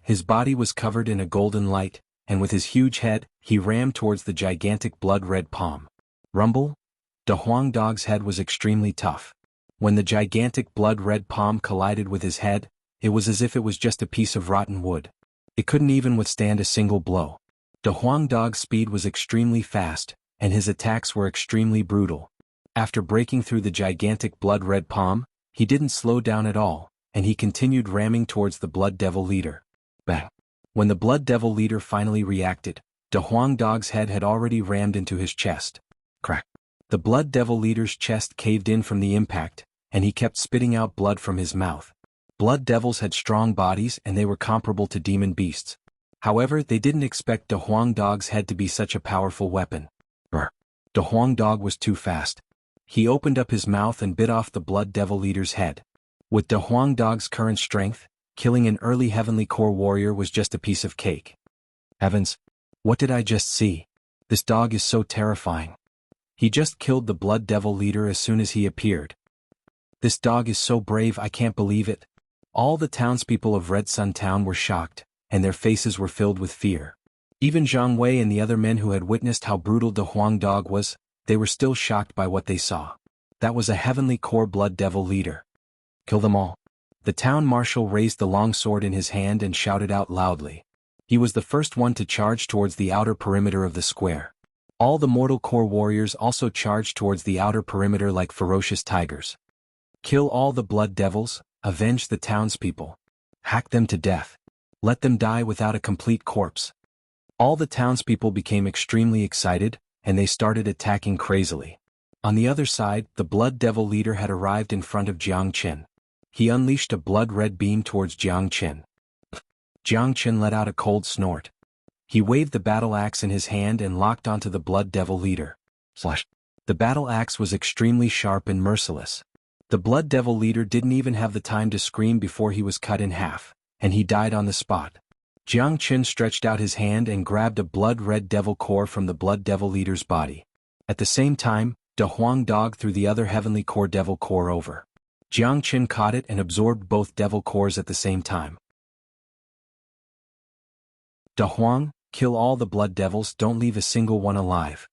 His body was covered in a golden light, and with his huge head, he rammed towards the gigantic blood-red palm. Rumble? The Huang dog's head was extremely tough. When the gigantic blood-red palm collided with his head, it was as if it was just a piece of rotten wood. It couldn't even withstand a single blow. The Huang dog's speed was extremely fast, and his attacks were extremely brutal. After breaking through the gigantic blood-red palm, he didn't slow down at all, and he continued ramming towards the blood devil leader. Bang! When the blood devil leader finally reacted, De Huang Dog's head had already rammed into his chest. Crack. The blood devil leader's chest caved in from the impact, and he kept spitting out blood from his mouth. Blood devils had strong bodies and they were comparable to demon beasts. However, they didn't expect De Huang Dog's head to be such a powerful weapon. De Huang Dog was too fast. He opened up his mouth and bit off the blood devil leader's head. With De Huang Dog's current strength, killing an early heavenly core warrior was just a piece of cake. Heavens! What did I just see? This dog is so terrifying. He just killed the blood devil leader as soon as he appeared. This dog is so brave, I can't believe it. All the townspeople of Red Sun Town were shocked, and their faces were filled with fear. Even Zhang Wei and the other men who had witnessed how brutal De Huang Dog was, they were still shocked by what they saw. That was a heavenly core blood devil leader. Kill them all. The town marshal raised the long sword in his hand and shouted out loudly. He was the first one to charge towards the outer perimeter of the square. All the mortal core warriors also charged towards the outer perimeter like ferocious tigers. Kill all the blood devils, avenge the townspeople. Hack them to death. Let them die without a complete corpse. All the townspeople became extremely excited, and they started attacking crazily. On the other side, the blood devil leader had arrived in front of Jiang Chen. He unleashed a blood-red beam towards Jiang Chen. Jiang Chen let out a cold snort. He waved the battle axe in his hand and locked onto the blood devil leader. The battle axe was extremely sharp and merciless. The blood devil leader didn't even have the time to scream before he was cut in half, and he died on the spot. Jiang Chen stretched out his hand and grabbed a blood-red devil core from the blood devil leader's body. At the same time, De Huang Dog threw the other heavenly core devil core over. Jiang Chen caught it and absorbed both devil cores at the same time. De Huang, kill all the blood devils, don't leave a single one alive.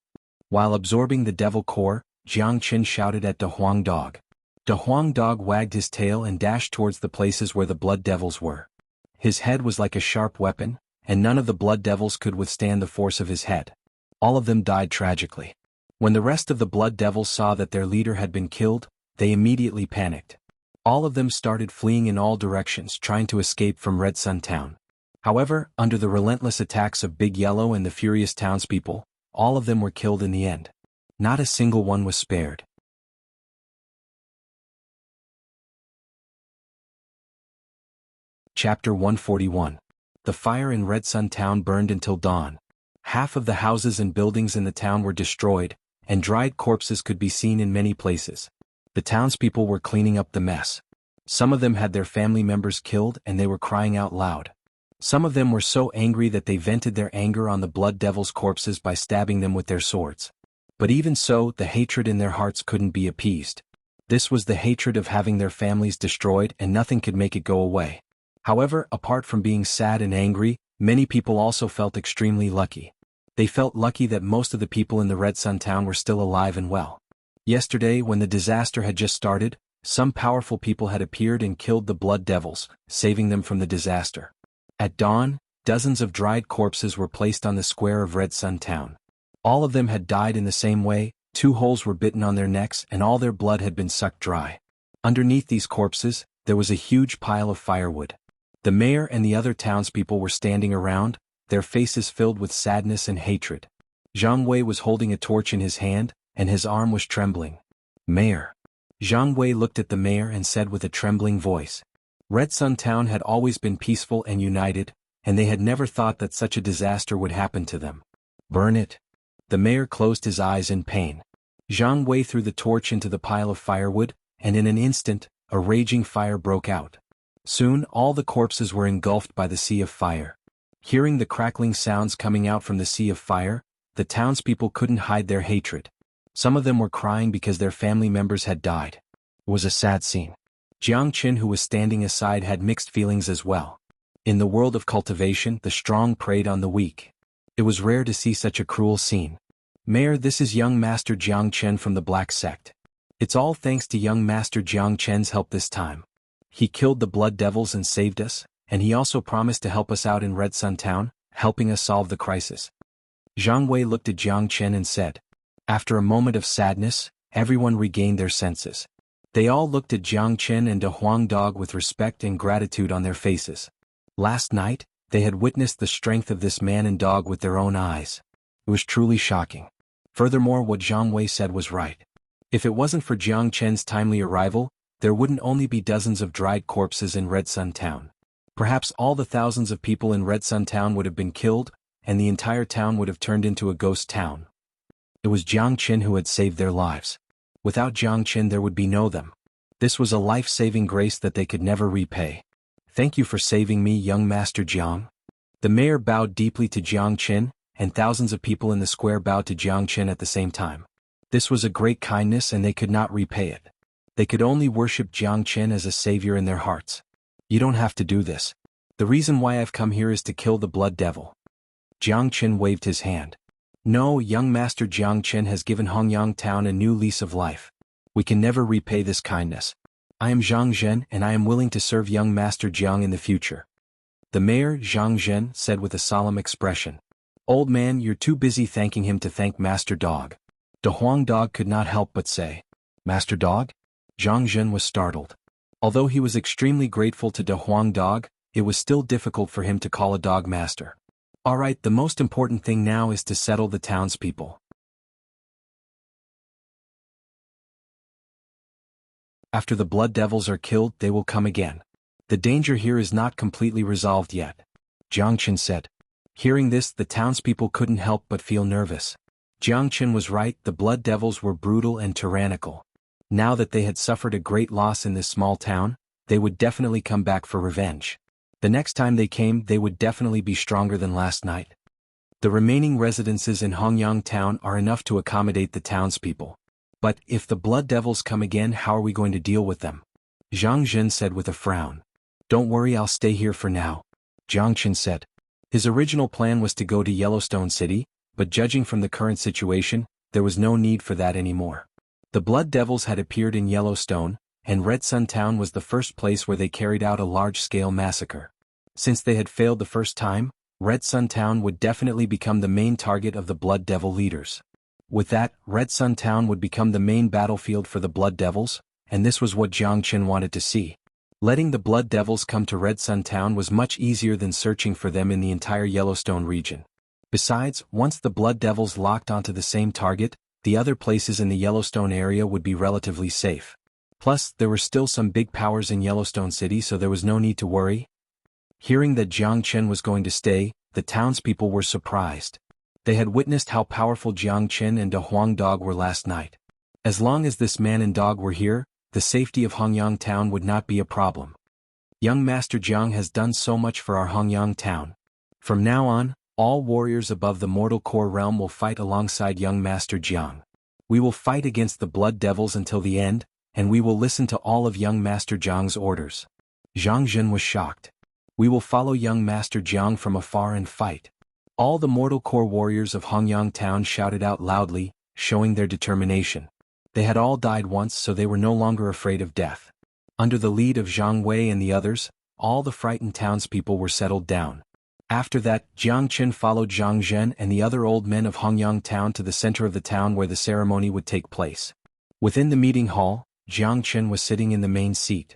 While absorbing the devil core, Jiang Chen shouted at De Huang Dog. De Huang Dog wagged his tail and dashed towards the places where the blood devils were. His head was like a sharp weapon, and none of the blood devils could withstand the force of his head. All of them died tragically. When the rest of the blood devils saw that their leader had been killed, they immediately panicked. All of them started fleeing in all directions, trying to escape from Red Sun Town. However, under the relentless attacks of Big Yellow and the furious townspeople, all of them were killed in the end. Not a single one was spared. Chapter 141. The fire in Red Sun Town burned until dawn. Half of the houses and buildings in the town were destroyed, and dried corpses could be seen in many places. The townspeople were cleaning up the mess. Some of them had their family members killed and they were crying out loud. Some of them were so angry that they vented their anger on the blood devils' corpses by stabbing them with their swords. But even so, the hatred in their hearts couldn't be appeased. This was the hatred of having their families destroyed, and nothing could make it go away. However, apart from being sad and angry, many people also felt extremely lucky. They felt lucky that most of the people in the Red Sun Town were still alive and well. Yesterday, when the disaster had just started, some powerful people had appeared and killed the blood devils, saving them from the disaster. At dawn, dozens of dried corpses were placed on the square of Red Sun Town. All of them had died in the same way, 2 holes were bitten on their necks and all their blood had been sucked dry. Underneath these corpses, there was a huge pile of firewood. The mayor and the other townspeople were standing around, their faces filled with sadness and hatred. Zhang Wei was holding a torch in his hand, and his arm was trembling. Mayor. Zhang Wei looked at the mayor and said with a trembling voice. Red Sun Town had always been peaceful and united, and they had never thought that such a disaster would happen to them. Burn it. The mayor closed his eyes in pain. Zhang Wei threw the torch into the pile of firewood, and in an instant, a raging fire broke out. Soon, all the corpses were engulfed by the sea of fire. Hearing the crackling sounds coming out from the sea of fire, the townspeople couldn't hide their hatred. Some of them were crying because their family members had died. It was a sad scene. Jiang Chen, who was standing aside, had mixed feelings as well. In the world of cultivation, the strong preyed on the weak. It was rare to see such a cruel scene. Mayor, this is young Master Jiang Chen from the Black Sect. It's all thanks to young Master Jiang Chen's help this time. He killed the blood devils and saved us, and he also promised to help us out in Red Sun Town, helping us solve the crisis. Zhang Wei looked at Jiang Chen and said. After a moment of sadness, everyone regained their senses. They all looked at Jiang Chen and De Huang Dog with respect and gratitude on their faces. Last night, They had witnessed the strength of this man and dog with their own eyes. It was truly shocking. Furthermore, what Zhang Wei said was right. If it wasn't for Jiang Chen's timely arrival, there wouldn't only be dozens of dried corpses in Red Sun Town. Perhaps all the thousands of people in Red Sun Town would have been killed, and the entire town would have turned into a ghost town. It was Jiang Chen who had saved their lives. Without Jiang Chen there would be no them. This was a life-saving grace that they could never repay. Thank you for saving me, young Master Jiang. The mayor bowed deeply to Jiang Chen, and thousands of people in the square bowed to Jiang Chen at the same time. This was a great kindness and they could not repay it. They could only worship Jiang Chen as a savior in their hearts. You don't have to do this. The reason why I've come here is to kill the blood devil. Jiang Chen waved his hand. No, young Master Jiang Chen has given Hongyang Town a new lease of life. We can never repay this kindness. I am Zhang Zhen and I am willing to serve young Master Jiang in the future. The mayor, Zhang Zhen, said with a solemn expression. Old man, you're too busy thanking him to thank Master Dog. De Huang Dog could not help but say. Master Dog? Zhang Zhen was startled. Although he was extremely grateful to De Huang Dog, it was still difficult for him to call a dog master. Alright, the most important thing now is to settle the townspeople. After the blood devils are killed, they will come again. The danger here is not completely resolved yet. Jiang Chen said. Hearing this, the townspeople couldn't help but feel nervous. Jiang Chen was right, the blood devils were brutal and tyrannical. Now that they had suffered a great loss in this small town, they would definitely come back for revenge. The next time they came, they would definitely be stronger than last night. The remaining residences in Hongyang Town are enough to accommodate the townspeople. But if the blood devils come again, how are we going to deal with them? Zhang Zhen said with a frown. Don't worry, I'll stay here for now. Jiang Chen said. His original plan was to go to Yellowstone City, but judging from the current situation, there was no need for that anymore. The blood devils had appeared in Yellowstone, and Red Sun Town was the first place where they carried out a large-scale massacre. Since they had failed the first time, Red Sun Town would definitely become the main target of the blood devil leaders. With that, Red Sun Town would become the main battlefield for the blood devils, and this was what Jiang Chen wanted to see. Letting the blood devils come to Red Sun Town was much easier than searching for them in the entire Yellowstone region. Besides, once the blood devils locked onto the same target, the other places in the Yellowstone area would be relatively safe. Plus, there were still some big powers in Yellowstone City, so there was no need to worry. Hearing that Jiang Chen was going to stay, the townspeople were surprised. They had witnessed how powerful Jiang Chen and De Huang Dog were last night. As long as this man and dog were here, the safety of Hongyang Town would not be a problem. Young Master Jiang has done so much for our Hongyang Town. From now on, all warriors above the mortal core realm will fight alongside young Master Jiang. We will fight against the blood devils until the end, and we will listen to all of young Master Jiang's orders. Zhang Zhen was shocked. We will follow young Master Jiang from afar and fight. All the mortal core warriors of Hongyang Town shouted out loudly, showing their determination. They had all died once, so they were no longer afraid of death. Under the lead of Zhang Wei and the others, all the frightened townspeople were settled down. After that, Jiang Chen followed Zhang Zhen and the other old men of Hongyang Town to the center of the town where the ceremony would take place. Within the meeting hall, Jiang Chen was sitting in the main seat.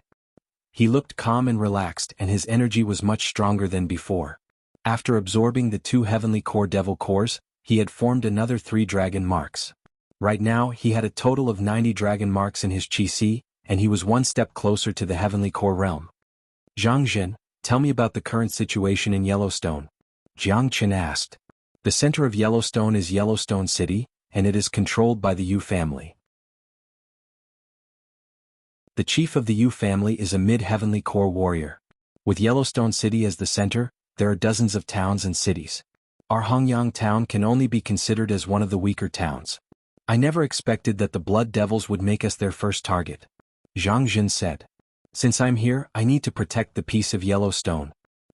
He looked calm and relaxed, and his energy was much stronger than before. After absorbing the 2 heavenly core devil cores, he had formed another 3 dragon marks. Right now, he had a total of 90 dragon marks in his Qi, and he was one step closer to the heavenly core realm. Zhang Zhen, tell me about the current situation in Yellowstone. Jiang Chen asked. The center of Yellowstone is Yellowstone City, and it is controlled by the Yu family. The chief of the Yu family is a mid-heavenly core warrior. With Yellowstone City as the center, there are dozens of towns and cities. Our Hongyang Town can only be considered as one of the weaker towns. I never expected that the blood devils would make us their first target. Zhang Zhen said. Since I'm here, I need to protect the peace of Yellowstone.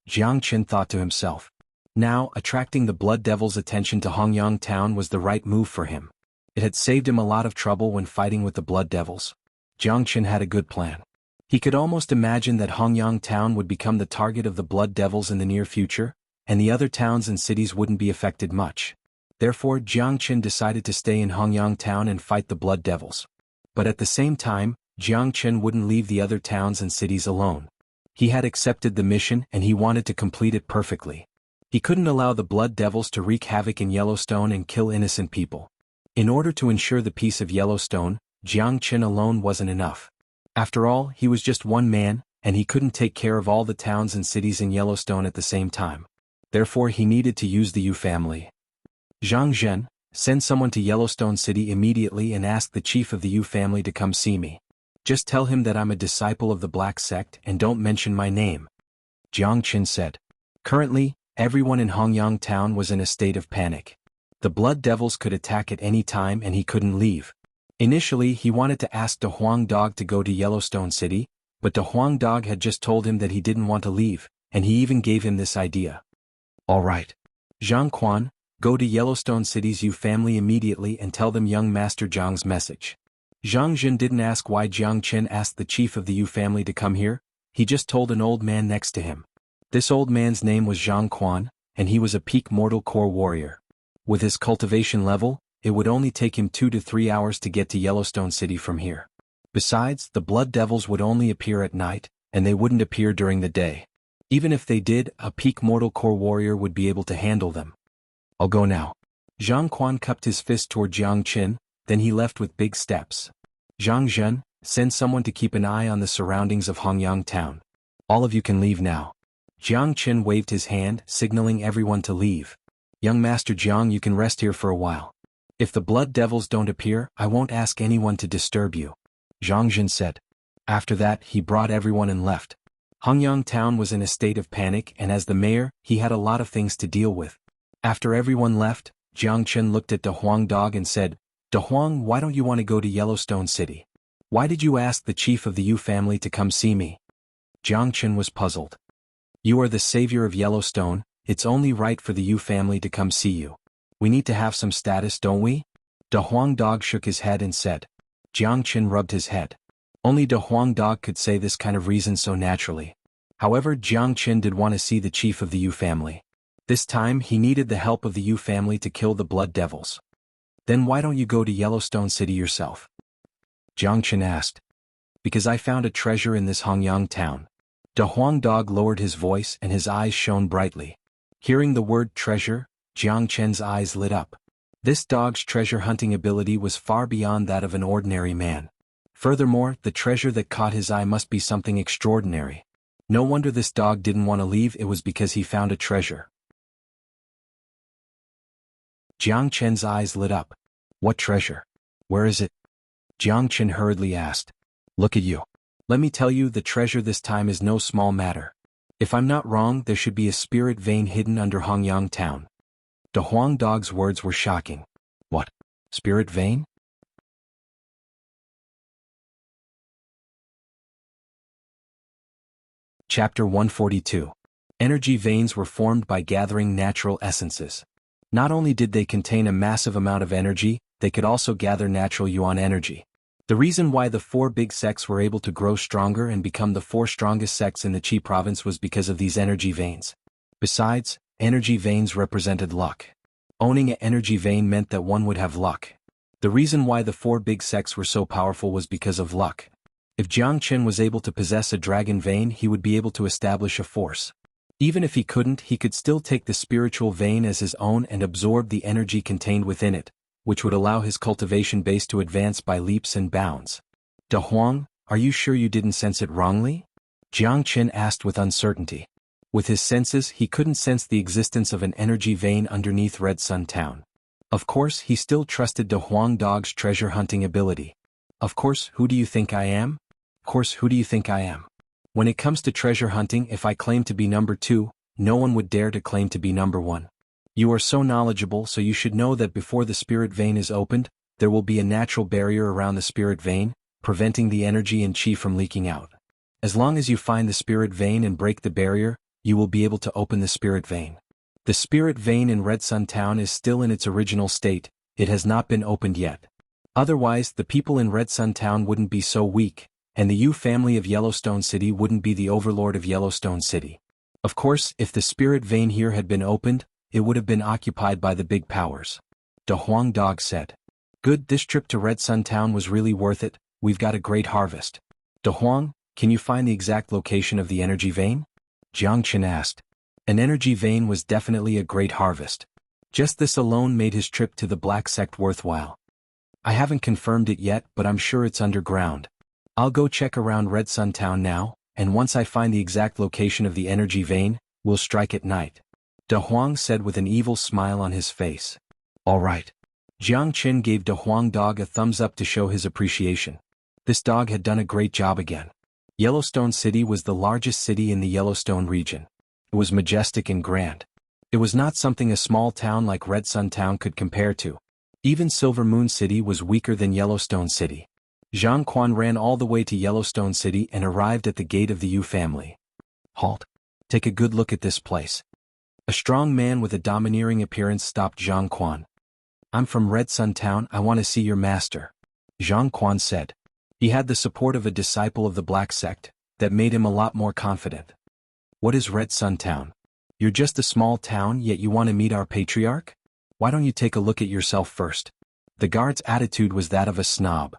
Jiang Chen thought to himself. Now, attracting the blood devils' attention to Hongyang Town was the right move for him. It had saved him a lot of trouble when fighting with the blood devils. Jiang Chen had a good plan. He could almost imagine that Hongyang Town would become the target of the blood devils in the near future, and the other towns and cities wouldn't be affected much. Therefore, Jiang Chen decided to stay in Hongyang Town and fight the blood devils. But at the same time, Jiang Chen wouldn't leave the other towns and cities alone. He had accepted the mission and he wanted to complete it perfectly. He couldn't allow the blood devils to wreak havoc in Yellowstone and kill innocent people. In order to ensure the peace of Yellowstone, Jiang alone wasn't enough. After all, he was just one man, and he couldn't take care of all the towns and cities in Yellowstone at the same time. Therefore he needed to use the Yu family. Zhang, send someone to Yellowstone City immediately and ask the chief of the Yu family to come see me. Just tell him that I'm a disciple of the Black Sect and don't mention my name. Jiang said. Currently, everyone in Hongyang town was in a state of panic. The blood devils could attack at any time and he couldn't leave. Initially he wanted to ask the Huang Dog to go to Yellowstone City, but the Huang Dog had just told him that he didn't want to leave, and he even gave him this idea. Alright. Xuanhuan, go to Yellowstone City's Yu family immediately and tell them young Master Zhang's message. Zhang didn't ask why Jiang asked the chief of the Yu family to come here, he just told an old man next to him. This old man's name was Xuanhuan, and he was a peak mortal core warrior. With his cultivation level, it would only take him 2 to 3 hours to get to Yellowstone City from here. Besides, the blood devils would only appear at night, and they wouldn't appear during the day. Even if they did, a peak mortal core warrior would be able to handle them. I'll go now. Zhang cupped his fist toward Jiang, then he left with big steps. Zhang, send someone to keep an eye on the surroundings of Hongyang town. All of you can leave now. Jiang waved his hand, signaling everyone to leave. Young Master Jiang, you can rest here for a while. If the blood devils don't appear, I won't ask anyone to disturb you. Zhang said. After that, he brought everyone and left. Hongyang town was in a state of panic, and as the mayor, he had a lot of things to deal with. After everyone left, Jiang looked at the Huang Dog and said, "De Huang, why don't you want to go to Yellowstone City? Why did you ask the chief of the Yu family to come see me?" Jiang was puzzled. "You are the savior of Yellowstone, it's only right for the Yu family to come see you. We need to have some status, don't we?" De Huang Dog shook his head and said. Jiang rubbed his head. Only De Huang Dog could say this kind of reason so naturally. However, Jiang did want to see the chief of the Yu family. This time he needed the help of the Yu family to kill the blood devils. "Then why don't you go to Yellowstone City yourself?" Jiang asked. "Because I found a treasure in this Hongyang town." De Huang Dog lowered his voice and his eyes shone brightly. Hearing the word treasure, Jiang eyes lit up. This dog's treasure hunting ability was far beyond that of an ordinary man. Furthermore, the treasure that caught his eye must be something extraordinary. No wonder this dog didn't want to leave, it was because he found a treasure. Jiang eyes lit up. "What treasure? Where is it?" Jiang hurriedly asked. "Look at you. Let me tell you, the treasure this time is no small matter. If I'm not wrong, there should be a spirit vein hidden under Hongyang town." De Huang Dog's words were shocking. "What? Spirit vein?" Chapter 142. Energy veins were formed by gathering natural essences. Not only did they contain a massive amount of energy, they could also gather natural yuan energy. The reason why the 4 big sects were able to grow stronger and become the 4 strongest sects in the Qi province was because of these energy veins. Besides, energy veins represented luck. Owning an energy vein meant that one would have luck. The reason why the 4 big sects were so powerful was because of luck. If Jiang was able to possess a dragon vein, he would be able to establish a force. Even if he couldn't, he could still take the spiritual vein as his own and absorb the energy contained within it, which would allow his cultivation base to advance by leaps and bounds. "De Huang, are you sure you didn't sense it wrongly?" Jiang asked with uncertainty. With his senses, he couldn't sense the existence of an energy vein underneath Red Sun Town. Of course, he still trusted De Huang Dog's treasure hunting ability. Of course, who do you think I am? Of course, who do you think I am? When it comes to treasure hunting, if I claim to be number 2, no one would dare to claim to be number 1. You are so knowledgeable, so you should know that before the spirit vein is opened, there will be a natural barrier around the spirit vein, preventing the energy and qi from leaking out. As long as you find the spirit vein and break the barrier, you will be able to open the spirit vein. The spirit vein in Red Sun Town is still in its original state, it has not been opened yet. Otherwise, the people in Red Sun Town wouldn't be so weak, and the Yu family of Yellowstone City wouldn't be the overlord of Yellowstone City. Of course, if the spirit vein here had been opened, it would have been occupied by the big powers. De Huang Dog said. "Good, this trip to Red Sun Town was really worth it, we've got a great harvest. De Huang, Can you find the exact location of the energy vein? Jiang Chen asked. An energy vein was definitely a great harvest. Just this alone made his trip to the Black Sect worthwhile. I haven't confirmed it yet, but I'm sure it's underground. I'll go check around Red Sun Town now, and once I find the exact location of the energy vein, we'll strike at night. De Huang said with an evil smile on his face. All right. Jiang Chen gave De Huang dog a thumbs up to show his appreciation. This dog had done a great job again. Yellowstone City was the largest city in the Yellowstone region. It was majestic and grand. It was not something a small town like Red Sun Town could compare to. Even Silver Moon City was weaker than Yellowstone City. Xuanhuan ran all the way to Yellowstone City and arrived at the gate of the Yu family. Halt. Take a good look at this place. A strong man with a domineering appearance stopped Xuanhuan. I'm from Red Sun Town, I want to see your master. Xuanhuan said. He had the support of a disciple of the Black Sect, that made him a lot more confident. What is Red Sun Town? You're just a small town yet you want to meet our patriarch? Why don't you take a look at yourself first? The guard's attitude was that of a snob.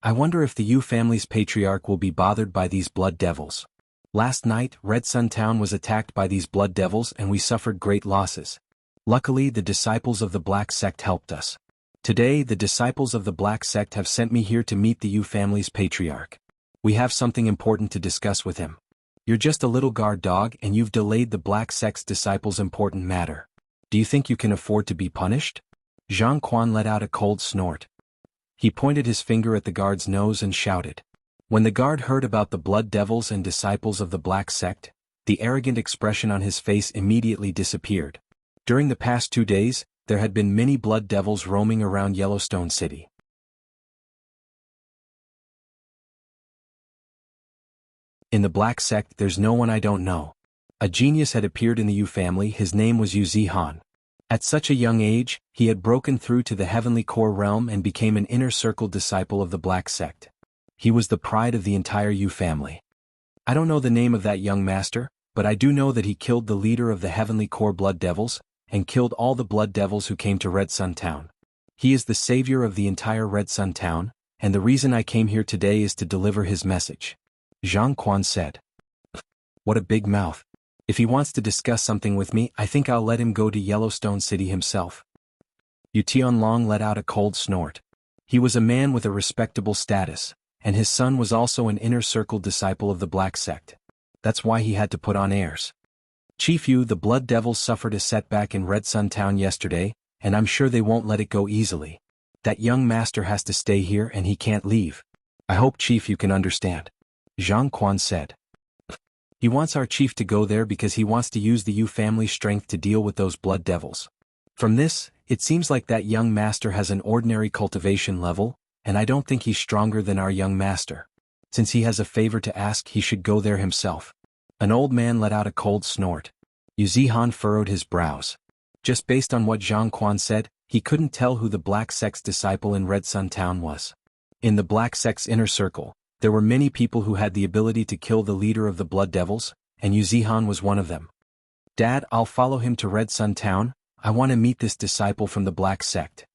I wonder if the Yu family's patriarch will be bothered by these blood devils. Last night, Red Sun Town was attacked by these blood devils and we suffered great losses. Luckily, the disciples of the Black Sect helped us. Today, the disciples of the Black Sect have sent me here to meet the Yu family's patriarch. We have something important to discuss with him. You're just a little guard dog and you've delayed the Black Sect's disciples' important matter. Do you think you can afford to be punished? Xuanhuan let out a cold snort. He pointed his finger at the guard's nose and shouted. When the guard heard about the blood devils and disciples of the Black Sect, the arrogant expression on his face immediately disappeared. During the past 2 days, there had been many blood devils roaming around Yellowstone City. In the Black Sect there's no one I don't know. A genius had appeared in the Yu family, his name was Xuanhuan. At such a young age, he had broken through to the heavenly core realm and became an inner circle disciple of the Black Sect. He was the pride of the entire Yu family. I don't know the name of that young master, but I do know that he killed the leader of the heavenly core blood devils, and killed all the blood devils who came to Red Sun Town. He is the savior of the entire Red Sun Town, and the reason I came here today is to deliver his message. Xuanhuan said. What a big mouth. If he wants to discuss something with me, I think I'll let him go to Yellowstone City himself. Yu Tianlong let out a cold snort. He was a man with a respectable status, and his son was also an inner circle disciple of the Black Sect. That's why he had to put on airs. Chief Yu, the blood devils suffered a setback in Red Sun Town yesterday, and I'm sure they won't let it go easily. That young master has to stay here and he can't leave. I hope Chief Yu can understand. Xuanhuan said. He wants our chief to go there because he wants to use the Yu family's strength to deal with those blood devils. From this, it seems like that young master has an ordinary cultivation level, and I don't think he's stronger than our young master. Since he has a favor to ask, he should go there himself. An old man let out a cold snort. Xuanhuan furrowed his brows. Just based on what Xuanhuan said, he couldn't tell who the Black Sect's disciple in Red Sun Town was. In the Black Sect's inner circle, there were many people who had the ability to kill the leader of the blood devils, and Xuanhuan was one of them. Dad, I'll follow him to Red Sun Town. I want to meet this disciple from the Black Sect.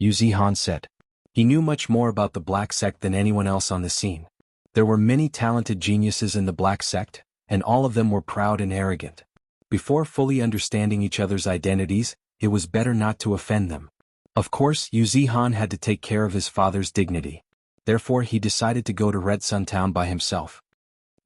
Xuanhuan said. He knew much more about the Black Sect than anyone else on the scene. There were many talented geniuses in the Black Sect, and all of them were proud and arrogant. Before fully understanding each other's identities, it was better not to offend them. Of course, Xuanhuan had to take care of his father's dignity. Therefore he decided to go to Red Sun Town by himself.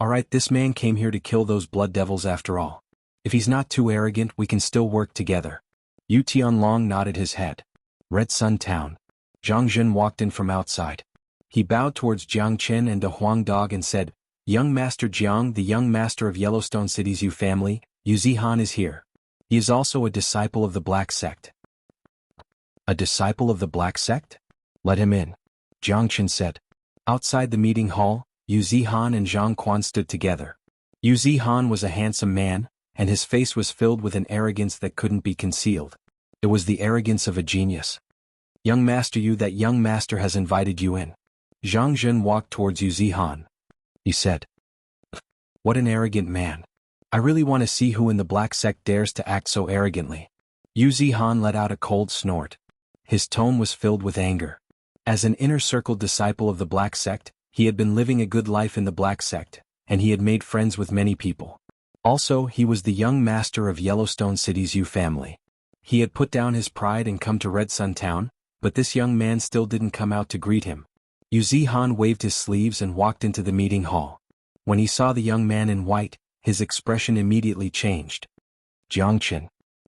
Alright, this man came here to kill those blood devils after all. If he's not too arrogant, we can still work together. Yu Tianlong nodded his head. Red Sun Town. Zhang Jun walked in from outside. He bowed towards Jiang Chen and De Huang Dog and said, Young Master Jiang, the young master of Yellowstone City's Yu family, Xuanhuan is here. He is also a disciple of the Black Sect. A disciple of the Black Sect? Let him in. Jiang Chen said. Outside the meeting hall, Xuanhuan and Xuanhuan stood together. Xuanhuan was a handsome man, and his face was filled with an arrogance that couldn't be concealed. It was the arrogance of a genius. Young Master Yu, that young master has invited you in. Zhang Jun walked towards Xuanhuan. He said. What an arrogant man. I really want to see who in the Black Sect dares to act so arrogantly. Xuanhuan let out a cold snort. His tone was filled with anger. As an inner circle disciple of the Black Sect, He had been living a good life in the Black Sect, and he had made friends with many people. Also, he was the young master of Yellowstone City's Yu family. He had put down his pride and come to Red Sun Town, but this young man still didn't come out to greet him. Xuanhuan waved his sleeves and walked into the meeting hall. When he saw the young man in white, his expression immediately changed. Jiangchen.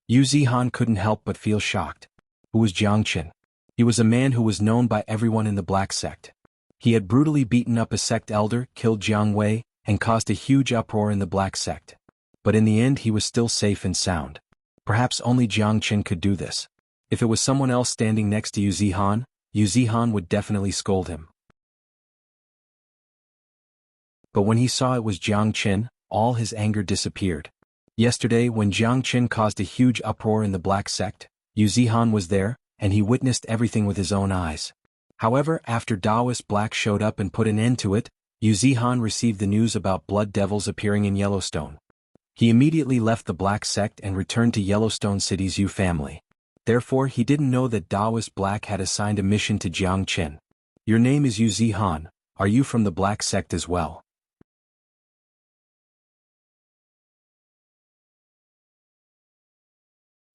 Xuanhuan couldn't help but feel shocked. Who was Jiangchen? He was a man who was known by everyone in the Black Sect. He had brutally beaten up a sect elder, killed jianghu, and caused a huge uproar in the Black Sect. But in the end he was still safe and sound. Perhaps only Jiangchen could do this. If it was someone else standing next to Xuanhuan would definitely scold him. But when he saw it was Jiangchen, all his anger disappeared. Yesterday when Jiangchen caused a huge uproar in the Black Sect, Xuanhuan was there, and he witnessed everything with his own eyes. However, after Taoist Black showed up and put an end to it, Xuanhuan received the news about blood devils appearing in Yellowstone. He immediately left the Black Sect and returned to Yellowstone City's Yu family. Therefore he didn't know that Taoist Black had assigned a mission to Jiangchen. Your name is Xuanhuan, are you from the Black Sect as well?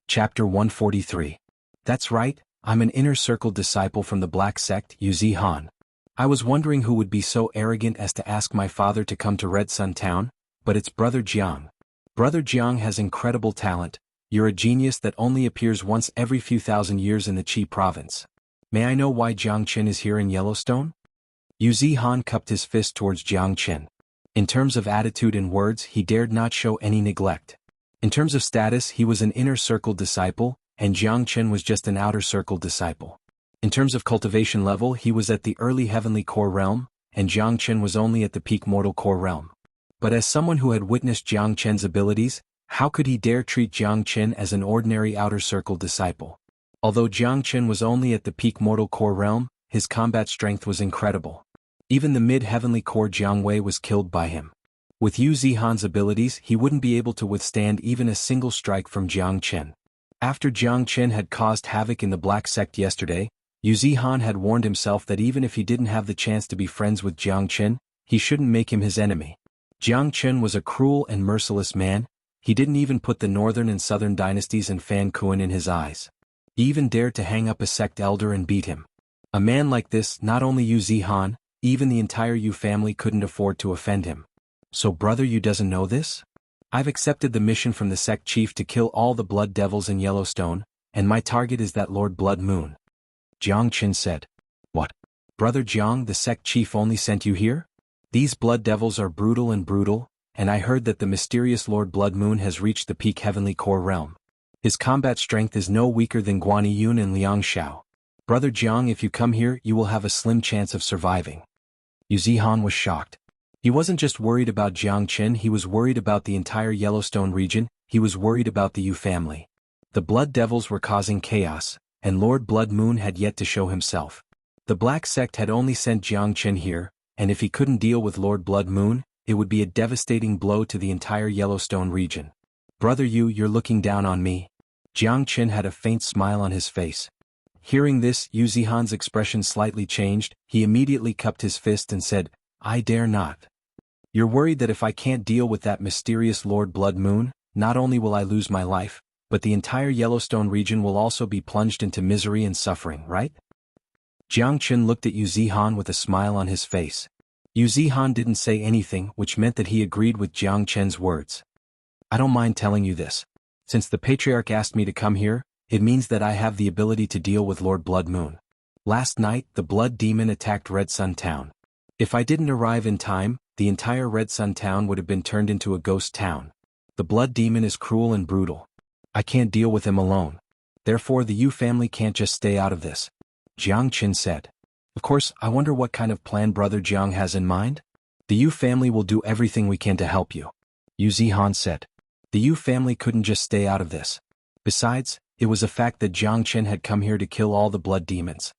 Chapter 143. That's right, I'm an inner circle disciple from the Black Sect, Xuanhuan. I was wondering who would be so arrogant as to ask my father to come to Red Sun Town, but it's Brother Jiang. Brother Jiang has incredible talent. You're a genius that only appears once every few thousand years in the Qi province. May I know why Jiangchen is here in Yellowstone? Xuanhuan cupped his fist towards Jiangchen. In terms of attitude and words he dared not show any neglect. In terms of status he was an inner circle disciple, and Jiangchen was just an outer circle disciple. In terms of cultivation level he was at the early heavenly core realm, and Jiangchen was only at the peak mortal core realm. But as someone who had witnessed Jiangchen's abilities, how could he dare treat Jiangchen as an ordinary outer circle disciple? Although Jiangchen was only at the peak mortal core realm, his combat strength was incredible. Even the mid-heavenly core jianghu was killed by him. With Xuanhuan's abilities he wouldn't be able to withstand even a single strike from Jiangchen. After Jiangchen had caused havoc in the Black Sect yesterday, Xuanhuan had warned himself that even if he didn't have the chance to be friends with Jiangchen, he shouldn't make him his enemy. Jiangchen was a cruel and merciless man. He didn't even put the northern and southern dynasties and Fan Kuan in his eyes. He even dared to hang up a sect elder and beat him. A man like this, not only Xuanhuan, even the entire Yu family couldn't afford to offend him. So brother Yu doesn't know this? I've accepted the mission from the sect chief to kill all the blood devils in Yellowstone, and my target is that Lord Blood Moon. Jiangchen said. What? Brother Jiang, the sect chief only sent you here? These blood devils are brutal, and I heard that the mysterious Lord Blood Moon has reached the peak heavenly core realm. His combat strength is no weaker than Guanyin and Liangshao. Brother Jiang, if you come here you will have a slim chance of surviving. Xuanhuan was shocked. He wasn't just worried about Jiangchen, he was worried about the entire Yellowstone region, he was worried about the Yu family. The blood devils were causing chaos, and Lord Blood Moon had yet to show himself. The Black Sect had only sent Jiangchen here, and if he couldn't deal with Lord Blood Moon, it would be a devastating blow to the entire Yellowstone region. Brother Yu, you're looking down on me. Jiangchen had a faint smile on his face. Hearing this, Xuanhuan's expression slightly changed, he immediately cupped his fist and said, I dare not. You're worried that if I can't deal with that mysterious Lord Blood Moon, not only will I lose my life, but the entire Yellowstone region will also be plunged into misery and suffering, right? Jiangchen looked at Xuanhuan with a smile on his face. Xuanhuan didn't say anything, which meant that he agreed with Jiangchen's words. I don't mind telling you this. Since the Patriarch asked me to come here, it means that I have the ability to deal with Lord Blood Moon. Last night, the Blood Demon attacked Red Sun Town. If I didn't arrive in time, the entire Red Sun Town would have been turned into a ghost town. The Blood Demon is cruel and brutal. I can't deal with him alone. Therefore the Yu family can't just stay out of this. Jiangchen said. Of course, I wonder what kind of plan Brother Jiang has in mind? The Yu family will do everything we can to help you. Xuanhuan said. The Yu family couldn't just stay out of this. Besides, it was a fact that Jiangchen had come here to kill all the blood demons.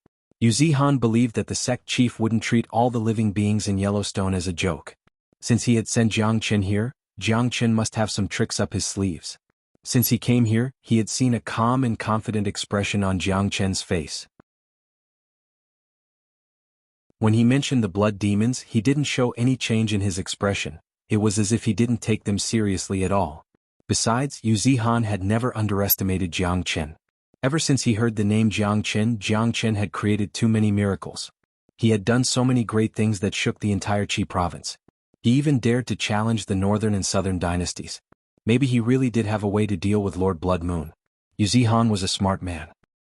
Xuanhuan believed that the sect chief wouldn't treat all the living beings in Yellowstone as a joke. Since he had sent Jiangchen here, Jiangchen must have some tricks up his sleeves. Since he came here, he had seen a calm and confident expression on Jiangchen's face. When he mentioned the blood demons, he didn't show any change in his expression. It was as if he didn't take them seriously at all. Besides, Xuanhuan had never underestimated Jiang Chen. Ever since he heard the name Jiang Chen had created too many miracles. He had done so many great things that shook the entire Qi province. He even dared to challenge the northern and southern dynasties. Maybe he really did have a way to deal with Lord Blood Moon. Xuanhuan was a smart man.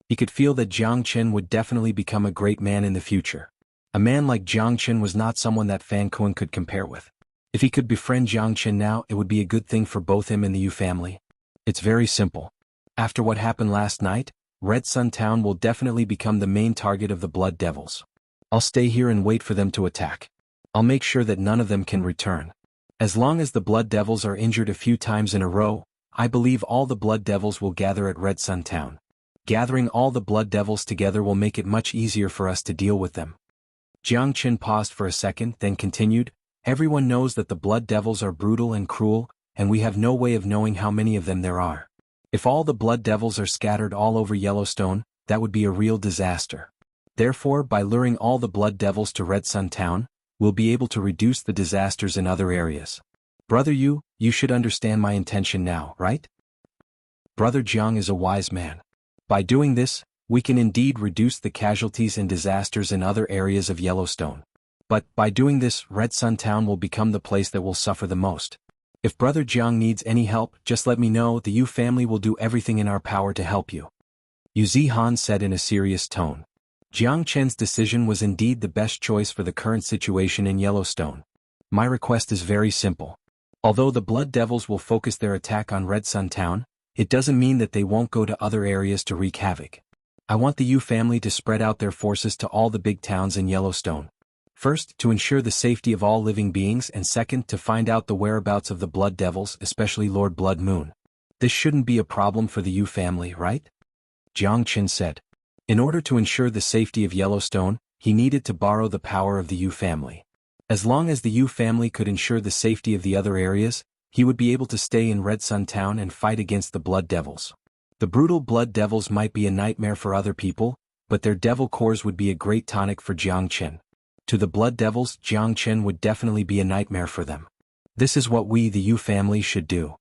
He could feel that Jiang Chen would definitely become a great man in the future. A man like Jiang Chen was not someone that Fan Kuan could compare with. If he could befriend Jiang Chen now, it would be a good thing for both him and the Yu family. It's very simple. After what happened last night, Red Sun Town will definitely become the main target of the Blood Devils. I'll stay here and wait for them to attack. I'll make sure that none of them can return. As long as the Blood Devils are injured a few times in a row, I believe all the Blood Devils will gather at Red Sun Town. Gathering all the Blood Devils together will make it much easier for us to deal with them. Jiang Chen paused for a second, then continued, everyone knows that the Blood Devils are brutal and cruel, and we have no way of knowing how many of them there are. If all the Blood Devils are scattered all over Yellowstone, that would be a real disaster. Therefore, by luring all the Blood Devils to Red Sun Town, we'll be able to reduce the disasters in other areas. Brother Yu, you should understand my intention now, right? Brother Jiang is a wise man. By doing this, we can indeed reduce the casualties and disasters in other areas of Yellowstone. But, by doing this, Red Sun Town will become the place that will suffer the most. If Brother Jiang needs any help, just let me know. The Yu family will do everything in our power to help you. Xuanhuan said in a serious tone. Jiang Chen's decision was indeed the best choice for the current situation in Yellowstone. My request is very simple. Although the Blood Devils will focus their attack on Red Sun Town, it doesn't mean that they won't go to other areas to wreak havoc. I want the Yu family to spread out their forces to all the big towns in Yellowstone. First, to ensure the safety of all living beings, and second, to find out the whereabouts of the Blood Devils, especially Lord Blood Moon. This shouldn't be a problem for the Yu family, right? Jiang Chen said. In order to ensure the safety of Yellowstone, he needed to borrow the power of the Yu family. As long as the Yu family could ensure the safety of the other areas, he would be able to stay in Red Sun Town and fight against the Blood Devils. The brutal Blood Devils might be a nightmare for other people, but their devil cores would be a great tonic for Jiang Chen. To the Blood Devils, Jiang Chen would definitely be a nightmare for them. This is what we, the Yu family, should do.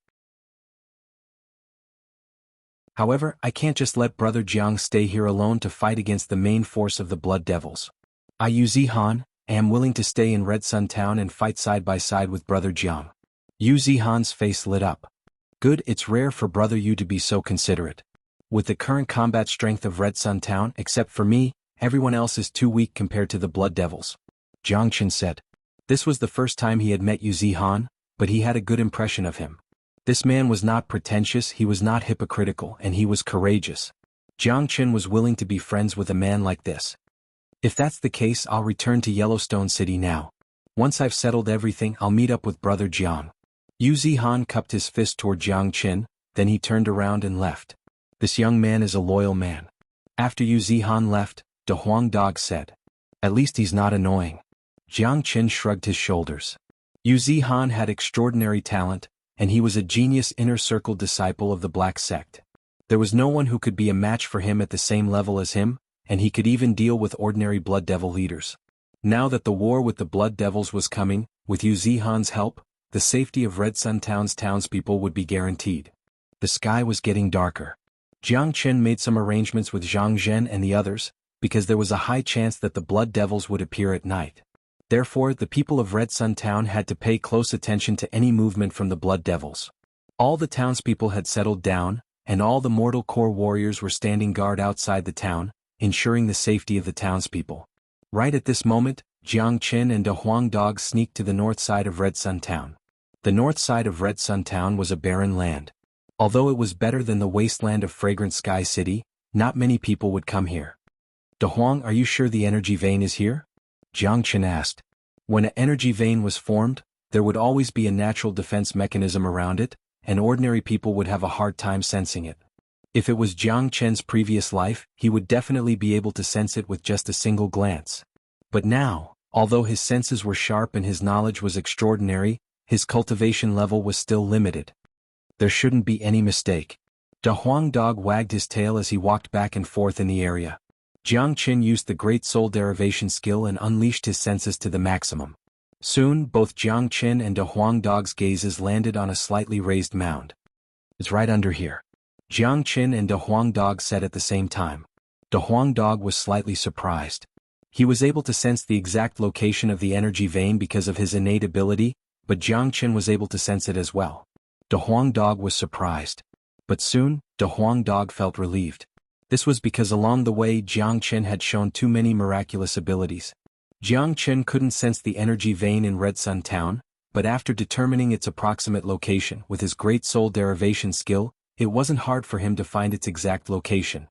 However, I can't just let Brother Jiang stay here alone to fight against the main force of the Blood Devils. I, Xuanhuan, am willing to stay in Red Sun Town and fight side by side with Brother Jiang. Xuanhuan's face lit up. Good, it's rare for Brother Yu to be so considerate. With the current combat strength of Red Sun Town, except for me, everyone else is too weak compared to the Blood Devils. Jiang Chen said. This was the first time he had met Xuanhuan, but he had a good impression of him. This man was not pretentious, he was not hypocritical, and he was courageous. Jiang Chen was willing to be friends with a man like this. If that's the case, I'll return to Yellowstone City now. Once I've settled everything, I'll meet up with Brother Jiang. Xuanhuan cupped his fist toward Jiang Chen, then he turned around and left. This young man is a loyal man. After Xuanhuan left, De Huang Dog said. At least he's not annoying. Jiang Chen shrugged his shoulders. Xuanhuan had extraordinary talent, and he was a genius inner circle disciple of the Black Sect. There was no one who could be a match for him at the same level as him, and he could even deal with ordinary Blood Devil leaders. Now that the war with the Blood Devils was coming, with Xuanhuan's help, the safety of Red Sun Town's townspeople would be guaranteed. The sky was getting darker. Jiang Chen made some arrangements with Zhang Zhen and the others, because there was a high chance that the Blood Devils would appear at night. Therefore, the people of Red Sun Town had to pay close attention to any movement from the Blood Devils. All the townspeople had settled down, and all the mortal core warriors were standing guard outside the town, ensuring the safety of the townspeople. Right at this moment, Jiang Chen and De Huang Dog sneaked to the north side of Red Sun Town. The north side of Red Sun Town was a barren land. Although it was better than the wasteland of Fragrant Sky City, not many people would come here. De Huang, are you sure the energy vein is here? Jiang Chen asked. When an energy vein was formed, there would always be a natural defense mechanism around it, and ordinary people would have a hard time sensing it. If it was Jiang Chen's previous life, he would definitely be able to sense it with just a single glance. But now, although his senses were sharp and his knowledge was extraordinary, his cultivation level was still limited. There shouldn't be any mistake. De Huang Dog wagged his tail as he walked back and forth in the area. Jiang used the great soul derivation skill and unleashed his senses to the maximum. Soon, both Jiang and De Huang Dog's gazes landed on a slightly raised mound. "It's right under here," Jiang and De Huang Dog said at the same time. De Huang Dog was slightly surprised. He was able to sense the exact location of the energy vein because of his innate ability, but Jiang was able to sense it as well. De Huang Dog was surprised. But soon, De Huang Dog felt relieved. This was because along the way Jiang had shown too many miraculous abilities. Jiang couldn't sense the energy vein in Red Sun Town, but after determining its approximate location with his great soul derivation skill, it wasn't hard for him to find its exact location.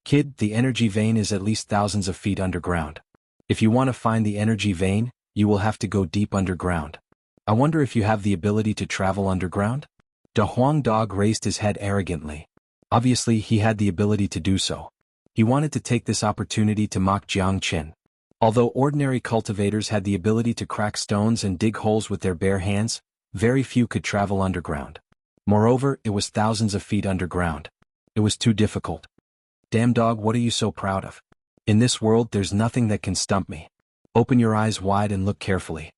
"Kid, the energy vein is at least thousands of feet underground. If you want to find the energy vein, you will have to go deep underground. I wonder if you have the ability to travel underground?" De Huang Dog raised his head arrogantly. Obviously, he had the ability to do so. He wanted to take this opportunity to mock Jiang. Although ordinary cultivators had the ability to crack stones and dig holes with their bare hands, very few could travel underground. Moreover, it was thousands of feet underground. It was too difficult. "Damn dog, what are you so proud of? In this world there's nothing that can stump me. Open your eyes wide and look carefully."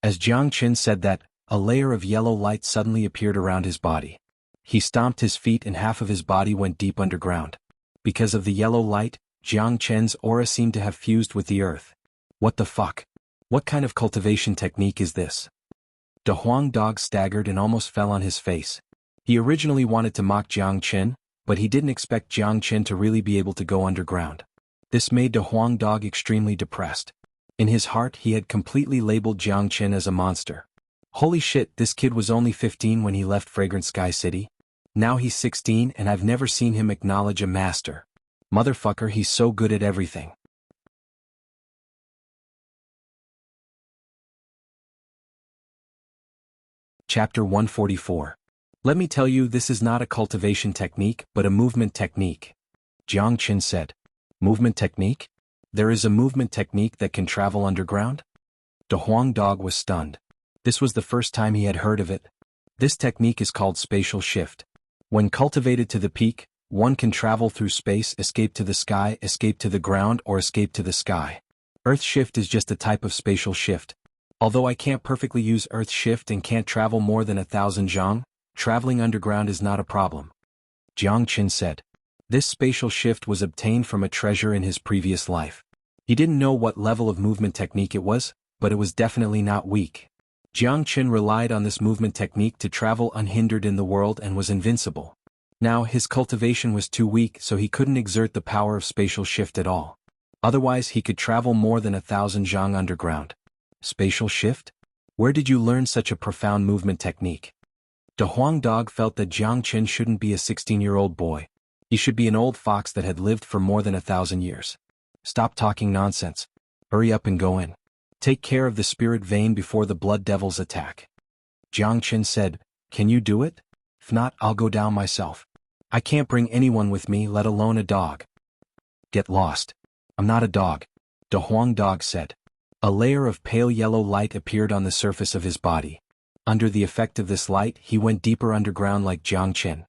As Jiang said that, a layer of yellow light suddenly appeared around his body. He stomped his feet and half of his body went deep underground. Because of the yellow light, Jiang aura seemed to have fused with the earth. "What the fuck? What kind of cultivation technique is this?" De Huang Dog staggered and almost fell on his face. He originally wanted to mock Jiang, but he didn't expect Jiang to really be able to go underground. This made De Huang Dog extremely depressed. In his heart he had completely labeled Jiang as a monster. Holy shit, this kid was only 15 when he left Fragrant Sky City. Now he's 16 and I've never seen him acknowledge a master. Motherfucker, he's so good at everything. Chapter 144. Let me tell you, this is not a cultivation technique but a movement technique. Jiang said. Movement technique? There is a movement technique that can travel underground? De Huang Dog was stunned. This was the first time he had heard of it. This technique is called spatial shift. When cultivated to the peak, one can travel through space, escape to the sky, escape to the ground, or escape to the sky. Earth shift is just a type of spatial shift. Although I can't perfectly use Earth shift and can't travel more than 1,000 jiang, traveling underground is not a problem. Jiang said. This spatial shift was obtained from a treasure in his previous life. He didn't know what level of movement technique it was, but it was definitely not weak. Jiang relied on this movement technique to travel unhindered in the world and was invincible. Now his cultivation was too weak, so he couldn't exert the power of spatial shift at all. Otherwise he could travel more than 1,000 jiang underground. Spatial shift? Where did you learn such a profound movement technique? De Huang Dog felt that Jiang shouldn't be a 16-year-old boy. He should be an old fox that had lived for more than 1,000 years. Stop talking nonsense. Hurry up and go in. Take care of the spirit vein before the blood devils attack. Jiang said, Can you do it? If not, I'll go down myself. I can't bring anyone with me, let alone a dog. Get lost. I'm not a dog, De Huang Dog said. A layer of pale yellow light appeared on the surface of his body. Under the effect of this light, he went deeper underground like Jiang.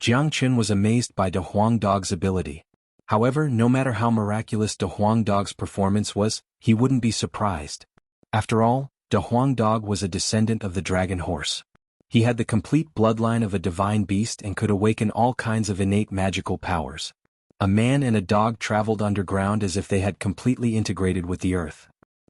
Jiang was amazed by De Huang Dog's ability. However, no matter how miraculous De Huang Dog's performance was, he wouldn't be surprised. After all, De Huang Dog was a descendant of the dragon horse. He had the complete bloodline of a divine beast and could awaken all kinds of innate magical powers. A man and a dog traveled underground as if they had completely integrated with the earth.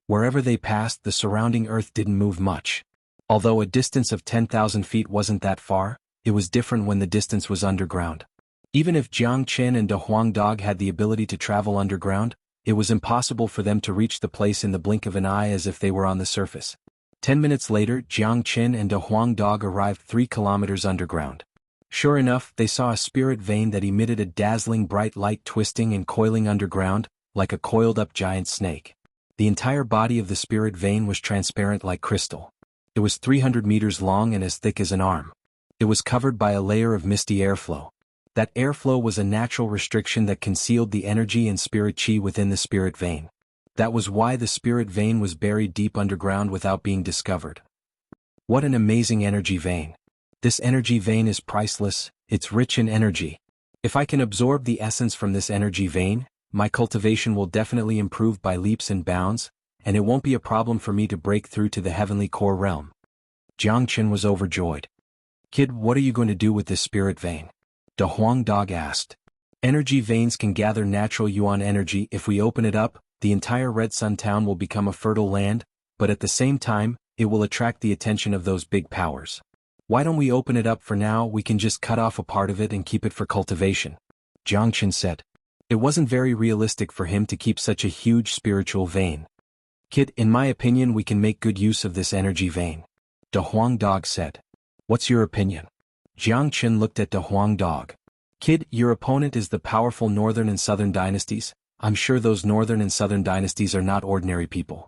Wherever they passed, the surrounding earth didn't move much. Although a distance of 10,000 feet wasn't that far, it was different when the distance was underground. Even if Jiang and De Huang Dog had the ability to travel underground, it was impossible for them to reach the place in the blink of an eye as if they were on the surface. 10 minutes later, Jiang and De Huang Dog arrived 3 kilometers underground. Sure enough, they saw a spirit vein that emitted a dazzling bright light twisting and coiling underground, like a coiled-up giant snake. The entire body of the spirit vein was transparent like crystal. It was 300 meters long and as thick as an arm. It was covered by a layer of misty airflow. That airflow was a natural restriction that concealed the energy and spirit chi within the spirit vein. That was why the spirit vein was buried deep underground without being discovered. What an amazing energy vein. This energy vein is priceless, it's rich in energy. If I can absorb the essence from this energy vein, my cultivation will definitely improve by leaps and bounds, and it won't be a problem for me to break through to the heavenly core realm. Jiangchen was overjoyed. Kid, what are you going to do with this spirit vein? De Huang Dog asked. Energy veins can gather natural yuan energy. If we open it up, the entire Red Sun town will become a fertile land, but at the same time, it will attract the attention of those big powers. Why don't we open it up for now? We can just cut off a part of it and keep it for cultivation. Jiangchen said. It wasn't very realistic for him to keep such a huge spiritual vein. Kid, in my opinion, we can make good use of this energy vein. De Huang Dog said. What's your opinion? Jiangchen looked at De Huang Dog. Kid, your opponent is the powerful northern and southern dynasties. I'm sure those northern and southern dynasties are not ordinary people.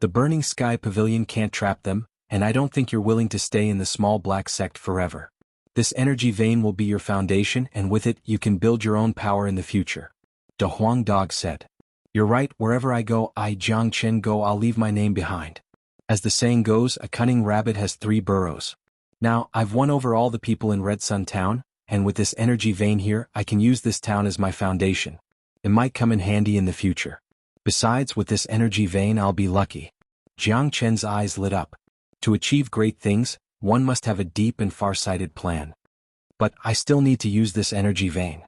The Burning Sky Pavilion can't trap them, and I don't think you're willing to stay in the small black sect forever. This energy vein will be your foundation, and with it you can build your own power in the future. De Huang Dog said. You're right, wherever I go, Jiangchen go, I'll leave my name behind. As the saying goes, a cunning rabbit has 3 burrows. Now, I've won over all the people in Red Sun Town, and with this energy vein here, I can use this town as my foundation. It might come in handy in the future. Besides, with this energy vein I'll be lucky. Jiangchen's eyes lit up. To achieve great things, one must have a deep and far-sighted plan. But I still need to use this energy vein.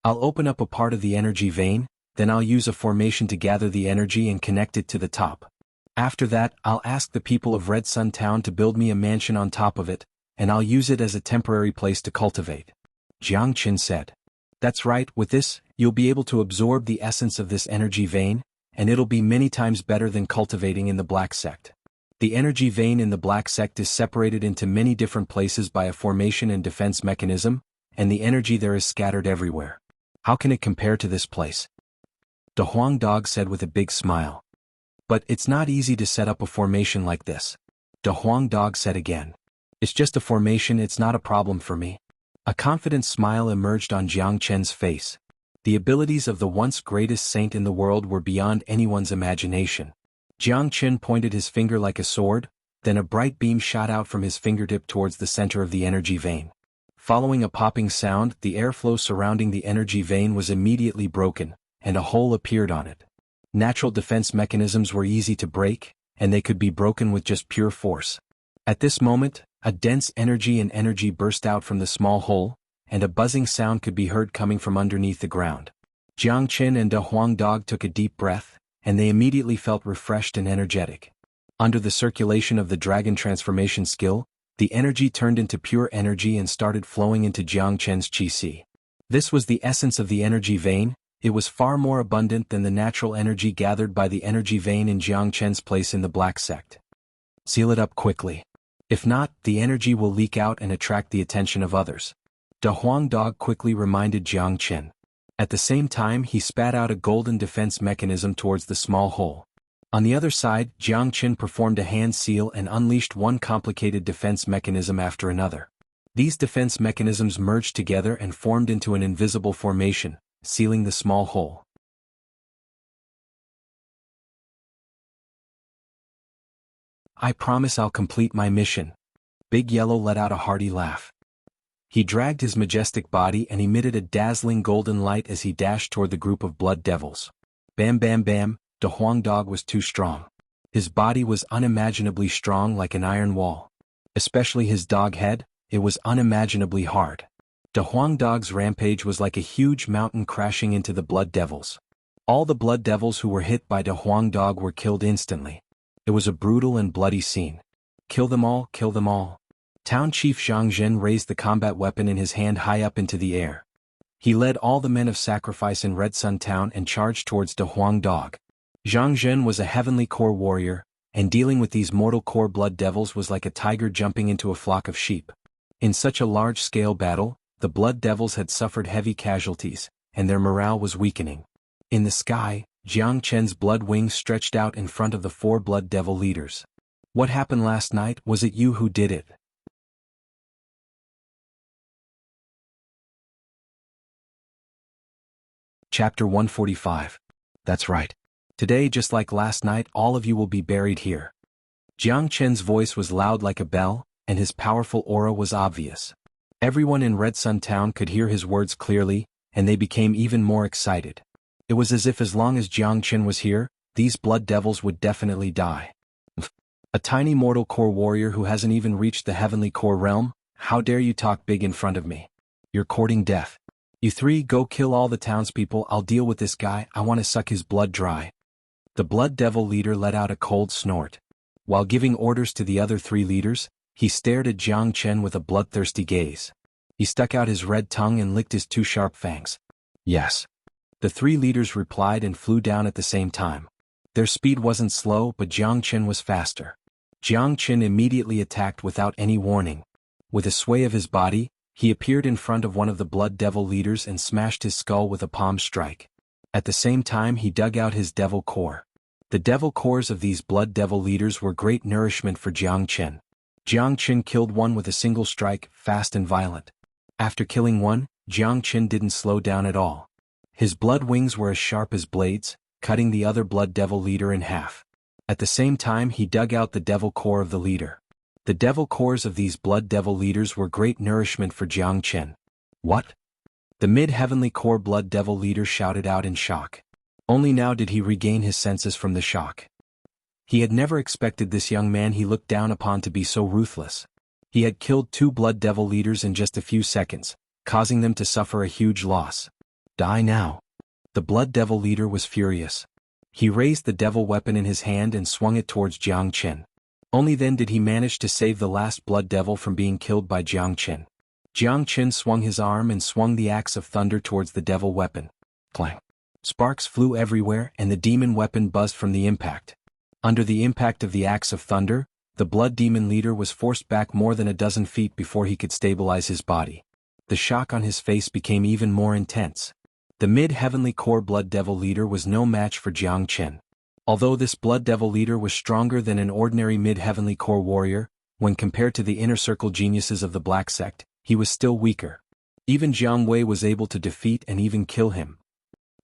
I'll open up a part of the energy vein, then I'll use a formation to gather the energy and connect it to the top. After that, I'll ask the people of Red Sun Town to build me a mansion on top of it, and I'll use it as a temporary place to cultivate. Jiangchen said. That's right, with this, you'll be able to absorb the essence of this energy vein, and it'll be many times better than cultivating in the Black Sect. The energy vein in the Black Sect is separated into many different places by a formation and defense mechanism, and the energy there is scattered everywhere. How can it compare to this place? De Huang Dog said with a big smile. But it's not easy to set up a formation like this. De Huang Dog said again. It's just a formation, it's not a problem for me. A confident smile emerged on Jiangchen's face. The abilities of the once greatest saint in the world were beyond anyone's imagination. Jiangchen pointed his finger like a sword, then a bright beam shot out from his fingertip towards the center of the energy vein. Following a popping sound, the airflow surrounding the energy vein was immediately broken, and a hole appeared on it. Natural defense mechanisms were easy to break, and they could be broken with just pure force. At this moment, a dense energy burst out from the small hole, and a buzzing sound could be heard coming from underneath the ground. Jiangchen and De Huang Dog took a deep breath, and they immediately felt refreshed and energetic. Under the circulation of the dragon transformation skill, the energy turned into pure energy and started flowing into Jiangchen's qi. This was the essence of the energy vein. It was far more abundant than the natural energy gathered by the energy vein in Jiangchen's place in the Black Sect. Seal it up quickly. If not, the energy will leak out and attract the attention of others. De Huang Dog quickly reminded Jiangchen. At the same time, he spat out a golden defense mechanism towards the small hole. On the other side, Jiangchen performed a hand seal and unleashed one complicated defense mechanism after another. These defense mechanisms merged together and formed into an invisible formation, sealing the small hole. I promise I'll complete my mission. Big Yellow let out a hearty laugh. He dragged his majestic body and emitted a dazzling golden light as he dashed toward the group of blood devils. Bam bam bam, De Huang Dog was too strong. His body was unimaginably strong like an iron wall. Especially his dog head, it was unimaginably hard. De Huang Dog's rampage was like a huge mountain crashing into the blood devils. All the blood devils who were hit by De Huang Dog were killed instantly. It was a brutal and bloody scene. Kill them all, kill them all. Town Chief Zhang Zhen raised the combat weapon in his hand high up into the air. He led all the men of sacrifice in Red Sun Town and charged towards De Huang Dog. Zhang Zhen was a heavenly core warrior, and dealing with these mortal core blood devils was like a tiger jumping into a flock of sheep. In such a large-scale battle, the blood devils had suffered heavy casualties, and their morale was weakening. In the sky, Jiangchen's blood wings stretched out in front of the 4 blood devil leaders. What happened last night? Was it you who did it? Chapter 145. That's right. Today, just like last night, all of you will be buried here. Jiangchen's voice was loud like a bell, and his powerful aura was obvious. Everyone in Red Sun Town could hear his words clearly, and they became even more excited. It was as if as long as Jiang Chen was here, these blood devils would definitely die. A tiny mortal core warrior who hasn't even reached the heavenly core realm? How dare you talk big in front of me? You're courting death. You three go kill all the townspeople. I'll deal with this guy. I want to suck his blood dry. The blood devil leader let out a cold snort. While giving orders to the other three leaders, he stared at Jiang Chen with a bloodthirsty gaze. He stuck out his red tongue and licked his two sharp fangs. Yes. The three leaders replied and flew down at the same time. Their speed wasn't slow, but Jiang Chen was faster. Jiang Chen immediately attacked without any warning. With a sway of his body, he appeared in front of one of the blood devil leaders and smashed his skull with a palm strike. At the same time he dug out his devil core. The devil cores of these blood devil leaders were great nourishment for Jiang Chen. Jiang Chen killed one with a single strike, fast and violent. After killing one, Jiang Chen didn't slow down at all. His blood wings were as sharp as blades, cutting the other blood devil leader in half. At the same time he dug out the devil core of the leader. The devil cores of these blood devil leaders were great nourishment for Jiang Chen. What? The mid-heavenly core blood devil leader shouted out in shock. Only now did he regain his senses from the shock. He had never expected this young man he looked down upon to be so ruthless. He had killed two blood devil leaders in just a few seconds, causing them to suffer a huge loss. Die now. The blood devil leader was furious. He raised the devil weapon in his hand and swung it towards Jiang Chen. Only then did he manage to save the last blood devil from being killed by Jiang Chen. Jiang Chen swung his arm and swung the axe of thunder towards the devil weapon. Clang. Sparks flew everywhere and the demon weapon buzzed from the impact. Under the impact of the axe of thunder, the blood demon leader was forced back more than a dozen feet before he could stabilize his body. The shock on his face became even more intense. The mid-heavenly core blood devil leader was no match for Jiang Chen. Although this blood devil leader was stronger than an ordinary mid-heavenly core warrior, when compared to the inner circle geniuses of the Black Sect, he was still weaker. Even Jiang Wei was able to defeat and even kill him.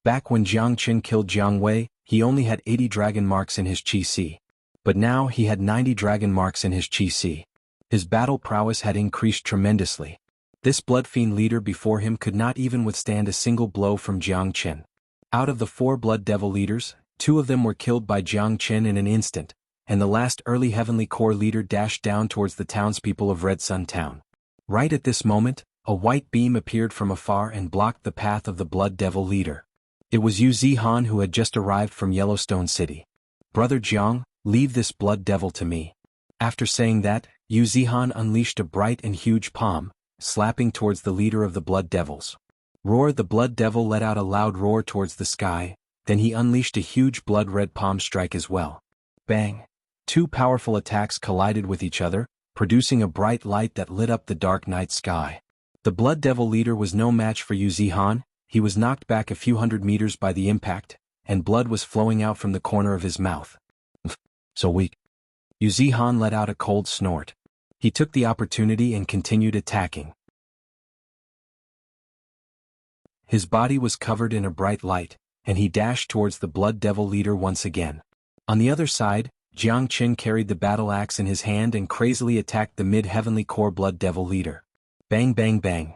Back when Jiang Chen killed Jiang Wei, he only had 80 dragon marks in his Qi. But now he had 90 dragon marks in his Qi. His battle prowess had increased tremendously. This blood fiend leader before him could not even withstand a single blow from Jiang Chen. Out of the 4 blood devil leaders, 2 of them were killed by Jiang Chen in an instant, and the last early heavenly core leader dashed down towards the townspeople of Red Sun Town. Right at this moment, a white beam appeared from afar and blocked the path of the blood devil leader. It was xuanhuan who had just arrived from Yellowstone City. Brother Jiang, leave this blood devil to me. After saying that, xuanhuan unleashed a bright and huge palm, slapping towards the leader of the blood devils. Roar! The blood devil let out a loud roar towards the sky, then he unleashed a huge blood-red palm strike as well. Bang! 2 powerful attacks collided with each other, producing a bright light that lit up the dark night sky. The blood devil leader was no match for xuanhuan. He was knocked back a few hundred meters by the impact, and blood was flowing out from the corner of his mouth. So weak. xuanhuan let out a cold snort. He took the opportunity and continued attacking. His body was covered in a bright light, and he dashed towards the blood devil leader once again. On the other side, Jiang Chen carried the battle axe in his hand and crazily attacked the mid-heavenly core blood devil leader. Bang bang bang.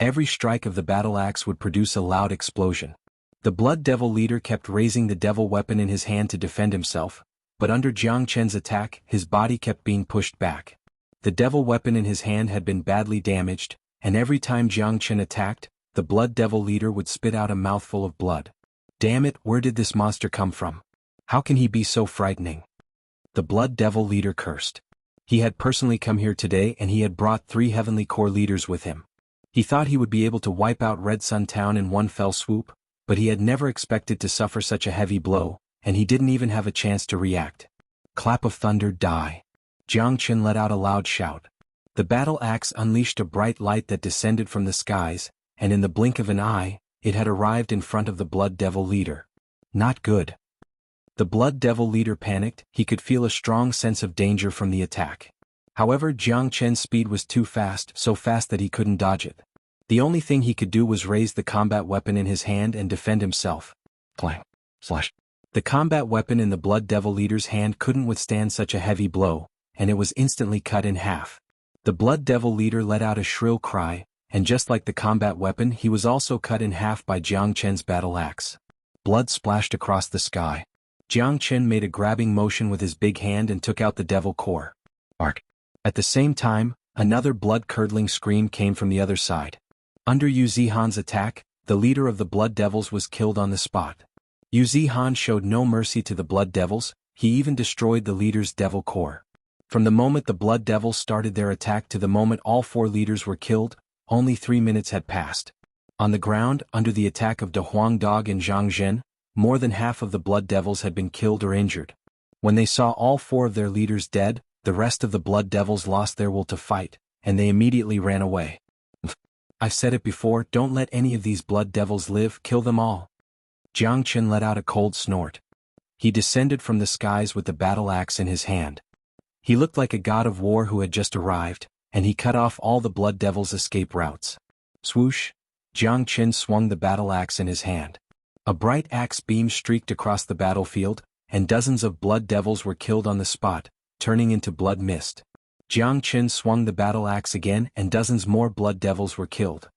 Every strike of the battle axe would produce a loud explosion. The blood devil leader kept raising the devil weapon in his hand to defend himself, but under Jiang Chen's attack, his body kept being pushed back. The devil weapon in his hand had been badly damaged, and every time Jiang Chen attacked, the blood devil leader would spit out a mouthful of blood. Damn it, where did this monster come from? How can he be so frightening? The blood devil leader cursed. He had personally come here today and he had brought 3 heavenly core leaders with him. He thought he would be able to wipe out Red Sun Town in one fell swoop, but he had never expected to suffer such a heavy blow, and he didn't even have a chance to react. Clap of thunder, die. Jiang Chen let out a loud shout. The battle axe unleashed a bright light that descended from the skies, and in the blink of an eye, it had arrived in front of the blood devil leader. Not good. The blood devil leader panicked. He could feel a strong sense of danger from the attack. However, Jiang Chen's speed was too fast, so fast that he couldn't dodge it. The only thing he could do was raise the combat weapon in his hand and defend himself. Clang. Slash. The combat weapon in the blood devil leader's hand couldn't withstand such a heavy blow, and it was instantly cut in half. The Blood Devil leader let out a shrill cry, and just like the combat weapon he was also cut in half by Jiang Chen's battle axe. Blood splashed across the sky. Jiang Chen made a grabbing motion with his big hand and took out the devil core. Arc. At the same time, another blood-curdling scream came from the other side. Under Yu Zihan's attack, the leader of the Blood Devils was killed on the spot. Yu Zihan showed no mercy to the Blood Devils, he even destroyed the leader's devil core. From the moment the Blood Devils started their attack to the moment all 4 leaders were killed, only 3 minutes had passed. On the ground, under the attack of De Huang Dog and Zhang Zhen, more than half of the Blood Devils had been killed or injured. When they saw all 4 of their leaders dead, the rest of the Blood Devils lost their will to fight, and they immediately ran away. I've said it before, don't let any of these Blood Devils live, kill them all. Jiang Chen let out a cold snort. He descended from the skies with the battle axe in his hand. He looked like a god of war who had just arrived, and he cut off all the Blood Devils' escape routes. Swoosh! Jiang Chen swung the battle axe in his hand. A bright axe beam streaked across the battlefield, and dozens of Blood Devils were killed on the spot, turning into blood mist. Jiang Chen swung the battle axe again and dozens more Blood Devils were killed.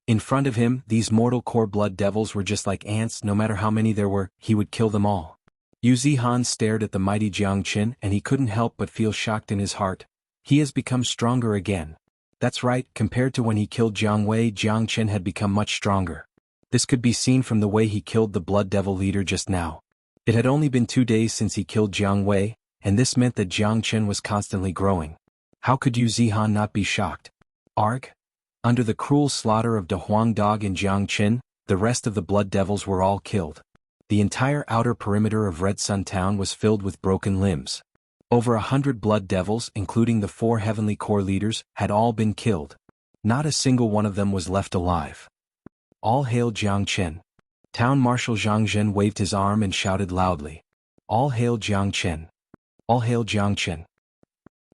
In front of him, these mortal core Blood Devils were just like ants. No matter how many there were, he would kill them all. Yu Zihan stared at the mighty Jiang Chen and he couldn't help but feel shocked in his heart. He has become stronger again. That's right, compared to when he killed Jiang Wei, Jiang Chen had become much stronger. This could be seen from the way he killed the Blood Devil leader just now. It had only been 2 days since he killed Jiang Wei, and this meant that Jiang Chen was constantly growing. How could Yu Zihan not be shocked? Arg? Under the cruel slaughter of De Huang Dog and Jiang Chen, the rest of the Blood Devils were all killed. The entire outer perimeter of Red Sun Town was filled with broken limbs. Over 100 Blood Devils, including the 4 Heavenly Core leaders, had all been killed. Not a single one of them was left alive. All hail Jiang Chen. Town Marshal Zhang Zhen waved his arm and shouted loudly. All hail Jiang Chen. All hail Jiang Chen.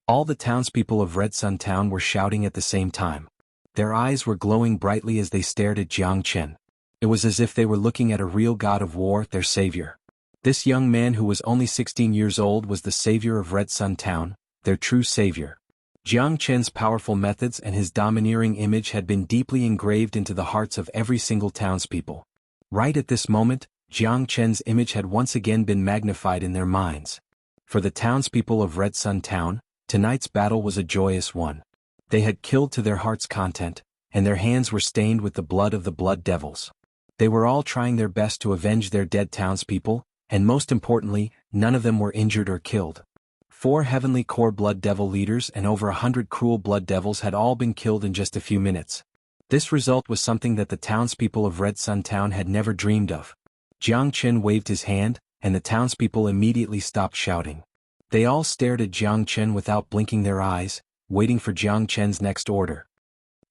All the townspeople of Red Sun Town were shouting at the same time. Their eyes were glowing brightly as they stared at Jiang Chen. It was as if they were looking at a real god of war, their savior. This young man who was only 16 years old was the savior of Red Sun Town, their true savior. Jiang Chen's powerful methods and his domineering image had been deeply engraved into the hearts of every single townspeople. Right at this moment, Jiang Chen's image had once again been magnified in their minds. For the townspeople of Red Sun Town, tonight's battle was a joyous one. They had killed to their heart's content, and their hands were stained with the blood of the Blood Devils. They were all trying their best to avenge their dead townspeople, and most importantly, none of them were injured or killed. 4 Heavenly Core Blood Devil leaders and over 100 cruel Blood Devils had all been killed in just a few minutes. This result was something that the townspeople of Red Sun Town had never dreamed of. Jiang Chen waved his hand, and the townspeople immediately stopped shouting. They all stared at Jiang Chen without blinking their eyes, waiting for Jiang Chen's next order.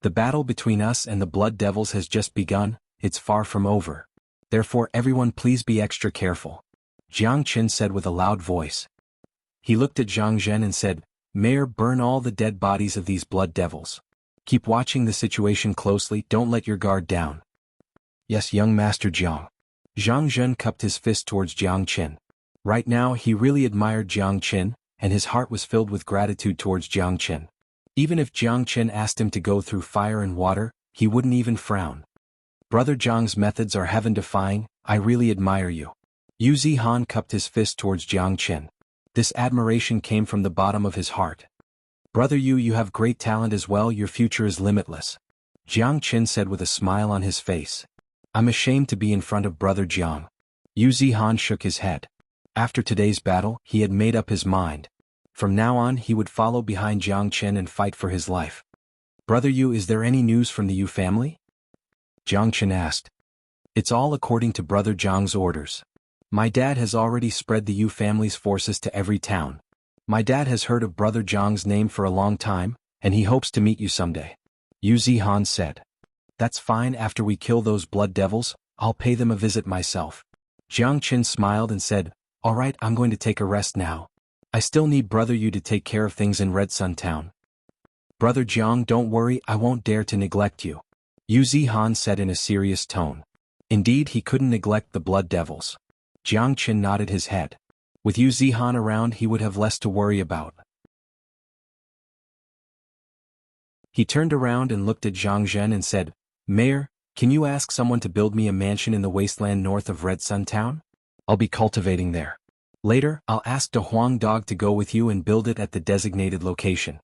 The battle between us and the Blood Devils has just begun, it's far from over. Therefore everyone please be extra careful. Jiang Chen said with a loud voice. He looked at Zhang Zhen and said, Mayor, burn all the dead bodies of these Blood Devils. Keep watching the situation closely, don't let your guard down. Yes, young Master Jiang. Zhang Zhen cupped his fist towards Jiang Chen. Right now he really admired Jiang Chen, and his heart was filled with gratitude towards Jiang Chen. Even if Jiang Chen asked him to go through fire and water, he wouldn't even frown. Brother Jiang's methods are heaven-defying, I really admire you. Yu Zihan cupped his fist towards Jiang Chen. This admiration came from the bottom of his heart. Brother Yu, you have great talent as well, your future is limitless. Jiang Chen said with a smile on his face. I'm ashamed to be in front of Brother Jiang. Yu Zihan shook his head. After today's battle, he had made up his mind. From now on he would follow behind Jiang Chen and fight for his life. Brother Yu, is there any news from the Yu family? Jiang Chen asked. It's all according to Brother Jiang's orders. My dad has already spread the Yu family's forces to every town. My dad has heard of Brother Jiang's name for a long time, and he hopes to meet you someday. Yu Zihan said. That's fine, after we kill those Blood Devils, I'll pay them a visit myself. Jiang Chen smiled and said, Alright, I'm going to take a rest now. I still need Brother Yu to take care of things in Red Sun Town. Brother Jiang, don't worry, I won't dare to neglect you. Yu Zihan said in a serious tone. Indeed, he couldn't neglect the Blood Devils. Jiang Chen nodded his head. With Xuanhuan around, he would have less to worry about. He turned around and looked at Zhang Zhen and said, "Mayor, can you ask someone to build me a mansion in the wasteland north of Red Sun Town? I'll be cultivating there. Later, I'll ask the Huang dog to go with you and build it at the designated location."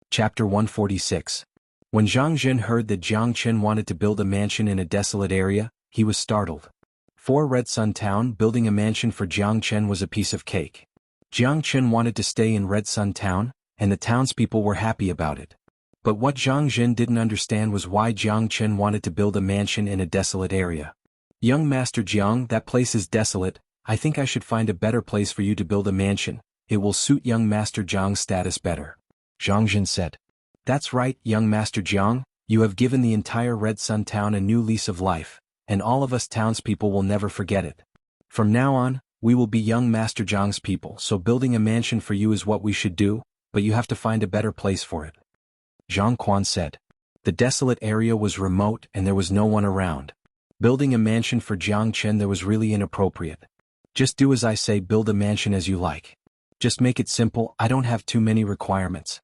Chapter 146. When Zhang Zhen heard that Jiang Chen wanted to build a mansion in a desolate area, he was startled. For Red Sun Town, building a mansion for Jiang Chen was a piece of cake. Jiang Chen wanted to stay in Red Sun Town, and the townspeople were happy about it. But what Zhang Zhen didn't understand was why Jiang Chen wanted to build a mansion in a desolate area. "Young Master Jiang, that place is desolate. I think I should find a better place for you to build a mansion. It will suit young Master Jiang's status better," Zhang Zhen said. "That's right, young Master Jiang, you have given the entire Red Sun Town a new lease of life, and all of us townspeople will never forget it. From now on, we will be young Master Jiang's people, so building a mansion for you is what we should do, but you have to find a better place for it," xuanhuan said. The desolate area was remote and there was no one around. Building a mansion for Jiang Chen there was really inappropriate. "Just do as I say, build a mansion as you like. Just make it simple, I don't have too many requirements."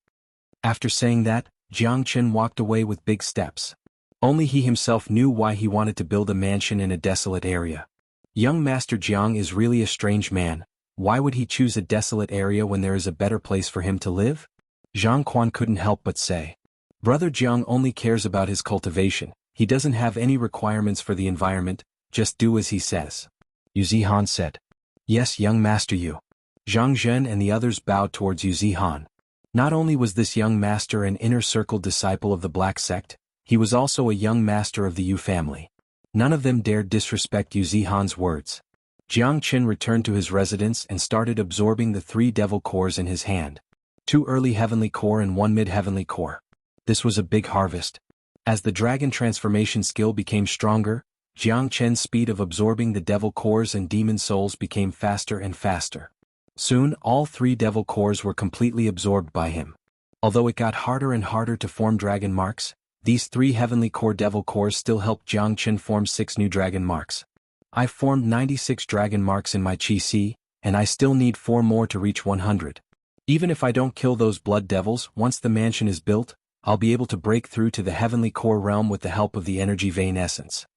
After saying that, Jiang Chen walked away with big steps. Only he himself knew why he wanted to build a mansion in a desolate area. Young Master Jiang is really a strange man. Why would he choose a desolate area when there is a better place for him to live? Xuanhuan couldn't help but say. Brother Jiang only cares about his cultivation. He doesn't have any requirements for the environment, just do as he says. Xuanhuan said. "Yes, young master you." Zhang Zhen and the others bowed towards Xuanhuan. Not only was this young master an inner circle disciple of the Black Sect, he was also a young master of the Yu family. None of them dared disrespect Xuanhuan's words. Jiang Qin returned to his residence and started absorbing the 3 devil cores in his hand. 2 early heavenly core and 1 mid-heavenly core. This was a big harvest. As the dragon transformation skill became stronger, Jiang Chen's speed of absorbing the devil cores and demon souls became faster and faster. Soon, all 3 devil cores were completely absorbed by him. Although it got harder and harder to form dragon marks, these 3 heavenly core devil cores still helped Jiang Chen form 6 new dragon marks. I've formed 96 dragon marks in my Qi Si, and I still need 4 more to reach 100. Even if I don't kill those blood devils, once the mansion is built, I'll be able to break through to the heavenly core realm with the help of the energy vein essence.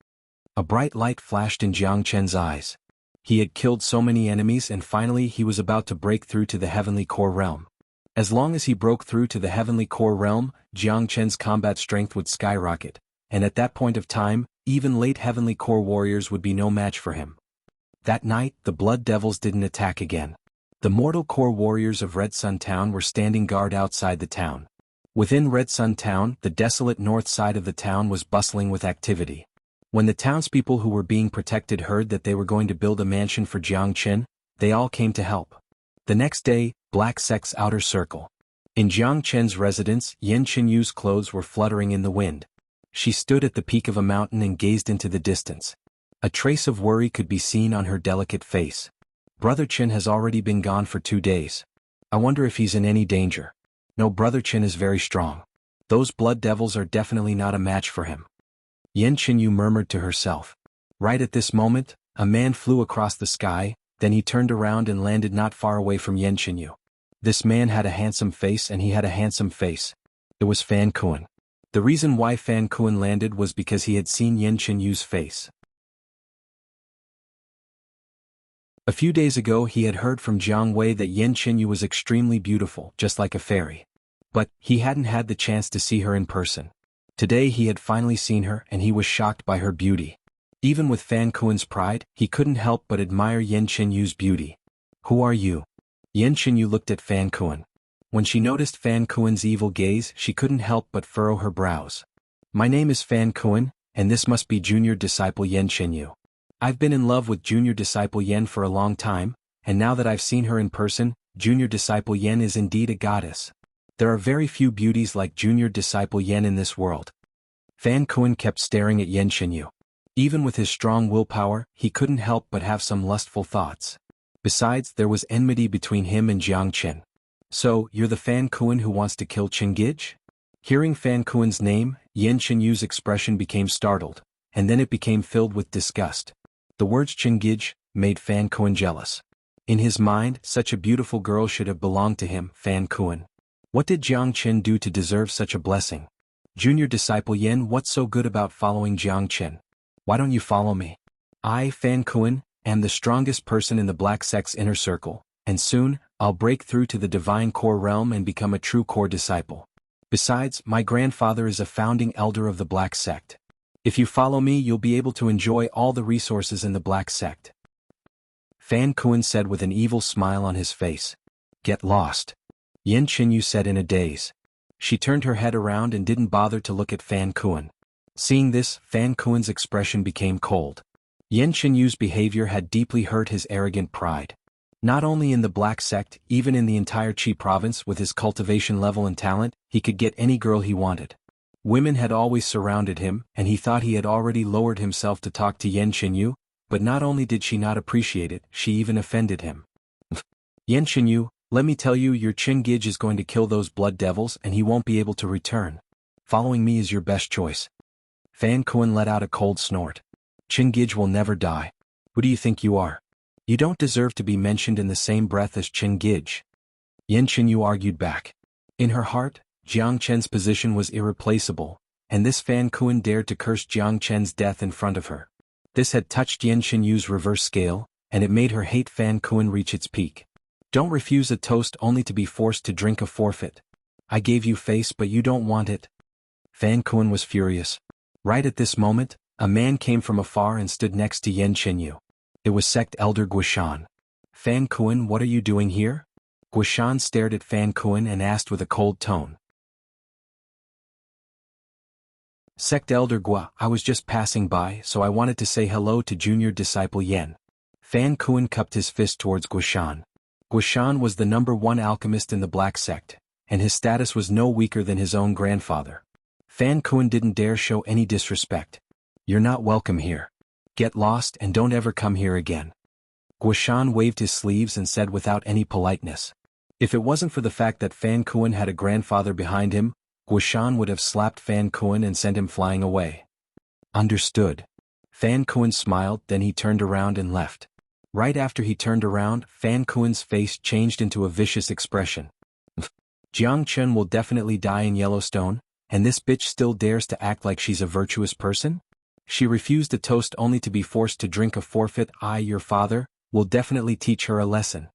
A bright light flashed in Jiang Chen's eyes. He had killed so many enemies and finally he was about to break through to the heavenly core realm. As long as he broke through to the heavenly core realm, Jiang Chen's combat strength would skyrocket, and at that point of time, even late heavenly core warriors would be no match for him. That night, the blood devils didn't attack again. The mortal core warriors of Red Sun Town were standing guard outside the town. Within Red Sun Town, the desolate north side of the town was bustling with activity. When the townspeople who were being protected heard that they were going to build a mansion for Jiang Chen, they all came to help. The next day, Black Sect's outer circle. In Jiang Chen's residence, Yan Qinyu's clothes were fluttering in the wind. She stood at the peak of a mountain and gazed into the distance. A trace of worry could be seen on her delicate face. Brother Qin has already been gone for 2 days. I wonder if he's in any danger. No, Brother Qin is very strong. Those blood devils are definitely not a match for him. Yan Qinyu murmured to herself. Right at this moment, a man flew across the sky, then he turned around and landed not far away from Yan Qinyu. This man had a handsome face and he had a handsome face. It was Fan Kuan. The reason why Fan Kuan landed was because he had seen Yan Qinyu's face. A few days ago he had heard from Jiang Wei that Yan Qinyu was extremely beautiful, just like a fairy. But, he hadn't had the chance to see her in person. Today he had finally seen her and he was shocked by her beauty. Even with Fan Kuan's pride, he couldn't help but admire Yan Qinyu's beauty. "Who are you?" Yan Qinyu looked at Fan Kuan. When she noticed Fan Kuan's evil gaze, she couldn't help but furrow her brows. "My name is Fan Kuan, and this must be junior disciple Yan Qinyu. I've been in love with junior disciple Yan for a long time, and now that I've seen her in person, junior disciple Yan is indeed a goddess. There are very few beauties like junior disciple Yan in this world." Fan Kuan kept staring at Yan Qinyu. Even with his strong willpower, he couldn't help but have some lustful thoughts. Besides, there was enmity between him and Jiang Chen. "So, you're the Fan Kuan who wants to kill Qingij?" Hearing Fan Kuan's name, Yan Qinyu's expression became startled, and then it became filled with disgust. The words Chingij made Fan Kuan jealous. In his mind, such a beautiful girl should have belonged to him, Fan Kuan. What did Jiang Chen do to deserve such a blessing? Junior disciple Yen, what's so good about following Jiang Chen? Why don't you follow me? I, Fan Kuan, am the strongest person in the Black Sect's inner circle, and soon, I'll break through to the divine core realm and become a true core disciple. Besides, my grandfather is a founding elder of the Black Sect. If you follow me, you'll be able to enjoy all the resources in the Black Sect. Fan Kuan said with an evil smile on his face. Get lost. Yan Qinyu said in a daze. She turned her head around and didn't bother to look at Fan Kuan. Seeing this, Fan Kuan's expression became cold. Yan Qinyu's behavior had deeply hurt his arrogant pride. Not only in the Black Sect, even in the entire Qi province with his cultivation level and talent, he could get any girl he wanted. Women had always surrounded him, and he thought he had already lowered himself to talk to Yan Qinyu, but not only did she not appreciate it, she even offended him. Yan Qinyu, let me tell you, your Chingij is going to kill those blood devils and he won't be able to return. Following me is your best choice. Fan Kuan let out a cold snort. Chingij will never die. Who do you think you are? You don't deserve to be mentioned in the same breath as Chingij. Yan Qinyu argued back. In her heart, Jiang Chen's position was irreplaceable, and this Fan Kuan dared to curse Jiang Chen's death in front of her. This had touched Yan Qinyu's reverse scale, and it made her hate Fan Kuan reach its peak. Don't refuse a toast only to be forced to drink a forfeit. I gave you face but you don't want it. Fan Kuan was furious. Right at this moment, a man came from afar and stood next to Yan Qinyu. It was Sect Elder Guishan. Fan Kuan, what are you doing here? Guishan stared at Fan Kuan and asked with a cold tone. Sect Elder Gua, I was just passing by, so I wanted to say hello to junior disciple Yen. Fan Kuan cupped his fist towards Guishan. Guishan was the #1 alchemist in the Black Sect, and his status was no weaker than his own grandfather. Fan Kuan didn't dare show any disrespect. You're not welcome here. Get lost and don't ever come here again. Guishan waved his sleeves and said without any politeness. If it wasn't for the fact that Fan Kuan had a grandfather behind him, Guishan would have slapped Fan Kuan and sent him flying away. Understood. Fan Kuan smiled, then he turned around and left. Right after he turned around, Fan Kuan's face changed into a vicious expression. Jiang Chen will definitely die in Yellowstone, and this bitch still dares to act like she's a virtuous person? She refused a toast only to be forced to drink a forfeit. I, your father, will definitely teach her a lesson.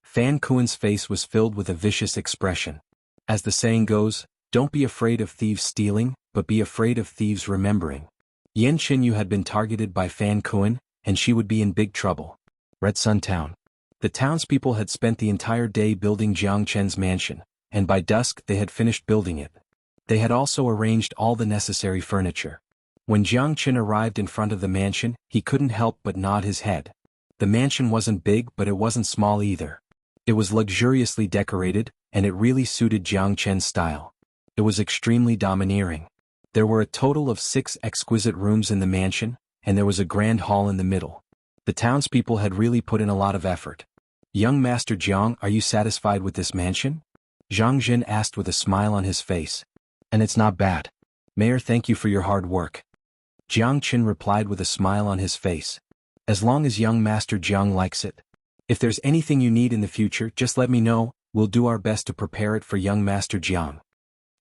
Fan Kuan's face was filled with a vicious expression. As the saying goes, don't be afraid of thieves stealing, but be afraid of thieves remembering. Yan Qinyu had been targeted by Fan Kuan, and she would be in big trouble. Red Sun Town. The townspeople had spent the entire day building Jiang Chen's mansion, and by dusk they had finished building it. They had also arranged all the necessary furniture. When Jiang Chen arrived in front of the mansion, he couldn't help but nod his head. The mansion wasn't big, but it wasn't small either. It was luxuriously decorated, and it really suited Jiang Chen's style. It was extremely domineering. There were a total of 6 exquisite rooms in the mansion, and there was a grand hall in the middle. The townspeople had really put in a lot of effort. Young Master Jiang, are you satisfied with this mansion? Zhang Jin asked with a smile on his face. And it's not bad. Mayor, thank you for your hard work. Jiang Qin replied with a smile on his face. As long as young Master Jiang likes it. If there's anything you need in the future, just let me know, we'll do our best to prepare it for young Master Jiang.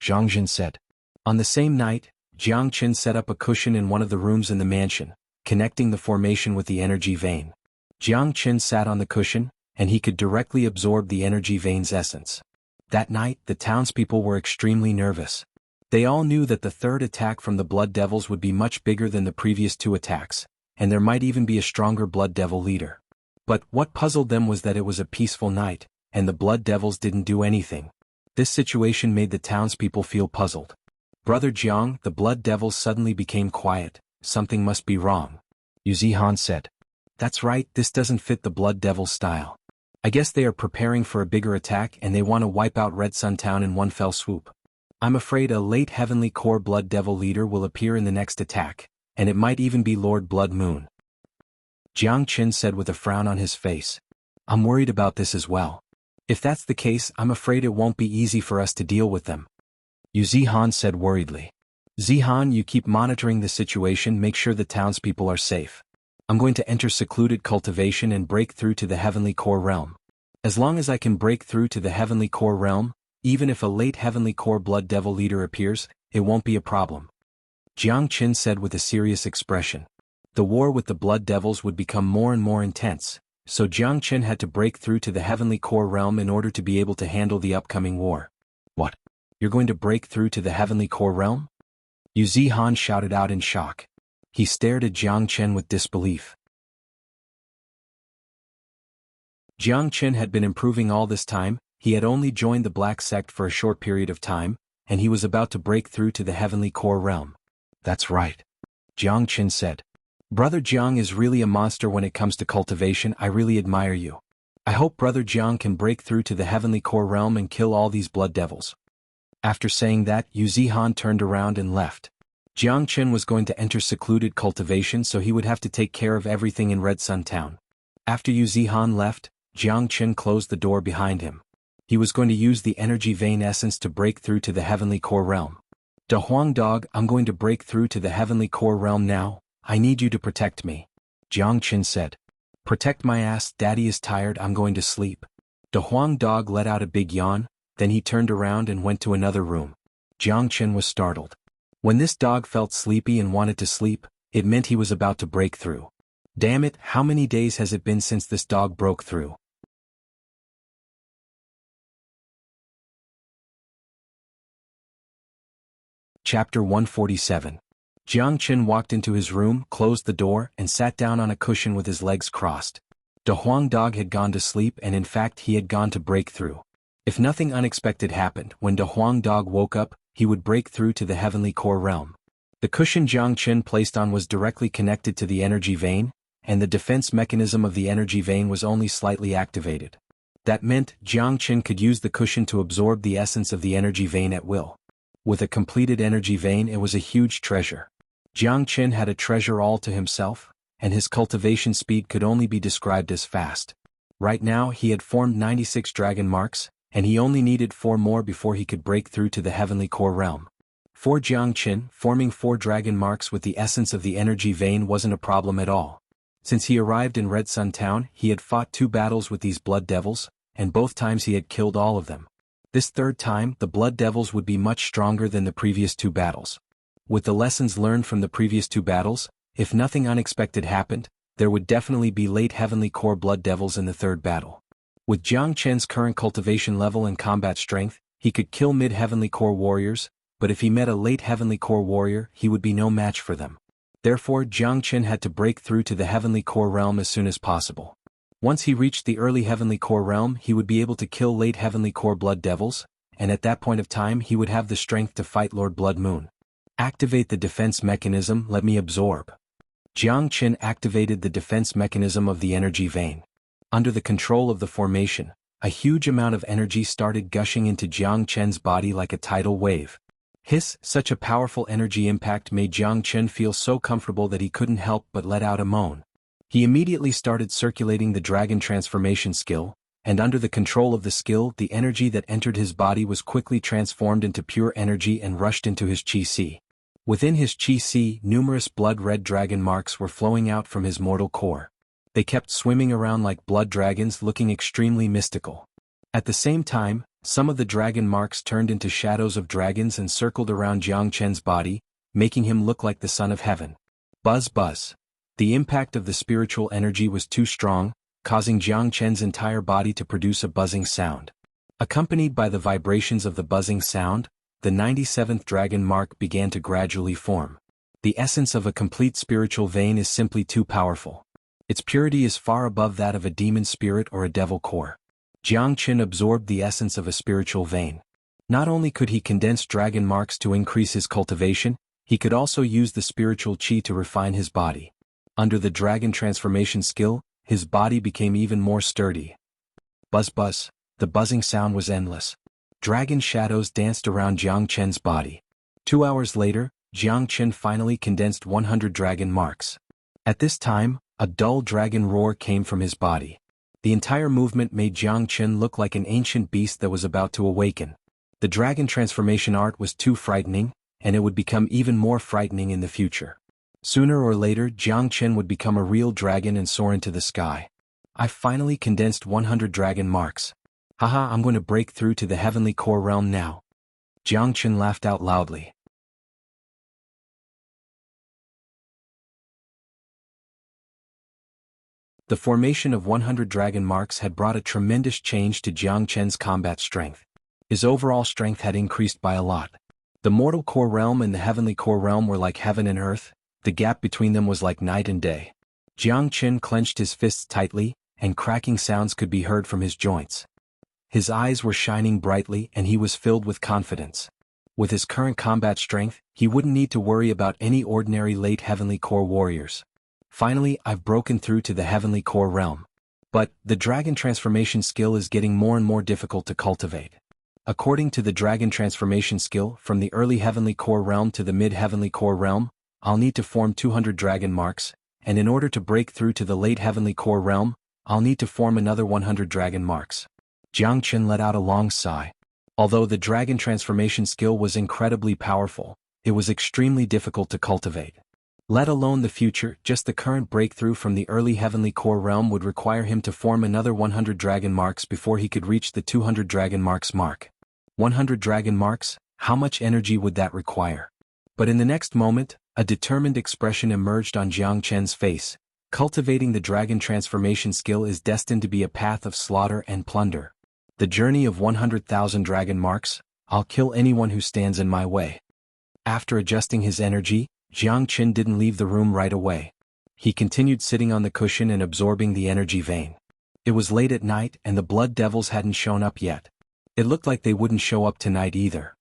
Zhang Jin said. On the same night, Jiang Qin set up a cushion in one of the rooms in the mansion, connecting the formation with the energy vein. Jiang Qin sat on the cushion, and he could directly absorb the energy vein's essence. That night, the townspeople were extremely nervous. They all knew that the third attack from the Blood Devils would be much bigger than the previous 2 attacks, and there might even be a stronger Blood Devil leader. But what puzzled them was that it was a peaceful night, and the Blood Devils didn't do anything. This situation made the townspeople feel puzzled. Brother Jiang, the Blood Devils suddenly became quiet. Something must be wrong. Xuanhuan said. That's right, this doesn't fit the Blood Devil style. I guess they are preparing for a bigger attack and they want to wipe out Red Sun Town in one fell swoop. I'm afraid a late Heavenly Core Blood Devil leader will appear in the next attack, and it might even be Lord Blood Moon. Jiang Qin said with a frown on his face. I'm worried about this as well. If that's the case, I'm afraid it won't be easy for us to deal with them. Xuanhuan said worriedly. Zihan, you keep monitoring the situation, make sure the townspeople are safe. I'm going to enter secluded cultivation and break through to the heavenly core realm. As long as I can break through to the heavenly core realm, even if a late heavenly core blood devil leader appears, it won't be a problem. Jiang Qin said with a serious expression. The war with the blood devils would become more and more intense, so Jiang Qin had to break through to the heavenly core realm in order to be able to handle the upcoming war. What? You're going to break through to the heavenly core realm? Yu Zihan shouted out in shock. He stared at Jiang Qin with disbelief. Jiang Qin had been improving all this time. He had only joined the Black Sect for a short period of time, and he was about to break through to the heavenly core realm. That's right. Jiang Qin said. Brother Jiang is really a monster when it comes to cultivation. I really admire you. I hope Brother Jiang can break through to the heavenly core realm and kill all these blood devils. After saying that, Yu Zihan turned around and left. Jiang Qin was going to enter secluded cultivation, so he would have to take care of everything in Red Sun Town. After Yu Zihan left, Jiang Qin closed the door behind him. He was going to use the energy vein essence to break through to the heavenly core realm. Da Huang Dog, I'm going to break through to the heavenly core realm now. I need you to protect me. Jiang Qin said. Protect my ass, Daddy is tired, I'm going to sleep. Da Huang Dog let out a big yawn, then he turned around and went to another room. Jiang Qin was startled. When this dog felt sleepy and wanted to sleep, it meant he was about to break through. Damn it, how many days has it been since this dog broke through? Chapter 147. Jiang Qin walked into his room, closed the door, and sat down on a cushion with his legs crossed. Da Huang Dog had gone to sleep, and in fact he had gone to break through. If nothing unexpected happened, when Da Huang Dog woke up, he would break through to the heavenly core realm. The cushion Jiang Qin placed on was directly connected to the energy vein, and the defense mechanism of the energy vein was only slightly activated. That meant Jiang Qin could use the cushion to absorb the essence of the energy vein at will. With a completed energy vein, it was a huge treasure. Jiang Qin had a treasure all to himself, and his cultivation speed could only be described as fast. Right now he had formed 96 dragon marks, and he only needed 4 more before he could break through to the heavenly core realm. For Jiang Qin, forming 4 dragon marks with the essence of the energy vein wasn't a problem at all. Since he arrived in Red Sun Town, he had fought 2 battles with these blood devils, and both times he had killed all of them. This third time, the blood devils would be much stronger than the previous 2 battles. With the lessons learned from the previous 2 battles, if nothing unexpected happened, there would definitely be late heavenly core blood devils in the third battle. With Jiang Qin's current cultivation level and combat strength, he could kill mid-heavenly core warriors, but if he met a late heavenly core warrior, he would be no match for them. Therefore, Jiang Qin had to break through to the heavenly core realm as soon as possible. Once he reached the early heavenly core realm, he would be able to kill late heavenly core blood devils, and at that point of time he would have the strength to fight Lord Blood Moon. Activate the defense mechanism, let me absorb. Jiang Qin activated the defense mechanism of the energy vein. Under the control of the formation, a huge amount of energy started gushing into Jiang Qin's body like a tidal wave. Hiss, such a powerful energy impact made Jiang Qin feel so comfortable that he couldn't help but let out a moan. He immediately started circulating the dragon transformation skill, and under the control of the skill, the energy that entered his body was quickly transformed into pure energy and rushed into his qi. Within his qi, numerous blood-red dragon marks were flowing out from his mortal core. They kept swimming around like blood dragons, looking extremely mystical. At the same time, some of the dragon marks turned into shadows of dragons and circled around Jiang Qin's body, making him look like the son of heaven. Buzz buzz. The impact of the spiritual energy was too strong, causing Jiang Qin's entire body to produce a buzzing sound. Accompanied by the vibrations of the buzzing sound, the 97th dragon mark began to gradually form. The essence of a complete spiritual vein is simply too powerful. Its purity is far above that of a demon spirit or a devil core. Jiang Qin absorbed the essence of a spiritual vein. Not only could he condense dragon marks to increase his cultivation, he could also use the spiritual qi to refine his body. Under the dragon transformation skill, his body became even more sturdy. Buzz buzz, the buzzing sound was endless. Dragon shadows danced around Jiang Qin's body. 2 hours later, Jiang Qin finally condensed 100 dragon marks. At this time, a dull dragon roar came from his body. The entire movement made Jiang Qin look like an ancient beast that was about to awaken. The dragon transformation art was too frightening, and it would become even more frightening in the future. Sooner or later, Jiang Chen would become a real dragon and soar into the sky. I finally condensed 100 dragon marks. Haha, I'm going to break through to the heavenly core realm now. Jiang Chen laughed out loudly. The formation of 100 dragon marks had brought a tremendous change to Jiang Chen's combat strength. His overall strength had increased by a lot. The mortal core realm and the heavenly core realm were like heaven and earth, the gap between them was like night and day. Jiang Chen clenched his fists tightly, and cracking sounds could be heard from his joints. His eyes were shining brightly and he was filled with confidence. With his current combat strength, he wouldn't need to worry about any ordinary late heavenly core warriors. Finally, I've broken through to the heavenly core realm. But, the dragon transformation skill is getting more and more difficult to cultivate. According to the dragon transformation skill, from the early heavenly core realm to the mid-heavenly core realm, I'll need to form 200 dragon marks, and in order to break through to the late heavenly core realm, I'll need to form another 100 dragon marks. Jiang Chen let out a long sigh. Although the dragon transformation skill was incredibly powerful, it was extremely difficult to cultivate. Let alone the future, just the current breakthrough from the early heavenly core realm would require him to form another 100 dragon marks before he could reach the 200 dragon marks mark. 100 dragon marks, how much energy would that require? But in the next moment, a determined expression emerged on Jiang Chen's face. Cultivating the dragon transformation skill is destined to be a path of slaughter and plunder. The journey of 100,000 dragon marks, I'll kill anyone who stands in my way. After adjusting his energy, Jiang Chen didn't leave the room right away. He continued sitting on the cushion and absorbing the energy vein. It was late at night and the blood devils hadn't shown up yet. It looked like they wouldn't show up tonight either.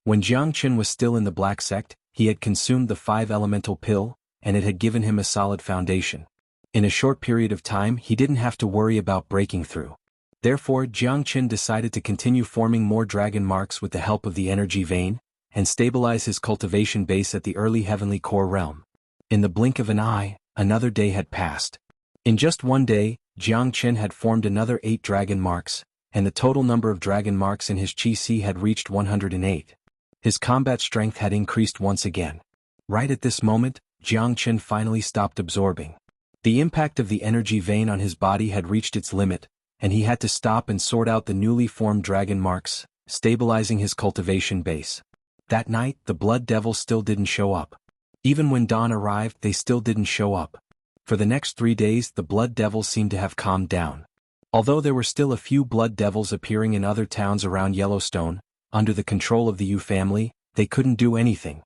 When Jiang Chen was still in the black sect, he had consumed the 5-elemental pill, and it had given him a solid foundation. In a short period of time he didn't have to worry about breaking through. Therefore Jiang Chen decided to continue forming more dragon marks with the help of the energy vein, and stabilize his cultivation base at the early heavenly core realm. In the blink of an eye, another day had passed. In just one day, Jiang Chen had formed another 8 dragon marks, and the total number of dragon marks in his chi had reached 108. His combat strength had increased once again. Right at this moment, Jiang Chen finally stopped absorbing. The impact of the energy vein on his body had reached its limit, and he had to stop and sort out the newly formed dragon marks, stabilizing his cultivation base. That night, the blood devils still didn't show up. Even when dawn arrived, they still didn't show up. For the next 3 days, the blood devils seemed to have calmed down. Although there were still a few blood devils appearing in other towns around Yellowstone, under the control of the Yu family, they couldn't do anything.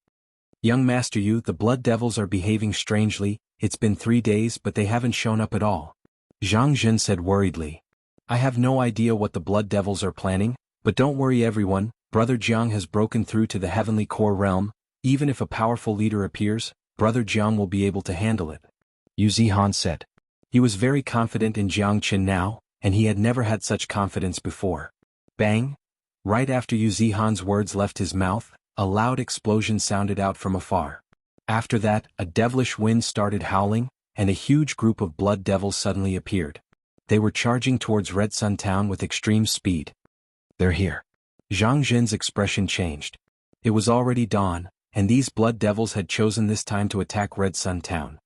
Young Master Yu, the blood devils are behaving strangely. It's been 3 days but they haven't shown up at all. Zhang Jin said worriedly. I have no idea what the blood devils are planning, but don't worry everyone. Brother Jiang has broken through to the heavenly core realm. Even if a powerful leader appears, Brother Jiang will be able to handle it. Yu Zihan said. He was very confident in Jiang Chen now, and he had never had such confidence before. Bang! Right after Yu Zihan's words left his mouth, a loud explosion sounded out from afar. After that, a devilish wind started howling, and a huge group of blood devils suddenly appeared. They were charging towards Red Sun Town with extreme speed. They're here. Zhang Jin's expression changed. It was already dawn, and these blood devils had chosen this time to attack Red Sun Town.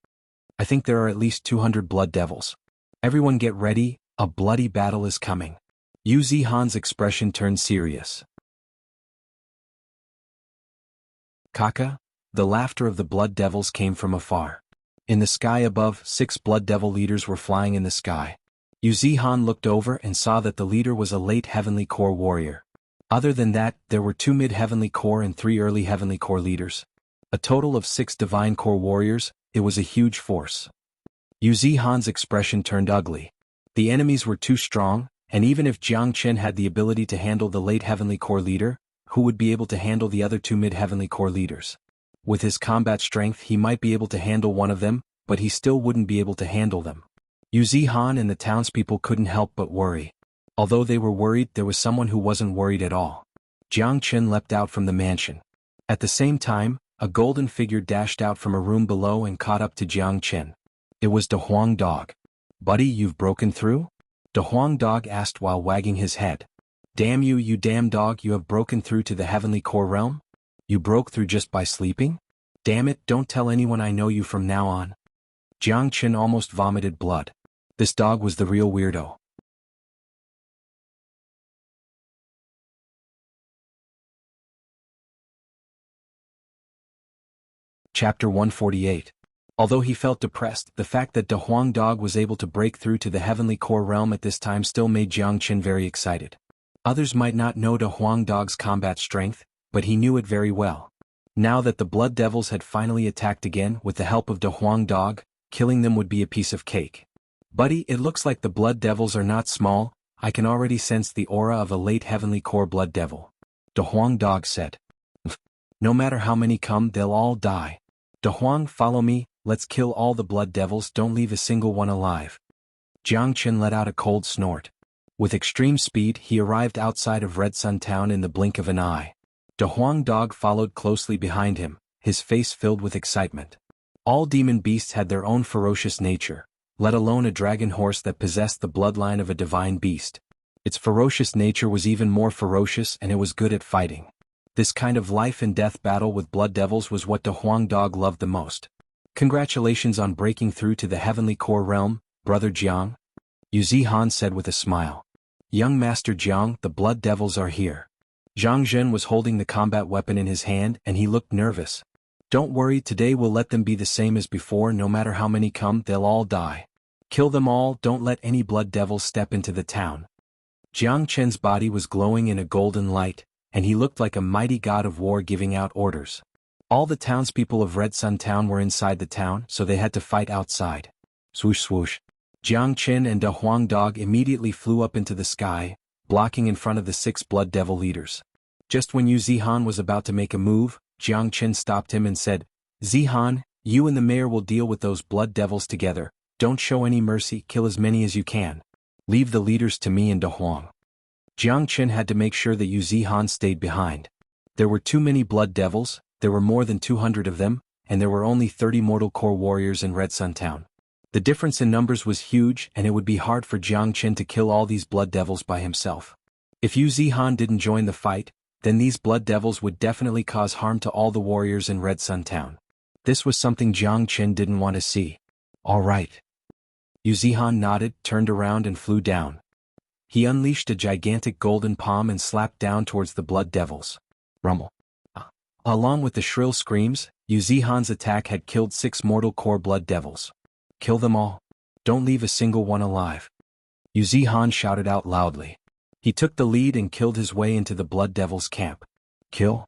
I think there are at least 200 blood devils. Everyone get ready, a bloody battle is coming. Yu Zihan's expression turned serious. Kaka? The laughter of the blood devils came from afar. In the sky above, 6 blood devil leaders were flying in the sky. Yu Zihan looked over and saw that the leader was a late heavenly core warrior. Other than that, there were 2 mid-heavenly core and 3 early heavenly core leaders. A total of 6 divine core warriors. It was a huge force. Yu Zihan's expression turned ugly. The enemies were too strong, and even if Jiang Chen had the ability to handle the late heavenly core leader, who would be able to handle the other 2 mid-heavenly core leaders? With his combat strength he might be able to handle one of them, but he still wouldn't be able to handle them. Yu Zihan and the townspeople couldn't help but worry. Although they were worried, there was someone who wasn't worried at all. Jiang Chen leapt out from the mansion. At the same time, a golden figure dashed out from a room below and caught up to Jiang Chen. It was De Huang Dog. Buddy, you've broken through? De Huang Dog asked while wagging his head. Damn you, you damn dog, you have broken through to the heavenly core realm? You broke through just by sleeping? Damn it, don't tell anyone I know you from now on. Jiang Chen almost vomited blood. This dog was the real weirdo. Chapter 148. Although he felt depressed, the fact that De Huang Dog was able to break through to the heavenly core realm at this time still made Jiang Chen very excited. Others might not know De Huang Dog's combat strength, but he knew it very well. Now that the Blood Devils had finally attacked again with the help of De Huang Dog, killing them would be a piece of cake. Buddy, it looks like the Blood Devils are not small. I can already sense the aura of a late heavenly core Blood Devil. De Huang Dog said. No matter how many come, they'll all die. De Huang, follow me, let's kill all the Blood Devils, don't leave a single one alive. Jiang Chen let out a cold snort. With extreme speed, he arrived outside of Red Sun Town in the blink of an eye. De Huang Dog followed closely behind him, his face filled with excitement. All demon beasts had their own ferocious nature, let alone a dragon horse that possessed the bloodline of a divine beast. Its ferocious nature was even more ferocious, and it was good at fighting. This kind of life-and-death battle with Blood Devils was what De Huang Dog loved the most. Congratulations on breaking through to the heavenly core realm, Brother Jiang, Xuanhuan said with a smile. Young Master Jiang, the Blood Devils are here. Zhang Zhen was holding the combat weapon in his hand and he looked nervous. Don't worry, today we'll let them be the same as before, no matter how many come, they'll all die. Kill them all, don't let any Blood Devils step into the town. Jiang Chen's body was glowing in a golden light, and he looked like a mighty god of war giving out orders. All the townspeople of Red Sun Town were inside the town, so they had to fight outside. Swoosh swoosh. Jiang Chen and De Huang Dog immediately flew up into the sky, blocking in front of the 6 Blood Devil leaders. Just when Xuanhuan was about to make a move, Jiang Chen stopped him and said, Xuanhuan, you and the mayor will deal with those Blood Devils together. Don't show any mercy, kill as many as you can. Leave the leaders to me and De Huang. Jiang Chen had to make sure that Xuanhuan stayed behind. There were too many Blood Devils, there were more than 200 of them, and there were only 30 mortal core warriors in Red Sun Town. The difference in numbers was huge, and it would be hard for Jiang Chen to kill all these Blood Devils by himself. If Xuanhuan didn't join the fight, then these Blood Devils would definitely cause harm to all the warriors in Red Sun Town. This was something Jiang Chen didn't want to see. All right. Xuanhuan nodded, turned around and flew down. He unleashed a gigantic golden palm and slapped down towards the Blood Devils. Rumble. Along with the shrill screams, Xuanhuan's attack had killed 6 mortal core Blood Devils. Kill them all. Don't leave a single one alive. Xuanhuan shouted out loudly. He took the lead and killed his way into the Blood Devils' camp. Kill?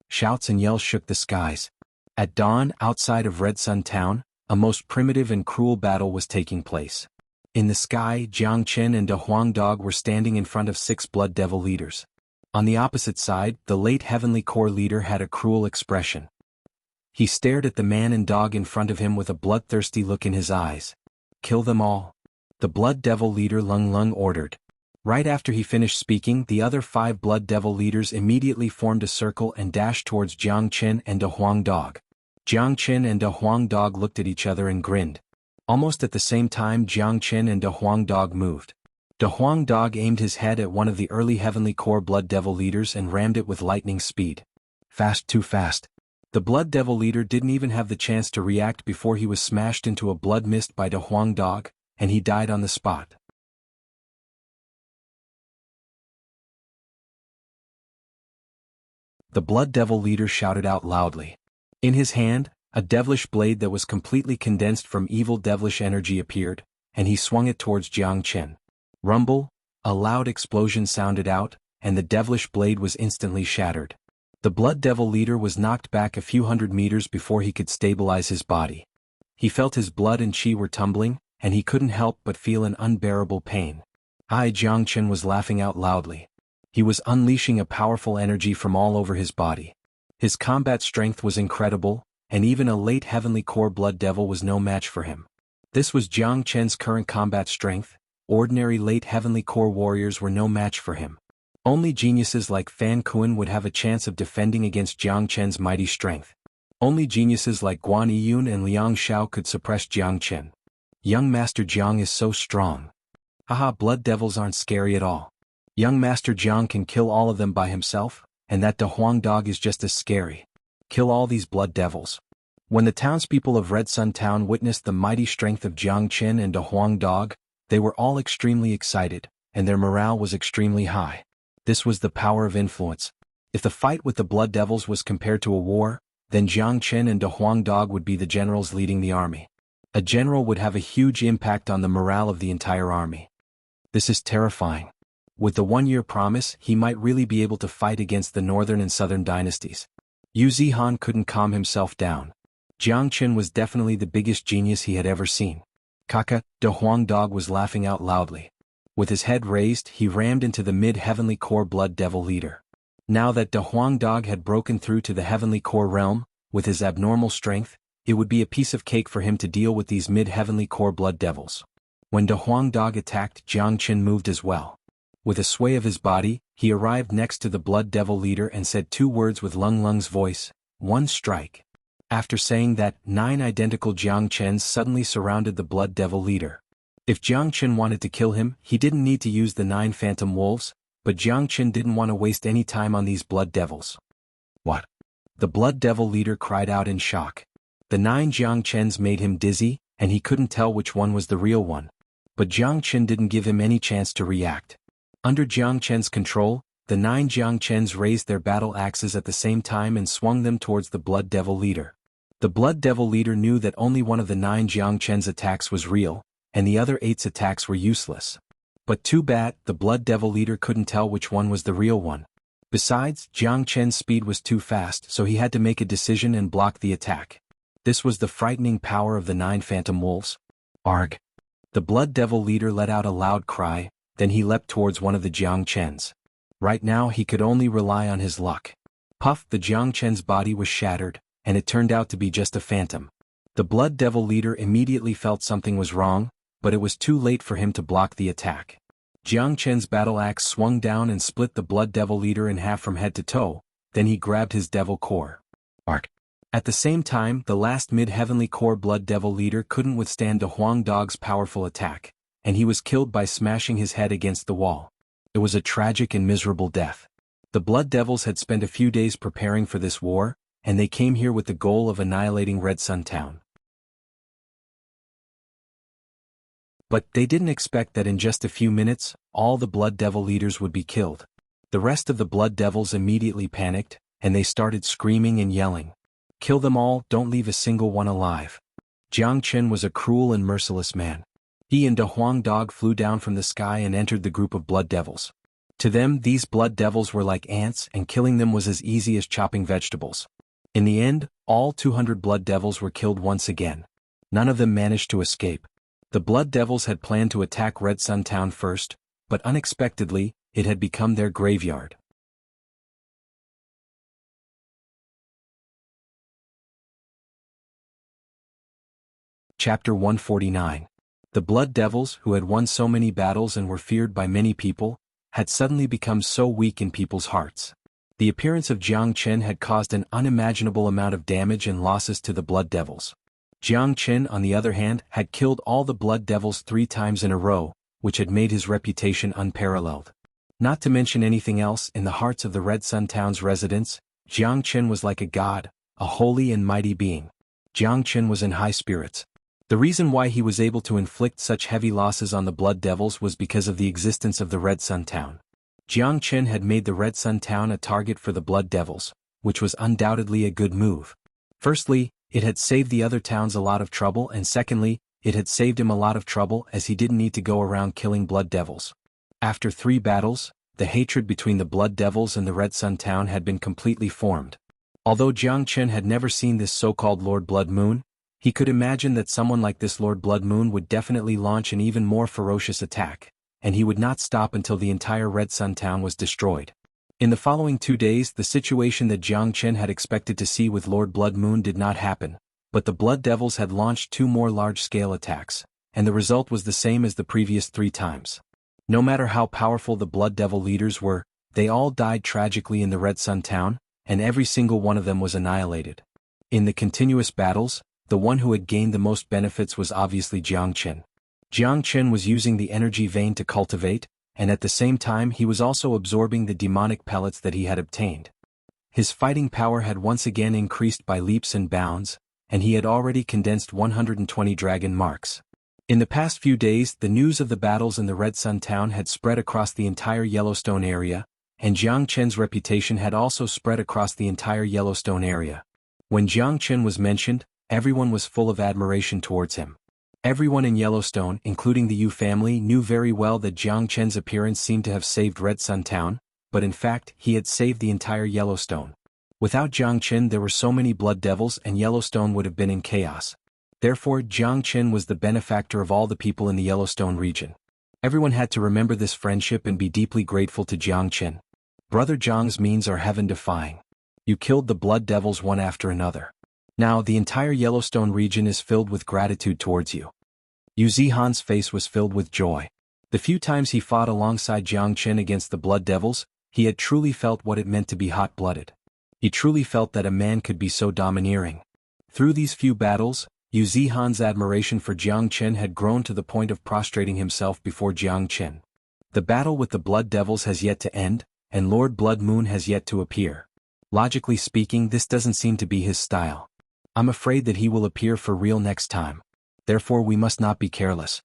Shouts and yells shook the skies. At dawn, outside of Red Sun Town, a most primitive and cruel battle was taking place. In the sky, Jiang Chen and De Huang Dog were standing in front of 6 Blood Devil leaders. On the opposite side, the late Heavenly Core leader had a cruel expression. He stared at the man and dog in front of him with a bloodthirsty look in his eyes. Kill them all. The Blood Devil leader Lung Lung ordered. Right after he finished speaking, the other 5 Blood Devil leaders immediately formed a circle and dashed towards Jiang Chen and De Huang Dog. Jiang Chen and De Huang Dog looked at each other and grinned. Almost at the same time, Jiang Chen and De Huang Dog moved. De Huang Dog aimed his head at one of the early Heavenly Core Blood Devil leaders and rammed it with lightning speed. Fast, too fast. The Blood Devil leader didn't even have the chance to react before he was smashed into a blood mist by De Huang Dog, and he died on the spot. The Blood Devil leader shouted out loudly. In his hand, a devilish blade that was completely condensed from evil devilish energy appeared, and he swung it towards Jiang Chen. Rumble, a loud explosion sounded out, and the devilish blade was instantly shattered. The Blood Devil leader was knocked back a few hundred meters before he could stabilize his body. He felt his blood and chi were tumbling, and he couldn't help but feel an unbearable pain. Jiang Chen was laughing out loudly. He was unleashing a powerful energy from all over his body. His combat strength was incredible, and even a late Heavenly Core Blood Devil was no match for him. This was Jiang Chen's current combat strength. Ordinary late Heavenly Core warriors were no match for him. Only geniuses like Fan Kuan would have a chance of defending against Jiang Chen's mighty strength. Only geniuses like Guan Yiyun and Liang Xiao could suppress Jiang Chen. Young Master Jiang is so strong. Haha, Blood Devils aren't scary at all. Young Master Jiang can kill all of them by himself. and that De Huang dog is just as scary. Kill all these blood devils. When the townspeople of Red Sun Town witnessed the mighty strength of Jiang Qin and De Huang dog, they were all extremely excited, and their morale was extremely high. This was the power of influence. If the fight with the blood devils was compared to a war, then Jiang Qin and De Huang dog would be the generals leading the army. A general would have a huge impact on the morale of the entire army. This is terrifying. With the one-year promise, he might really be able to fight against the northern and southern dynasties. Yu Zihan couldn't calm himself down. Jiang Qin was definitely the biggest genius he had ever seen. Kaka, De Huang dog was laughing out loudly. With his head raised, he rammed into the mid-heavenly core blood devil leader. Now that De Huang dog had broken through to the heavenly core realm, with his abnormal strength, it would be a piece of cake for him to deal with these mid-heavenly core blood devils. When De Huang dog attacked, Jiang Qin moved as well. With a sway of his body, he arrived next to the blood devil leader and said 2 words with Lung Lung's voice, "One strike." After saying that, 9 identical Jiang Qins suddenly surrounded the blood devil leader. If Jiang Qin wanted to kill him, he didn't need to use the 9 phantom wolves, but Jiang Qin didn't want to waste any time on these blood devils. What? The blood devil leader cried out in shock. The 9 Jiang Qins made him dizzy, and he couldn't tell which one was the real one. But Jiang Qin didn't give him any chance to react. Under Jiang Qin's control, the 9 Jiang Qins raised their battle axes at the same time and swung them towards the blood devil leader. The blood devil leader knew that only one of the 9 Jiang Qin's attacks was real, and the other 8's attacks were useless. But too bad, the blood devil leader couldn't tell which one was the real one. Besides, Jiang Qin's speed was too fast, so he had to make a decision and block the attack. This was the frightening power of the 9 phantom wolves. Arg! The blood devil leader let out a loud cry, then he leapt towards one of the Jiang Qins. Right now he could only rely on his luck. Puff! The Jiang Qin's body was shattered, and it turned out to be just a phantom. The blood devil leader immediately felt something was wrong, but it was too late for him to block the attack. Jiang Qin's battle axe swung down and split the blood devil leader in half from head to toe, then he grabbed his devil core. Arc! At the same time, the last mid-heavenly core blood devil leader couldn't withstand De Huang dog's powerful attack, and he was killed by smashing his head against the wall. It was a tragic and miserable death. The blood devils had spent a few days preparing for this war, and they came here with the goal of annihilating Red Sun Town. But they didn't expect that in just a few minutes, all the blood devil leaders would be killed. The rest of the blood devils immediately panicked, and they started screaming and yelling. Kill them all, don't leave a single one alive. Jiang Qin was a cruel and merciless man. He and De Huang dog flew down from the sky and entered the group of blood devils. To them, these blood devils were like ants, and killing them was as easy as chopping vegetables. In the end, all 200 blood devils were killed once again. None of them managed to escape. The blood devils had planned to attack Red Sun Town first, but unexpectedly, it had become their graveyard. Chapter 149. The blood devils, who had won so many battles and were feared by many people, had suddenly become so weak in people's hearts. The appearance of Jiang Qin had caused an unimaginable amount of damage and losses to the blood devils. Jiang Qin, on the other hand, had killed all the blood devils 3 times in a row, which had made his reputation unparalleled. Not to mention anything else, in the hearts of the Red Sun Town's residents, Jiang Qin was like a god, a holy and mighty being. Jiang Qin was in high spirits. The reason why he was able to inflict such heavy losses on the blood devils was because of the existence of the Red Sun Town. Jiang Qin had made the Red Sun Town a target for the blood devils, which was undoubtedly a good move. Firstly, it had saved the other towns a lot of trouble, and secondly, it had saved him a lot of trouble as he didn't need to go around killing blood devils. After 3 battles, the hatred between the blood devils and the Red Sun Town had been completely formed. Although Jiang Qin had never seen this so-called Lord Blood Moon, he could imagine that someone like this Lord Blood Moon would definitely launch an even more ferocious attack, and he would not stop until the entire Red Sun Town was destroyed. In the following 2 days, the situation that Jiang Qin had expected to see with Lord Blood Moon did not happen, but the Blood Devils had launched 2 more large-scale attacks, and the result was the same as the previous 3 times. No matter how powerful the Blood Devil leaders were, they all died tragically in the Red Sun Town, and every single one of them was annihilated. In the continuous battles, the one who had gained the most benefits was obviously Jiang Qin. Jiang Qin was using the energy vein to cultivate, and at the same time he was also absorbing the demonic pellets that he had obtained. His fighting power had once again increased by leaps and bounds, and he had already condensed 120 dragon marks. In the past few days, the news of the battles in the Red Sun town had spread across the entire Yellowstone area, and Jiang Chen's reputation had also spread across the entire Yellowstone area. When Jiang Chen was mentioned, everyone was full of admiration towards him. Everyone in Yellowstone, including the Yu family, knew very well that Jiang Chen's appearance seemed to have saved Red Sun town, but in fact, he had saved the entire Yellowstone. Without Jiang Chen, there were so many blood devils and Yellowstone would have been in chaos. Therefore, Jiang Chen was the benefactor of all the people in the Yellowstone region. Everyone had to remember this friendship and be deeply grateful to Jiang Chen. Brother Jiang's means are heaven-defying. You killed the blood devils one after another. Now the entire Yellowstone region is filled with gratitude towards you. Xuanhuan's face was filled with joy. The few times he fought alongside Jiang Chen against the blood devils, he had truly felt what it meant to be hot-blooded. He truly felt that a man could be so domineering. Through these few battles, Xuanhuan's admiration for Jiang Chen had grown to the point of prostrating himself before Jiang Chen. The battle with the blood devils has yet to end, and Lord Blood Moon has yet to appear. Logically speaking, this doesn't seem to be his style. I'm afraid that he will appear for real next time. Therefore we must not be careless,"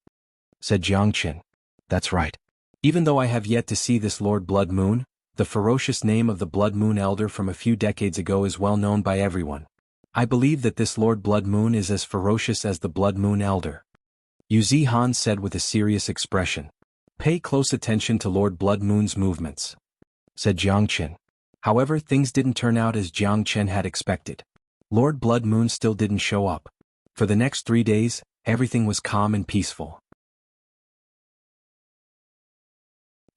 said Jiang Chen. "That's right. Even though I have yet to see this Lord Blood Moon, the ferocious name of the Blood Moon Elder from a few decades ago is well known by everyone. I believe that this Lord Blood Moon is as ferocious as the Blood Moon Elder," Xuanhuan said with a serious expression. "Pay close attention to Lord Blood Moon's movements," said Jiang Chen. However, things didn't turn out as Jiang Chen had expected. Lord Blood Moon still didn't show up. For the next 3 days, everything was calm and peaceful.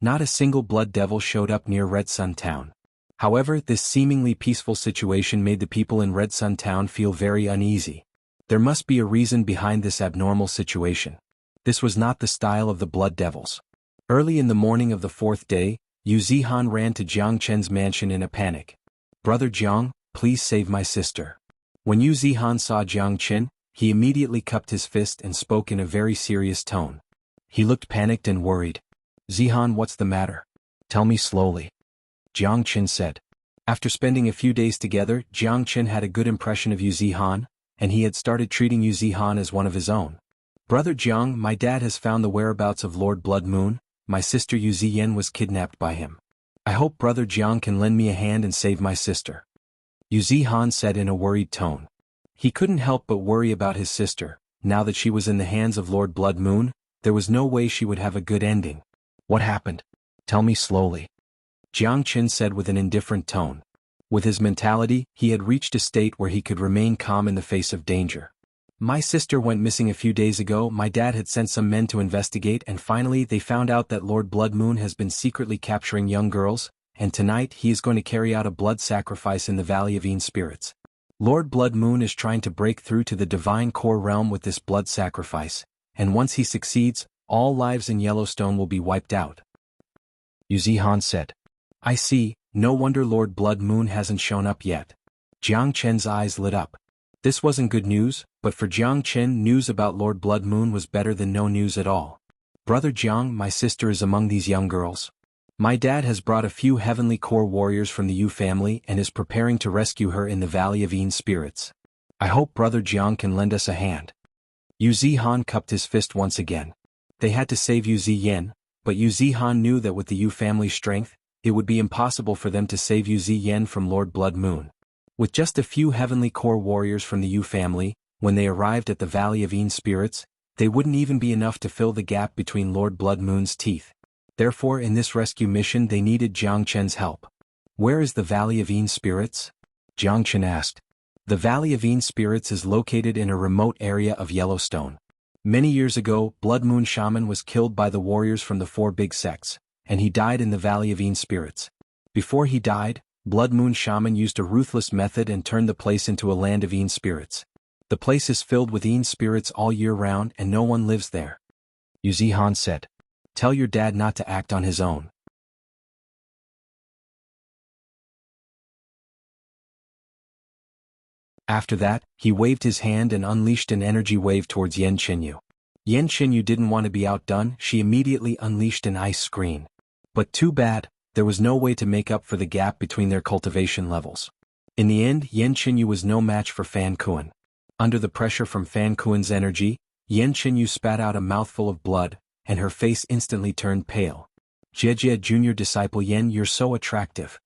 Not a single blood devil showed up near Red Sun Town. However, this seemingly peaceful situation made the people in Red Sun Town feel very uneasy. There must be a reason behind this abnormal situation. This was not the style of the blood devils. Early in the morning of the 4th day, Xuanhuan ran to Jiang Chen's mansion in a panic. "Brother Jiang, please save my sister." When Xuanhuan saw Jiang Chen, he immediately cupped his fist and spoke in a very serious tone. He looked panicked and worried. "Zihan, what's the matter? Tell me slowly," Jiang Chen said. After spending a few days together, Jiang Chen had a good impression of Xuanhuan, and he had started treating Xuanhuan as one of his own. "Brother Jiang, my dad has found the whereabouts of Lord Blood Moon. My sister Xuanhuan was kidnapped by him. I hope Brother Jiang can lend me a hand and save my sister," Xuanhuan said in a worried tone. He couldn't help but worry about his sister. Now that she was in the hands of Lord Blood Moon, there was no way she would have a good ending. "What happened? Tell me slowly," Jiang Chen said with an indifferent tone. With his mentality, he had reached a state where he could remain calm in the face of danger. "My sister went missing a few days ago. My dad had sent some men to investigate, and finally they found out that Lord Blood Moon has been secretly capturing young girls, and tonight he is going to carry out a blood sacrifice in the Valley of Spirits. Lord Blood Moon is trying to break through to the divine core realm with this blood sacrifice, and once he succeeds, all lives in Yellowstone will be wiped out," Xuanhuan said. "I see, no wonder Lord Blood Moon hasn't shown up yet." Jiang Chen's eyes lit up. This wasn't good news, but for Jiang Chen, news about Lord Blood Moon was better than no news at all. "Brother Jiang, my sister is among these young girls. My dad has brought a few heavenly core warriors from the Yu family and is preparing to rescue her in the Valley of Spirits. I hope Brother Jiang can lend us a hand." Xuanhuan cupped his fist once again. They had to save Xuanhuan, but Xuanhuan knew that with the Yu family's strength, it would be impossible for them to save Xuanhuan from Lord Blood Moon. With just a few heavenly core warriors from the Yu family, when they arrived at the Valley of Spirits, they wouldn't even be enough to fill the gap between Lord Blood Moon's teeth. Therefore, in this rescue mission they needed Jiang Chen's help. "Where is the Valley of Spirits?" Jiang Chen asked. The Valley of Spirits is located in a remote area of Yellowstone. Many years ago, Blood Moon Shaman was killed by the warriors from the 4 big sects, and he died in the Valley of Spirits. Before he died, Blood Moon Shaman used a ruthless method and turned the place into a land of Spirits. The place is filled with Spirits all year round and no one lives there, Xuanhuan said. "Tell your dad not to act on his own." After that, he waved his hand and unleashed an energy wave towards Yan Chenyu. Yan Chenyu didn't want to be outdone. She immediately unleashed an ice screen. But too bad, there was no way to make up for the gap between their cultivation levels. In the end, Yan Qinyu was no match for Fan Kuan. Under the pressure from Fan Kuan's energy, Yan Qinyu spat out a mouthful of blood, and her face instantly turned pale. Jie junior disciple Yan, you're so attractive.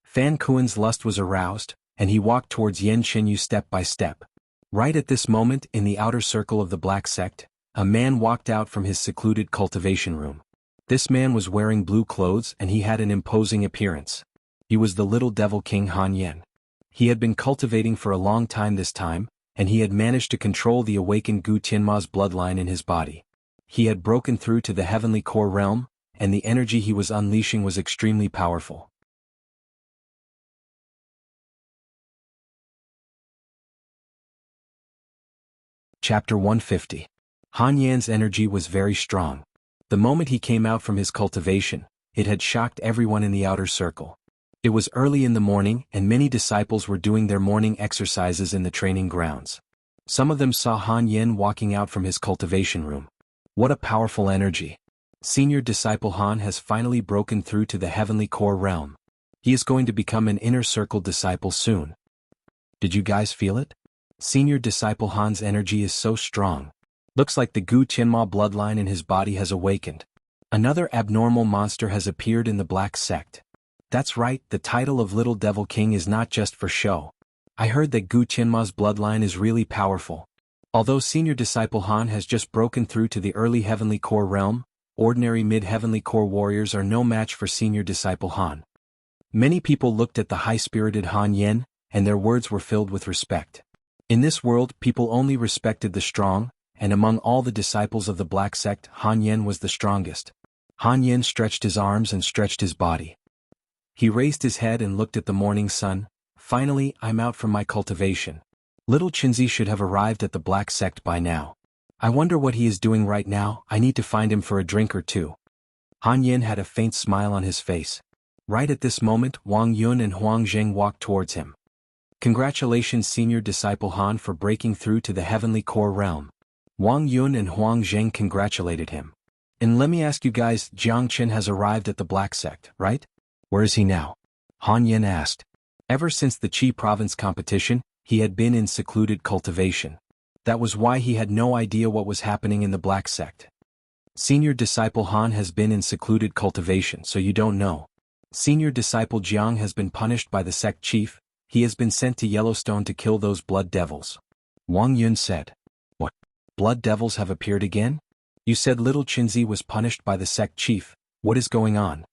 Fan Kuan's lust was aroused, and he walked towards Yan Qinyu step by step. Right at this moment, in the outer circle of the Black Sect, a man walked out from his secluded cultivation room. This man was wearing blue clothes and he had an imposing appearance. He was the little devil king Han Yan. He had been cultivating for a long time this time, and he had managed to control the awakened Gu Tianma's bloodline in his body. He had broken through to the heavenly core realm, and the energy he was unleashing was extremely powerful. Chapter 150. Han Yan's energy was very strong. The moment he came out from his cultivation, it had shocked everyone in the outer circle. It was early in the morning and many disciples were doing their morning exercises in the training grounds. Some of them saw Han Yan walking out from his cultivation room. What a powerful energy. Senior disciple Han has finally broken through to the heavenly core realm. He is going to become an inner circle disciple soon. Did you guys feel it? Senior disciple Han's energy is so strong. Looks like the Gu Tianma bloodline in his body has awakened. Another abnormal monster has appeared in the Black Sect. That's right, the title of Little Devil King is not just for show. I heard that Gu Tianma's bloodline is really powerful. Although senior disciple Han has just broken through to the early heavenly core realm, ordinary mid-heavenly core warriors are no match for senior disciple Han. Many people looked at the high-spirited Han Yan, and their words were filled with respect. In this world, people only respected the strong, and among all the disciples of the Black Sect, Han Yan was the strongest. Han Yan stretched his arms and stretched his body. He raised his head and looked at the morning sun. Finally, I'm out from my cultivation. Little Qinzi should have arrived at the Black Sect by now. I wonder what he is doing right now. I need to find him for a drink or two. Han Yan had a faint smile on his face. Right at this moment, Wang Yun and Huang Zheng walked towards him. Congratulations senior disciple Han for breaking through to the heavenly core realm. Wang Yun and Huang Zheng congratulated him. And let me ask you guys, Jiang Chen has arrived at the Black Sect, right? Where is he now? Han Yan asked. Ever since the Qi province competition, he had been in secluded cultivation. That was why he had no idea what was happening in the Black Sect. Senior disciple Han has been in secluded cultivation, so you don't know. Senior disciple Jiang has been punished by the sect chief. He has been sent to Yellowstone to kill those blood devils. Wang Yun said. What? Blood devils have appeared again? You said little Qinzi was punished by the sect chief. What is going on?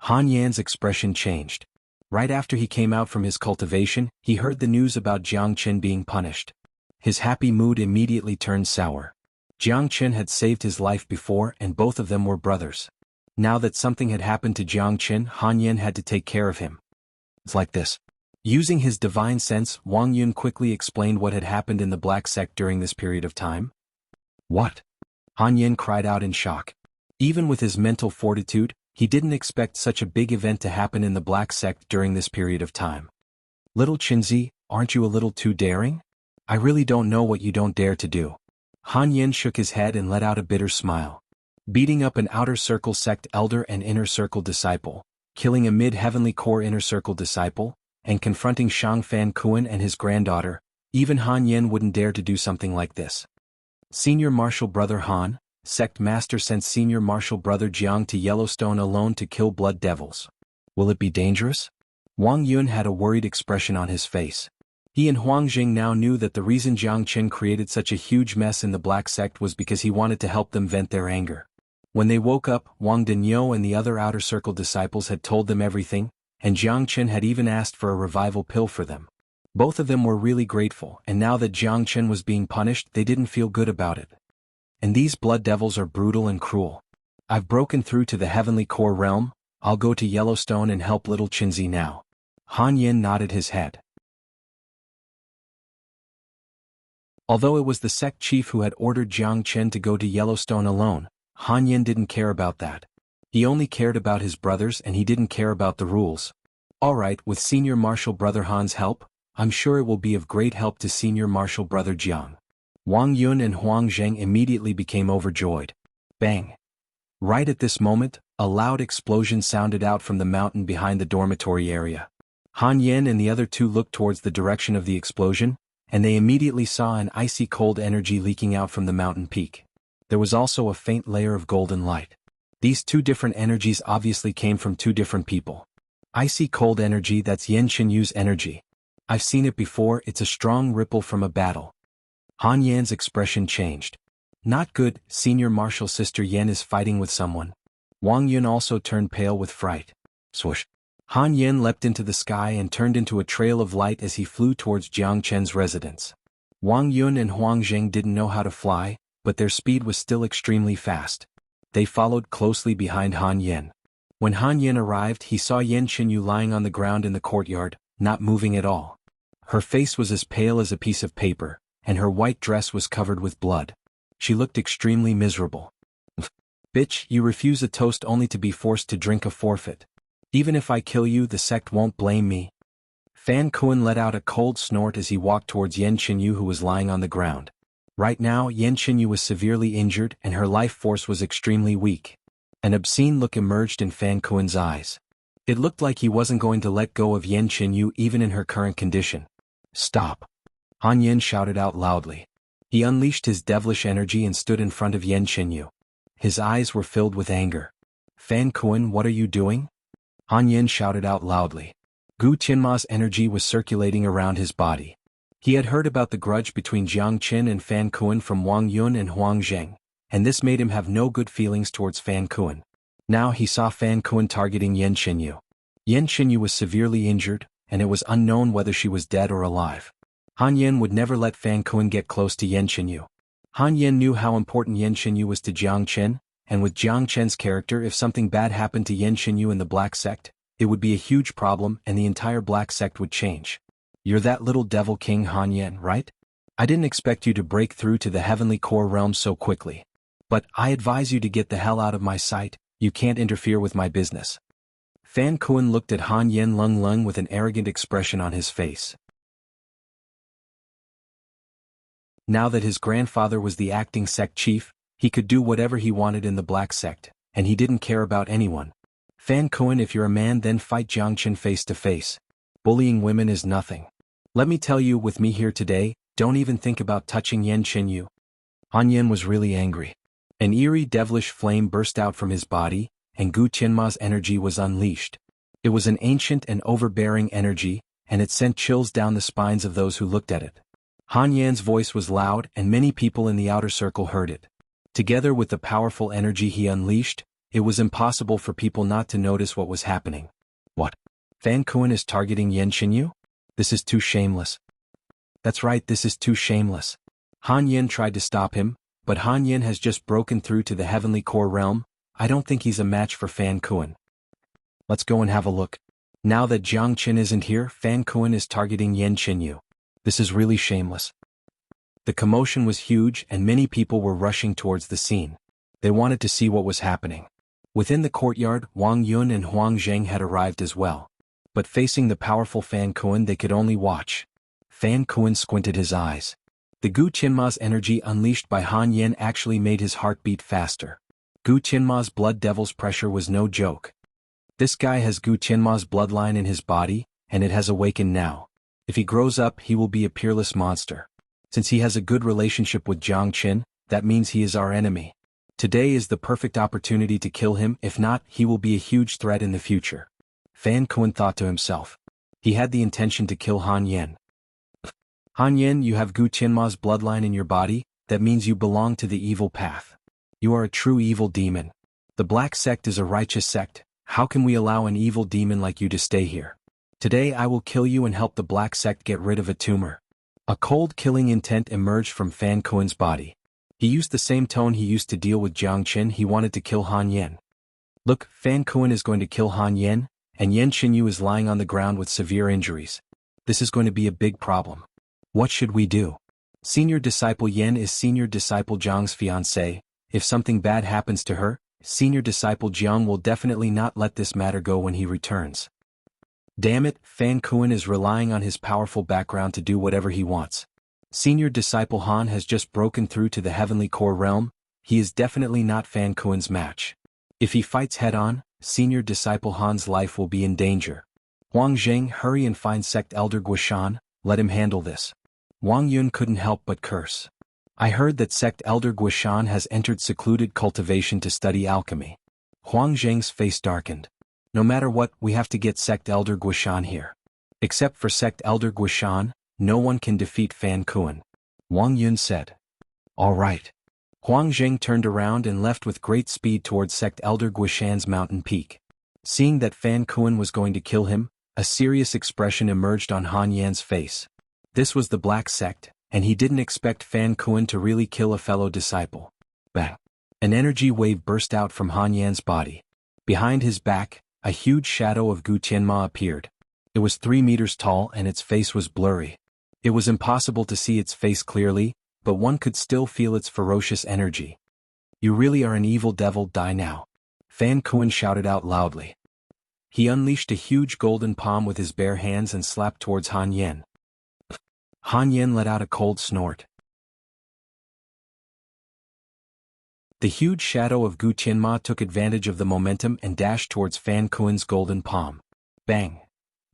Han Yan's expression changed. Right after he came out from his cultivation, he heard the news about Jiang Chen being punished. His happy mood immediately turned sour. Jiang Chen had saved his life before and both of them were brothers. Now that something had happened to Jiang Chen, Han Yan had to take care of him. It's like this. Using his divine sense, Wang Yun quickly explained what had happened in the Black Sect during this period of time. What? Han Yan cried out in shock. Even with his mental fortitude, he didn't expect such a big event to happen in the Black Sect during this period of time. Little Qinzi, aren't you a little too daring? I really don't know what you don't dare to do. Han Yan shook his head and let out a bitter smile. Beating up an outer circle sect elder and inner circle disciple, killing a mid-heavenly core inner circle disciple, and confronting Fan Kuan and his granddaughter, even Han Yan wouldn't dare to do something like this. Senior Martial Brother Han, Sect Master sent Senior Martial Brother Jiang to Yellowstone alone to kill blood devils. Will it be dangerous? Wang Yun had a worried expression on his face. He and Huang Jing now knew that the reason Jiang Chen created such a huge mess in the Black Sect was because he wanted to help them vent their anger. When they woke up, Wang Denyo and the other outer circle disciples had told them everything, and Jiang Chen had even asked for a revival pill for them. Both of them were really grateful, and now that Jiang Chen was being punished, they didn't feel good about it. And these blood devils are brutal and cruel. I've broken through to the heavenly core realm. I'll go to Yellowstone and help little Qinzi now. Han Yan nodded his head. Although it was the sect chief who had ordered Jiang Chen to go to Yellowstone alone, Han Yan didn't care about that. He only cared about his brothers and he didn't care about the rules. Alright, with Senior Martial Brother Han's help, I'm sure it will be of great help to Senior Martial Brother Jiang. Wang Yun and Huang Zheng immediately became overjoyed. Bang! Right at this moment, a loud explosion sounded out from the mountain behind the dormitory area. Han Yen and the other two looked towards the direction of the explosion, and they immediately saw an icy cold energy leaking out from the mountain peak. There was also a faint layer of golden light. These two different energies obviously came from two different people. Icy cold energy, that's Yen Xinyu's energy. I've seen it before, it's a strong ripple from a battle. Han Yan's expression changed. Not good, senior martial sister Yen is fighting with someone. Wang Yun also turned pale with fright. Swoosh. Han Yen leapt into the sky and turned into a trail of light as he flew towards Jiang Chen's residence. Wang Yun and Huang Zheng didn't know how to fly, but their speed was still extremely fast. They followed closely behind Han Yen. When Han Yen arrived, he saw Yen Xinyu lying on the ground in the courtyard, not moving at all. Her face was as pale as a piece of paper, and her white dress was covered with blood. She looked extremely miserable. Bitch, you refuse a toast only to be forced to drink a forfeit. Even if I kill you, the sect won't blame me. Fan Kuan let out a cold snort as he walked towards Yen Xinyu, who was lying on the ground. Right now, Yen Xinyu was severely injured and her life force was extremely weak. An obscene look emerged in Fan Kuan's eyes. It looked like he wasn't going to let go of Yen Xinyu even in her current condition. Stop! Han Yen shouted out loudly. He unleashed his devilish energy and stood in front of Yen Xinyu. His eyes were filled with anger. Fan Kuan, what are you doing? Han Yen shouted out loudly. Gu Tianma's energy was circulating around his body. He had heard about the grudge between Jiang Qin and Fan Kuan from Wang Yun and Huang Zheng, and this made him have no good feelings towards Fan Kuan. Now he saw Fan Kuan targeting Yen Xinyu. Yen Xinyu was severely injured, and it was unknown whether she was dead or alive. Han Yen would never let Fan Kuan get close to Yen Xinyu. Han Yen knew how important Yen Xinyu was to Jiang Qin, and with Jiang Chen's character, if something bad happened to Yen Xinyu in the Black Sect, it would be a huge problem and the entire Black Sect would change. You're that little devil king Han Yen, right? I didn't expect you to break through to the heavenly core realm so quickly. But I advise you to get the hell out of my sight, you can't interfere with my business. Fan Kuan looked at Han Yen Lung with an arrogant expression on his face. Now that his grandfather was the acting sect chief, he could do whatever he wanted in the Black Sect, and he didn't care about anyone. Fan Kuan, if you're a man, then fight Jiang Qin face to face. Bullying women is nothing. Let me tell you, with me here today, don't even think about touching Yen Xinyu. Han Yen was really angry. An eerie devilish flame burst out from his body, and Gu Tianma's energy was unleashed. It was an ancient and overbearing energy, and it sent chills down the spines of those who looked at it. Han Yan's voice was loud and many people in the outer circle heard it. Together with the powerful energy he unleashed, it was impossible for people not to notice what was happening. What? Fan Kuan is targeting Yen Xinyu? This is too shameless. That's right, this is too shameless. Han Yen tried to stop him, but Han Yen has just broken through to the heavenly core realm. I don't think he's a match for Fan Kuan. Let's go and have a look. Now that Jiang Qin isn't here, Fan Kuan is targeting Yen Xinyu. This is really shameless. The commotion was huge and many people were rushing towards the scene. They wanted to see what was happening. Within the courtyard, Wang Yun and Huang Zheng had arrived as well. But facing the powerful Fan Kuan, they could only watch. Fan Kuan squinted his eyes. The Gu Tianma's energy unleashed by Han Yen actually made his heart beat faster. Gu Tianma's blood devil's pressure was no joke. This guy has Gu Tianma's bloodline in his body, and it has awakened now. If he grows up, he will be a peerless monster. Since he has a good relationship with Jiang Qin, that means he is our enemy. Today is the perfect opportunity to kill him, if not, he will be a huge threat in the future. Fan Kuan thought to himself. He had the intention to kill Han Yen. Han Yen, you have Gu Tianma's bloodline in your body, that means you belong to the evil path. You are a true evil demon. The Black Sect is a righteous sect, how can we allow an evil demon like you to stay here? Today I will kill you and help the Black Sect get rid of a tumor. A cold killing intent emerged from Fan Kuan's body. He used the same tone he used to deal with Jiang Qin. He wanted to kill Han Yen. Look, Fan Kuan is going to kill Han Yen, and Yen Xinyu is lying on the ground with severe injuries. This is going to be a big problem. What should we do? Senior disciple Yen is senior disciple Jiang's fiancée. If something bad happens to her, senior disciple Jiang will definitely not let this matter go when he returns. Damn it, Fan Kuan is relying on his powerful background to do whatever he wants. Senior disciple Han has just broken through to the heavenly core realm. He is definitely not Fan Kuan's match. If he fights head-on, senior disciple Han's life will be in danger. Huang Zheng, hurry and find sect elder Guishan, let him handle this. Wang Yun couldn't help but curse. I heard that sect elder Guishan has entered secluded cultivation to study alchemy. Huang Zheng's face darkened. No matter what, we have to get sect elder Guishan here. Except for sect elder Guishan, no one can defeat Fan Kuan. Wang Yun said. All right. Huang Zheng turned around and left with great speed towards sect elder Guishan's mountain peak. Seeing that Fan Kuan was going to kill him, a serious expression emerged on Han Yan's face. This was the Black Sect, and he didn't expect Fan Kuan to really kill a fellow disciple. Bang! An energy wave burst out from Han Yan's body. Behind his back, a huge shadow of Gu Tianma appeared. It was 3 meters tall and its face was blurry. It was impossible to see its face clearly, but one could still feel its ferocious energy. You really are an evil devil, die now. Fan Kuan shouted out loudly. He unleashed a huge golden palm with his bare hands and slapped towards Han Yan. Han Yan let out a cold snort. The huge shadow of Gu Tianma took advantage of the momentum and dashed towards Fan Kuan's golden palm. Bang!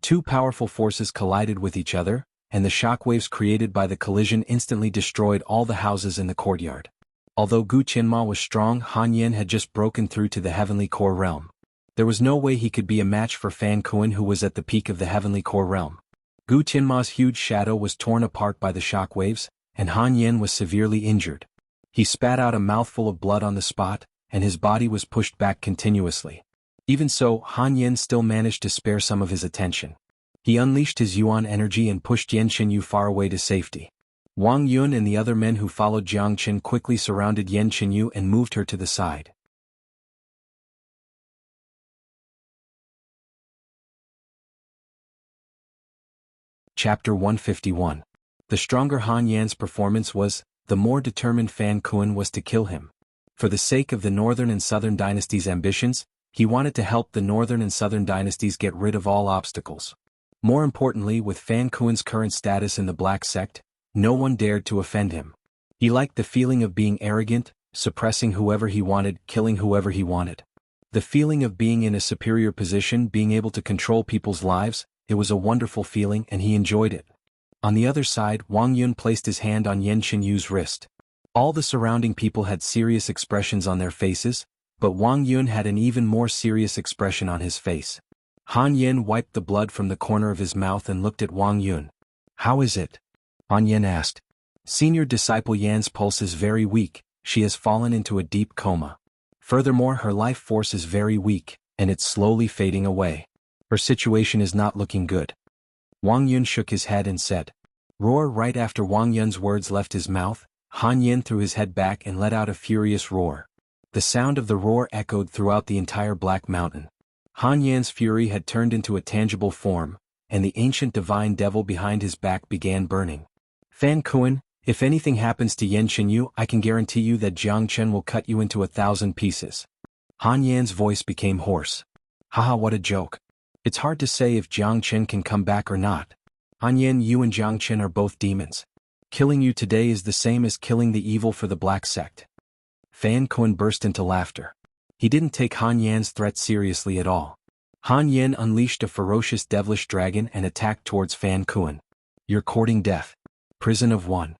2 powerful forces collided with each other, and the shockwaves created by the collision instantly destroyed all the houses in the courtyard. Although Gu Tianma was strong, Han Yan had just broken through to the heavenly core realm. There was no way he could be a match for Fan Kuan, who was at the peak of the heavenly core realm. Gu Tianma's huge shadow was torn apart by the shockwaves, and Han Yan was severely injured. He spat out a mouthful of blood on the spot, and his body was pushed back continuously. Even so, Han Yan still managed to spare some of his attention. He unleashed his Yuan energy and pushed Yan Qinyu far away to safety. Wang Yun and the other men who followed Jiang Qin quickly surrounded Yan Qinyu and moved her to the side. Chapter 151. The stronger Han Yan's performance was, the more determined Fan Kuan was to kill him. For the sake of the Northern and Southern dynasties' ambitions, he wanted to help the Northern and Southern dynasties get rid of all obstacles. More importantly, with Fan Kuan's current status in the Black Sect, no one dared to offend him. He liked the feeling of being arrogant, suppressing whoever he wanted, killing whoever he wanted. The feeling of being in a superior position, being able to control people's lives, it was a wonderful feeling and he enjoyed it. On the other side, Wang Yun placed his hand on Yan Qinyu's wrist. All the surrounding people had serious expressions on their faces, but Wang Yun had an even more serious expression on his face. Han Yan wiped the blood from the corner of his mouth and looked at Wang Yun. How is it? Han Yan asked. Senior disciple Yan's pulse is very weak, she has fallen into a deep coma. Furthermore, her life force is very weak, and it's slowly fading away. Her situation is not looking good. Wang Yun shook his head and said. Roar! Right after Wang Yun's words left his mouth, Han Yan threw his head back and let out a furious roar. The sound of the roar echoed throughout the entire Black Mountain. Han Yan's fury had turned into a tangible form, and the ancient divine devil behind his back began burning. Fan Kuan, if anything happens to Yan Qinyu, I can guarantee you that Jiang Chen will cut you into 1,000 pieces. Han Yan's voice became hoarse. Haha, what a joke. It's hard to say if Jiang Chen can come back or not. Han Yan, you and Jiang Chen are both demons. Killing you today is the same as killing the evil for the Black Sect. Fan Kuan burst into laughter. He didn't take Han Yan's threat seriously at all. Han Yan unleashed a ferocious devilish dragon and attacked towards Fan Kuan. You're courting death. Prison of one.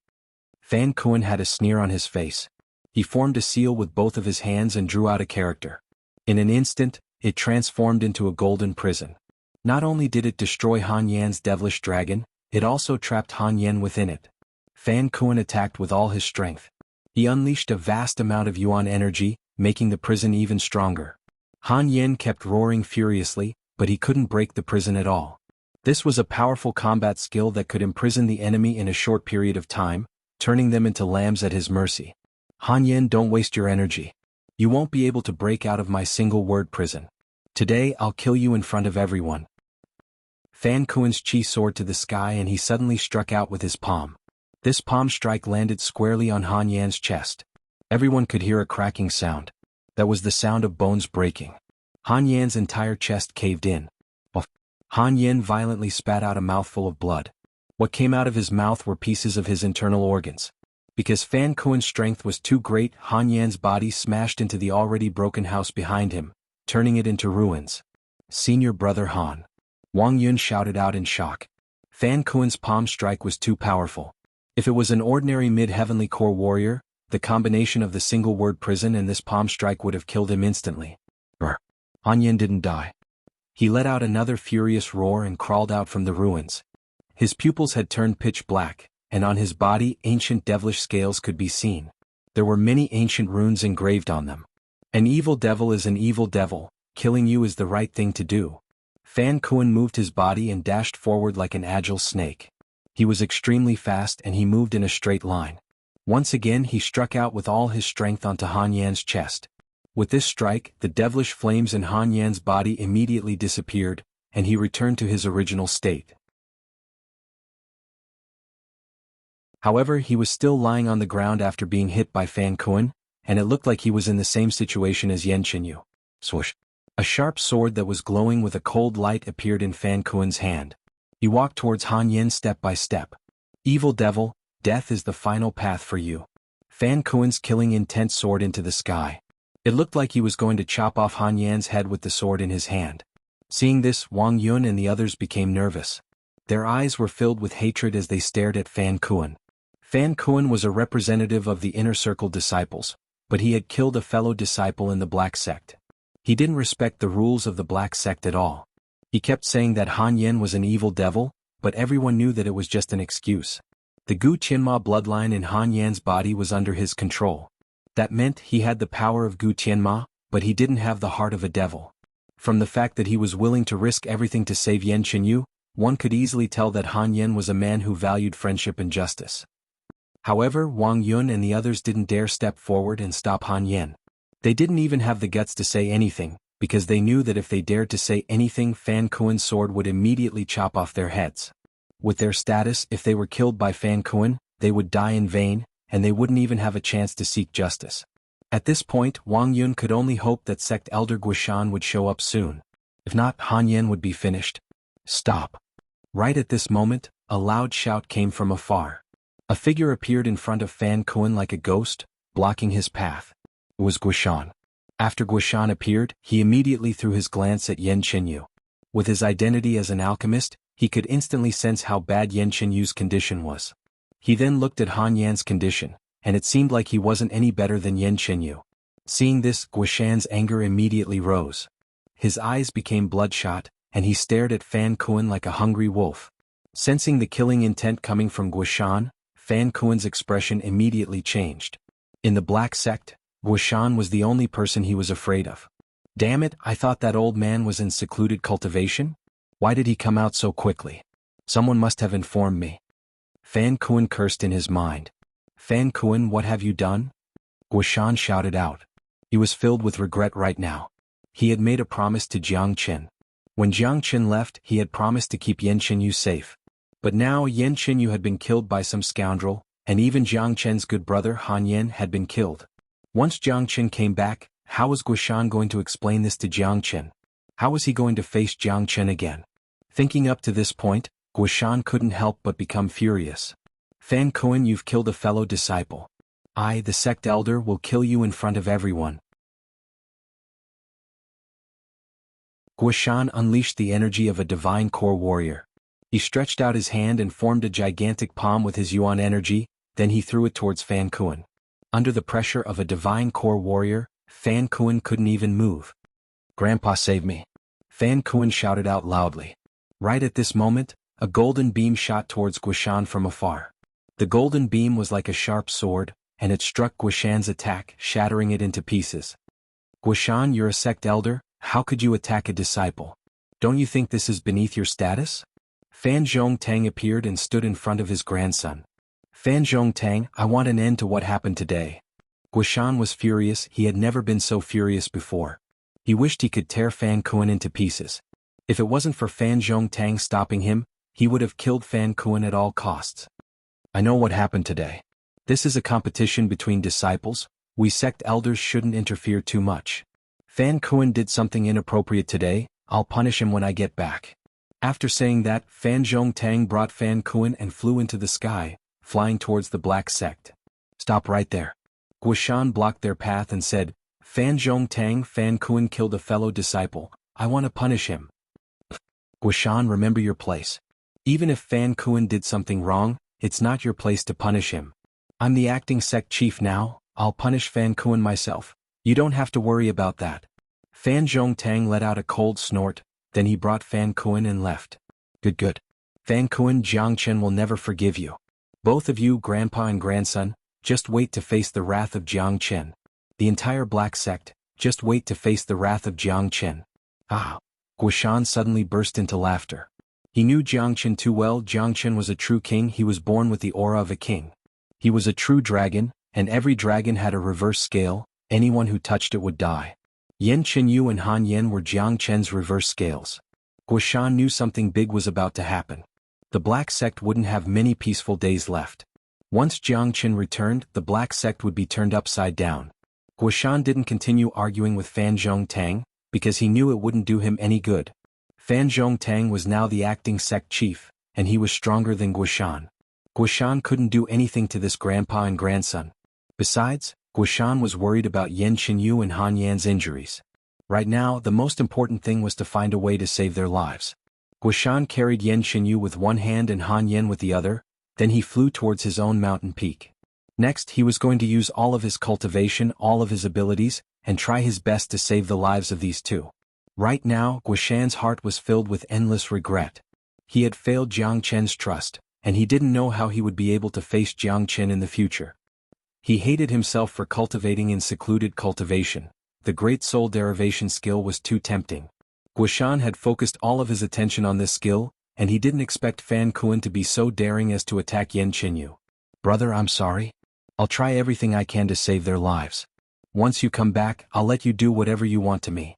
Fan Kuan had a sneer on his face. He formed a seal with both of his hands and drew out a character. In an instant, it transformed into a golden prison. Not only did it destroy Han Yan's devilish dragon, it also trapped Han Yan within it. Fan Kuan attacked with all his strength. He unleashed a vast amount of Yuan energy, making the prison even stronger. Han Yan kept roaring furiously, but he couldn't break the prison at all. This was a powerful combat skill that could imprison the enemy in a short period of time, turning them into lambs at his mercy. Han Yan, don't waste your energy. You won't be able to break out of my single-word prison. Today I'll kill you in front of everyone. Fan Kuan's chi soared to the sky and he suddenly struck out with his palm. This palm strike landed squarely on Han Yan's chest. Everyone could hear a cracking sound. That was the sound of bones breaking. Han Yan's entire chest caved in. Han Yan violently spat out a mouthful of blood. What came out of his mouth were pieces of his internal organs. Because Fan Kuen's strength was too great, Han Yan's body smashed into the already broken house behind him, turning it into ruins. Senior brother Han. Wang Yun shouted out in shock. Fan Kuen's palm strike was too powerful. If it was an ordinary mid-heavenly core warrior, the combination of the single-word prison and this palm strike would have killed him instantly. Han Yan didn't die. He let out another furious roar and crawled out from the ruins. His pupils had turned pitch black, and on his body ancient devilish scales could be seen. There were many ancient runes engraved on them. An evil devil is an evil devil, killing you is the right thing to do. Fan Kuen moved his body and dashed forward like an agile snake. He was extremely fast and he moved in a straight line. Once again he struck out with all his strength onto Han Yan's chest. With this strike, the devilish flames in Han Yan's body immediately disappeared, and he returned to his original state. However, he was still lying on the ground after being hit by Fan Kuen, and it looked like he was in the same situation as Yan Qinyu. Swoosh! A sharp sword that was glowing with a cold light appeared in Fan Kuen's hand. He walked towards Han Yan step by step. Evil devil, death is the final path for you. Fan Kuen's killing intent soared into the sky. It looked like he was going to chop off Han Yan's head with the sword in his hand. Seeing this, Wang Yun and the others became nervous. Their eyes were filled with hatred as they stared at Fan Kuen. Fan Kuen was a representative of the inner circle disciples, but he had killed a fellow disciple in the Black Sect. He didn't respect the rules of the Black Sect at all. He kept saying that Han Yan was an evil devil, but everyone knew that it was just an excuse. The Gu Qianma bloodline in Han Yan's body was under his control. That meant he had the power of Gu Qianma, but he didn't have the heart of a devil. From the fact that he was willing to risk everything to save Yan Qinyu, one could easily tell that Han Yan was a man who valued friendship and justice. However, Wang Yun and the others didn't dare step forward and stop Han Yan. They didn't even have the guts to say anything, because they knew that if they dared to say anything, Fan Kuen's sword would immediately chop off their heads. With their status, if they were killed by Fan Kuen, they would die in vain, and they wouldn't even have a chance to seek justice. At this point, Wang Yun could only hope that Sect Elder Guishan would show up soon. If not, Han Yan would be finished. Stop. Right at this moment, a loud shout came from afar. A figure appeared in front of Fan Kuen like a ghost, blocking his path. It was Guishan. After Guishan appeared, he immediately threw his glance at Yan Qinyu. With his identity as an alchemist, he could instantly sense how bad Yan Qinyu's condition was. He then looked at Han Yan's condition, and it seemed like he wasn't any better than Yan Qinyu. Seeing this, Guishan's anger immediately rose. His eyes became bloodshot, and he stared at Fan Kuen like a hungry wolf. Sensing the killing intent coming from Guishan, Fan Kuen's expression immediately changed. In the Black Sect, Guishan was the only person he was afraid of. Damn it, I thought that old man was in secluded cultivation? Why did he come out so quickly? Someone must have informed me. Fan Kuen cursed in his mind. Fan Kuen, what have you done? Guishan shouted out. He was filled with regret right now. He had made a promise to Jiang Qin. When Jiang Qin left, he had promised to keep Yan Qinyu safe. But now Yan Qinyu had been killed by some scoundrel, and even Jiang Qin's good brother Han Yan had been killed. Once Jiang Qin came back, how was Guishan going to explain this to Jiang Qin? How was he going to face Jiang Qin again? Thinking up to this point, Guishan couldn't help but become furious. Fan Kuen, you've killed a fellow disciple. I, the sect elder, will kill you in front of everyone. Guishan unleashed the energy of a divine core warrior. He stretched out his hand and formed a gigantic palm with his yuan energy, then he threw it towards Fan Kuen. Under the pressure of a divine core warrior, Fan Kuen couldn't even move. Grandpa, save me. Fan Kuen shouted out loudly. Right at this moment, a golden beam shot towards Guishan from afar. The golden beam was like a sharp sword, and it struck Guishan's attack, shattering it into pieces. Guishan, you're a sect elder, how could you attack a disciple? Don't you think this is beneath your status? Fan Zhongtang appeared and stood in front of his grandson. Fan Zhongtang, I want an end to what happened today. Guishan was furious, he had never been so furious before. He wished he could tear Fan Kuen into pieces. If it wasn't for Fan Zhongtang stopping him, he would have killed Fan Kuen at all costs. I know what happened today. This is a competition between disciples, we sect elders shouldn't interfere too much. Fan Kuen did something inappropriate today, I'll punish him when I get back. After saying that, Fan Zhongtang brought Fan Kuen and flew into the sky, flying towards the Black Sect. Stop right there. Guishan blocked their path and said, Fan Zhongtang, Fan Kuan killed a fellow disciple, I want to punish him. Guishan, remember your place. Even if Fan Kuan did something wrong, it's not your place to punish him. I'm the acting sect chief now, I'll punish Fan Kuan myself. You don't have to worry about that. Fan Zhongtang let out a cold snort, then he brought Fan Kuan and left. Good. Fan Kuan, Jiang Chen will never forgive you. Both of you, grandpa and grandson, just wait to face the wrath of Jiang Chen. The entire black sect, just wait to face the wrath of Jiang Chen. Ah! Guishan suddenly burst into laughter. He knew Jiang Chen too well. Jiang Chen was a true king. He was born with the aura of a king. He was a true dragon, and every dragon had a reverse scale, anyone who touched it would die. Yan Qinyu and Han Yan were Jiang Chen's reverse scales. Guishan knew something big was about to happen. The black sect wouldn't have many peaceful days left. Once Jiang Chen returned, the black sect would be turned upside down. Guishan didn't continue arguing with Fan Zhongtang, because he knew it wouldn't do him any good. Fan Zhongtang was now the acting sect chief, and he was stronger than Guishan. Guishan couldn't do anything to this grandpa and grandson. Besides, Guishan was worried about Yan Qinyu and Han Yan's injuries. Right now, the most important thing was to find a way to save their lives. Guishan carried Yan Qinyu with one hand and Han Yan with the other, then he flew towards his own mountain peak. Next, he was going to use all of his cultivation, all of his abilities, and try his best to save the lives of these two. Right now, Guishan's heart was filled with endless regret. He had failed Jiang Chen's trust, and he didn't know how he would be able to face Jiang Chen in the future. He hated himself for cultivating in secluded cultivation. The great soul derivation skill was too tempting. Guishan had focused all of his attention on this skill, and he didn't expect Fan Kuan to be so daring as to attack Yan Qinyu. Brother, I'm sorry. I'll try everything I can to save their lives. Once you come back, I'll let you do whatever you want to me.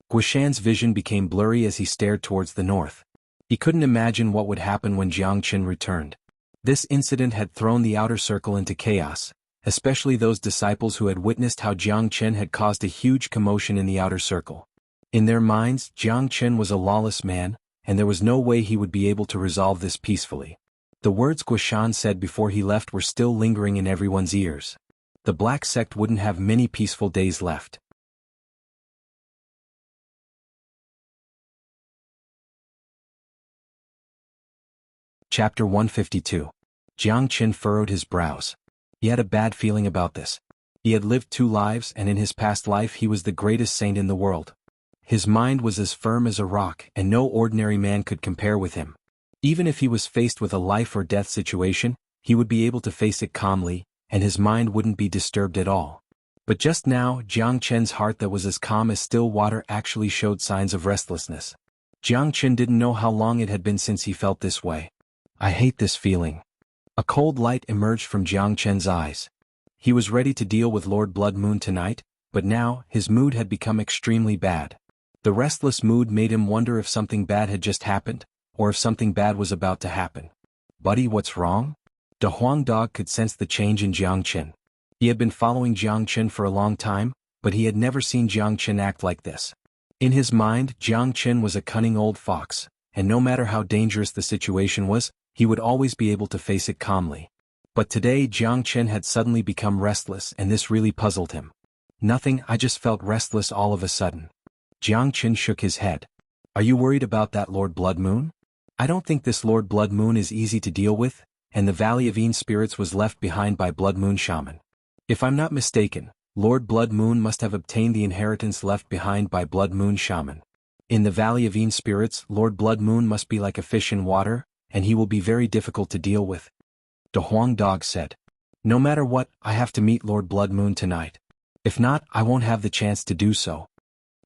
Guishan's vision became blurry as he stared towards the north. He couldn't imagine what would happen when Jiang Chen returned. This incident had thrown the outer circle into chaos, especially those disciples who had witnessed how Jiang Chen had caused a huge commotion in the outer circle. In their minds, Jiang Chen was a lawless man, and there was no way he would be able to resolve this peacefully. The words Guishan said before he left were still lingering in everyone's ears. The black sect wouldn't have many peaceful days left. Chapter 152. Jiang Chen furrowed his brows. He had a bad feeling about this. He had lived 2 lives, and in his past life he was the greatest saint in the world. His mind was as firm as a rock, and no ordinary man could compare with him. Even if he was faced with a life or death situation, he would be able to face it calmly, and his mind wouldn't be disturbed at all. But just now, Jiang Chen's heart that was as calm as still water actually showed signs of restlessness. Jiang Chen didn't know how long it had been since he felt this way. I hate this feeling. A cold light emerged from Jiang Chen's eyes. He was ready to deal with Lord Blood Moon tonight, but now, his mood had become extremely bad. The restless mood made him wonder if something bad had just happened, or if something bad was about to happen. Buddy, what's wrong? The Huang dog could sense the change in Jiang Chen. He had been following Jiang Chen for a long time, but he had never seen Jiang Chen act like this. In his mind, Jiang Chen was a cunning old fox, and no matter how dangerous the situation was, he would always be able to face it calmly. But today Jiang Chen had suddenly become restless, and this really puzzled him. Nothing, I just felt restless all of a sudden. Jiang Chen shook his head. Are you worried about that Lord Blood Moon? I don't think this Lord Blood Moon is easy to deal with, and the Valley of Yin Spirits was left behind by Blood Moon Shaman. If I'm not mistaken, Lord Blood Moon must have obtained the inheritance left behind by Blood Moon Shaman. In the Valley of Yin Spirits, Lord Blood Moon must be like a fish in water, and he will be very difficult to deal with. The Huang dog said. No matter what, I have to meet Lord Blood Moon tonight. If not, I won't have the chance to do so.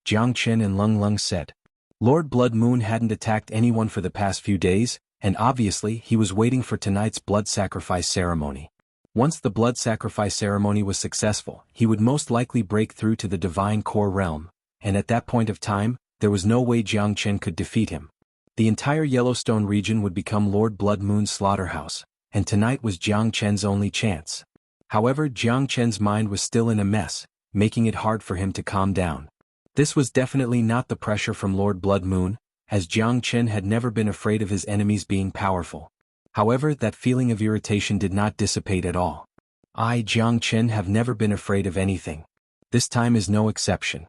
Jiang Chen and Lung Lung said. Lord Blood Moon hadn't attacked anyone for the past few days, and obviously he was waiting for tonight's blood sacrifice ceremony. Once the blood sacrifice ceremony was successful, he would most likely break through to the divine core realm, and at that point of time, there was no way Jiang Chen could defeat him. The entire Yellowstone region would become Lord Blood Moon's slaughterhouse, and tonight was Jiang Chen's only chance. However, Jiang Chen's mind was still in a mess, making it hard for him to calm down. This was definitely not the pressure from Lord Blood Moon, as Jiang Chen had never been afraid of his enemies being powerful. However, that feeling of irritation did not dissipate at all. I, Jiang Chen, have never been afraid of anything. This time is no exception.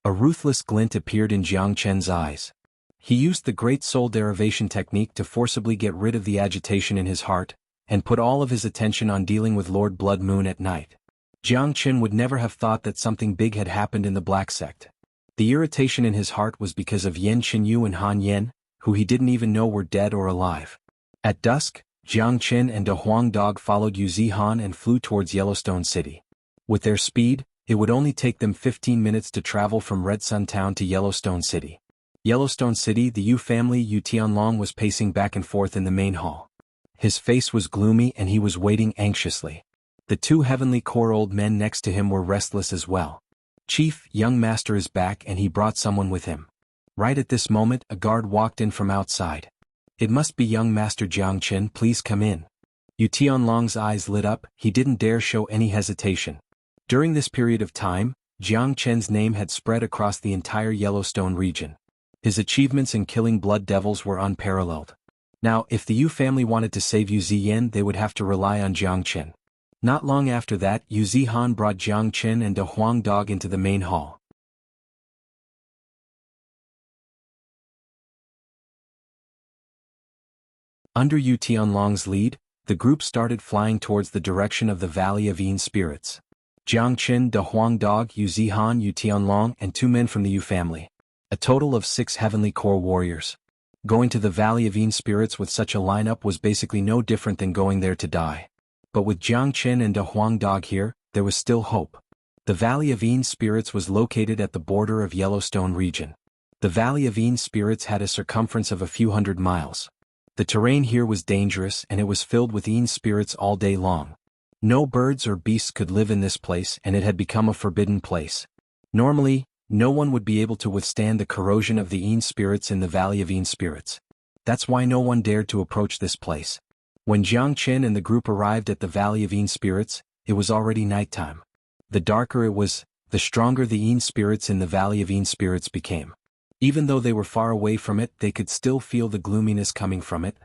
A ruthless glint appeared in Jiang Chen's eyes. He used the great soul derivation technique to forcibly get rid of the agitation in his heart, and put all of his attention on dealing with Lord Blood Moon at night. Jiang Chen would never have thought that something big had happened in the Black Sect. The irritation in his heart was because of Yan Qinyu and Han Yan, who he didn't even know were dead or alive. At dusk, Jiang Chen and De Huang Dog followed Xuanhuan and flew towards Yellowstone City. With their speed, it would only take them 15 minutes to travel from Red Sun Town to Yellowstone City. Yellowstone City, the Yu family Yu Tianlong was pacing back and forth in the main hall. His face was gloomy and he was waiting anxiously. The two heavenly core old men next to him were restless as well. Chief, young master is back and he brought someone with him. Right at this moment, a guard walked in from outside. It must be young master Jiang Chen, please come in. Yu Tianlong's eyes lit up, he didn't dare show any hesitation. During this period of time, Jiang Chen's name had spread across the entire Yellowstone region. His achievements in killing blood devils were unparalleled. Now, if the Yu family wanted to save Yu Ziyan, they would have to rely on Jiang Chen. Not long after that, Yu Zihan brought Jiang Chen and De Huang Dog into the main hall. Under Yu Tianlong's lead, the group started flying towards the direction of the Valley of Yin Spirits. Jiang Chen, De Huang Dog, Yu Zihan, Yu Tianlong, and 2 men from the Yu family. A total of 6 heavenly core warriors. Going to the Valley of Yin Spirits with such a lineup was basically no different than going there to die. But with Jiang Chen and De Huang Dog here, there was still hope. The Valley of Yin Spirits was located at the border of Yellowstone region. The Valley of Yin Spirits had a circumference of a few hundred miles. The terrain here was dangerous and it was filled with Yin spirits all day long. No birds or beasts could live in this place and it had become a forbidden place. Normally, no one would be able to withstand the corrosion of the Yin spirits in the Valley of Yin Spirits. That's why no one dared to approach this place. When Jiang Chen and the group arrived at the Valley of Yin Spirits, it was already nighttime. The darker it was, the stronger the Yin spirits in the Valley of Yin Spirits became. Even though they were far away from it, they could still feel the gloominess coming from it.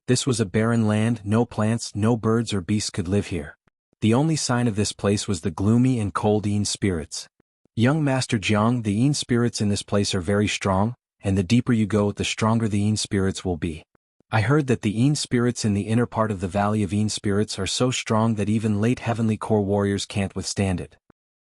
This was a barren land, no plants, no birds or beasts could live here. The only sign of this place was the gloomy and cold Yin spirits. Young Master Jiang, the Yin spirits in this place are very strong, and the deeper you go, the stronger the Yin spirits will be. I heard that the Yin spirits in the inner part of the Valley of Yin Spirits are so strong that even late heavenly core warriors can't withstand it.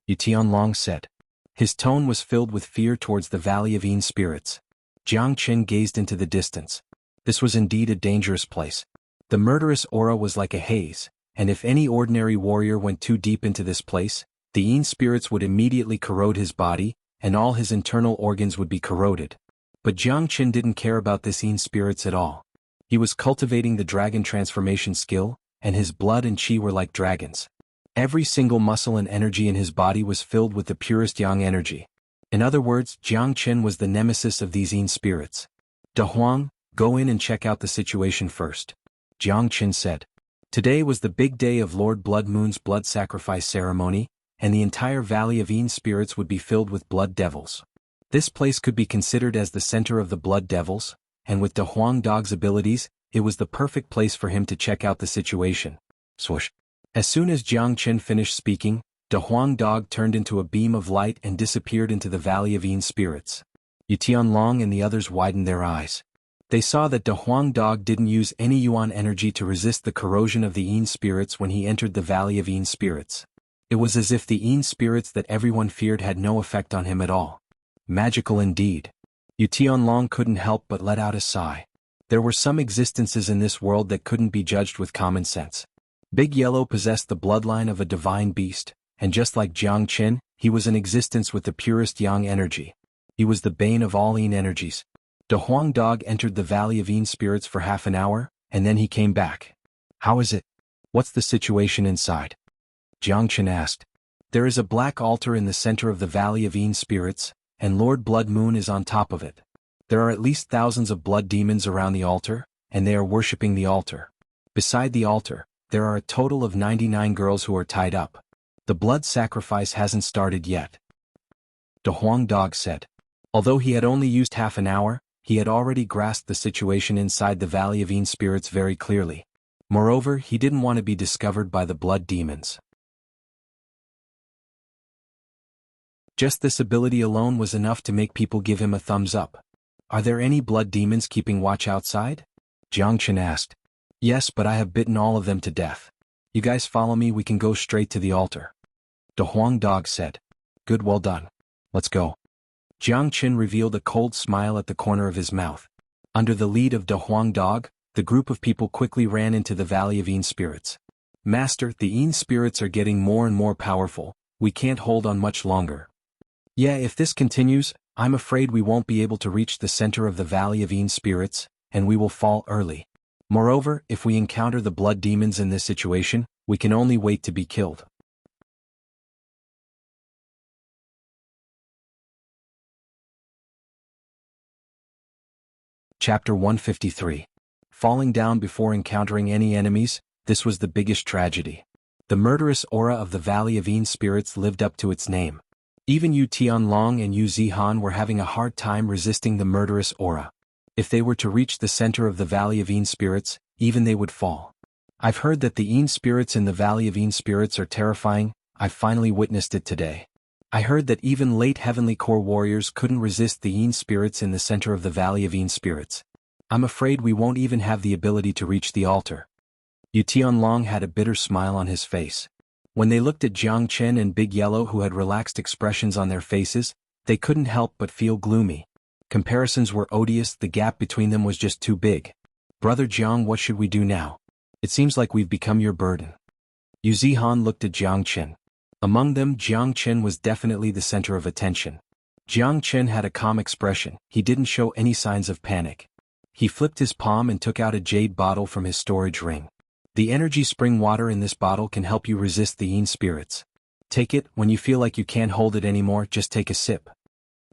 Yu Tianlong said. His tone was filled with fear towards the Valley of Yin Spirits. Jiang Chen gazed into the distance. This was indeed a dangerous place. The murderous aura was like a haze, and if any ordinary warrior went too deep into this place, the Yin spirits would immediately corrode his body, and all his internal organs would be corroded. But Jiang Chen didn't care about this Yin spirits at all. He was cultivating the dragon transformation skill, and his blood and qi were like dragons. Every single muscle and energy in his body was filled with the purest yang energy. In other words, Jiang Chen was the nemesis of these Yin spirits. De Huang, go in and check out the situation first. Jiang Chen said. Today was the big day of Lord Blood Moon's blood sacrifice ceremony, and the entire Valley of Yin spirits would be filled with blood devils. This place could be considered as the center of the blood devils, and with De Huang Dog's abilities, it was the perfect place for him to check out the situation. Swoosh. As soon as Jiang Chen finished speaking, De Huang Dog turned into a beam of light and disappeared into the Valley of Yin Spirits. Yu Tianlong and the others widened their eyes. They saw that De Huang Dog didn't use any yuan energy to resist the corrosion of the Yin spirits when he entered the Valley of Yin Spirits. It was as if the Yin spirits that everyone feared had no effect on him at all. Magical indeed. Yu Tianlong couldn't help but let out a sigh. There were some existences in this world that couldn't be judged with common sense. Big Yellow possessed the bloodline of a divine beast, and just like Jiang Chen, he was in existence with the purest yang energy. He was the bane of all Yin energies. De Huang Dog entered the Valley of Yin Spirits for half an hour, and then he came back. How is it? What's the situation inside? Jiang Chen asked. There is a black altar in the center of the Valley of Yin Spirits, and Lord Blood Moon is on top of it. There are at least thousands of blood demons around the altar, and they are worshipping the altar. Beside the altar, there are a total of 99 girls who are tied up. The blood sacrifice hasn't started yet. De Huang Dog said. Although he had only used half an hour, he had already grasped the situation inside the Valley of Yin Spirits very clearly. Moreover, he didn't want to be discovered by the blood demons. Just this ability alone was enough to make people give him a thumbs up. Are there any blood demons keeping watch outside? Jiangchen asked. Yes, but I have bitten all of them to death. You guys follow me, we can go straight to the altar. The Huang dog said. Good, well done. Let's go. Jiangchen revealed a cold smile at the corner of his mouth. Under the lead of the Huang dog, the group of people quickly ran into the Valley of Yin Spirits. Master, the Yin Spirits are getting more and more powerful, we can't hold on much longer. Yeah, if this continues, I'm afraid we won't be able to reach the center of the Valley of Yin Spirits, and we will fall early. Moreover, if we encounter the blood demons in this situation, we can only wait to be killed. Chapter 153. Falling down before encountering any enemies, this was the biggest tragedy. The murderous aura of the Valley of Yin Spirits lived up to its name. Even Yu Tianlong and Yu Zihan were having a hard time resisting the murderous aura. If they were to reach the center of the Valley of Yin Spirits, even they would fall. I've heard that the Yin Spirits in the Valley of Yin Spirits are terrifying. I finally witnessed it today. I heard that even late Heavenly Core warriors couldn't resist the Yin Spirits in the center of the Valley of Yin Spirits. I'm afraid we won't even have the ability to reach the altar. Yu Tianlong had a bitter smile on his face. When they looked at Jiang Chen and Big Yellow, who had relaxed expressions on their faces, they couldn't help but feel gloomy. Comparisons were odious, the gap between them was just too big. Brother Jiang, what should we do now? It seems like we've become your burden. Yu Zihan looked at Jiang Chen. Among them, Jiang Chen was definitely the center of attention. Jiang Chen had a calm expression, he didn't show any signs of panic. He flipped his palm and took out a jade bottle from his storage ring. The energy spring water in this bottle can help you resist the Yin Spirits. Take it, when you feel like you can't hold it anymore, just take a sip.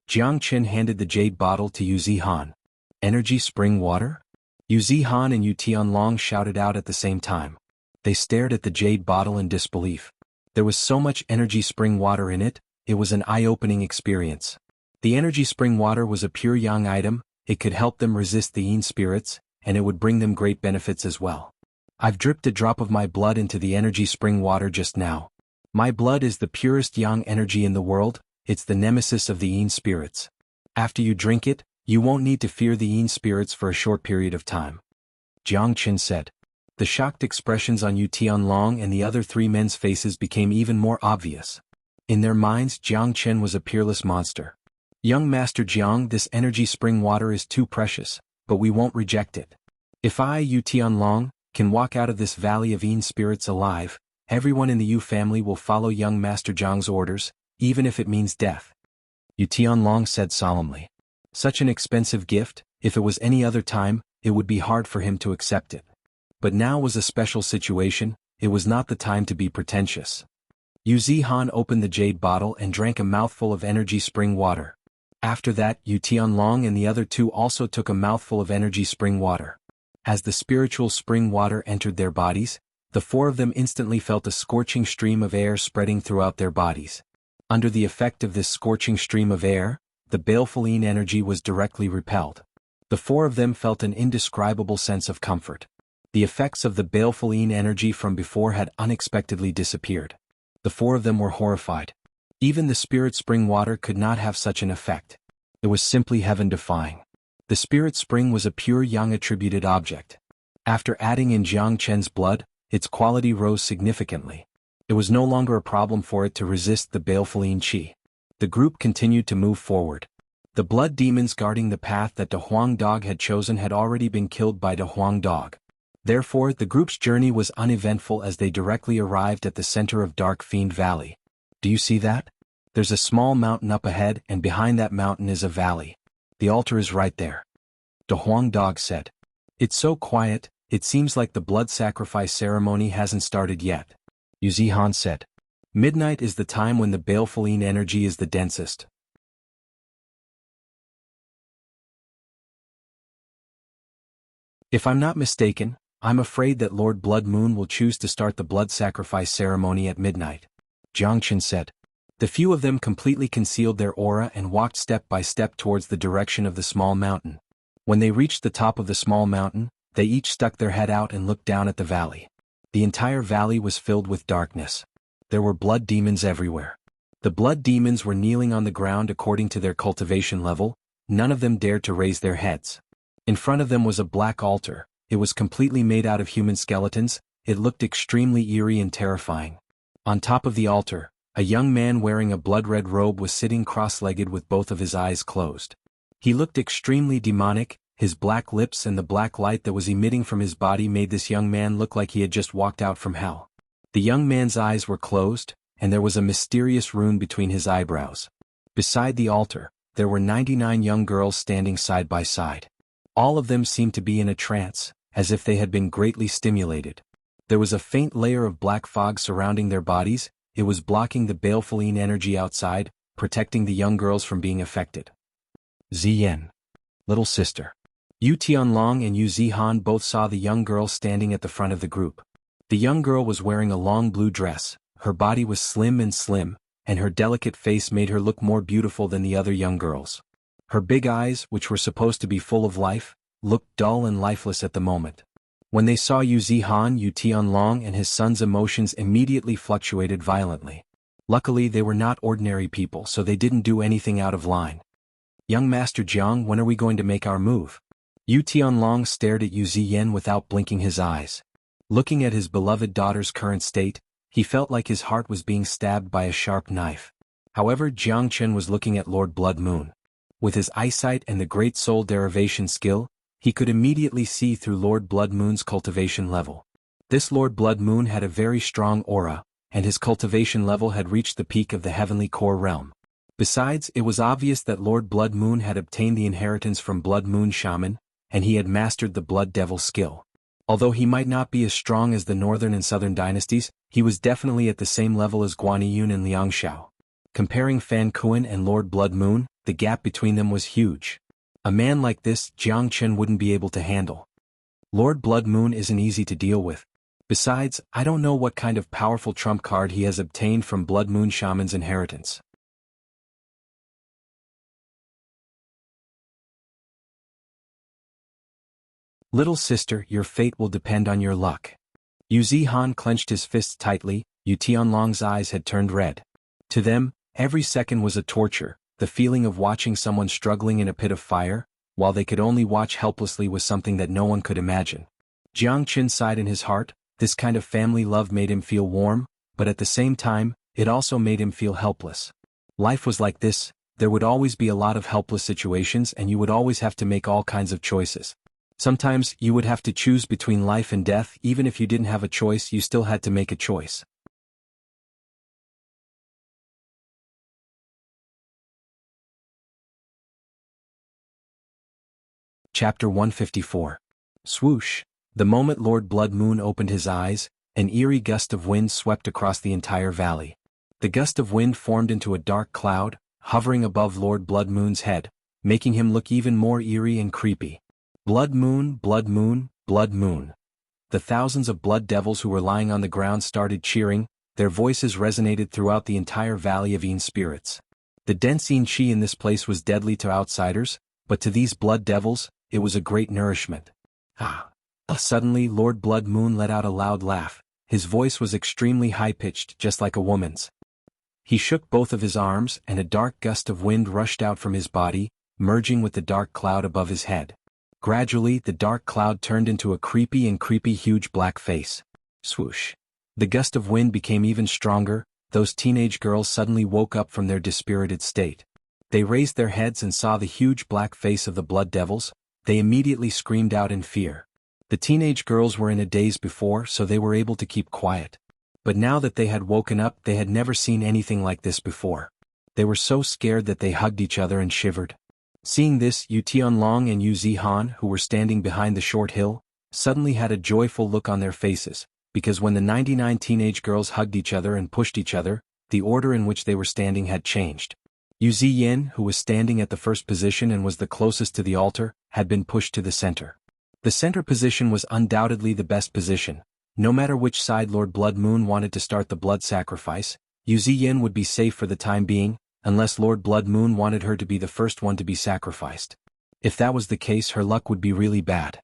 Jiang Chen handed the jade bottle to Yu Zihan. Energy spring water? Yu Zihan and Yu Tianlong shouted out at the same time. They stared at the jade bottle in disbelief. There was so much energy spring water in it, it was an eye-opening experience. The energy spring water was a pure yang item, it could help them resist the Yin Spirits, and it would bring them great benefits as well. I've dripped a drop of my blood into the energy spring water just now. My blood is the purest yang energy in the world, it's the nemesis of the Yin Spirits. After you drink it, you won't need to fear the Yin Spirits for a short period of time. Jiang Chen said. The shocked expressions on Yu Tianlong and the other three men's faces became even more obvious. In their minds, Jiang Chen was a peerless monster. Young Master Jiang, this energy spring water is too precious, but we won't reject it. If I, Yu Tianlong, can walk out of this Valley of Yin Spirits alive, everyone in the Yu family will follow young Master Jiang's orders, even if it means death. Yu Tianlong said solemnly. Such an expensive gift, if it was any other time, it would be hard for him to accept it. But now was a special situation, it was not the time to be pretentious. Yu Zihan opened the jade bottle and drank a mouthful of energy spring water. After that, Yu Tianlong and the other two also took a mouthful of energy spring water. As the spiritual spring water entered their bodies, the four of them instantly felt a scorching stream of air spreading throughout their bodies. Under the effect of this scorching stream of air, the baleful Yin energy was directly repelled. The four of them felt an indescribable sense of comfort. The effects of the baleful Yin energy from before had unexpectedly disappeared. The four of them were horrified. Even the spirit spring water could not have such an effect. It was simply heaven-defying. The spirit spring was a pure yang-attributed object. After adding in Jiang Chen's blood, its quality rose significantly. It was no longer a problem for it to resist the baleful Yin qi. The group continued to move forward. The blood demons guarding the path that the Huang dog had chosen had already been killed by the Huang dog. Therefore, the group's journey was uneventful as they directly arrived at the center of Dark Fiend Valley. Do you see that? There's a small mountain up ahead, and behind that mountain is a valley. The altar is right there. The Huang dog said. It's so quiet, it seems like the blood sacrifice ceremony hasn't started yet. Yu Zihan said. Midnight is the time when the baleful Yin energy is the densest. If I'm not mistaken, I'm afraid that Lord Blood Moon will choose to start the blood sacrifice ceremony at midnight. Jiang Chen said. The few of them completely concealed their aura and walked step by step towards the direction of the small mountain. When they reached the top of the small mountain, They each stuck their head out and looked down at the valley. The entire valley was filled with darkness. There were blood demons everywhere. The blood demons were kneeling on the ground according to their cultivation level. None of them dared to raise their heads. In front of them was a black altar. It was completely made out of human skeletons. It looked extremely eerie and terrifying. On top of the altar, a young man wearing a blood-red robe was sitting cross-legged with both of his eyes closed. He looked extremely demonic. His black lips and the black light that was emitting from his body made this young man look like he had just walked out from hell. The young man's eyes were closed, and there was a mysterious rune between his eyebrows. Beside the altar, there were 99 young girls standing side by side. All of them seemed to be in a trance, as if they had been greatly stimulated. There was a faint layer of black fog surrounding their bodies. It was blocking the baleful energy outside, protecting the young girls from being affected. Ziyan. Little sister. Yu Tianlong and Yu Zihan both saw the young girl standing at the front of the group. The young girl was wearing a long blue dress. Her body was slim, and her delicate face made her look more beautiful than the other young girls. Her big eyes, which were supposed to be full of life, looked dull and lifeless at the moment. When they saw Yu Zihan, Yu Tianlong and his son's emotions immediately fluctuated violently. Luckily they were not ordinary people, so they didn't do anything out of line. Young Master Jiang, when are we going to make our move? Yu Tianlong stared at Yu Ziyan without blinking his eyes. Looking at his beloved daughter's current state, he felt like his heart was being stabbed by a sharp knife. However, Jiang Chen was looking at Lord Blood Moon. With his eyesight and the great soul derivation skill, he could immediately see through Lord Blood Moon's cultivation level. This Lord Blood Moon had a very strong aura, and his cultivation level had reached the peak of the heavenly core realm. Besides, it was obvious that Lord Blood Moon had obtained the inheritance from Blood Moon Shaman, and he had mastered the Blood Devil skill. Although he might not be as strong as the northern and southern dynasties, he was definitely at the same level as Guanyin and Liangxiao. Comparing Fan Kuan and Lord Blood Moon, the gap between them was huge. A man like this, Jiang Chen wouldn't be able to handle. Lord Blood Moon isn't easy to deal with. Besides, I don't know what kind of powerful trump card he has obtained from Blood Moon Shaman's inheritance. Little sister, your fate will depend on your luck. Yu Zihan clenched his fists tightly. Yu Tianlong's eyes had turned red. To them, every second was a torture. The feeling of watching someone struggling in a pit of fire, while they could only watch helplessly, was something that no one could imagine. Jiang Chen sighed in his heart. This kind of family love made him feel warm, but at the same time, it also made him feel helpless. Life was like this. There would always be a lot of helpless situations, and you would always have to make all kinds of choices. Sometimes, you would have to choose between life and death. Even if you didn't have a choice, you still had to make a choice. Chapter 154. Swoosh. The moment Lord Blood Moon opened his eyes, an eerie gust of wind swept across the entire valley. The gust of wind formed into a dark cloud, hovering above Lord Blood Moon's head, making him look even more eerie and creepy. Blood Moon, Blood Moon, Blood Moon. The thousands of blood devils who were lying on the ground started cheering. Their voices resonated throughout the entire valley of Yin spirits. The dense Yin Qi in this place was deadly to outsiders, but to these blood devils, it was a great nourishment. Suddenly Lord Blood Moon let out a loud laugh. His voice was extremely high-pitched, just like a woman's. He shook both of his arms, and a dark gust of wind rushed out from his body, merging with the dark cloud above his head. Gradually, the dark cloud turned into a creepy huge black face. Swoosh. The gust of wind became even stronger. Those teenage girls suddenly woke up from their dispirited state. They raised their heads and saw the huge black face of the blood devils. They immediately screamed out in fear. The teenage girls were in a daze before, so they were able to keep quiet. But now that they had woken up, they had never seen anything like this before. They were so scared that they hugged each other and shivered. Seeing this, Yu Tianlong and Yu Zihan, who were standing behind the short hill, suddenly had a joyful look on their faces, because when the 99 teenage girls hugged each other and pushed each other, the order in which they were standing had changed. Yu Ziyin, who was standing at the first position and was the closest to the altar, had been pushed to the center. The center position was undoubtedly the best position. No matter which side Lord Blood Moon wanted to start the blood sacrifice, Yu Ziyin would be safe for the time being, unless Lord Blood Moon wanted her to be the first one to be sacrificed. If that was the case, her luck would be really bad.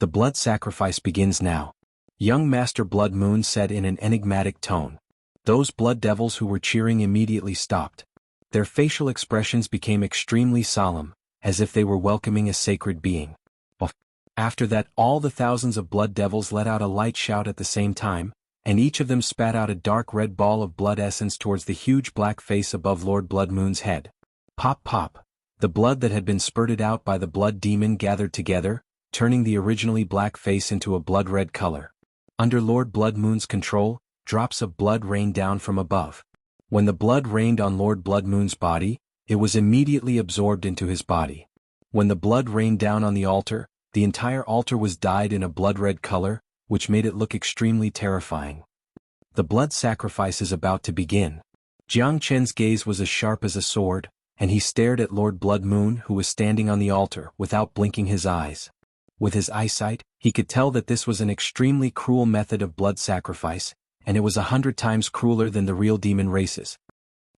The blood sacrifice begins now. Young Master Blood Moon said in an enigmatic tone. Those blood devils who were cheering immediately stopped. Their facial expressions became extremely solemn, as if they were welcoming a sacred being. After that, all the thousands of blood devils let out a light shout at the same time, and each of them spat out a dark red ball of blood essence towards the huge black face above Lord Blood Moon's head. Pop pop. The blood that had been spurted out by the blood demon gathered together, turning the originally black face into a blood-red color. Under Lord Blood Moon's control, drops of blood rained down from above. When the blood rained on Lord Blood Moon's body, it was immediately absorbed into his body. When the blood rained down on the altar, the entire altar was dyed in a blood-red color, which made it look extremely terrifying. The blood sacrifice is about to begin. Jiang Chen's gaze was as sharp as a sword, and he stared at Lord Blood Moon who was standing on the altar without blinking his eyes. With his eyesight, he could tell that this was an extremely cruel method of blood sacrifice, and it was 100 times crueler than the real demon races.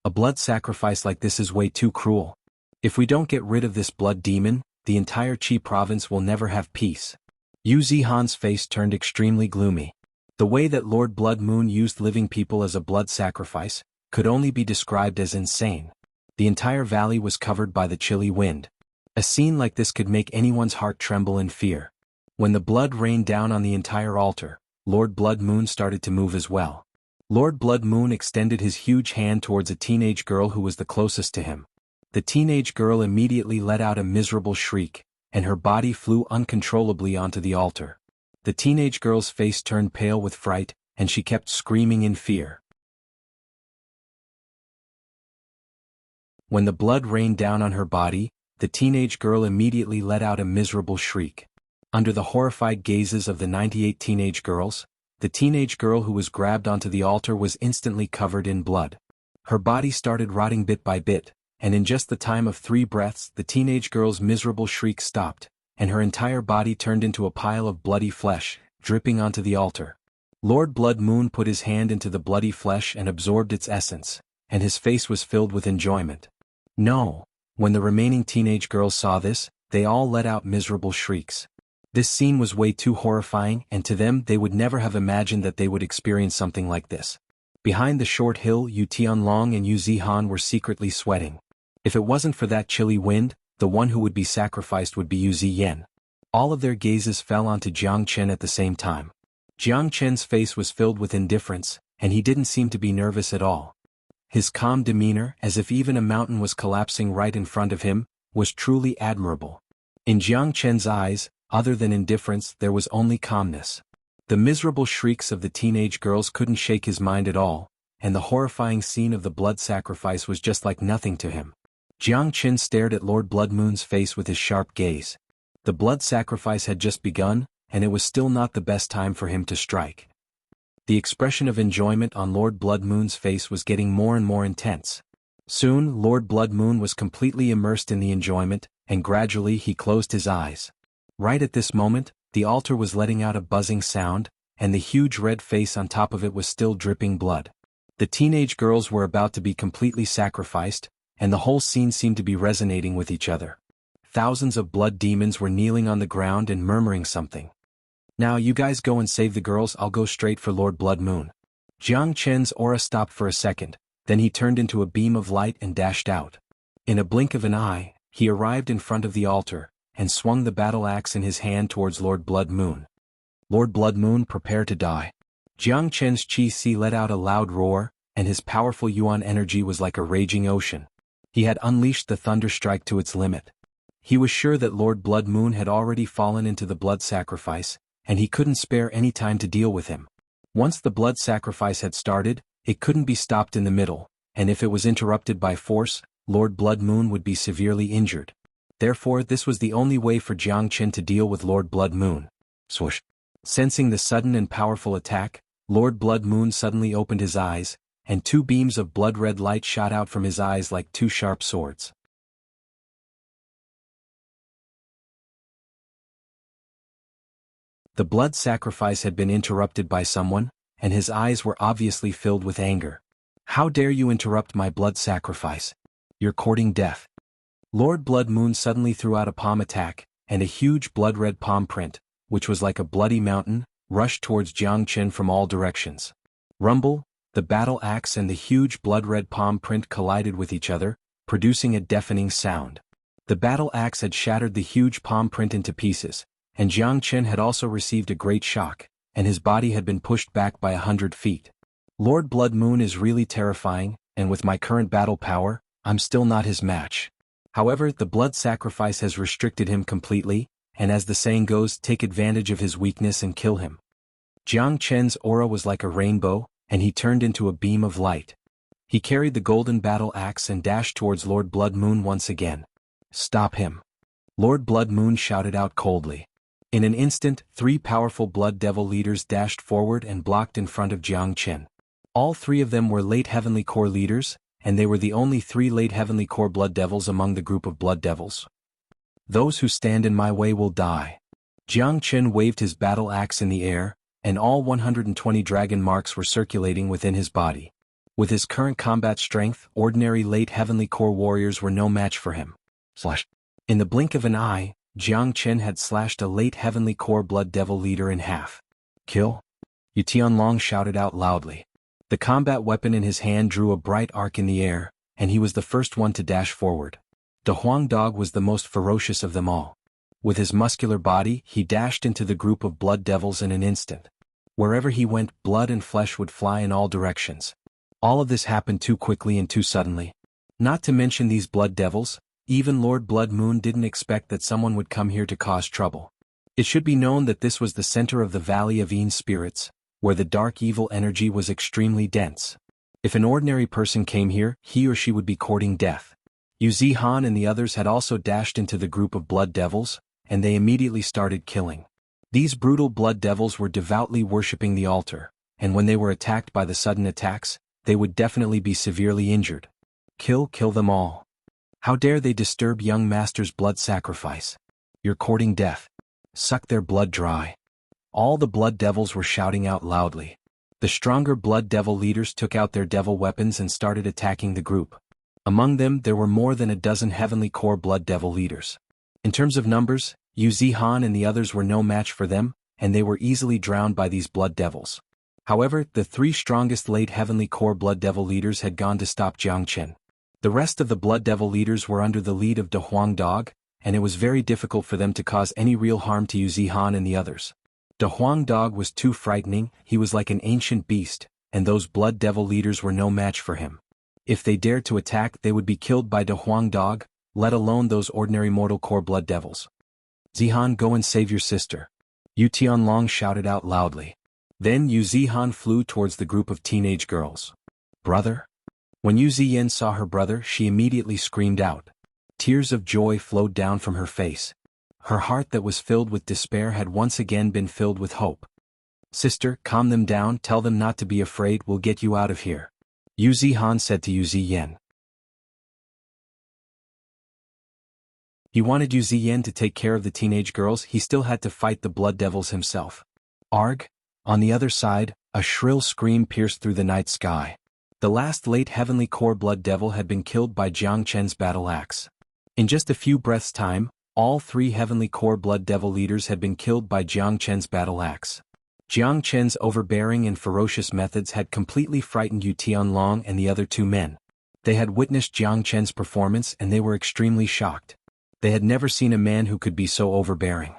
A blood sacrifice like this is way too cruel. If we don't get rid of this blood demon, the entire Qi province will never have peace. Yu Zihan's face turned extremely gloomy. The way that Lord Blood Moon used living people as a blood sacrifice could only be described as insane. The entire valley was covered by the chilly wind. A scene like this could make anyone's heart tremble in fear. When the blood rained down on the entire altar, Lord Blood Moon started to move as well. Lord Blood Moon extended his huge hand towards a teenage girl who was the closest to him. The teenage girl immediately let out a miserable shriek, and her body flew uncontrollably onto the altar. The teenage girl's face turned pale with fright, and she kept screaming in fear. When the blood rained down on her body, the teenage girl immediately let out a miserable shriek. Under the horrified gazes of the 98 teenage girls, the teenage girl who was grabbed onto the altar was instantly covered in blood. Her body started rotting bit by bit, and in just the time of 3 breaths the teenage girl's miserable shriek stopped, and her entire body turned into a pile of bloody flesh, dripping onto the altar. Lord Blood Moon put his hand into the bloody flesh and absorbed its essence, and his face was filled with enjoyment. No! When the remaining teenage girls saw this, they all let out miserable shrieks. This scene was way too horrifying, and to them they would never have imagined that they would experience something like this. Behind the short hill, Yu Tianlong and Yu Zihan were secretly sweating. If it wasn't for that chilly wind, the one who would be sacrificed would be Yu Ziyan. All of their gazes fell onto Jiang Chen at the same time. Jiang Chen's face was filled with indifference, and he didn't seem to be nervous at all. His calm demeanor, as if even a mountain was collapsing right in front of him, was truly admirable. In Jiang Chen's eyes, other than indifference, there was only calmness. The miserable shrieks of the teenage girls couldn't shake his mind at all, and the horrifying scene of the blood sacrifice was just like nothing to him. Jiang Chen stared at Lord Blood Moon's face with his sharp gaze. The blood sacrifice had just begun, and it was still not the best time for him to strike. The expression of enjoyment on Lord Blood Moon's face was getting more and more intense. Soon, Lord Blood Moon was completely immersed in the enjoyment, and gradually he closed his eyes. Right at this moment, the altar was letting out a buzzing sound, and the huge red face on top of it was still dripping blood. The teenage girls were about to be completely sacrificed, and the whole scene seemed to be resonating with each other. Thousands of blood demons were kneeling on the ground and murmuring something. Now you guys go and save the girls, I'll go straight for Lord Blood Moon. Jiang Chen's aura stopped for a second, then he turned into a beam of light and dashed out. In a blink of an eye, he arrived in front of the altar, and swung the battle axe in his hand towards Lord Blood Moon. Lord Blood Moon, prepare to die. Jiang Chen's Qi let out a loud roar, and his powerful Yuan energy was like a raging ocean. He had unleashed the thunder strike to its limit. He was sure that Lord Blood Moon had already fallen into the blood sacrifice, and he couldn't spare any time to deal with him. Once the blood sacrifice had started, it couldn't be stopped in the middle, and if it was interrupted by force, Lord Blood Moon would be severely injured. Therefore, this was the only way for Jiang Chen to deal with Lord Blood Moon. Swoosh! Sensing the sudden and powerful attack, Lord Blood Moon suddenly opened his eyes, and 2 beams of blood-red light shot out from his eyes like 2 sharp swords. The blood sacrifice had been interrupted by someone, and his eyes were obviously filled with anger. How dare you interrupt my blood sacrifice? You're courting death. Lord Blood Moon suddenly threw out a palm attack, and a huge blood-red palm print, which was like a bloody mountain, rushed towards Jiang Chen from all directions. Rumble, the battle axe and the huge blood-red palm print collided with each other, producing a deafening sound. The battle axe had shattered the huge palm print into pieces, and Jiang Chen had also received a great shock, and his body had been pushed back by 100 feet. Lord Blood Moon is really terrifying, and with my current battle power, I'm still not his match. However, the blood sacrifice has restricted him completely, and as the saying goes, take advantage of his weakness and kill him. Jiang Chen's aura was like a rainbow, and he turned into a beam of light. He carried the golden battle axe and dashed towards Lord Blood Moon once again. Stop him! Lord Blood Moon shouted out coldly. In an instant, 3 powerful Blood Devil leaders dashed forward and blocked in front of Jiang Chen. All 3 of them were late Heavenly Core leaders, and they were the only 3 late Heavenly Core Blood Devils among the group of Blood Devils. Those who stand in my way will die. Jiang Chen waved his battle axe in the air, and all 120 dragon marks were circulating within his body. With his current combat strength, ordinary late Heavenly Core warriors were no match for him. In the blink of an eye, Jiang Chen had slashed a late Heavenly Core Blood Devil leader in half. Kill? Yuetianlong shouted out loudly. The combat weapon in his hand drew a bright arc in the air, and he was the first one to dash forward. The Huang Dog was the most ferocious of them all. With his muscular body, he dashed into the group of Blood Devils in an instant. Wherever he went, blood and flesh would fly in all directions. All of this happened too quickly and too suddenly. Not to mention these Blood Devils, even Lord Blood Moon didn't expect that someone would come here to cause trouble. It should be known that this was the center of the Valley of Yin Spirits, where the dark evil energy was extremely dense. If an ordinary person came here, he or she would be courting death. Xuanhuan and the others had also dashed into the group of Blood Devils, and they immediately started killing. These brutal Blood Devils were devoutly worshipping the altar, and when they were attacked by the sudden attacks, they would definitely be severely injured. Kill them all. How dare they disturb young master's blood sacrifice? You're courting death. Suck their blood dry. All the Blood Devils were shouting out loudly. The stronger Blood Devil leaders took out their devil weapons and started attacking the group. Among them, there were more than a dozen Heavenly Core Blood Devil leaders. In terms of numbers, Xuanhuan and the others were no match for them, and they were easily drowned by these Blood Devils. However, the 3 strongest late Heavenly Core Blood Devil leaders had gone to stop Jiang Chen. The rest of the Blood Devil leaders were under the lead of the Huang Dog, and it was very difficult for them to cause any real harm to Xuanhuan and the others. The Huang Dog was too frightening, he was like an ancient beast, and those Blood Devil leaders were no match for him. If they dared to attack, they would be killed by the Huang Dog, let alone those ordinary mortal core Blood Devils. Zihan, go and save your sister. Yuetianlong shouted out loudly. Then Zihan flew towards the group of teenage girls. Brother? When Yu Ziyan saw her brother, she immediately screamed out. Tears of joy flowed down from her face. Her heart that was filled with despair had once again been filled with hope. Sister, calm them down, tell them not to be afraid, we'll get you out of here. Yu Zihan said to Yu Ziyan. He wanted Yu Ziyan to take care of the teenage girls, he still had to fight the Blood Devils himself. Arg! On the other side, a shrill scream pierced through the night sky. The last late Heavenly Core Blood Devil had been killed by Jiang Chen's battle axe. In just a few breaths' time, all 3 Heavenly Core Blood Devil leaders had been killed by Jiang Chen's battle axe. Jiang Chen's overbearing and ferocious methods had completely frightened Yuetianlong and the other 2 men. They had witnessed Jiang Chen's performance and they were extremely shocked. They had never seen a man who could be so overbearing.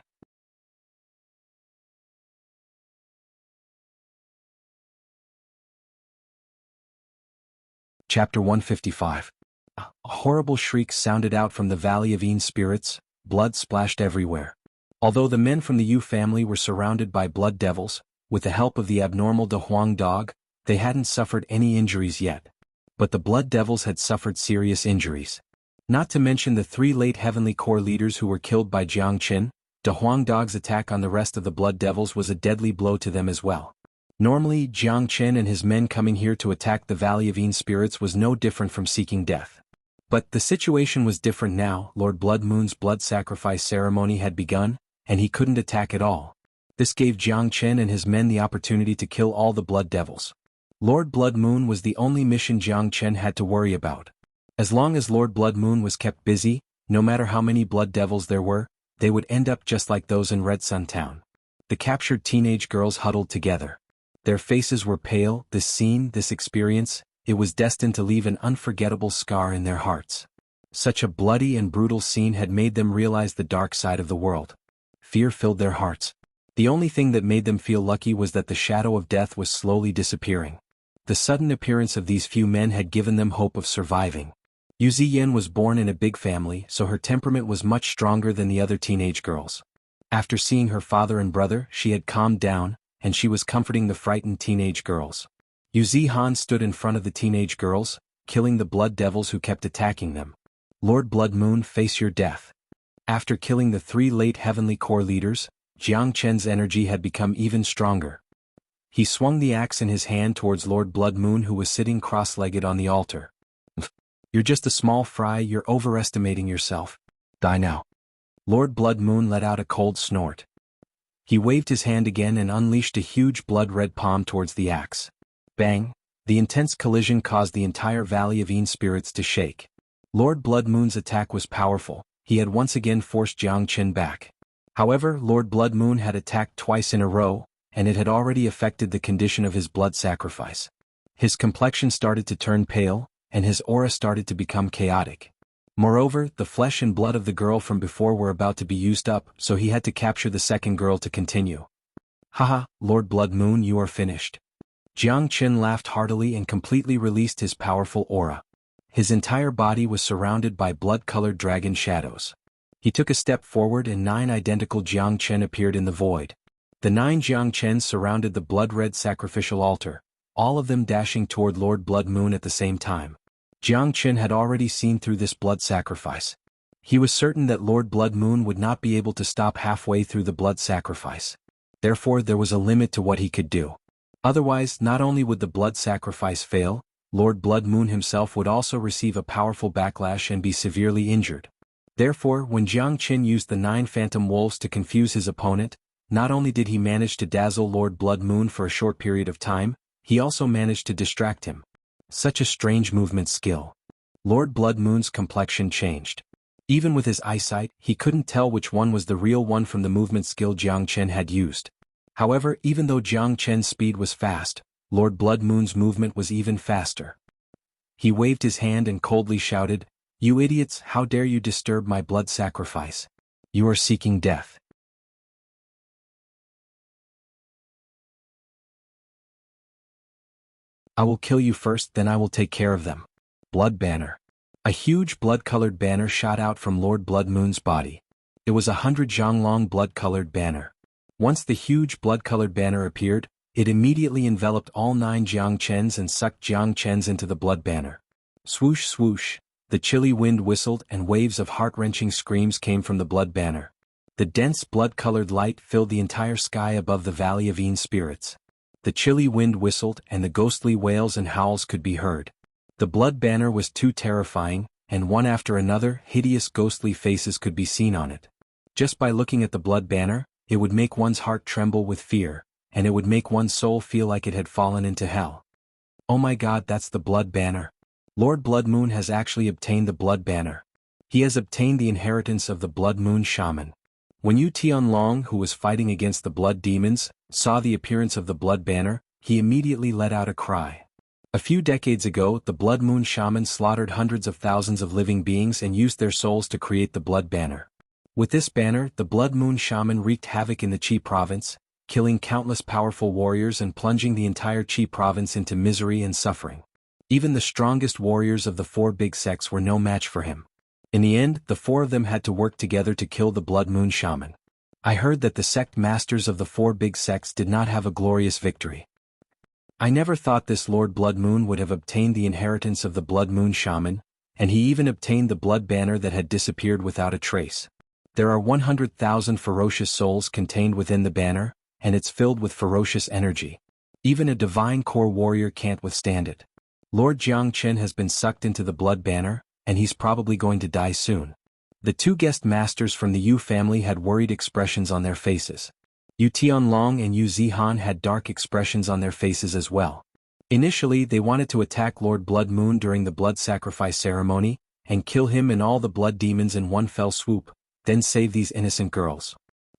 Chapter 155. A horrible shriek sounded out from the Valley of Yin Spirits, blood splashed everywhere. Although the men from the Yu family were surrounded by Blood Devils, with the help of the abnormal De Huang Dog, they hadn't suffered any injuries yet. But the Blood Devils had suffered serious injuries. Not to mention the 3 late Heavenly Core leaders who were killed by Jiang Chen, De Huang Dog's attack on the rest of the Blood Devils was a deadly blow to them as well. Normally, Jiang Chen and his men coming here to attack the Valley of Yin Spirits was no different from seeking death. But the situation was different now. Lord Blood Moon's blood sacrifice ceremony had begun, and he couldn't attack at all. This gave Jiang Chen and his men the opportunity to kill all the Blood Devils. Lord Blood Moon was the only mission Jiang Chen had to worry about. As long as Lord Blood Moon was kept busy, no matter how many Blood Devils there were, they would end up just like those in Red Sun Town. The captured teenage girls huddled together. Their faces were pale. This scene, this experience, it was destined to leave an unforgettable scar in their hearts. Such a bloody and brutal scene had made them realize the dark side of the world. Fear filled their hearts. The only thing that made them feel lucky was that the shadow of death was slowly disappearing. The sudden appearance of these few men had given them hope of surviving. Yu Ziyan was born in a big family, so her temperament was much stronger than the other teenage girls. After seeing her father and brother, she had calmed down, and she was comforting the frightened teenage girls. Yu Zihan stood in front of the teenage girls, killing the blood devils who kept attacking them. Lord Blood Moon, face your death. After killing the 3 late heavenly core leaders, Jiang Chen's energy had become even stronger. He swung the axe in his hand towards Lord Blood Moon, who was sitting cross-legged on the altar. You're just a small fry, you're overestimating yourself. Die now. Lord Blood Moon let out a cold snort. He waved his hand again and unleashed a huge blood-red palm towards the axe. Bang! The intense collision caused the entire Valley of Yin spirits to shake. Lord Blood Moon's attack was powerful. He had once again forced Jiang Chen back. However, Lord Blood Moon had attacked twice in a row, and it had already affected the condition of his blood sacrifice. His complexion started to turn pale, and his aura started to become chaotic. Moreover, the flesh and blood of the girl from before were about to be used up, so he had to capture the second girl to continue. Haha, Lord Blood Moon, you are finished. Jiang Chen laughed heartily and completely released his powerful aura. His entire body was surrounded by blood-colored dragon shadows. He took a step forward and 9 identical Jiang Chen appeared in the void. The 9 Jiang Chens surrounded the blood-red sacrificial altar, all of them dashing toward Lord Blood Moon at the same time. Jiang Chen had already seen through this blood sacrifice. He was certain that Lord Blood Moon would not be able to stop halfway through the blood sacrifice. Therefore, there was a limit to what he could do. Otherwise, not only would the blood sacrifice fail, Lord Blood Moon himself would also receive a powerful backlash and be severely injured. Therefore, when Jiang Chen used the 9 phantom wolves to confuse his opponent, not only did he manage to dazzle Lord Blood Moon for a short period of time, he also managed to distract him. Such a strange movement skill. Lord Blood Moon's complexion changed. Even with his eyesight, he couldn't tell which one was the real one from the movement skill Jiang Chen had used. However, even though Jiang Chen's speed was fast, Lord Blood Moon's movement was even faster. He waved his hand and coldly shouted, "You idiots, how dare you disturb my blood sacrifice? You are seeking death. I will kill you first, then I will take care of them." Blood banner. A huge blood-colored banner shot out from Lord Blood Moon's body. It was 100 zhang-long blood-colored banner. Once the huge blood-colored banner appeared, it immediately enveloped all 9 Jiang Chens and sucked Jiang Chens into the blood banner. Swoosh swoosh, the chilly wind whistled and waves of heart-wrenching screams came from the blood banner. The dense blood-colored light filled the entire sky above the Valley of Yin spirits. The chilly wind whistled and the ghostly wails and howls could be heard. The blood banner was too terrifying, and one after another, hideous ghostly faces could be seen on it. Just by looking at the blood banner, it would make one's heart tremble with fear, and it would make one's soul feel like it had fallen into hell. Oh my God, that's the blood banner. Lord Blood Moon has actually obtained the blood banner. He has obtained the inheritance of the Blood Moon Shaman. When Yu Tianlong, who was fighting against the blood demons, saw the appearance of the blood banner, he immediately let out a cry. A few decades ago, the Blood Moon Shaman slaughtered hundreds of thousands of living beings and used their souls to create the blood banner. With this banner, the Blood Moon Shaman wreaked havoc in the Qi province, killing countless powerful warriors and plunging the entire Qi province into misery and suffering. Even the strongest warriors of the 4 big sects were no match for him. In the end, the 4 of them had to work together to kill the Blood Moon Shaman. I heard that the sect masters of the 4 big sects did not have a glorious victory. I never thought this Lord Blood Moon would have obtained the inheritance of the Blood Moon Shaman, and he even obtained the blood banner that had disappeared without a trace. There are 100,000 ferocious souls contained within the banner, and it's filled with ferocious energy. Even a divine core warrior can't withstand it. Lord Jiang Chen has been sucked into the blood banner, and he's probably going to die soon. The 2 guest masters from the Yu family had worried expressions on their faces. Yu Tianlong and Yu Zihan had dark expressions on their faces as well. Initially, they wanted to attack Lord Blood Moon during the blood sacrifice ceremony, and kill him and all the blood demons in one fell swoop, then save these innocent girls.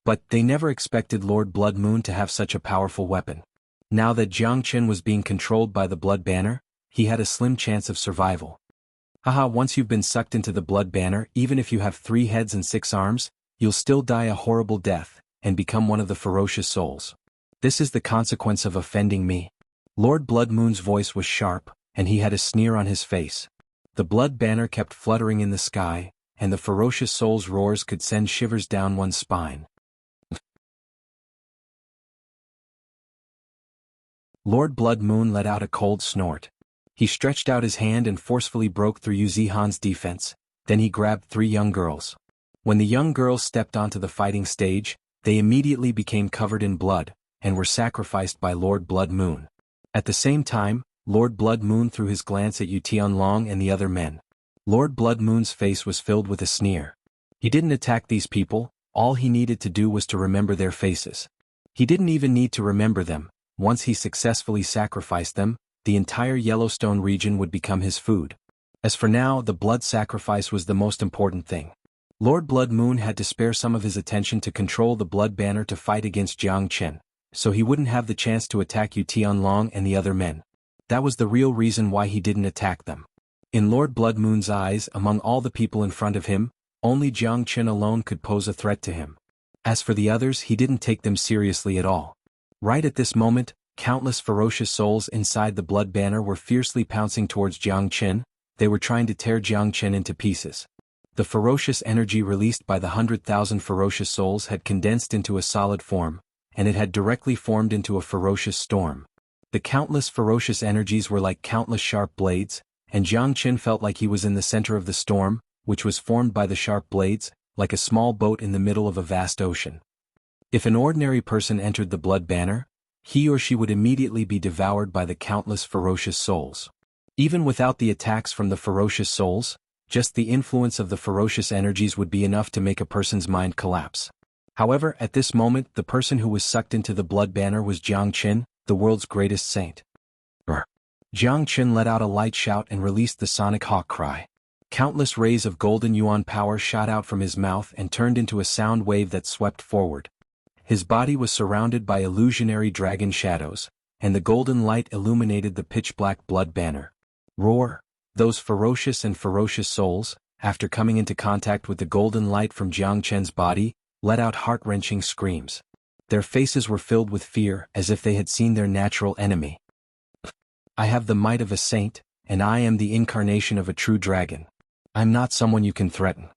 But they never expected Lord Blood Moon to have such a powerful weapon. Now that Jiangchen was being controlled by the Blood Banner, he had a slim chance of survival. Haha, once you've been sucked into the Blood Banner, even if you have 3 heads and 6 arms, you'll still die a horrible death, and become one of the ferocious souls. This is the consequence of offending me. Lord Blood Moon's voice was sharp, and he had a sneer on his face. The Blood Banner kept fluttering in the sky, and the ferocious soul's roars could send shivers down one's spine. Lord Blood Moon let out a cold snort. He stretched out his hand and forcefully broke through Yu Zihan's defense, then he grabbed 3 young girls. When the young girls stepped onto the fighting stage, they immediately became covered in blood, and were sacrificed by Lord Blood Moon. At the same time, Lord Blood Moon threw his glance at Yu Tianlong and the other men. Lord Blood Moon's face was filled with a sneer. He didn't attack these people, all he needed to do was to remember their faces. He didn't even need to remember them. Once he successfully sacrificed them, the entire Yellowstone region would become his food. As for now, the blood sacrifice was the most important thing. Lord Blood Moon had to spare some of his attention to control the Blood Banner to fight against Jiangchen, so he wouldn't have the chance to attack Yu Tianlong and the other men. That was the real reason why he didn't attack them. In Lord Blood Moon's eyes, among all the people in front of him, only Jiangchen alone could pose a threat to him. As for the others, he didn't take them seriously at all. Right at this moment, countless ferocious souls inside the Blood Banner were fiercely pouncing towards Jiangchen. They were trying to tear Jiangchen into pieces. The ferocious energy released by the 100,000 ferocious souls had condensed into a solid form, and it had directly formed into a ferocious storm. The countless ferocious energies were like countless sharp blades, and Jiangchen felt like he was in the center of the storm, which was formed by the sharp blades, like a small boat in the middle of a vast ocean. If an ordinary person entered the Blood Banner, he or she would immediately be devoured by the countless ferocious souls. Even without the attacks from the ferocious souls, just the influence of the ferocious energies would be enough to make a person's mind collapse. However, at this moment, the person who was sucked into the Blood Banner was Jiangchen, the world's greatest saint. Jiangchen let out a light shout and released the sonic hawk cry. Countless rays of golden yuan power shot out from his mouth and turned into a sound wave that swept forward. His body was surrounded by illusionary dragon shadows, and the golden light illuminated the pitch-black Blood Banner. Roar! Those ferocious souls, after coming into contact with the golden light from Jiangchen's body, let out heart-wrenching screams. Their faces were filled with fear, as if they had seen their natural enemy. I have the might of a saint, and I am the incarnation of a true dragon. I'm not someone you can threaten.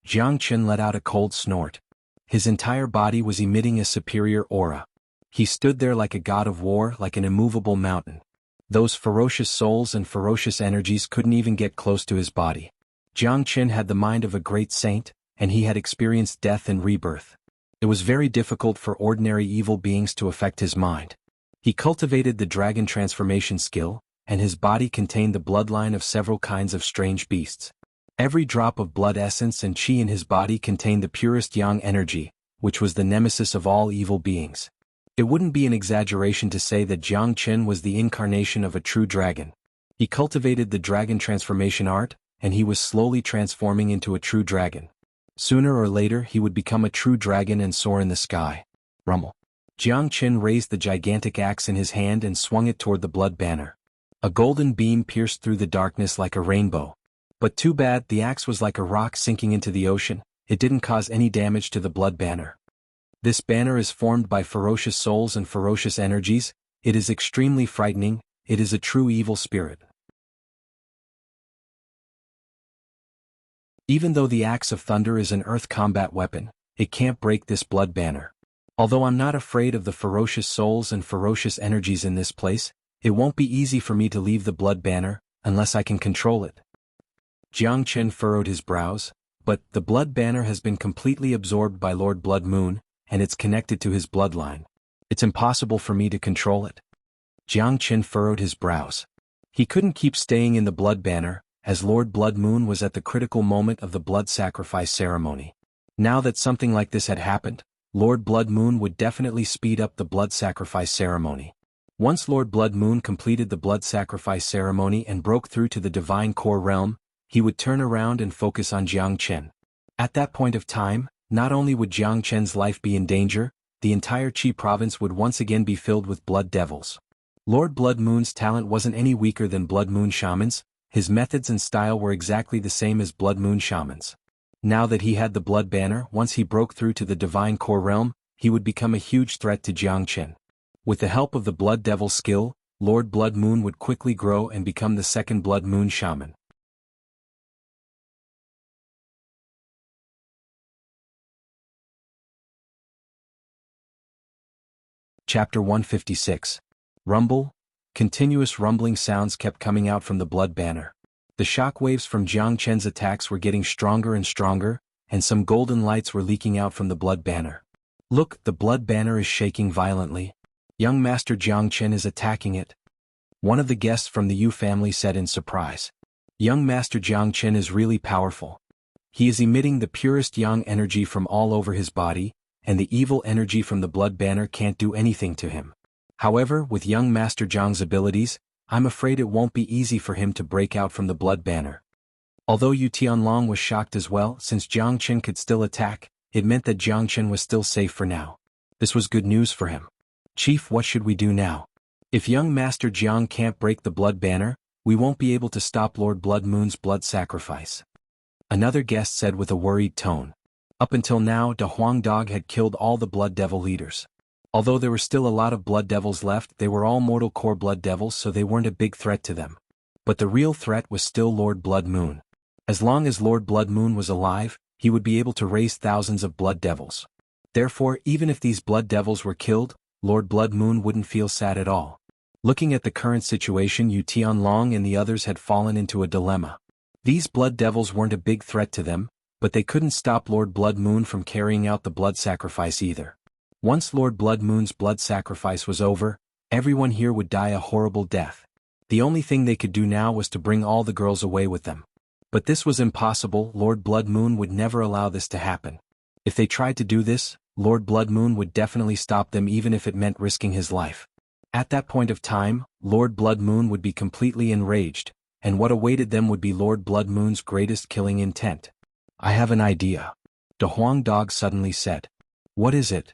Jiangchen let out a cold snort. His entire body was emitting a superior aura. He stood there like a god of war, like an immovable mountain. Those ferocious souls and ferocious energies couldn't even get close to his body. Jiangchen had the mind of a great saint, and he had experienced death and rebirth. It was very difficult for ordinary evil beings to affect his mind. He cultivated the dragon transformation skill, and his body contained the bloodline of several kinds of strange beasts. Every drop of blood essence and chi in his body contained the purest yang energy, which was the nemesis of all evil beings. It wouldn't be an exaggeration to say that Jiangchen was the incarnation of a true dragon. He cultivated the dragon transformation art, and he was slowly transforming into a true dragon. Sooner or later he would become a true dragon and soar in the sky. Rummel. Jiangchen raised the gigantic axe in his hand and swung it toward the Blood Banner. A golden beam pierced through the darkness like a rainbow. But too bad, the axe was like a rock sinking into the ocean. It didn't cause any damage to the Blood Banner. This banner is formed by ferocious souls and ferocious energies. It is extremely frightening. It is a true evil spirit. Even though the Axe of Thunder is an earth combat weapon, it can't break this Blood Banner. Although I'm not afraid of the ferocious souls and ferocious energies in this place, it won't be easy for me to leave the Blood Banner, unless I can control it. Jiangchen furrowed his brows, but the Blood Banner has been completely absorbed by Lord Blood Moon, and it's connected to his bloodline. It's impossible for me to control it. Jiangchen furrowed his brows. He couldn't keep staying in the Blood Banner, as Lord Blood Moon was at the critical moment of the blood sacrifice ceremony. Now that something like this had happened, Lord Blood Moon would definitely speed up the blood sacrifice ceremony. Once Lord Blood Moon completed the blood sacrifice ceremony and broke through to the divine core realm, he would turn around and focus on Jiangchen. At that point of time, Not only would Jiang Chen's life be in danger, the entire Qi province would once again be filled with blood devils. Lord Blood Moon's talent wasn't any weaker than Blood Moon Shaman's, his methods and style were exactly the same as Blood Moon Shaman's. Now that he had the Blood Banner, once he broke through to the Divine Core Realm, he would become a huge threat to Jiang Chen. With the help of the Blood Devil skill, Lord Blood Moon would quickly grow and become the second Blood Moon Shaman. Chapter 156. Rumble. Continuous rumbling sounds kept coming out from the Blood Banner. The shockwaves from Jiang Chen's attacks were getting stronger and stronger, and some golden lights were leaking out from the Blood Banner. Look, the Blood Banner is shaking violently. Young Master Jiang Chen is attacking it. One of the guests from the Yu family said in surprise. Young Master Jiang Chen is really powerful. He is emitting the purest yang energy from all over his body, and the evil energy from the Blood Banner can't do anything to him. However, with young Master Jiang's abilities, I'm afraid it won't be easy for him to break out from the Blood Banner. Although Yu Tianlong was shocked as well, since Jiang Chen could still attack, it meant that Jiang Chen was still safe for now. This was good news for him. Chief, what should we do now? If young Master Jiang can't break the Blood Banner, we won't be able to stop Lord Blood Moon's blood sacrifice. Another guest said with a worried tone. Up until now, Da Huang Dog had killed all the Blood Devil leaders. Although there were still a lot of Blood Devils left, they were all Mortal Core Blood Devils, so they weren't a big threat to them. But the real threat was still Lord Blood Moon. As long as Lord Blood Moon was alive, he would be able to raise thousands of Blood Devils. Therefore, even if these Blood Devils were killed, Lord Blood Moon wouldn't feel sad at all. Looking at the current situation, Yu Tianlong and the others had fallen into a dilemma. These Blood Devils weren't a big threat to them, but they couldn't stop Lord Blood Moon from carrying out the blood sacrifice either. Once Lord Blood Moon's blood sacrifice was over, everyone here would die a horrible death. The only thing they could do now was to bring all the girls away with them. But this was impossible. Lord Blood Moon would never allow this to happen. If they tried to do this, Lord Blood Moon would definitely stop them even if it meant risking his life. At that point of time, Lord Blood Moon would be completely enraged, and what awaited them would be Lord Blood Moon's greatest killing intent. I have an idea. Da Huang Dog suddenly said. What is it?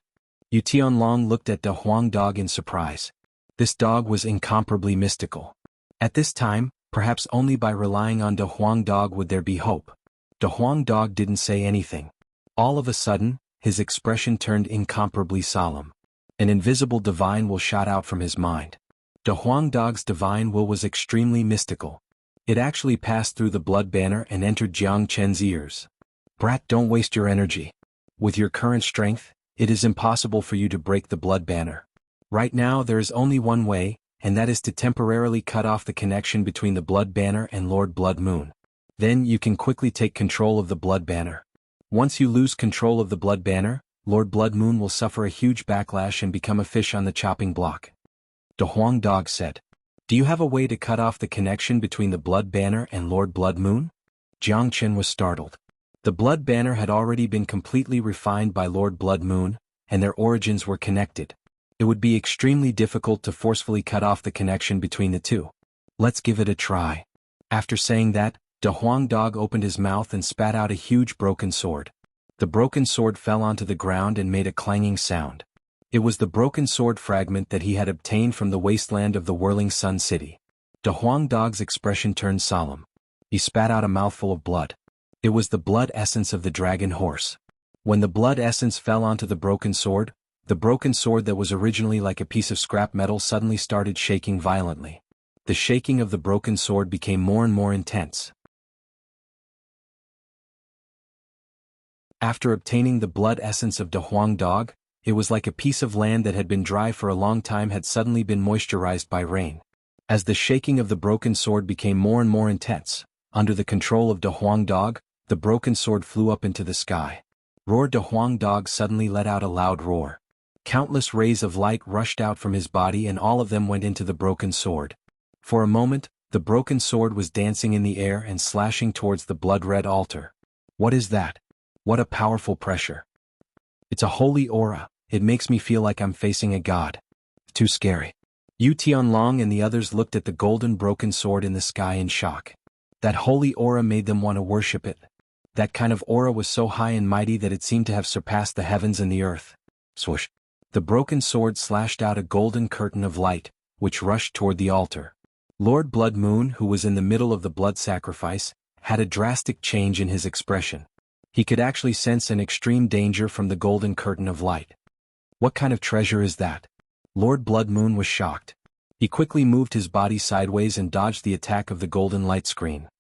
Yu Tianlong looked at Da Huang Dog in surprise. This dog was incomparably mystical. At this time, perhaps only by relying on Da Huang Dog would there be hope. Da Huang Dog didn't say anything. All of a sudden, his expression turned incomparably solemn. An invisible divine will shot out from his mind. Da Huang Dog's divine will was extremely mystical. It actually passed through the Blood Banner and entered Jiang Chen's ears. Brat, don't waste your energy. With your current strength, it is impossible for you to break the Blood Banner. Right now there is only one way, and that is to temporarily cut off the connection between the Blood Banner and Lord Blood Moon. Then you can quickly take control of the Blood Banner. Once you lose control of the Blood Banner, Lord Blood Moon will suffer a huge backlash and become a fish on the chopping block. Da Huang Dog said. Do you have a way to cut off the connection between the Blood Banner and Lord Blood Moon? Jiang Chen was startled. The Blood Banner had already been completely refined by Lord Blood Moon, and their origins were connected. It would be extremely difficult to forcefully cut off the connection between the two. Let's give it a try. After saying that, Da Huang Dog opened his mouth and spat out a huge broken sword. The broken sword fell onto the ground and made a clanging sound. It was the broken sword fragment that he had obtained from the wasteland of the Whirling Sun City. Da Huang Dog's expression turned solemn. He spat out a mouthful of blood. It was the blood essence of the dragon horse. When the blood essence fell onto the broken sword that was originally like a piece of scrap metal suddenly started shaking violently. The shaking of the broken sword became more and more intense. After obtaining the blood essence of Da Huang Dog, it was like a piece of land that had been dry for a long time had suddenly been moisturized by rain. As the shaking of the broken sword became more and more intense, under the control of Da Huang Dog, the broken sword flew up into the sky. Roar! Da Huang Dog suddenly let out a loud roar. Countless rays of light rushed out from his body and all of them went into the broken sword. For a moment, the broken sword was dancing in the air and slashing towards the blood-red altar. What is that? What a powerful pressure. It's a holy aura. It makes me feel like I'm facing a god. Too scary. Yu Tianlong and the others looked at the golden broken sword in the sky in shock. That holy aura made them want to worship it. That kind of aura was so high and mighty that it seemed to have surpassed the heavens and the earth. Swoosh! The broken sword slashed out a golden curtain of light, which rushed toward the altar. Lord Blood Moon, who was in the middle of the blood sacrifice, had a drastic change in his expression. He could actually sense an extreme danger from the golden curtain of light. What kind of treasure is that? Lord Blood Moon was shocked. He quickly moved his body sideways and dodged the attack of the golden light screen.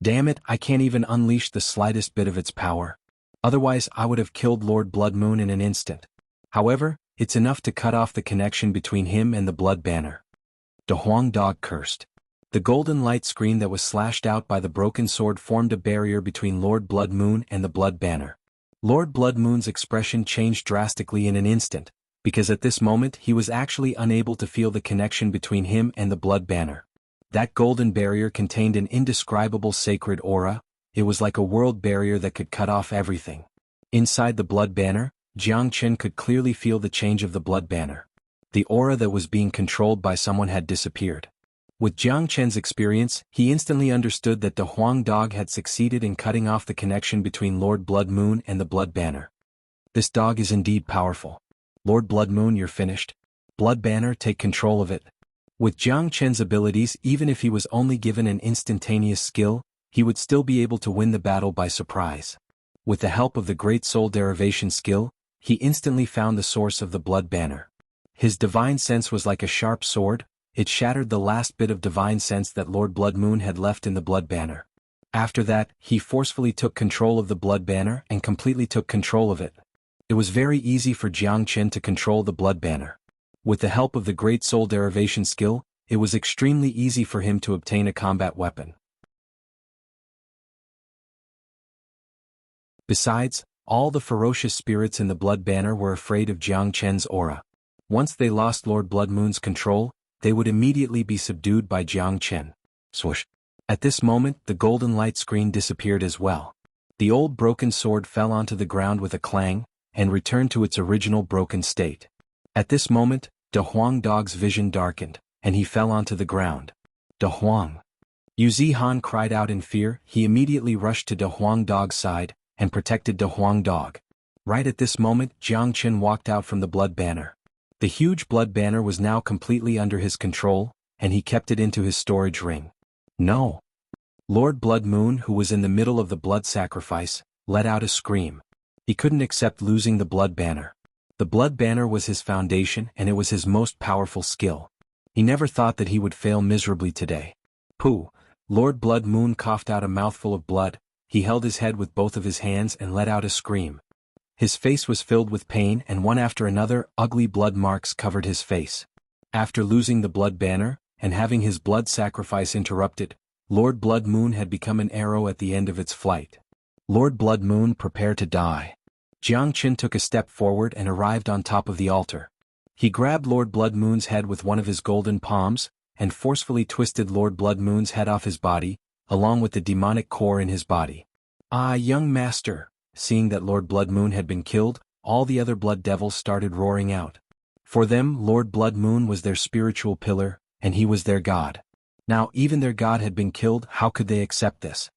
Damn it, I can't even unleash the slightest bit of its power. Otherwise I would have killed Lord Blood Moon in an instant. However, it's enough to cut off the connection between him and the blood banner. De Huang Dog cursed. The golden light screen that was slashed out by the broken sword formed a barrier between Lord Blood Moon and the blood banner. Lord Blood Moon's expression changed drastically in an instant, because at this moment he was actually unable to feel the connection between him and the blood banner. That golden barrier contained an indescribable sacred aura. It was like a world barrier that could cut off everything. Inside the blood banner, Jiang Chen could clearly feel the change of the blood banner. The aura that was being controlled by someone had disappeared. With Jiang Chen's experience, he instantly understood that the Huang Dog had succeeded in cutting off the connection between Lord Blood Moon and the blood banner. This dog is indeed powerful. Lord Blood Moon, you're finished. Blood banner, take control of it. With Jiang Chen's abilities, even if he was only given an instantaneous skill, he would still be able to win the battle by surprise. With the help of the Great Soul Derivation skill, he instantly found the source of the blood banner. His divine sense was like a sharp sword. It shattered the last bit of divine sense that Lord Blood Moon had left in the blood banner. After that, he forcefully took control of the blood banner and completely took control of it. It was very easy for Jiang Chen to control the blood banner. With the help of the Great Soul Derivation skill, it was extremely easy for him to obtain a combat weapon. Besides, all the ferocious spirits in the blood banner were afraid of Jiang Chen's aura. Once they lost Lord Blood Moon's control, they would immediately be subdued by Jiang Chen. Swoosh! At this moment, the golden light screen disappeared as well. The old broken sword fell onto the ground with a clang, and returned to its original broken state. At this moment, De Huang Dog's vision darkened, and he fell onto the ground. De Huang! Xuanhuan cried out in fear. He immediately rushed to De Huang Dog's side, and protected De Huang Dog. Right at this moment, Jiang Chen walked out from the blood banner. The huge blood banner was now completely under his control, and he kept it into his storage ring. No! Lord Blood Moon, who was in the middle of the blood sacrifice, let out a scream. He couldn't accept losing the blood banner. The blood banner was his foundation and it was his most powerful skill. He never thought that he would fail miserably today. Pooh! Lord Blood Moon coughed out a mouthful of blood. He held his head with both of his hands and let out a scream. His face was filled with pain, and one after another, ugly blood marks covered his face. After losing the blood banner, and having his blood sacrifice interrupted, Lord Blood Moon had become an arrow at the end of its flight. Lord Blood Moon, prepare to die. Jiang Chen took a step forward and arrived on top of the altar. He grabbed Lord Blood Moon's head with one of his golden palms, and forcefully twisted Lord Blood Moon's head off his body, along with the demonic core in his body. Ah, young master! Seeing that Lord Blood Moon had been killed, all the other blood devils started roaring out. For them, Lord Blood Moon was their spiritual pillar, and he was their god. Now even their god had been killed. How could they accept this?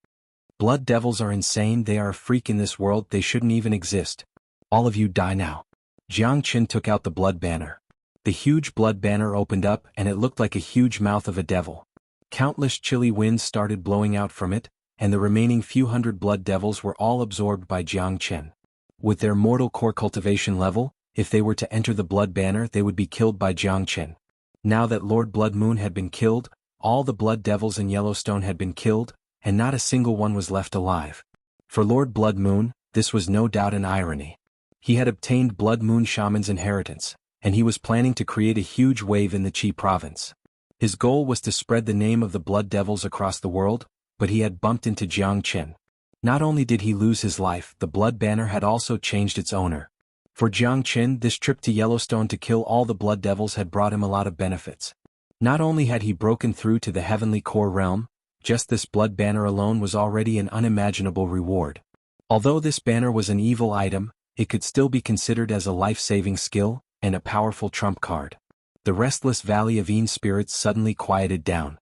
Blood devils are insane. They are a freak in this world. They shouldn't even exist. All of you die now. Jiang Chen took out the blood banner. The huge blood banner opened up and it looked like a huge mouth of a devil. Countless chilly winds started blowing out from it, and the remaining few hundred blood devils were all absorbed by Jiang Chen. With their mortal core cultivation level, if they were to enter the blood banner they would be killed by Jiang Chen. Now that Lord Blood Moon had been killed, all the blood devils in Yellowstone had been killed, and not a single one was left alive. For Lord Blood Moon, this was no doubt an irony. He had obtained Blood Moon Shaman's inheritance, and he was planning to create a huge wave in the Qi province. His goal was to spread the name of the blood devils across the world, but he had bumped into Jiang Chen. Not only did he lose his life, the blood banner had also changed its owner. For Jiang Chen, this trip to Yellowstone to kill all the blood devils had brought him a lot of benefits. Not only had he broken through to the heavenly core realm, just this blood banner alone was already an unimaginable reward. Although this banner was an evil item, it could still be considered as a life-saving skill, and a powerful trump card. The restless valley of Yin spirits suddenly quieted down.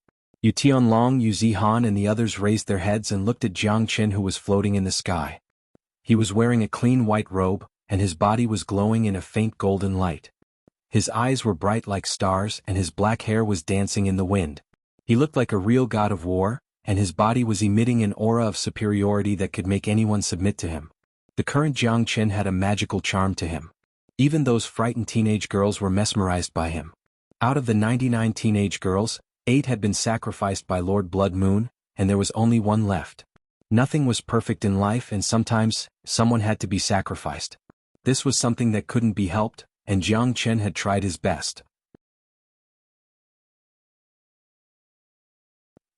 Yu Tianlong, Yu Zihan and the others raised their heads and looked at Jiang Chen, who was floating in the sky. He was wearing a clean white robe, and his body was glowing in a faint golden light. His eyes were bright like stars and his black hair was dancing in the wind. He looked like a real god of war, and his body was emitting an aura of superiority that could make anyone submit to him. The current Jiang Chen had a magical charm to him. Even those frightened teenage girls were mesmerized by him. Out of the 99 teenage girls, 8 had been sacrificed by Lord Blood Moon, and there was only one left. Nothing was perfect in life, and sometimes, someone had to be sacrificed. This was something that couldn't be helped, and Jiang Chen had tried his best.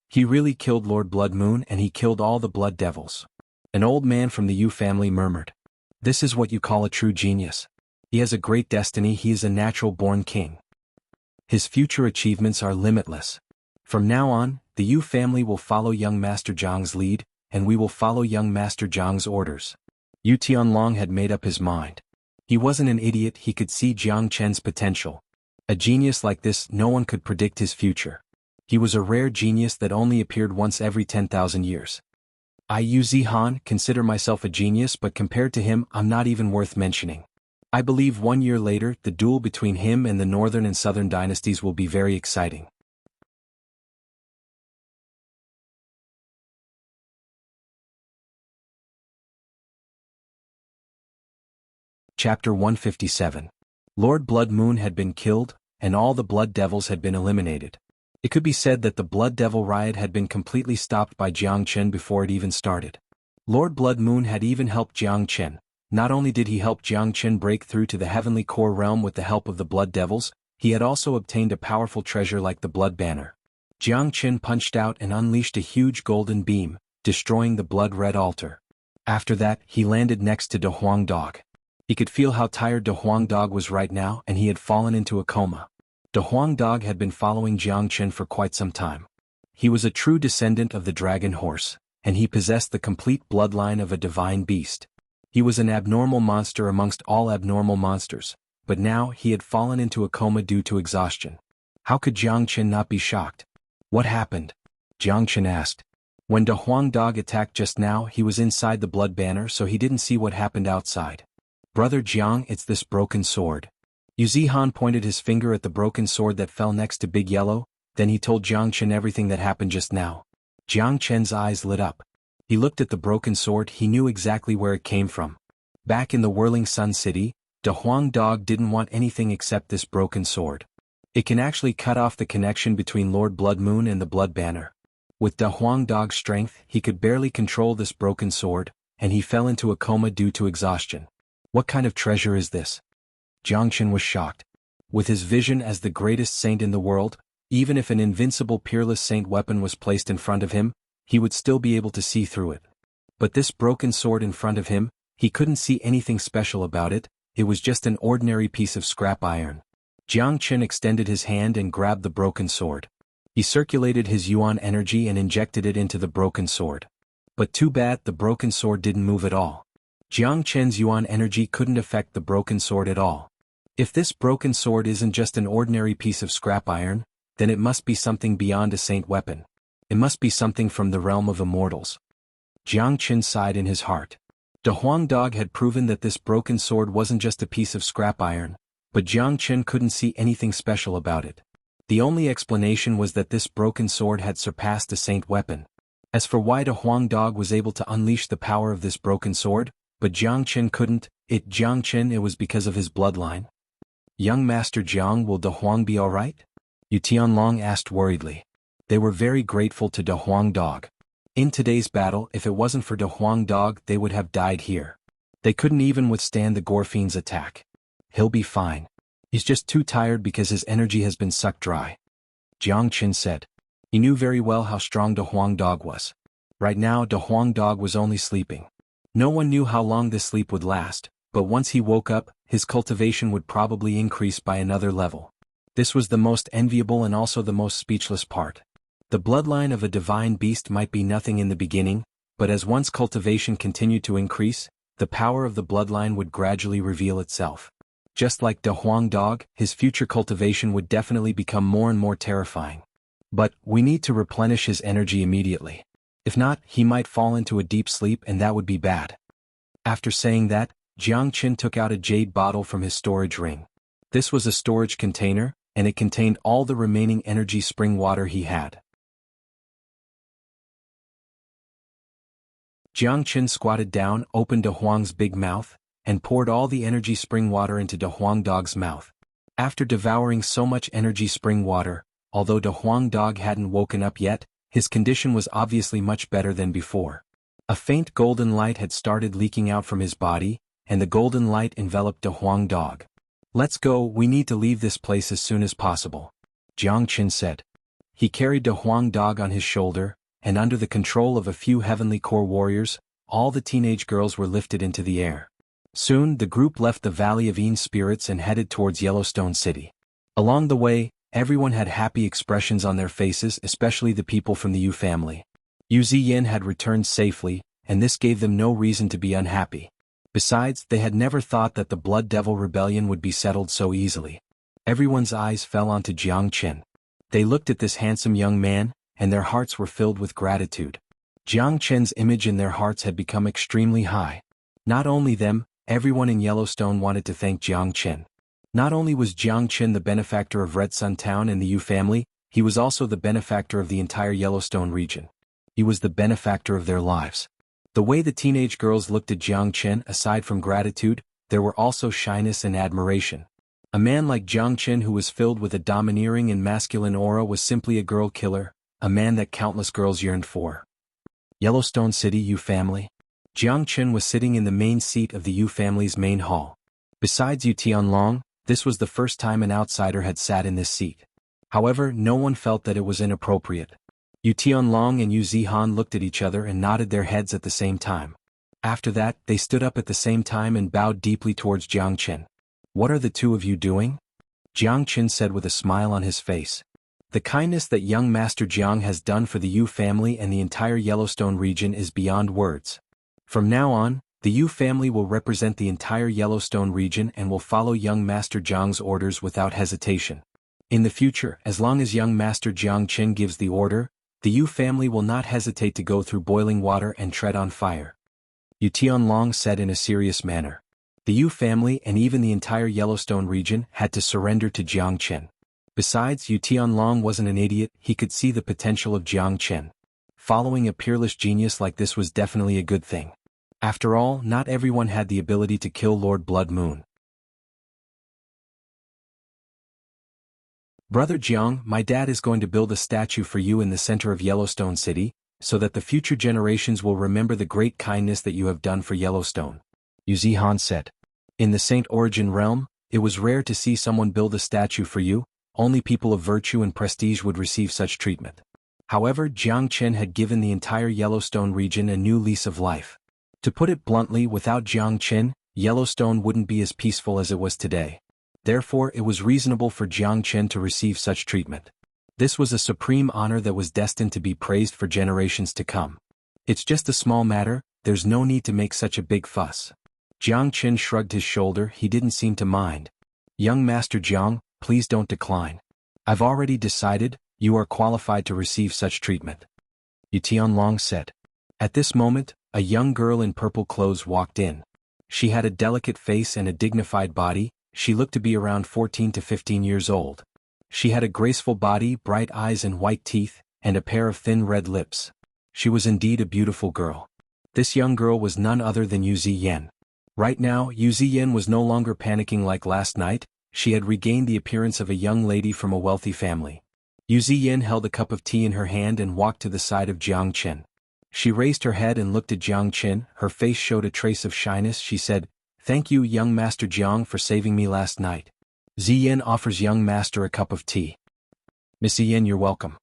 He really killed Lord Blood Moon, and he killed all the blood devils. An old man from the Yu family murmured. This is what you call a true genius. He has a great destiny. He is a natural-born king. His future achievements are limitless. From now on, the Yu family will follow young Master Jiang's lead, and we will follow young Master Jiang's orders. Yu Tianlong had made up his mind. He wasn't an idiot. He could see Jiang Chen's potential. A genius like this, no one could predict his future. He was a rare genius that only appeared once every 10,000 years. I, Yu Zihan, consider myself a genius, but compared to him, I'm not even worth mentioning. I believe 1 year later, the duel between him and the northern and southern dynasties will be very exciting. Chapter 157. Lord Blood Moon had been killed, and all the blood devils had been eliminated. It could be said that the Blood Devil riot had been completely stopped by Jiang Chen before it even started. Lord Blood Moon had even helped Jiang Chen. Not only did he help Jiang Chen break through to the heavenly core realm with the help of the blood devils, he had also obtained a powerful treasure like the blood banner. Jiang Chen punched out and unleashed a huge golden beam, destroying the blood-red altar. After that, he landed next to De Huang Dog. He could feel how tired De Huang Dog was right now, and he had fallen into a coma. De Huang Dog had been following Jiang Chen for quite some time. He was a true descendant of the dragon horse, and he possessed the complete bloodline of a divine beast. He was an abnormal monster amongst all abnormal monsters, but now he had fallen into a coma due to exhaustion. How could Jiang Chen not be shocked? What happened? Jiang Chen asked. When De Huang Dog attacked just now, he was inside the blood banner, so he didn't see what happened outside. Brother Jiang, it's this broken sword. Yu Zihan pointed his finger at the broken sword that fell next to Big Yellow, then he told Jiang Chen everything that happened just now. Jiang Chen's eyes lit up. He looked at the broken sword. He knew exactly where it came from. Back in the Whirling Sun City, De Huang Dog didn't want anything except this broken sword. It can actually cut off the connection between Lord Blood Moon and the Blood Banner. With De Huang Dog's strength, he could barely control this broken sword, and he fell into a coma due to exhaustion. What kind of treasure is this? Jiang Chen was shocked. With his vision as the greatest saint in the world, even if an invincible peerless saint weapon was placed in front of him, he would still be able to see through it. But this broken sword in front of him, he couldn't see anything special about it. It was just an ordinary piece of scrap iron. Jiang Chen extended his hand and grabbed the broken sword. He circulated his yuan energy and injected it into the broken sword. But too bad, the broken sword didn't move at all. Jiang Chen's yuan energy couldn't affect the broken sword at all. If this broken sword isn't just an ordinary piece of scrap iron, then it must be something beyond a saint weapon. It must be something from the realm of immortals. Jiang Chen sighed in his heart. De Huang Dog had proven that this broken sword wasn't just a piece of scrap iron, but Jiang Chen couldn't see anything special about it. The only explanation was that this broken sword had surpassed a saint weapon. As for why De Huang Dog was able to unleash the power of this broken sword, but Jiang Chen couldn't, Jiang Chen, it was because of his bloodline. Young Master Jiang, will De Huang be alright? Yu Tianlong asked worriedly. They were very grateful to De Huang Dog. In today's battle, if it wasn't for De Huang Dog, they would have died here. They couldn't even withstand the Gorfiend's attack. He'll be fine. He's just too tired because his energy has been sucked dry. Jiang Chen said. He knew very well how strong De Huang Dog was. Right now, De Huang Dog was only sleeping. No one knew how long this sleep would last, but once he woke up, his cultivation would probably increase by another level. This was the most enviable and also the most speechless part. The bloodline of a divine beast might be nothing in the beginning, but as one's cultivation continued to increase, the power of the bloodline would gradually reveal itself. Just like De Huang Dog, his future cultivation would definitely become more and more terrifying. But we need to replenish his energy immediately. If not, he might fall into a deep sleep and that would be bad. After saying that, Jiang Qin took out a jade bottle from his storage ring. This was a storage container, and it contained all the remaining energy spring water he had. Jiang Qin squatted down, opened De Huang's big mouth, and poured all the energy spring water into De Huang Dog's mouth. After devouring so much energy spring water, although De Huang Dog hadn't woken up yet, his condition was obviously much better than before. A faint golden light had started leaking out from his body, and the golden light enveloped De Huang Dog. "Let's go, we need to leave this place as soon as possible," Jiang Qin said. He carried De Huang Dog on his shoulder, and under the control of a few heavenly core warriors, all the teenage girls were lifted into the air. Soon the group left the Valley of Yin Spirits and headed towards Yellowstone City. Along the way, everyone had happy expressions on their faces, especially the people from the Yu family. Yu Ziyin had returned safely, and this gave them no reason to be unhappy. Besides, they had never thought that the Blood Devil Rebellion would be settled so easily. Everyone's eyes fell onto Jiang Qin. They looked at this handsome young man, and their hearts were filled with gratitude. Jiang Qin's image in their hearts had become extremely high. Not only them, everyone in Yellowstone wanted to thank Jiang Qin. Not only was Jiang Qin the benefactor of Red Sun Town and the Yu family, he was also the benefactor of the entire Yellowstone region. He was the benefactor of their lives. The way the teenage girls looked at Jiang Qin, aside from gratitude, there were also shyness and admiration. A man like Jiang Qin who was filled with a domineering and masculine aura was simply a girl killer, a man that countless girls yearned for. Yellowstone City Yu family. Jiang Qin was sitting in the main seat of the Yu family's main hall. Besides Yu Tianlong, this was the first time an outsider had sat in this seat. However, no one felt that it was inappropriate. Yu Tianlong and Yu Zihan looked at each other and nodded their heads at the same time. After that, they stood up at the same time and bowed deeply towards Jiang Qin. "What are the two of you doing?" Jiang Qin said with a smile on his face. "The kindness that young Master Jiang has done for the Yu family and the entire Yellowstone region is beyond words. From now on, the Yu family will represent the entire Yellowstone region and will follow young Master Jiang's orders without hesitation. In the future, as long as young Master Jiang Qin gives the order, the Yu family will not hesitate to go through boiling water and tread on fire." Yu Tianlong said in a serious manner. The Yu family and even the entire Yellowstone region had to surrender to Jiang Qin. Besides, Yu Tianlong wasn't an idiot, he could see the potential of Jiang Qin. Following a peerless genius like this was definitely a good thing. After all, not everyone had the ability to kill Lord Blood Moon. "Brother Jiang, my dad is going to build a statue for you in the center of Yellowstone City, so that the future generations will remember the great kindness that you have done for Yellowstone," Yu Zihan said. "In the Saint Origin realm, it was rare to see someone build a statue for you, only people of virtue and prestige would receive such treatment." However, Jiang Qin had given the entire Yellowstone region a new lease of life. To put it bluntly, without Jiang Qin, Yellowstone wouldn't be as peaceful as it was today. Therefore, it was reasonable for Jiang Qin to receive such treatment. This was a supreme honor that was destined to be praised for generations to come. "It's just a small matter, there's no need to make such a big fuss." Jiang Qin shrugged his shoulder, he didn't seem to mind. "Young Master Jiang, please don't decline. I've already decided, you are qualified to receive such treatment," Yu Tianlong said. At this moment, a young girl in purple clothes walked in. She had a delicate face and a dignified body. She looked to be around 14 to 15 years old. She had a graceful body, bright eyes and white teeth, and a pair of thin red lips. She was indeed a beautiful girl. This young girl was none other than Yu Ziyin. Right now, Yu Ziyin was no longer panicking like last night, she had regained the appearance of a young lady from a wealthy family. Yu Ziyin held a cup of tea in her hand and walked to the side of Jiang Qin. She raised her head and looked at Jiang Qin, her face showed a trace of shyness. She said, "Thank you, young Master Jiang, for saving me last night." Ziyin offers young master a cup of tea. "Miss Ziyin, you're welcome."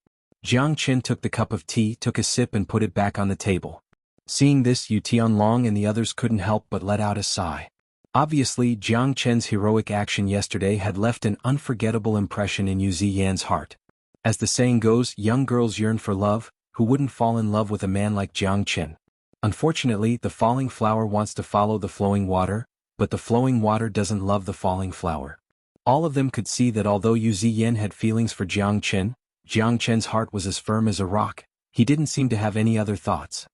Jiang Qin took the cup of tea, took a sip and put it back on the table. Seeing this, Yu Tianlong and the others couldn't help but let out a sigh. Obviously, Jiang Qin's heroic action yesterday had left an unforgettable impression in Yu Ziyin's heart. As the saying goes, young girls yearn for love, who wouldn't fall in love with a man like Jiang Qin? Unfortunately, the falling flower wants to follow the flowing water, but the flowing water doesn't love the falling flower. All of them could see that although Yu Ziyin had feelings for Jiang Qin, Jiang Chen's heart was as firm as a rock. He didn't seem to have any other thoughts.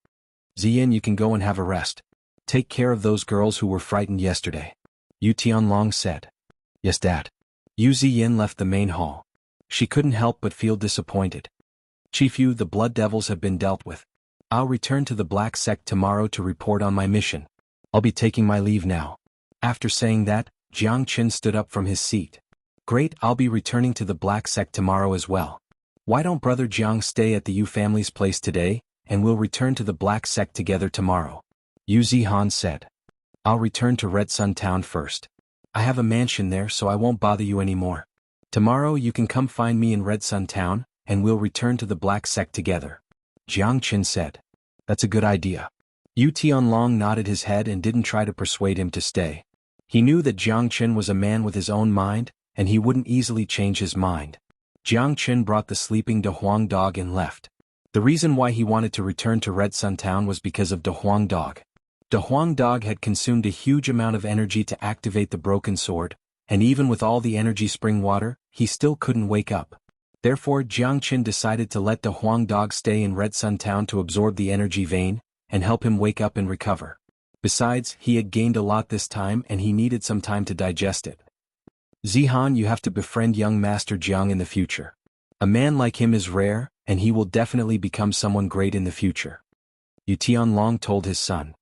Ziyin, you can go and have a rest. Take care of those girls who were frightened yesterday. Yu Tianlong said. Yes, Dad. Yu Ziyin left the main hall. She couldn't help but feel disappointed. Chief Yu, the blood devils have been dealt with. I'll return to the Black Sect tomorrow to report on my mission. I'll be taking my leave now. After saying that, Jiang Chen stood up from his seat. Great, I'll be returning to the Black Sect tomorrow as well. Why don't Brother Jiang stay at the Yu family's place today, and we'll return to the Black Sect together tomorrow? Yu Zihan said. I'll return to Red Sun Town first. I have a mansion there, so I won't bother you anymore. Tomorrow you can come find me in Red Sun Town, and we'll return to the Black Sect together. Jiang Chen said. That's a good idea. Yu Tianlong nodded his head and didn't try to persuade him to stay. He knew that Jiang Chen was a man with his own mind, and he wouldn't easily change his mind. Jiang Chen brought the sleeping De Huang dog and left. The reason why he wanted to return to Red Sun Town was because of De Huang dog. De Huang dog had consumed a huge amount of energy to activate the broken sword, and even with all the energy spring water, he still couldn't wake up. Therefore Jiang Chen decided to let De Huang dog stay in Red Sun Town to absorb the energy vein, and help him wake up and recover. Besides, he had gained a lot this time and he needed some time to digest it. Zihan, you have to befriend young Master Jiang in the future. A man like him is rare, and he will definitely become someone great in the future. Yu Tianlong told his son.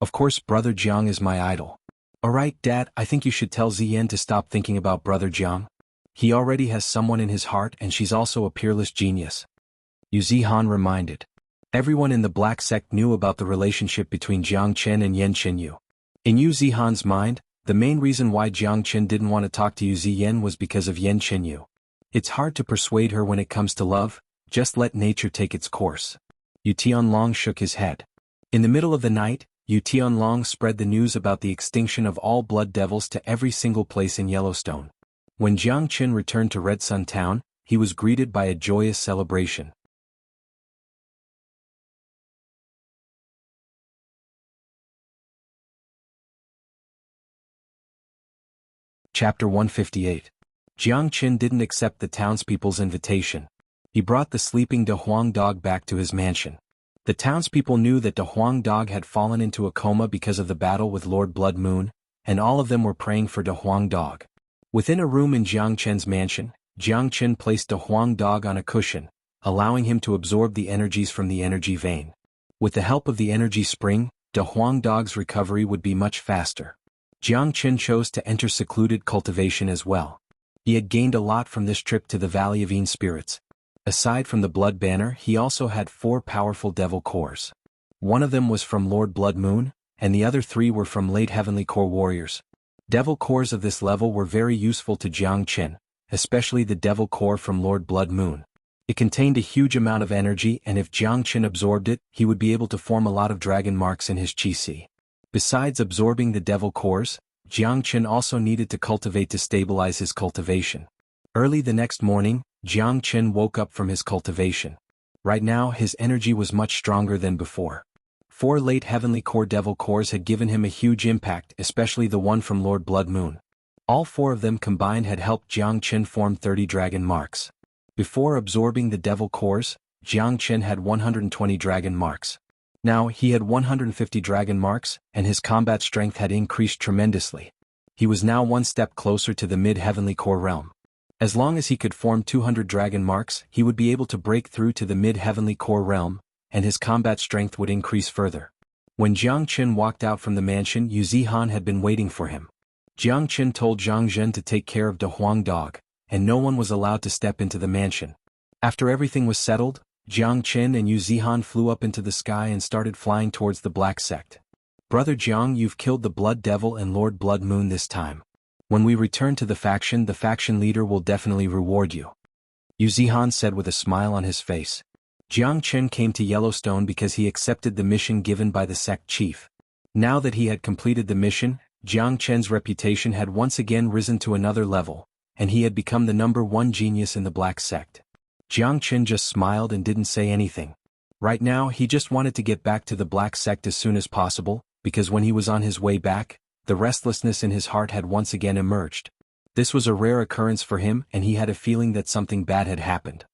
Of course, Brother Jiang is my idol. Alright, Dad, I think you should tell Ziyan to stop thinking about Brother Jiang. He already has someone in his heart and she's also a peerless genius. Yu Zihan reminded. Everyone in the Black Sect knew about the relationship between Jiang Chen and Yan Chenyu. In Yu Zihan's mind, the main reason why Jiang Chen didn't want to talk to Yu Ziyan was because of Yan Chenyu. It's hard to persuade her when it comes to love, just let nature take its course. Yu Tianlong shook his head. In the middle of the night, Yu Tianlong spread the news about the extinction of all blood devils to every single place in Yellowstone. When Jiang Chen returned to Red Sun Town, he was greeted by a joyous celebration. Chapter 158. Jiang Chen didn't accept the townspeople's invitation. He brought the sleeping De Huang dog back to his mansion. The townspeople knew that De Huang dog had fallen into a coma because of the battle with Lord Blood Moon, and all of them were praying for De Huang dog. Within a room in Jiang Chen's mansion, Jiang Chen placed De Huang dog on a cushion, allowing him to absorb the energies from the energy vein. With the help of the energy spring, De Huang dog's recovery would be much faster. Jiang Chen chose to enter secluded cultivation as well. He had gained a lot from this trip to the Valley of Een Spirits. Aside from the Blood Banner, he also had 4 powerful devil cores. One of them was from Lord Blood Moon, and the other 3 were from late Heavenly Core warriors. Devil cores of this level were very useful to Jiang Chen, especially the devil core from Lord Blood Moon. It contained a huge amount of energy, and if Jiang Chen absorbed it, he would be able to form a lot of dragon marks in his chi. Besides absorbing the devil cores, Jiang Chen also needed to cultivate to stabilize his cultivation. Early the next morning, Jiang Chen woke up from his cultivation. Right now his energy was much stronger than before. 4 late Heavenly Core devil cores had given him a huge impact, especially the one from Lord Blood Moon. All 4 of them combined had helped Jiang Chen form 30 dragon marks. Before absorbing the devil cores, Jiang Chen had 120 dragon marks. Now he had 150 dragon marks, and his combat strength had increased tremendously. He was now one step closer to the mid-Heavenly Core realm. As long as he could form 200 dragon marks, he would be able to break through to the mid-Heavenly Core realm, and his combat strength would increase further. When Jiang Chen walked out from the mansion, Yu Zihan had been waiting for him. Jiang Chen told Zhang Zhen to take care of De Huang dog, and no one was allowed to step into the mansion. After everything was settled, Jiang Chen and Yu Zihan flew up into the sky and started flying towards the Black Sect. Brother Jiang, you've killed the Blood Devil and Lord Blood Moon this time. When we return to the faction leader will definitely reward you. Yu Zihan said with a smile on his face. Jiang Chen came to Yellowstone because he accepted the mission given by the sect chief. Now that he had completed the mission, Jiang Chen's reputation had once again risen to another level, and he had become the #1 genius in the Black Sect. Jiang Chen just smiled and didn't say anything. Right now he just wanted to get back to the Black Sect as soon as possible, because when he was on his way back, the restlessness in his heart had once again emerged. This was a rare occurrence for him, and he had a feeling that something bad had happened.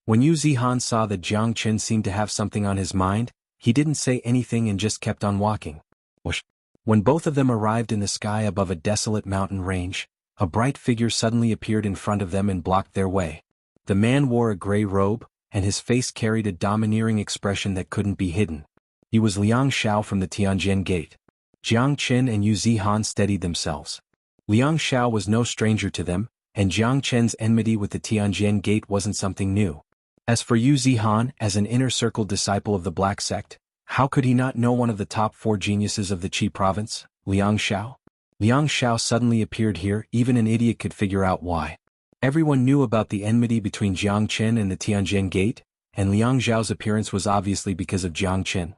When Yu Zihan saw that Jiang Chen seemed to have something on his mind, he didn't say anything and just kept on walking. Whoosh. When both of them arrived in the sky above a desolate mountain range, a bright figure suddenly appeared in front of them and blocked their way. The man wore a gray robe, and his face carried a domineering expression that couldn't be hidden. He was Liang Xiao from the Tianjin Gate. Jiang Chen and Yu Zihan steadied themselves. Liang Xiao was no stranger to them, and Jiang Chen's enmity with the Tianjin Gate wasn't something new. As for Yu Zihan, as an inner-circle disciple of the Black Sect, how could he not know one of the top 4 geniuses of the Qi province, Liang Xiao? Liang Xiao suddenly appeared here, even an idiot could figure out why. Everyone knew about the enmity between Jiang Chen and the Tianjin Gate, and Liang Xiao's appearance was obviously because of Jiang Chen.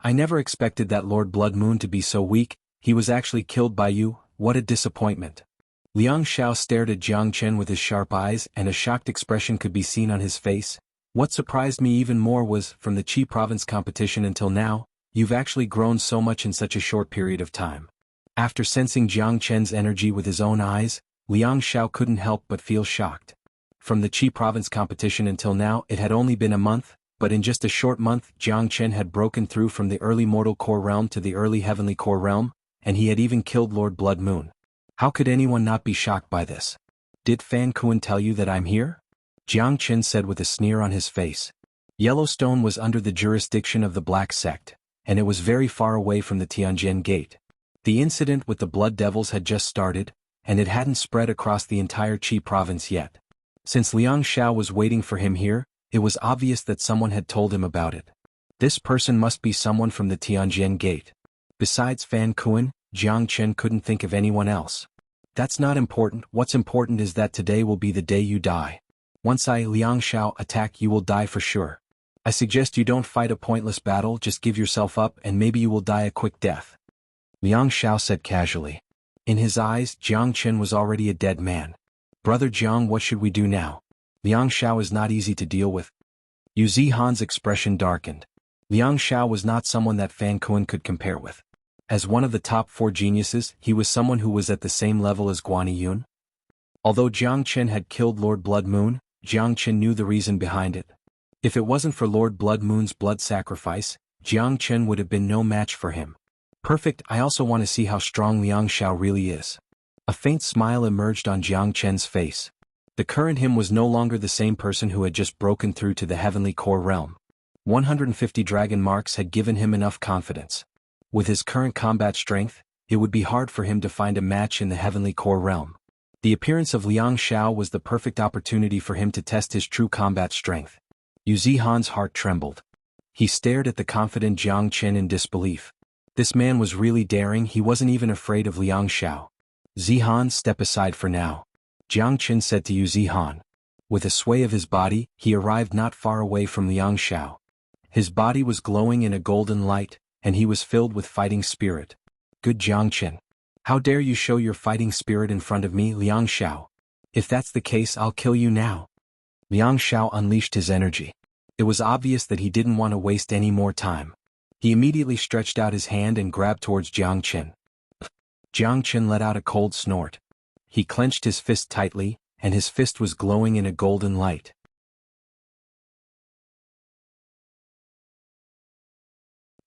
I never expected that Lord Blood Moon to be so weak. He was actually killed by you. What a disappointment. Liang Xiao stared at Jiang Chen with his sharp eyes, and a shocked expression could be seen on his face. What surprised me even more was, from the Qi province competition until now, you've actually grown so much in such a short period of time. After sensing Jiang Chen's energy with his own eyes, Liang Xiao couldn't help but feel shocked. From the Qi province competition until now it had only been a month, but in just a short month Jiang Chen had broken through from the early mortal core realm to the early heavenly core realm, and he had even killed Lord Blood Moon. How could anyone not be shocked by this? Did Fan Kuan tell you that I'm here? Jiang Chen said with a sneer on his face. Yellowstone was under the jurisdiction of the Black Sect, and it was very far away from the Tianjin Gate. The incident with the Blood Devils had just started, and it hadn't spread across the entire Qi province yet. Since Liang Xiao was waiting for him here, it was obvious that someone had told him about it. This person must be someone from the Tianjin Gate. Besides Fan Kuan, Jiang Chen couldn't think of anyone else. That's not important. What's important is that today will be the day you die. Once I, Liang Xiao, attack, you will die for sure. I suggest you don't fight a pointless battle, just give yourself up and maybe you will die a quick death. Liang Xiao said casually. In his eyes, Jiang Chen was already a dead man. Brother Jiang, what should we do now? Liang Xiao is not easy to deal with. Yu Zihan's expression darkened. Liang Xiao was not someone that Fan Kuan could compare with. As one of the top 4 geniuses, he was someone who was at the same level as Xuanhuan. Although Jiang Chen had killed Lord Blood Moon, Jiang Chen knew the reason behind it. If it wasn't for Lord Blood Moon's blood sacrifice, Jiang Chen would have been no match for him. Perfect, I also want to see how strong Liang Xiao really is. A faint smile emerged on Jiang Chen's face. The current him was no longer the same person who had just broken through to the heavenly core realm. 150 dragon marks had given him enough confidence. With his current combat strength, it would be hard for him to find a match in the heavenly core realm. The appearance of Liang Xiao was the perfect opportunity for him to test his true combat strength. Yu Zihan's heart trembled. He stared at the confident Jiang Chen in disbelief. This man was really daring. He wasn't even afraid of Liang Xiao. Zihan, step aside for now. Jiang Chen said to Yu Zihan. With a sway of his body, he arrived not far away from Liang Xiao. His body was glowing in a golden light, and he was filled with fighting spirit. Good Jiang Chen. How dare you show your fighting spirit in front of me, Liang Xiao? If that's the case, I'll kill you now. Liang Xiao unleashed his energy. It was obvious that he didn't want to waste any more time. He immediately stretched out his hand and grabbed towards Jiang Chen. Jiang Chen let out a cold snort. He clenched his fist tightly, and his fist was glowing in a golden light.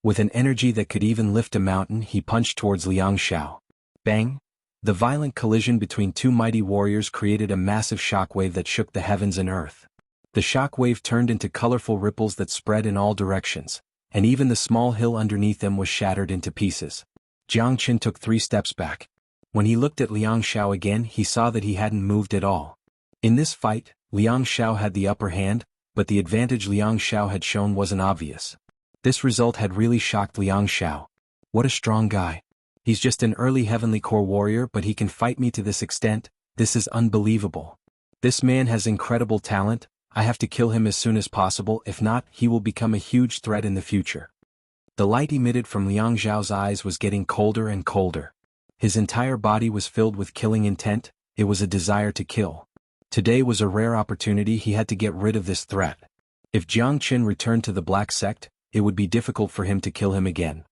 With an energy that could even lift a mountain, he punched towards Liang Xiao. Bang! The violent collision between 2 mighty warriors created a massive shockwave that shook the heavens and earth. The shockwave turned into colorful ripples that spread in all directions, and even the small hill underneath them was shattered into pieces. Jiang Chen took 3 steps back. When he looked at Liang Xiao again, he saw that he hadn't moved at all. In this fight, Liang Xiao had the upper hand, but the advantage Liang Xiao had shown wasn't obvious. This result had really shocked Liang Xiao. What a strong guy. He's just an early heavenly core warrior, but he can fight me to this extent. This is unbelievable. This man has incredible talent. I have to kill him as soon as possible, if not, he will become a huge threat in the future. The light emitted from Liang Xiao's eyes was getting colder and colder. His entire body was filled with killing intent. It was a desire to kill. Today was a rare opportunity. He had to get rid of this threat. If Jiang Chen returned to the Black Sect, it would be difficult for him to kill him again.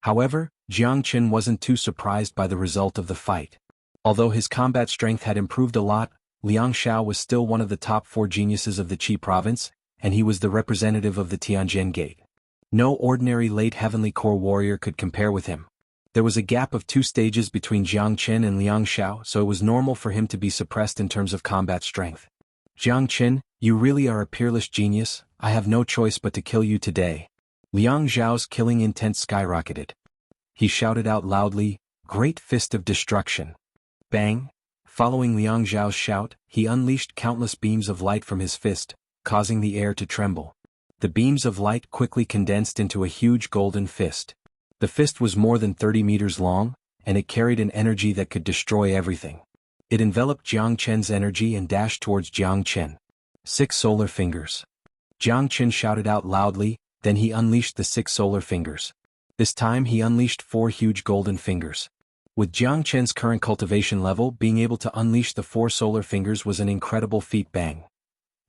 However, Jiang Qin wasn't too surprised by the result of the fight. Although his combat strength had improved a lot, Liang Xiao was still one of the top 4 geniuses of the Qi province, and he was the representative of the Tianjin Gate. No ordinary late heavenly core warrior could compare with him. There was a gap of 2 stages between Jiang Qin and Liang Xiao, so it was normal for him to be suppressed in terms of combat strength. Jiang Qin, you really are a peerless genius, I have no choice but to kill you today. Liang Xiao's killing intent skyrocketed. He shouted out loudly, "Great Fist of Destruction." Bang! Following Liang Xiao's shout, he unleashed countless beams of light from his fist, causing the air to tremble. The beams of light quickly condensed into a huge golden fist. The fist was more than 30 meters long, and it carried an energy that could destroy everything. It enveloped Jiang Qin's energy and dashed towards Jiang Qin. 6 solar fingers. Jiang Qin shouted out loudly, then he unleashed the 6 solar fingers. This time he unleashed 4 huge golden fingers. With Jiang Qin's current cultivation level, being able to unleash the 4 solar fingers was an incredible feat. Bang!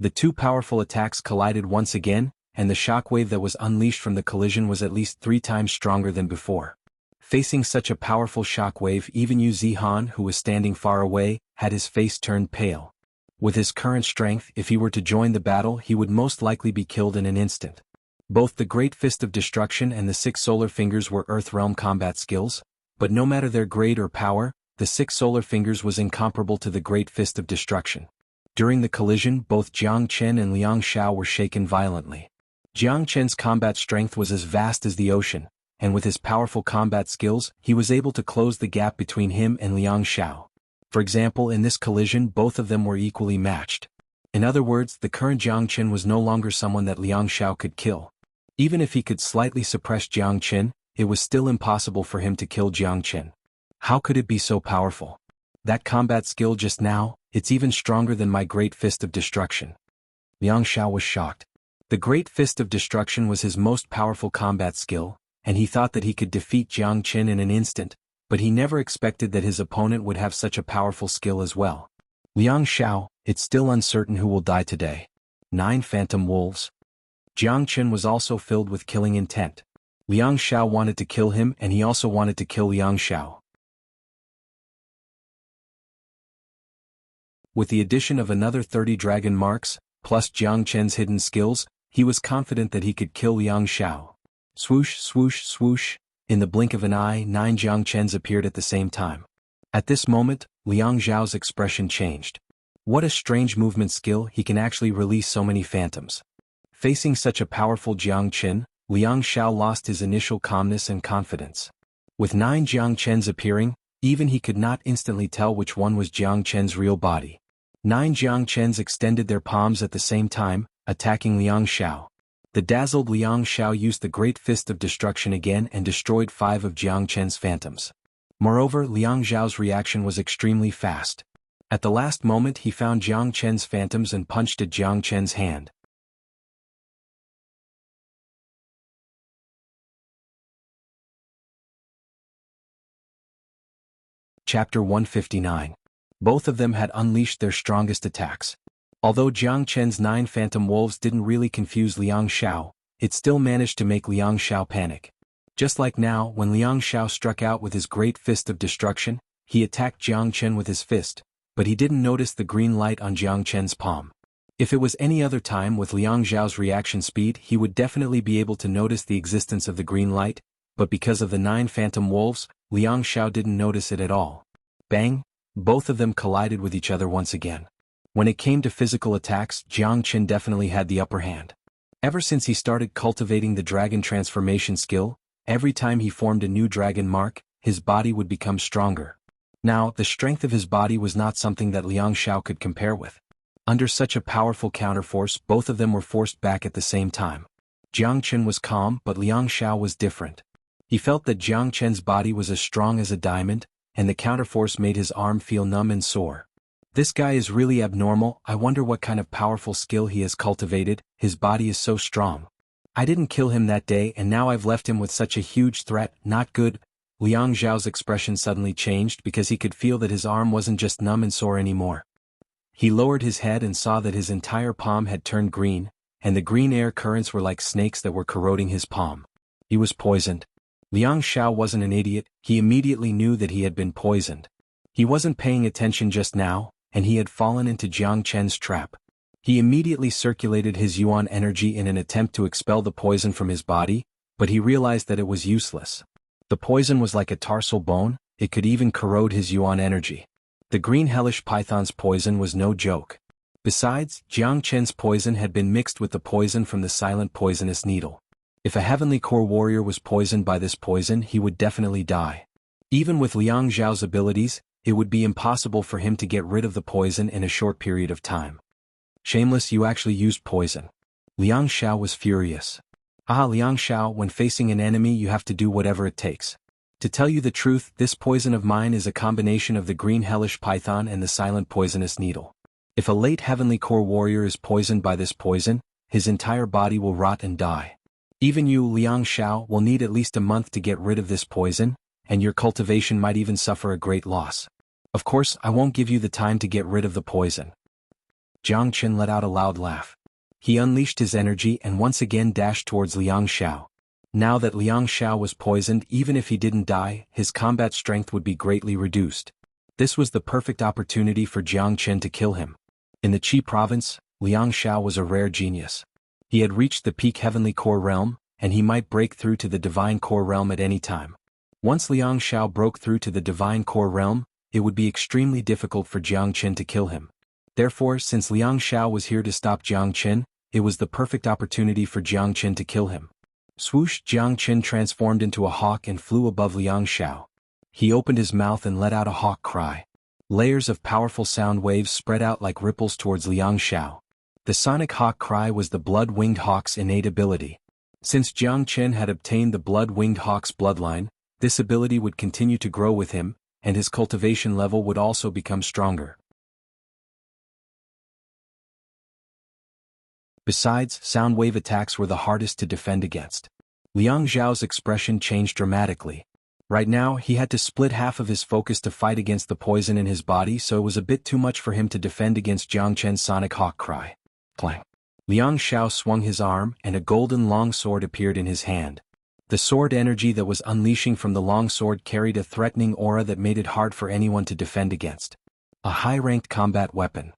The 2 powerful attacks collided once again, and the shockwave that was unleashed from the collision was at least 3 times stronger than before. Facing such a powerful shockwave, even Yu Zihan, who was standing far away, had his face turned pale. With his current strength, if he were to join the battle, he would most likely be killed in an instant. Both the Great Fist of Destruction and the 6 solar fingers were Earth Realm combat skills, but no matter their grade or power, the 6 solar fingers was incomparable to the Great Fist of Destruction. During the collision, both Jiang Qin and Liang Xiao were shaken violently. Jiang Qin's combat strength was as vast as the ocean, and with his powerful combat skills, he was able to close the gap between him and Liang Xiao. For example, in this collision, both of them were equally matched. In other words, the current Jiang Qin was no longer someone that Liang Xiao could kill. Even if he could slightly suppress Jiang Qin, it was still impossible for him to kill Jiang Qin. How could it be so powerful? That combat skill just now, it's even stronger than my Great Fist of Destruction. Liang Xiao was shocked. The Great Fist of Destruction was his most powerful combat skill, and he thought that he could defeat Jiang Qin in an instant, but he never expected that his opponent would have such a powerful skill as well. Liang Xiao, it's still uncertain who will die today. 9 Phantom Wolves. Jiang Qin was also filled with killing intent. Liang Xiao wanted to kill him, and he also wanted to kill Liang Xiao. With the addition of another 30 dragon marks, plus Jiang Qin's hidden skills, he was confident that he could kill Liang Xiao. Swoosh, swoosh, swoosh. In the blink of an eye, 9 Jiang Qins appeared at the same time. At this moment, Liang Xiao's expression changed. What a strange movement skill, he can actually release so many phantoms. Facing such a powerful Jiang Qin, Liang Xiao lost his initial calmness and confidence. With 9 Jiang Qins appearing, even he could not instantly tell which one was Jiang Qin's real body. 9 Jiang Qins extended their palms at the same time, attacking Liang Xiao. The dazzled Liang Xiao used the Great Fist of Destruction again and destroyed 5 of Jiang Qin's phantoms. Moreover, Liang Xiao's reaction was extremely fast. At the last moment he found Jiang Qin's phantoms and punched at Jiang Qin's hand. Chapter 159. Both of them had unleashed their strongest attacks. Although Jiang Qin's 9 phantom wolves didn't really confuse Liang Xiao, it still managed to make Liang Xiao panic. Just like now, when Liang Xiao struck out with his Great Fist of Destruction, he attacked Jiang Qin with his fist, but he didn't notice the green light on Jiang Qin's palm. If it was any other time with Liang Xiao's reaction speed, he would definitely be able to notice the existence of the green light, but because of the 9 phantom wolves, Liang Xiao didn't notice it at all. Bang! Both of them collided with each other once again. When it came to physical attacks, Jiang Qin definitely had the upper hand. Ever since he started cultivating the dragon transformation skill, every time he formed a new dragon mark, his body would become stronger. Now, the strength of his body was not something that Liang Xiao could compare with. Under such a powerful counterforce, both of them were forced back at the same time. Jiang Qin was calm, but Liang Xiao was different. He felt that Jiang Qin's body was as strong as a diamond, and the counterforce made his arm feel numb and sore. This guy is really abnormal, I wonder what kind of powerful skill he has cultivated, his body is so strong. I didn't kill him that day and now I've left him with such a huge threat, not good. Liang Xiao's expression suddenly changed because he could feel that his arm wasn't just numb and sore anymore. He lowered his head and saw that his entire palm had turned green, and the green air currents were like snakes that were corroding his palm. He was poisoned. Liang Xiao wasn't an idiot, he immediately knew that he had been poisoned. He wasn't paying attention just now, and he had fallen into Jiang Chen's trap. He immediately circulated his yuan energy in an attempt to expel the poison from his body, but he realized that it was useless. The poison was like a tarsal bone, it could even corrode his yuan energy. The green hellish python's poison was no joke. Besides, Jiang Chen's poison had been mixed with the poison from the silent poisonous needle. If a heavenly core warrior was poisoned by this poison, he would definitely die. Even with Liang Xiao's abilities, it would be impossible for him to get rid of the poison in a short period of time. Shameless, you actually used poison. Liang Xiao was furious. Liang Xiao, when facing an enemy you have to do whatever it takes. To tell you the truth, this poison of mine is a combination of the green hellish python and the silent poisonous needle. If a late heavenly core warrior is poisoned by this poison, his entire body will rot and die. Even you, Liang Xiao, will need at least a month to get rid of this poison, and your cultivation might even suffer a great loss. Of course, I won't give you the time to get rid of the poison. Jiang Chen let out a loud laugh. He unleashed his energy and once again dashed towards Liang Xiao. Now that Liang Xiao was poisoned, even if he didn't die, his combat strength would be greatly reduced. This was the perfect opportunity for Jiang Chen to kill him. In the Qi province, Liang Xiao was a rare genius. He had reached the peak heavenly core realm, and he might break through to the divine core realm at any time. Once Liang Xiao broke through to the divine core realm, it would be extremely difficult for Jiang Chen to kill him. Therefore, since Liang Xiao was here to stop Jiang Chen, it was the perfect opportunity for Jiang Chen to kill him. Swoosh! Jiang Chen transformed into a hawk and flew above Liang Xiao. He opened his mouth and let out a hawk cry. Layers of powerful sound waves spread out like ripples towards Liang Xiao. The sonic hawk cry was the blood-winged hawk's innate ability. Since Jiang Chen had obtained the blood-winged hawk's bloodline, this ability would continue to grow with him, and his cultivation level would also become stronger. Besides, sound wave attacks were the hardest to defend against. Liang Xiao's expression changed dramatically. Right now, he had to split half of his focus to fight against the poison in his body, so it was a bit too much for him to defend against Jiang Chen's sonic hawk cry. Clang! Liang Xiao swung his arm and a golden long sword appeared in his hand. The sword energy that was unleashing from the long sword carried a threatening aura that made it hard for anyone to defend against. A high-ranked combat weapon.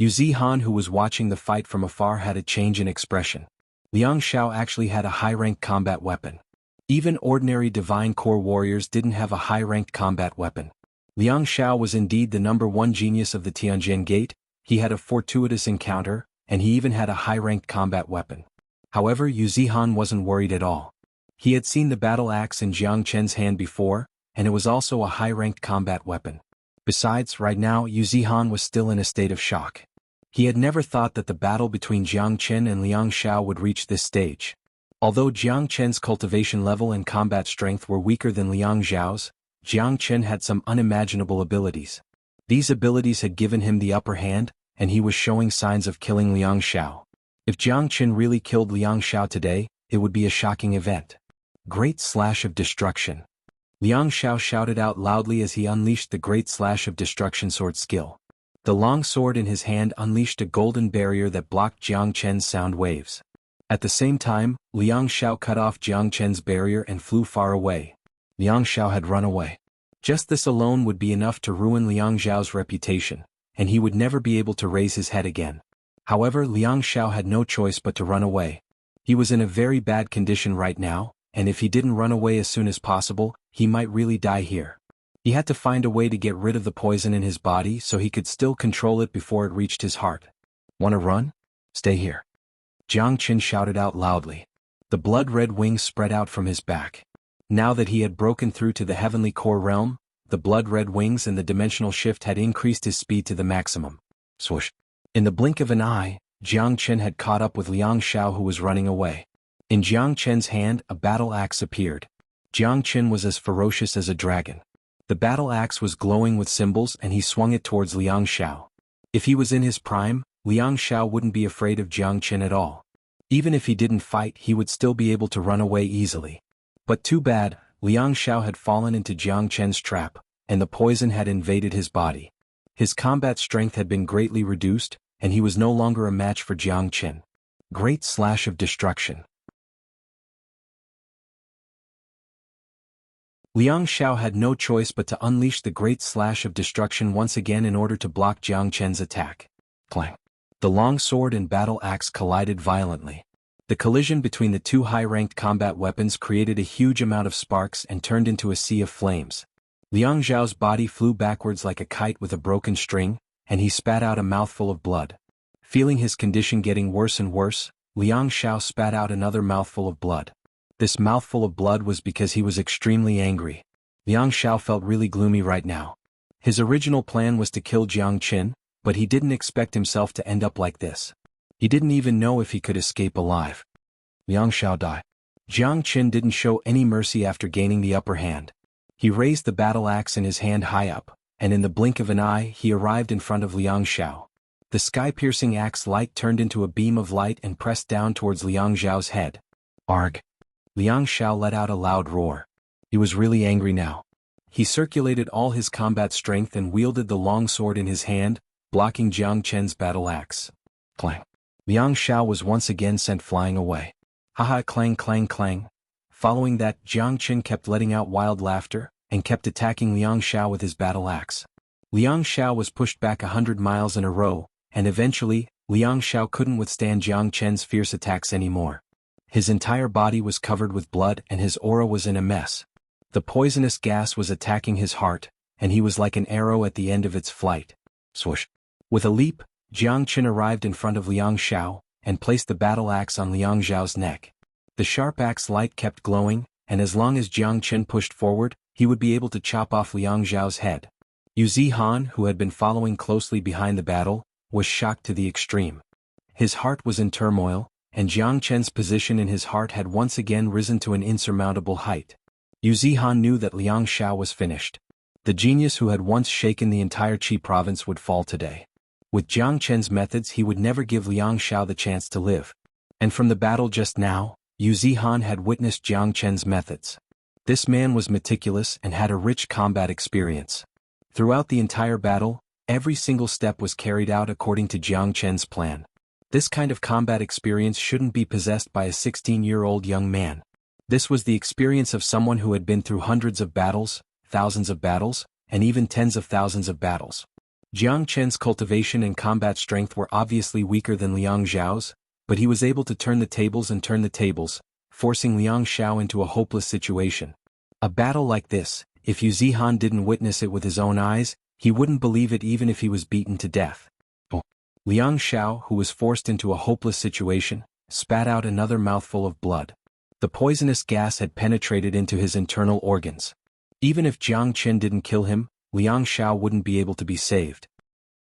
Xuanhuan, who was watching the fight from afar, had a change in expression. Liang Xiao actually had a high-ranked combat weapon. Even ordinary divine core warriors didn't have a high-ranked combat weapon. Liang Xiao was indeed the #1 genius of the Tianjin Gate. He had a fortuitous encounter, and he even had a high-ranked combat weapon. However, Xuanhuan wasn't worried at all. He had seen the battle axe in Jiang Chen's hand before, and it was also a high-ranked combat weapon. Besides, right now, Xuanhuan was still in a state of shock. He had never thought that the battle between Jiang Chen and Liang Xiao would reach this stage. Although Jiang Chen's cultivation level and combat strength were weaker than Liang Xiao's, Jiang Chen had some unimaginable abilities. These abilities had given him the upper hand, and he was showing signs of killing Liang Xiao. If Jiang Chen really killed Liang Xiao today, it would be a shocking event. Great Slash of Destruction. Liang Xiao shouted out loudly as he unleashed the Great Slash of Destruction sword skill. The long sword in his hand unleashed a golden barrier that blocked Jiang Chen's sound waves. At the same time, Liang Xiao cut off Jiang Chen's barrier and flew far away. Liang Xiao had run away. Just this alone would be enough to ruin Liang Xiao's reputation, and he would never be able to raise his head again. However, Liang Xiao had no choice but to run away. He was in a very bad condition right now, and if he didn't run away as soon as possible, he might really die here. He had to find a way to get rid of the poison in his body so he could still control it before it reached his heart. "Wanna run? Stay here." Jiang Chen shouted out loudly. The blood-red wings spread out from his back. Now that he had broken through to the heavenly core realm, the blood-red wings and the dimensional shift had increased his speed to the maximum. Swoosh! In the blink of an eye, Jiang Chen had caught up with Liang Xiao, who was running away. In Jiang Chen's hand, a battle axe appeared. Jiang Chen was as ferocious as a dragon. The battle axe was glowing with symbols and he swung it towards Liang Xiao. If he was in his prime, Liang Xiao wouldn't be afraid of Jiang Chen at all. Even if he didn't fight, he would still be able to run away easily. But too bad, Liang Xiao had fallen into Jiang Chen's trap, and the poison had invaded his body. His combat strength had been greatly reduced, and he was no longer a match for Jiang Chen. Great Slash of Destruction. Liang Xiao had no choice but to unleash the great slash of destruction once again in order to block Jiang Chen's attack. Clang. The long sword and battle axe collided violently. The collision between the two high-ranked combat weapons created a huge amount of sparks and turned into a sea of flames. Liang Xiao's body flew backwards like a kite with a broken string, and he spat out a mouthful of blood. Feeling his condition getting worse and worse, Liang Xiao spat out another mouthful of blood. This mouthful of blood was because he was extremely angry. Liang Xiao felt really gloomy right now. His original plan was to kill Jiang Qin, but he didn't expect himself to end up like this. He didn't even know if he could escape alive. Liang Xiao died. Jiang Qin didn't show any mercy after gaining the upper hand. He raised the battle axe in his hand high up, and in the blink of an eye he arrived in front of Liang Xiao. The sky-piercing axe light turned into a beam of light and pressed down towards Liang Xiao's head. Arg! Liang Xiao let out a loud roar. He was really angry now. He circulated all his combat strength and wielded the long sword in his hand, blocking Jiang Chen's battle axe. Clang! Liang Xiao was once again sent flying away. Haha, clang clang clang. Following that, Jiang Chen kept letting out wild laughter, and kept attacking Liang Xiao with his battle axe. Liang Xiao was pushed back 100 miles in a row, and eventually, Liang Xiao couldn't withstand Jiang Chen's fierce attacks anymore. His entire body was covered with blood and his aura was in a mess. The poisonous gas was attacking his heart, and he was like an arrow at the end of its flight. Swoosh! With a leap, Jiang Chen arrived in front of Liang Xiao, and placed the battle axe on Liang Xiao's neck. The sharp axe light kept glowing, and as long as Jiang Chen pushed forward, he would be able to chop off Liang Xiao's head. Xuanhuan, who had been following closely behind the battle, was shocked to the extreme. His heart was in turmoil, and Jiang Chen's position in his heart had once again risen to an insurmountable height. Xuanhuan knew that Liang Xiao was finished. The genius who had once shaken the entire Qi province would fall today. With Jiang Chen's methods he would never give Liang Xiao the chance to live. And from the battle just now, Xuanhuan had witnessed Jiang Chen's methods. This man was meticulous and had a rich combat experience. Throughout the entire battle, every single step was carried out according to Jiang Chen's plan. This kind of combat experience shouldn't be possessed by a 16-year-old young man. This was the experience of someone who had been through hundreds of battles, thousands of battles, and even tens of thousands of battles. Jiang Chen's cultivation and combat strength were obviously weaker than Liang Xiao's, but he was able to turn the tables, forcing Liang Xiao into a hopeless situation. A battle like this, if Xuanhuan didn't witness it with his own eyes, he wouldn't believe it even if he was beaten to death. Liang Xiao, who was forced into a hopeless situation, spat out another mouthful of blood. The poisonous gas had penetrated into his internal organs. Even if Jiang Chen didn't kill him, Liang Xiao wouldn't be able to be saved.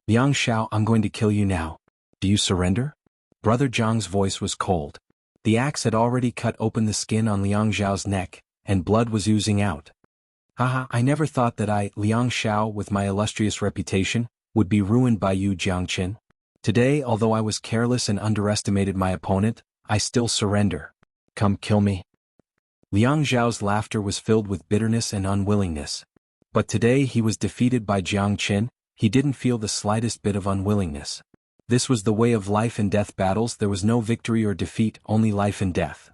Liang Xiao, I'm going to kill you now. Do you surrender? Brother Zhang's voice was cold. The axe had already cut open the skin on Liang Xiao's neck, and blood was oozing out. Haha, I never thought that I, Liang Xiao, with my illustrious reputation, would be ruined by you, Jiang Chen. Today, although I was careless and underestimated my opponent, I still surrender. Come kill me. Liang Xiao's laughter was filled with bitterness and unwillingness. But today he was defeated by Jiang Chen, he didn't feel the slightest bit of unwillingness. This was the way of life and death battles, there was no victory or defeat, only life and death.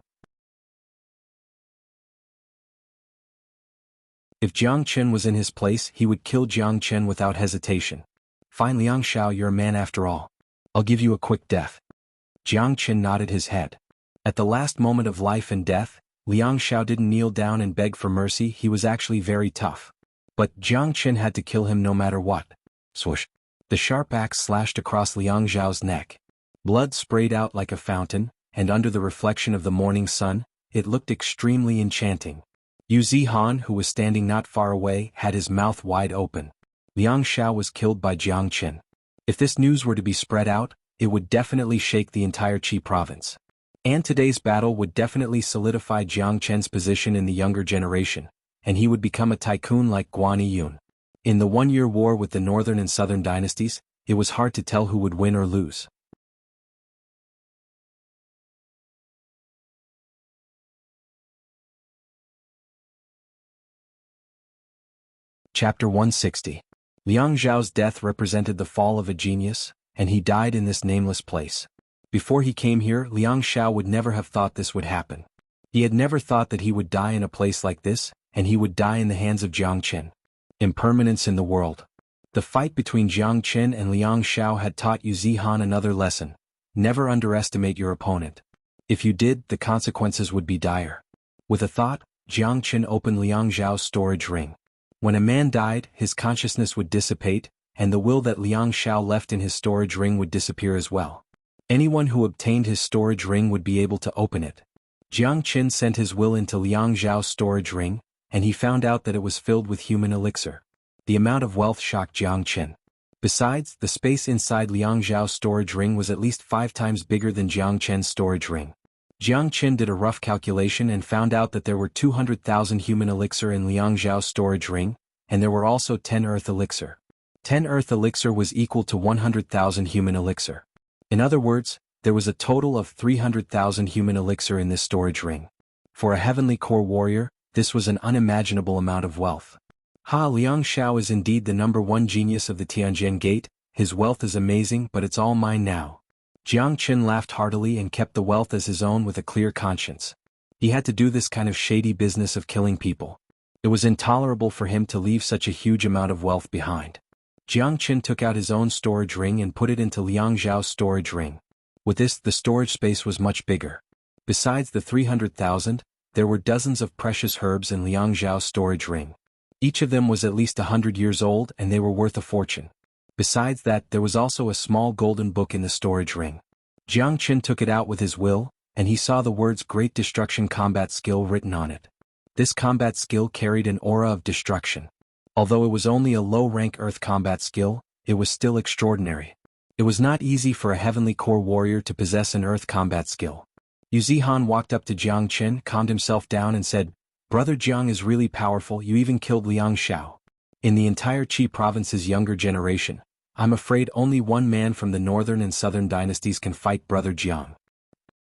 If Jiang Chen was in his place, he would kill Jiang Chen without hesitation. Fine, Liang Xiao, you're a man after all. I'll give you a quick death. Jiang Chen nodded his head. At the last moment of life and death, Liang Xiao didn't kneel down and beg for mercy, he was actually very tough. But Jiang Chen had to kill him no matter what. Swoosh. The sharp axe slashed across Liang Xiao's neck. Blood sprayed out like a fountain, and under the reflection of the morning sun, it looked extremely enchanting. Xuanhuan, who was standing not far away, had his mouth wide open. Liang Xiao was killed by Jiang Chen. If this news were to be spread out, it would definitely shake the entire Qi province. And today's battle would definitely solidify Jiang Chen's position in the younger generation, and he would become a tycoon like Guan Yun. In the 1-year war with the northern and southern dynasties, it was hard to tell who would win or lose. Chapter 160. Liang Xiao's death represented the fall of a genius, and he died in this nameless place. Before he came here, Liang Xiao would never have thought this would happen. He had never thought that he would die in a place like this, and he would die in the hands of Jiang Qin. Impermanence in the world. The fight between Jiang Qin and Liang Xiao had taught Yu Zihan another lesson. Never underestimate your opponent. If you did, the consequences would be dire. With a thought, Jiang Qin opened Liang Xiao's storage ring. When a man died, his consciousness would dissipate, and the will that Liang Xiao left in his storage ring would disappear as well. Anyone who obtained his storage ring would be able to open it. Jiang Qin sent his will into Liang Xiao's storage ring, and he found out that it was filled with human elixir. The amount of wealth shocked Jiang Qin. Besides, the space inside Liang Xiao's storage ring was at least 5 times bigger than Jiang Qin's storage ring. Jiang Qin did a rough calculation and found out that there were 200,000 human elixir in Liang Xiao's storage ring, and there were also 10 earth elixir. 10 earth elixir was equal to 100,000 human elixir. In other words, there was a total of 300,000 human elixir in this storage ring. For a heavenly core warrior, this was an unimaginable amount of wealth. Liang Xiao is indeed the #1 genius of the Tianjin Gate. His wealth is amazing, but it's all mine now. Jiang Qin laughed heartily and kept the wealth as his own with a clear conscience. He had to do this kind of shady business of killing people. It was intolerable for him to leave such a huge amount of wealth behind. Jiang Qin took out his own storage ring and put it into Liang Xiao's storage ring. With this, the storage space was much bigger. Besides the 300,000, there were dozens of precious herbs in Liang Xiao's storage ring. Each of them was at least 100 years old and they were worth a fortune. Besides that, there was also a small golden book in the storage ring. Jiang Qin took it out with his will, and he saw the words Great Destruction Combat Skill written on it. This combat skill carried an aura of destruction. Although it was only a low-rank earth combat skill, it was still extraordinary. It was not easy for a heavenly core warrior to possess an earth combat skill. Yu Zihan walked up to Jiang Qin, calmed himself down and said, "Brother Jiang is really powerful, you even killed Liang Xiao. In the entire Qi province's younger generation, I'm afraid only one man from the northern and southern dynasties can fight Brother Jiang.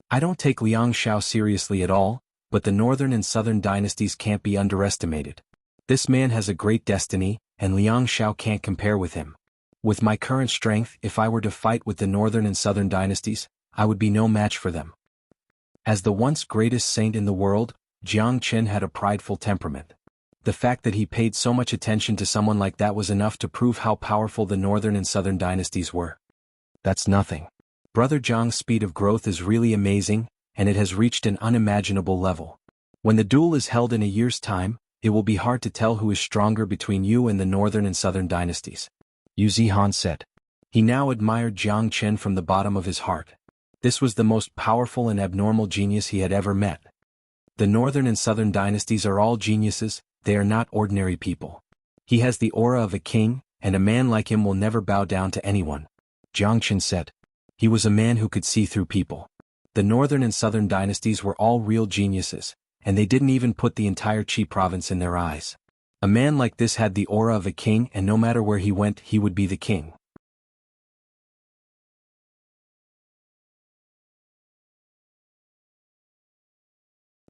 I don't take Liang Xiao seriously at all, but the northern and southern dynasties can't be underestimated. This man has a great destiny, and Liang Xiao can't compare with him. With my current strength, if I were to fight with the northern and southern dynasties, I would be no match for them." As the once greatest saint in the world, Jiang Qin had a prideful temperament. The fact that he paid so much attention to someone like that was enough to prove how powerful the northern and southern dynasties were. That's nothing. Brother Jiang's speed of growth is really amazing, and it has reached an unimaginable level. When the duel is held in a year's time, it will be hard to tell who is stronger between you and the northern and southern dynasties. Yu Zihan said. He now admired Jiang Qin from the bottom of his heart. This was the most powerful and abnormal genius he had ever met. The northern and southern dynasties are all geniuses, they are not ordinary people. He has the aura of a king, and a man like him will never bow down to anyone. Jiang Qin said. He was a man who could see through people. The northern and southern dynasties were all real geniuses, and they didn't even put the entire Qi province in their eyes. A man like this had the aura of a king, and no matter where he went, he would be the king.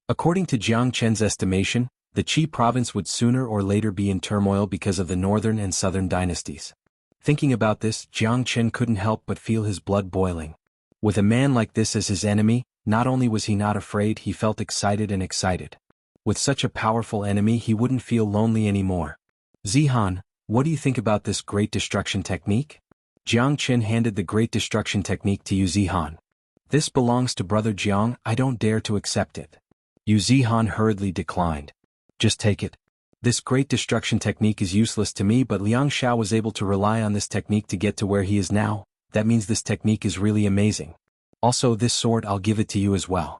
According to Jiang Qin's estimation, the Qi province would sooner or later be in turmoil because of the northern and southern dynasties. Thinking about this, Jiang Qin couldn't help but feel his blood boiling. With a man like this as his enemy, not only was he not afraid, he felt excited. With such a powerful enemy, he wouldn't feel lonely anymore. Zihan, what do you think about this Great Destruction technique? Jiang Qin handed the Great Destruction technique to Yu Zihan. This belongs to Brother Jiang, I don't dare to accept it. Yu Zihan hurriedly declined. Just take it. This Great Destruction technique is useless to me, but Liang Xiao was able to rely on this technique to get to where he is now. That means this technique is really amazing. Also, this sword, I'll give it to you as well.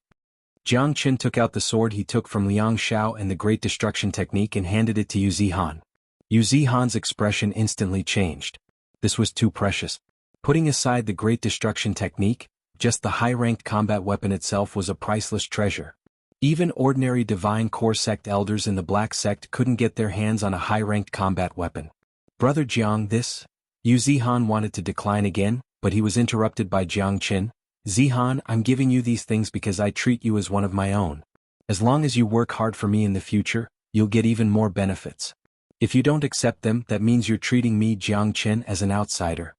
Jiang Qin took out the sword he took from Liang Xiao and the Great Destruction technique and handed it to Yu Zihan. Yu Zihan's expression instantly changed. This was too precious. Putting aside the Great Destruction technique, just the high-ranked combat weapon itself was a priceless treasure. Even ordinary Divine Core Sect elders in the Black Sect couldn't get their hands on a high-ranked combat weapon. Brother Jiang, this? Yu Zihan wanted to decline again, but he was interrupted by Jiang Qin. Zihan, I'm giving you these things because I treat you as one of my own. As long as you work hard for me in the future, you'll get even more benefits. If you don't accept them, that means you're treating me, Jiang Qin, as an outsider.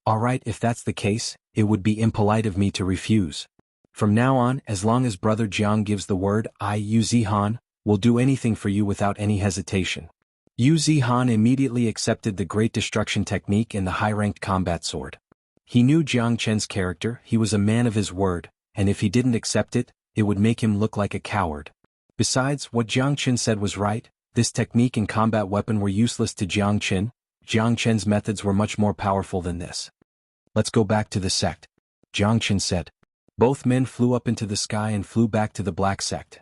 Alright, if that's the case, it would be impolite of me to refuse. From now on, as long as Brother Jiang gives the word, I, Yu Zihan, Will do anything for you without any hesitation. Yu Zihan immediately accepted the Great Destruction technique and the high-ranked combat sword. He knew Jiang Chen's character, he was a man of his word, and if he didn't accept it, it would make him look like a coward. Besides, what Jiang Chen said was right, this technique and combat weapon were useless to Jiang Chen. Jiang Chen's methods were much more powerful than this. Let's go back to the sect, Jiang Chen said. Both men flew up into the sky and flew back to the Black Sect.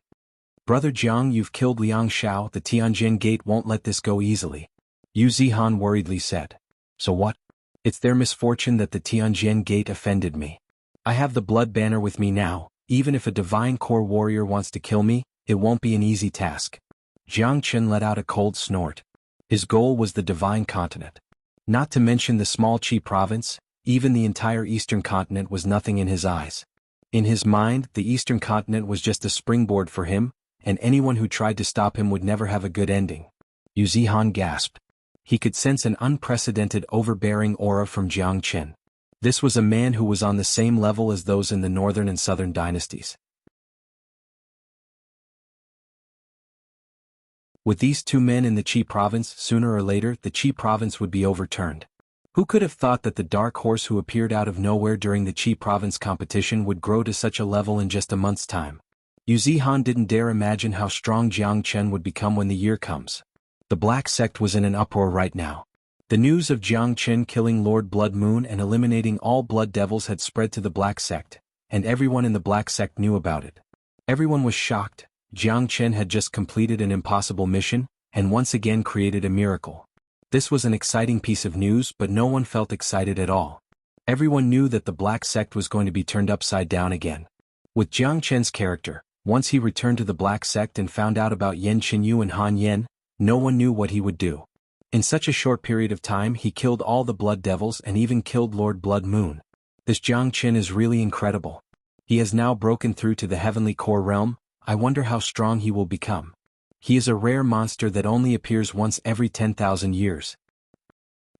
Brother Jiang, you've killed Liang Xiao, the Tianjin Gate won't let this go easily. Yu Zihan worriedly said. So what? It's their misfortune that the Tianjin Gate offended me. I have the blood banner with me now, even if a divine core warrior wants to kill me, it won't be an easy task. Jiang Chen let out a cold snort. His goal was the divine continent. Not to mention the small Qi province, even the entire eastern continent was nothing in his eyes. In his mind, the eastern continent was just a springboard for him, and anyone who tried to stop him would never have a good ending. Yu Zihan gasped. He could sense an unprecedented overbearing aura from Jiang Chen. This was a man who was on the same level as those in the northern and southern dynasties. With these two men in the Qi province, sooner or later the Qi province would be overturned. Who could have thought that the dark horse who appeared out of nowhere during the Qi province competition would grow to such a level in just a month's time? Yu Zihan didn't dare imagine how strong Jiang Chen would become when the year comes. The Black Sect was in an uproar right now. The news of Jiang Chen killing Lord Blood Moon and eliminating all Blood Devils had spread to the Black Sect, and everyone in the Black Sect knew about it. Everyone was shocked. Jiang Chen had just completed an impossible mission, and once again created a miracle. This was an exciting piece of news, but no one felt excited at all. Everyone knew that the Black Sect was going to be turned upside down again. With Jiang Chen's character, once he returned to the Black Sect and found out about Yan Qinyu and Han Yan, no one knew what he would do. In such a short period of time he killed all the Blood Devils and even killed Lord Blood Moon. This Jiang Chen is really incredible. He has now broken through to the Heavenly Core realm. I wonder how strong he will become. He is a rare monster that only appears once every 10,000 years.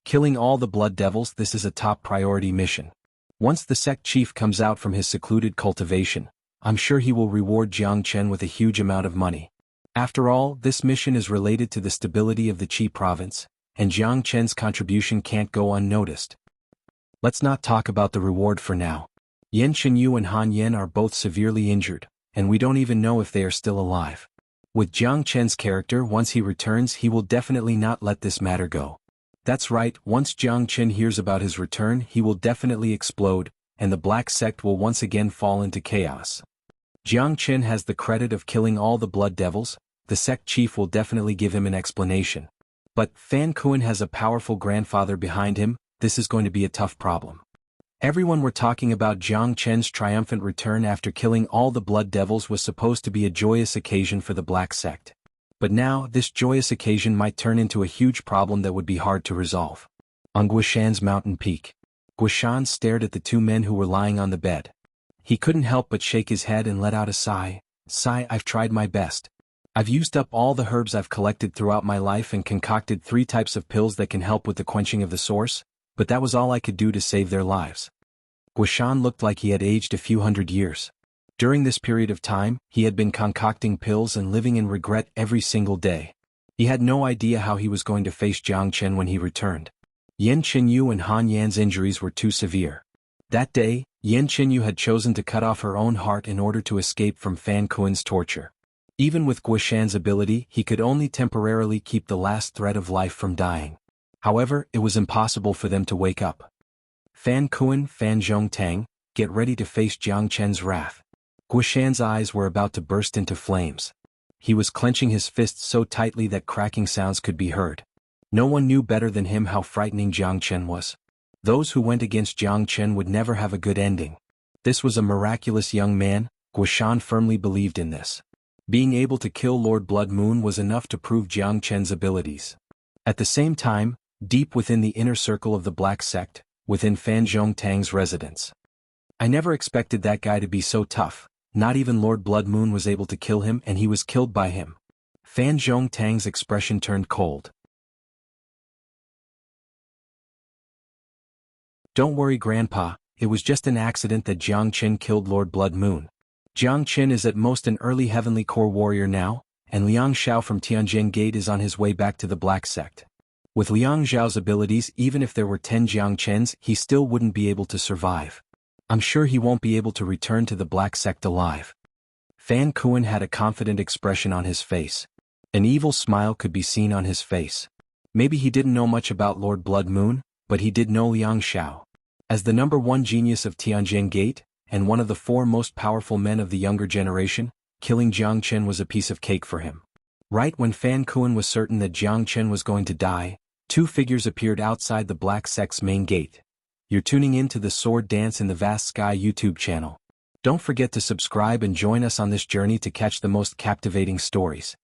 Killing all the Blood Devils, this is a top priority mission. Once the sect chief comes out from his secluded cultivation, I'm sure he will reward Jiang Chen with a huge amount of money. After all, this mission is related to the stability of the Qi province, and Jiang Chen's contribution can't go unnoticed. Let's not talk about the reward for now. Yan Qinyu and Han Yan are both severely injured, and we don't even know if they are still alive. With Jiang Chen's character, once he returns he will definitely not let this matter go. That's right, once Jiang Chen hears about his return he will definitely explode, and the Black Sect will once again fall into chaos. Jiang Chen has the credit of killing all the Blood Devils, the sect chief will definitely give him an explanation. But Fan Kuan has a powerful grandfather behind him, this is going to be a tough problem. Everyone were talking about Jiang Chen's triumphant return after killing all the Blood Devils was supposed to be a joyous occasion for the Black Sect. But now, this joyous occasion might turn into a huge problem that would be hard to resolve. On Guishan's mountain peak, Guishan stared at the two men who were lying on the bed. He couldn't help but shake his head and let out a sigh. I've tried my best. I've used up all the herbs I've collected throughout my life and concocted 3 types of pills that can help with the quenching of the source, but that was all I could do to save their lives. Guishan looked like he had aged a few hundred years. During this period of time, he had been concocting pills and living in regret every single day. He had no idea how he was going to face Jiang Chen when he returned. Yan Qinyu and Han Yan's injuries were too severe. That day, Yan Qinyu had chosen to cut off her own heart in order to escape from Fan Kuan's torture. Even with Guishan's ability, he could only temporarily keep the last thread of life from dying. However, it was impossible for them to wake up. Fan Kuan, Fan Zhongtang, get ready to face Jiang Chen's wrath. Guishan's eyes were about to burst into flames. He was clenching his fists so tightly that cracking sounds could be heard. No one knew better than him how frightening Jiang Chen was. Those who went against Jiang Chen would never have a good ending. This was a miraculous young man, Guishan firmly believed in this. Being able to kill Lord Blood Moon was enough to prove Jiang Chen's abilities. At the same time, deep within the inner circle of the Black Sect, within Fan Zhongtang's residence. I never expected that guy to be so tough, not even Lord Blood Moon was able to kill him and he was killed by him. Fan Zhongtang's expression turned cold. Don't worry Grandpa, it was just an accident that Jiang Chen killed Lord Blood Moon. Jiang Chen is at most an early heavenly core warrior now, and Liang Xiao from Tianjin Gate is on his way back to the Black Sect. With Liang Xiao's abilities, even if there were 10 Jiangchens, he still wouldn't be able to survive. I'm sure he won't be able to return to the Black Sect alive. Fan Kuan had a confident expression on his face. An evil smile could be seen on his face. Maybe he didn't know much about Lord Blood Moon, but he did know Liang Xiao. As the #1 genius of Tianjin Gate, and one of the 4 most powerful men of the younger generation, killing Jiang Chen was a piece of cake for him. Right when Fan Kuan was certain that Jiang Chen was going to die, 2 figures appeared outside the Black Sect's main gate. You're tuning in to the Sword Dance in the Vast Sky YouTube channel. Don't forget to subscribe and join us on this journey to catch the most captivating stories.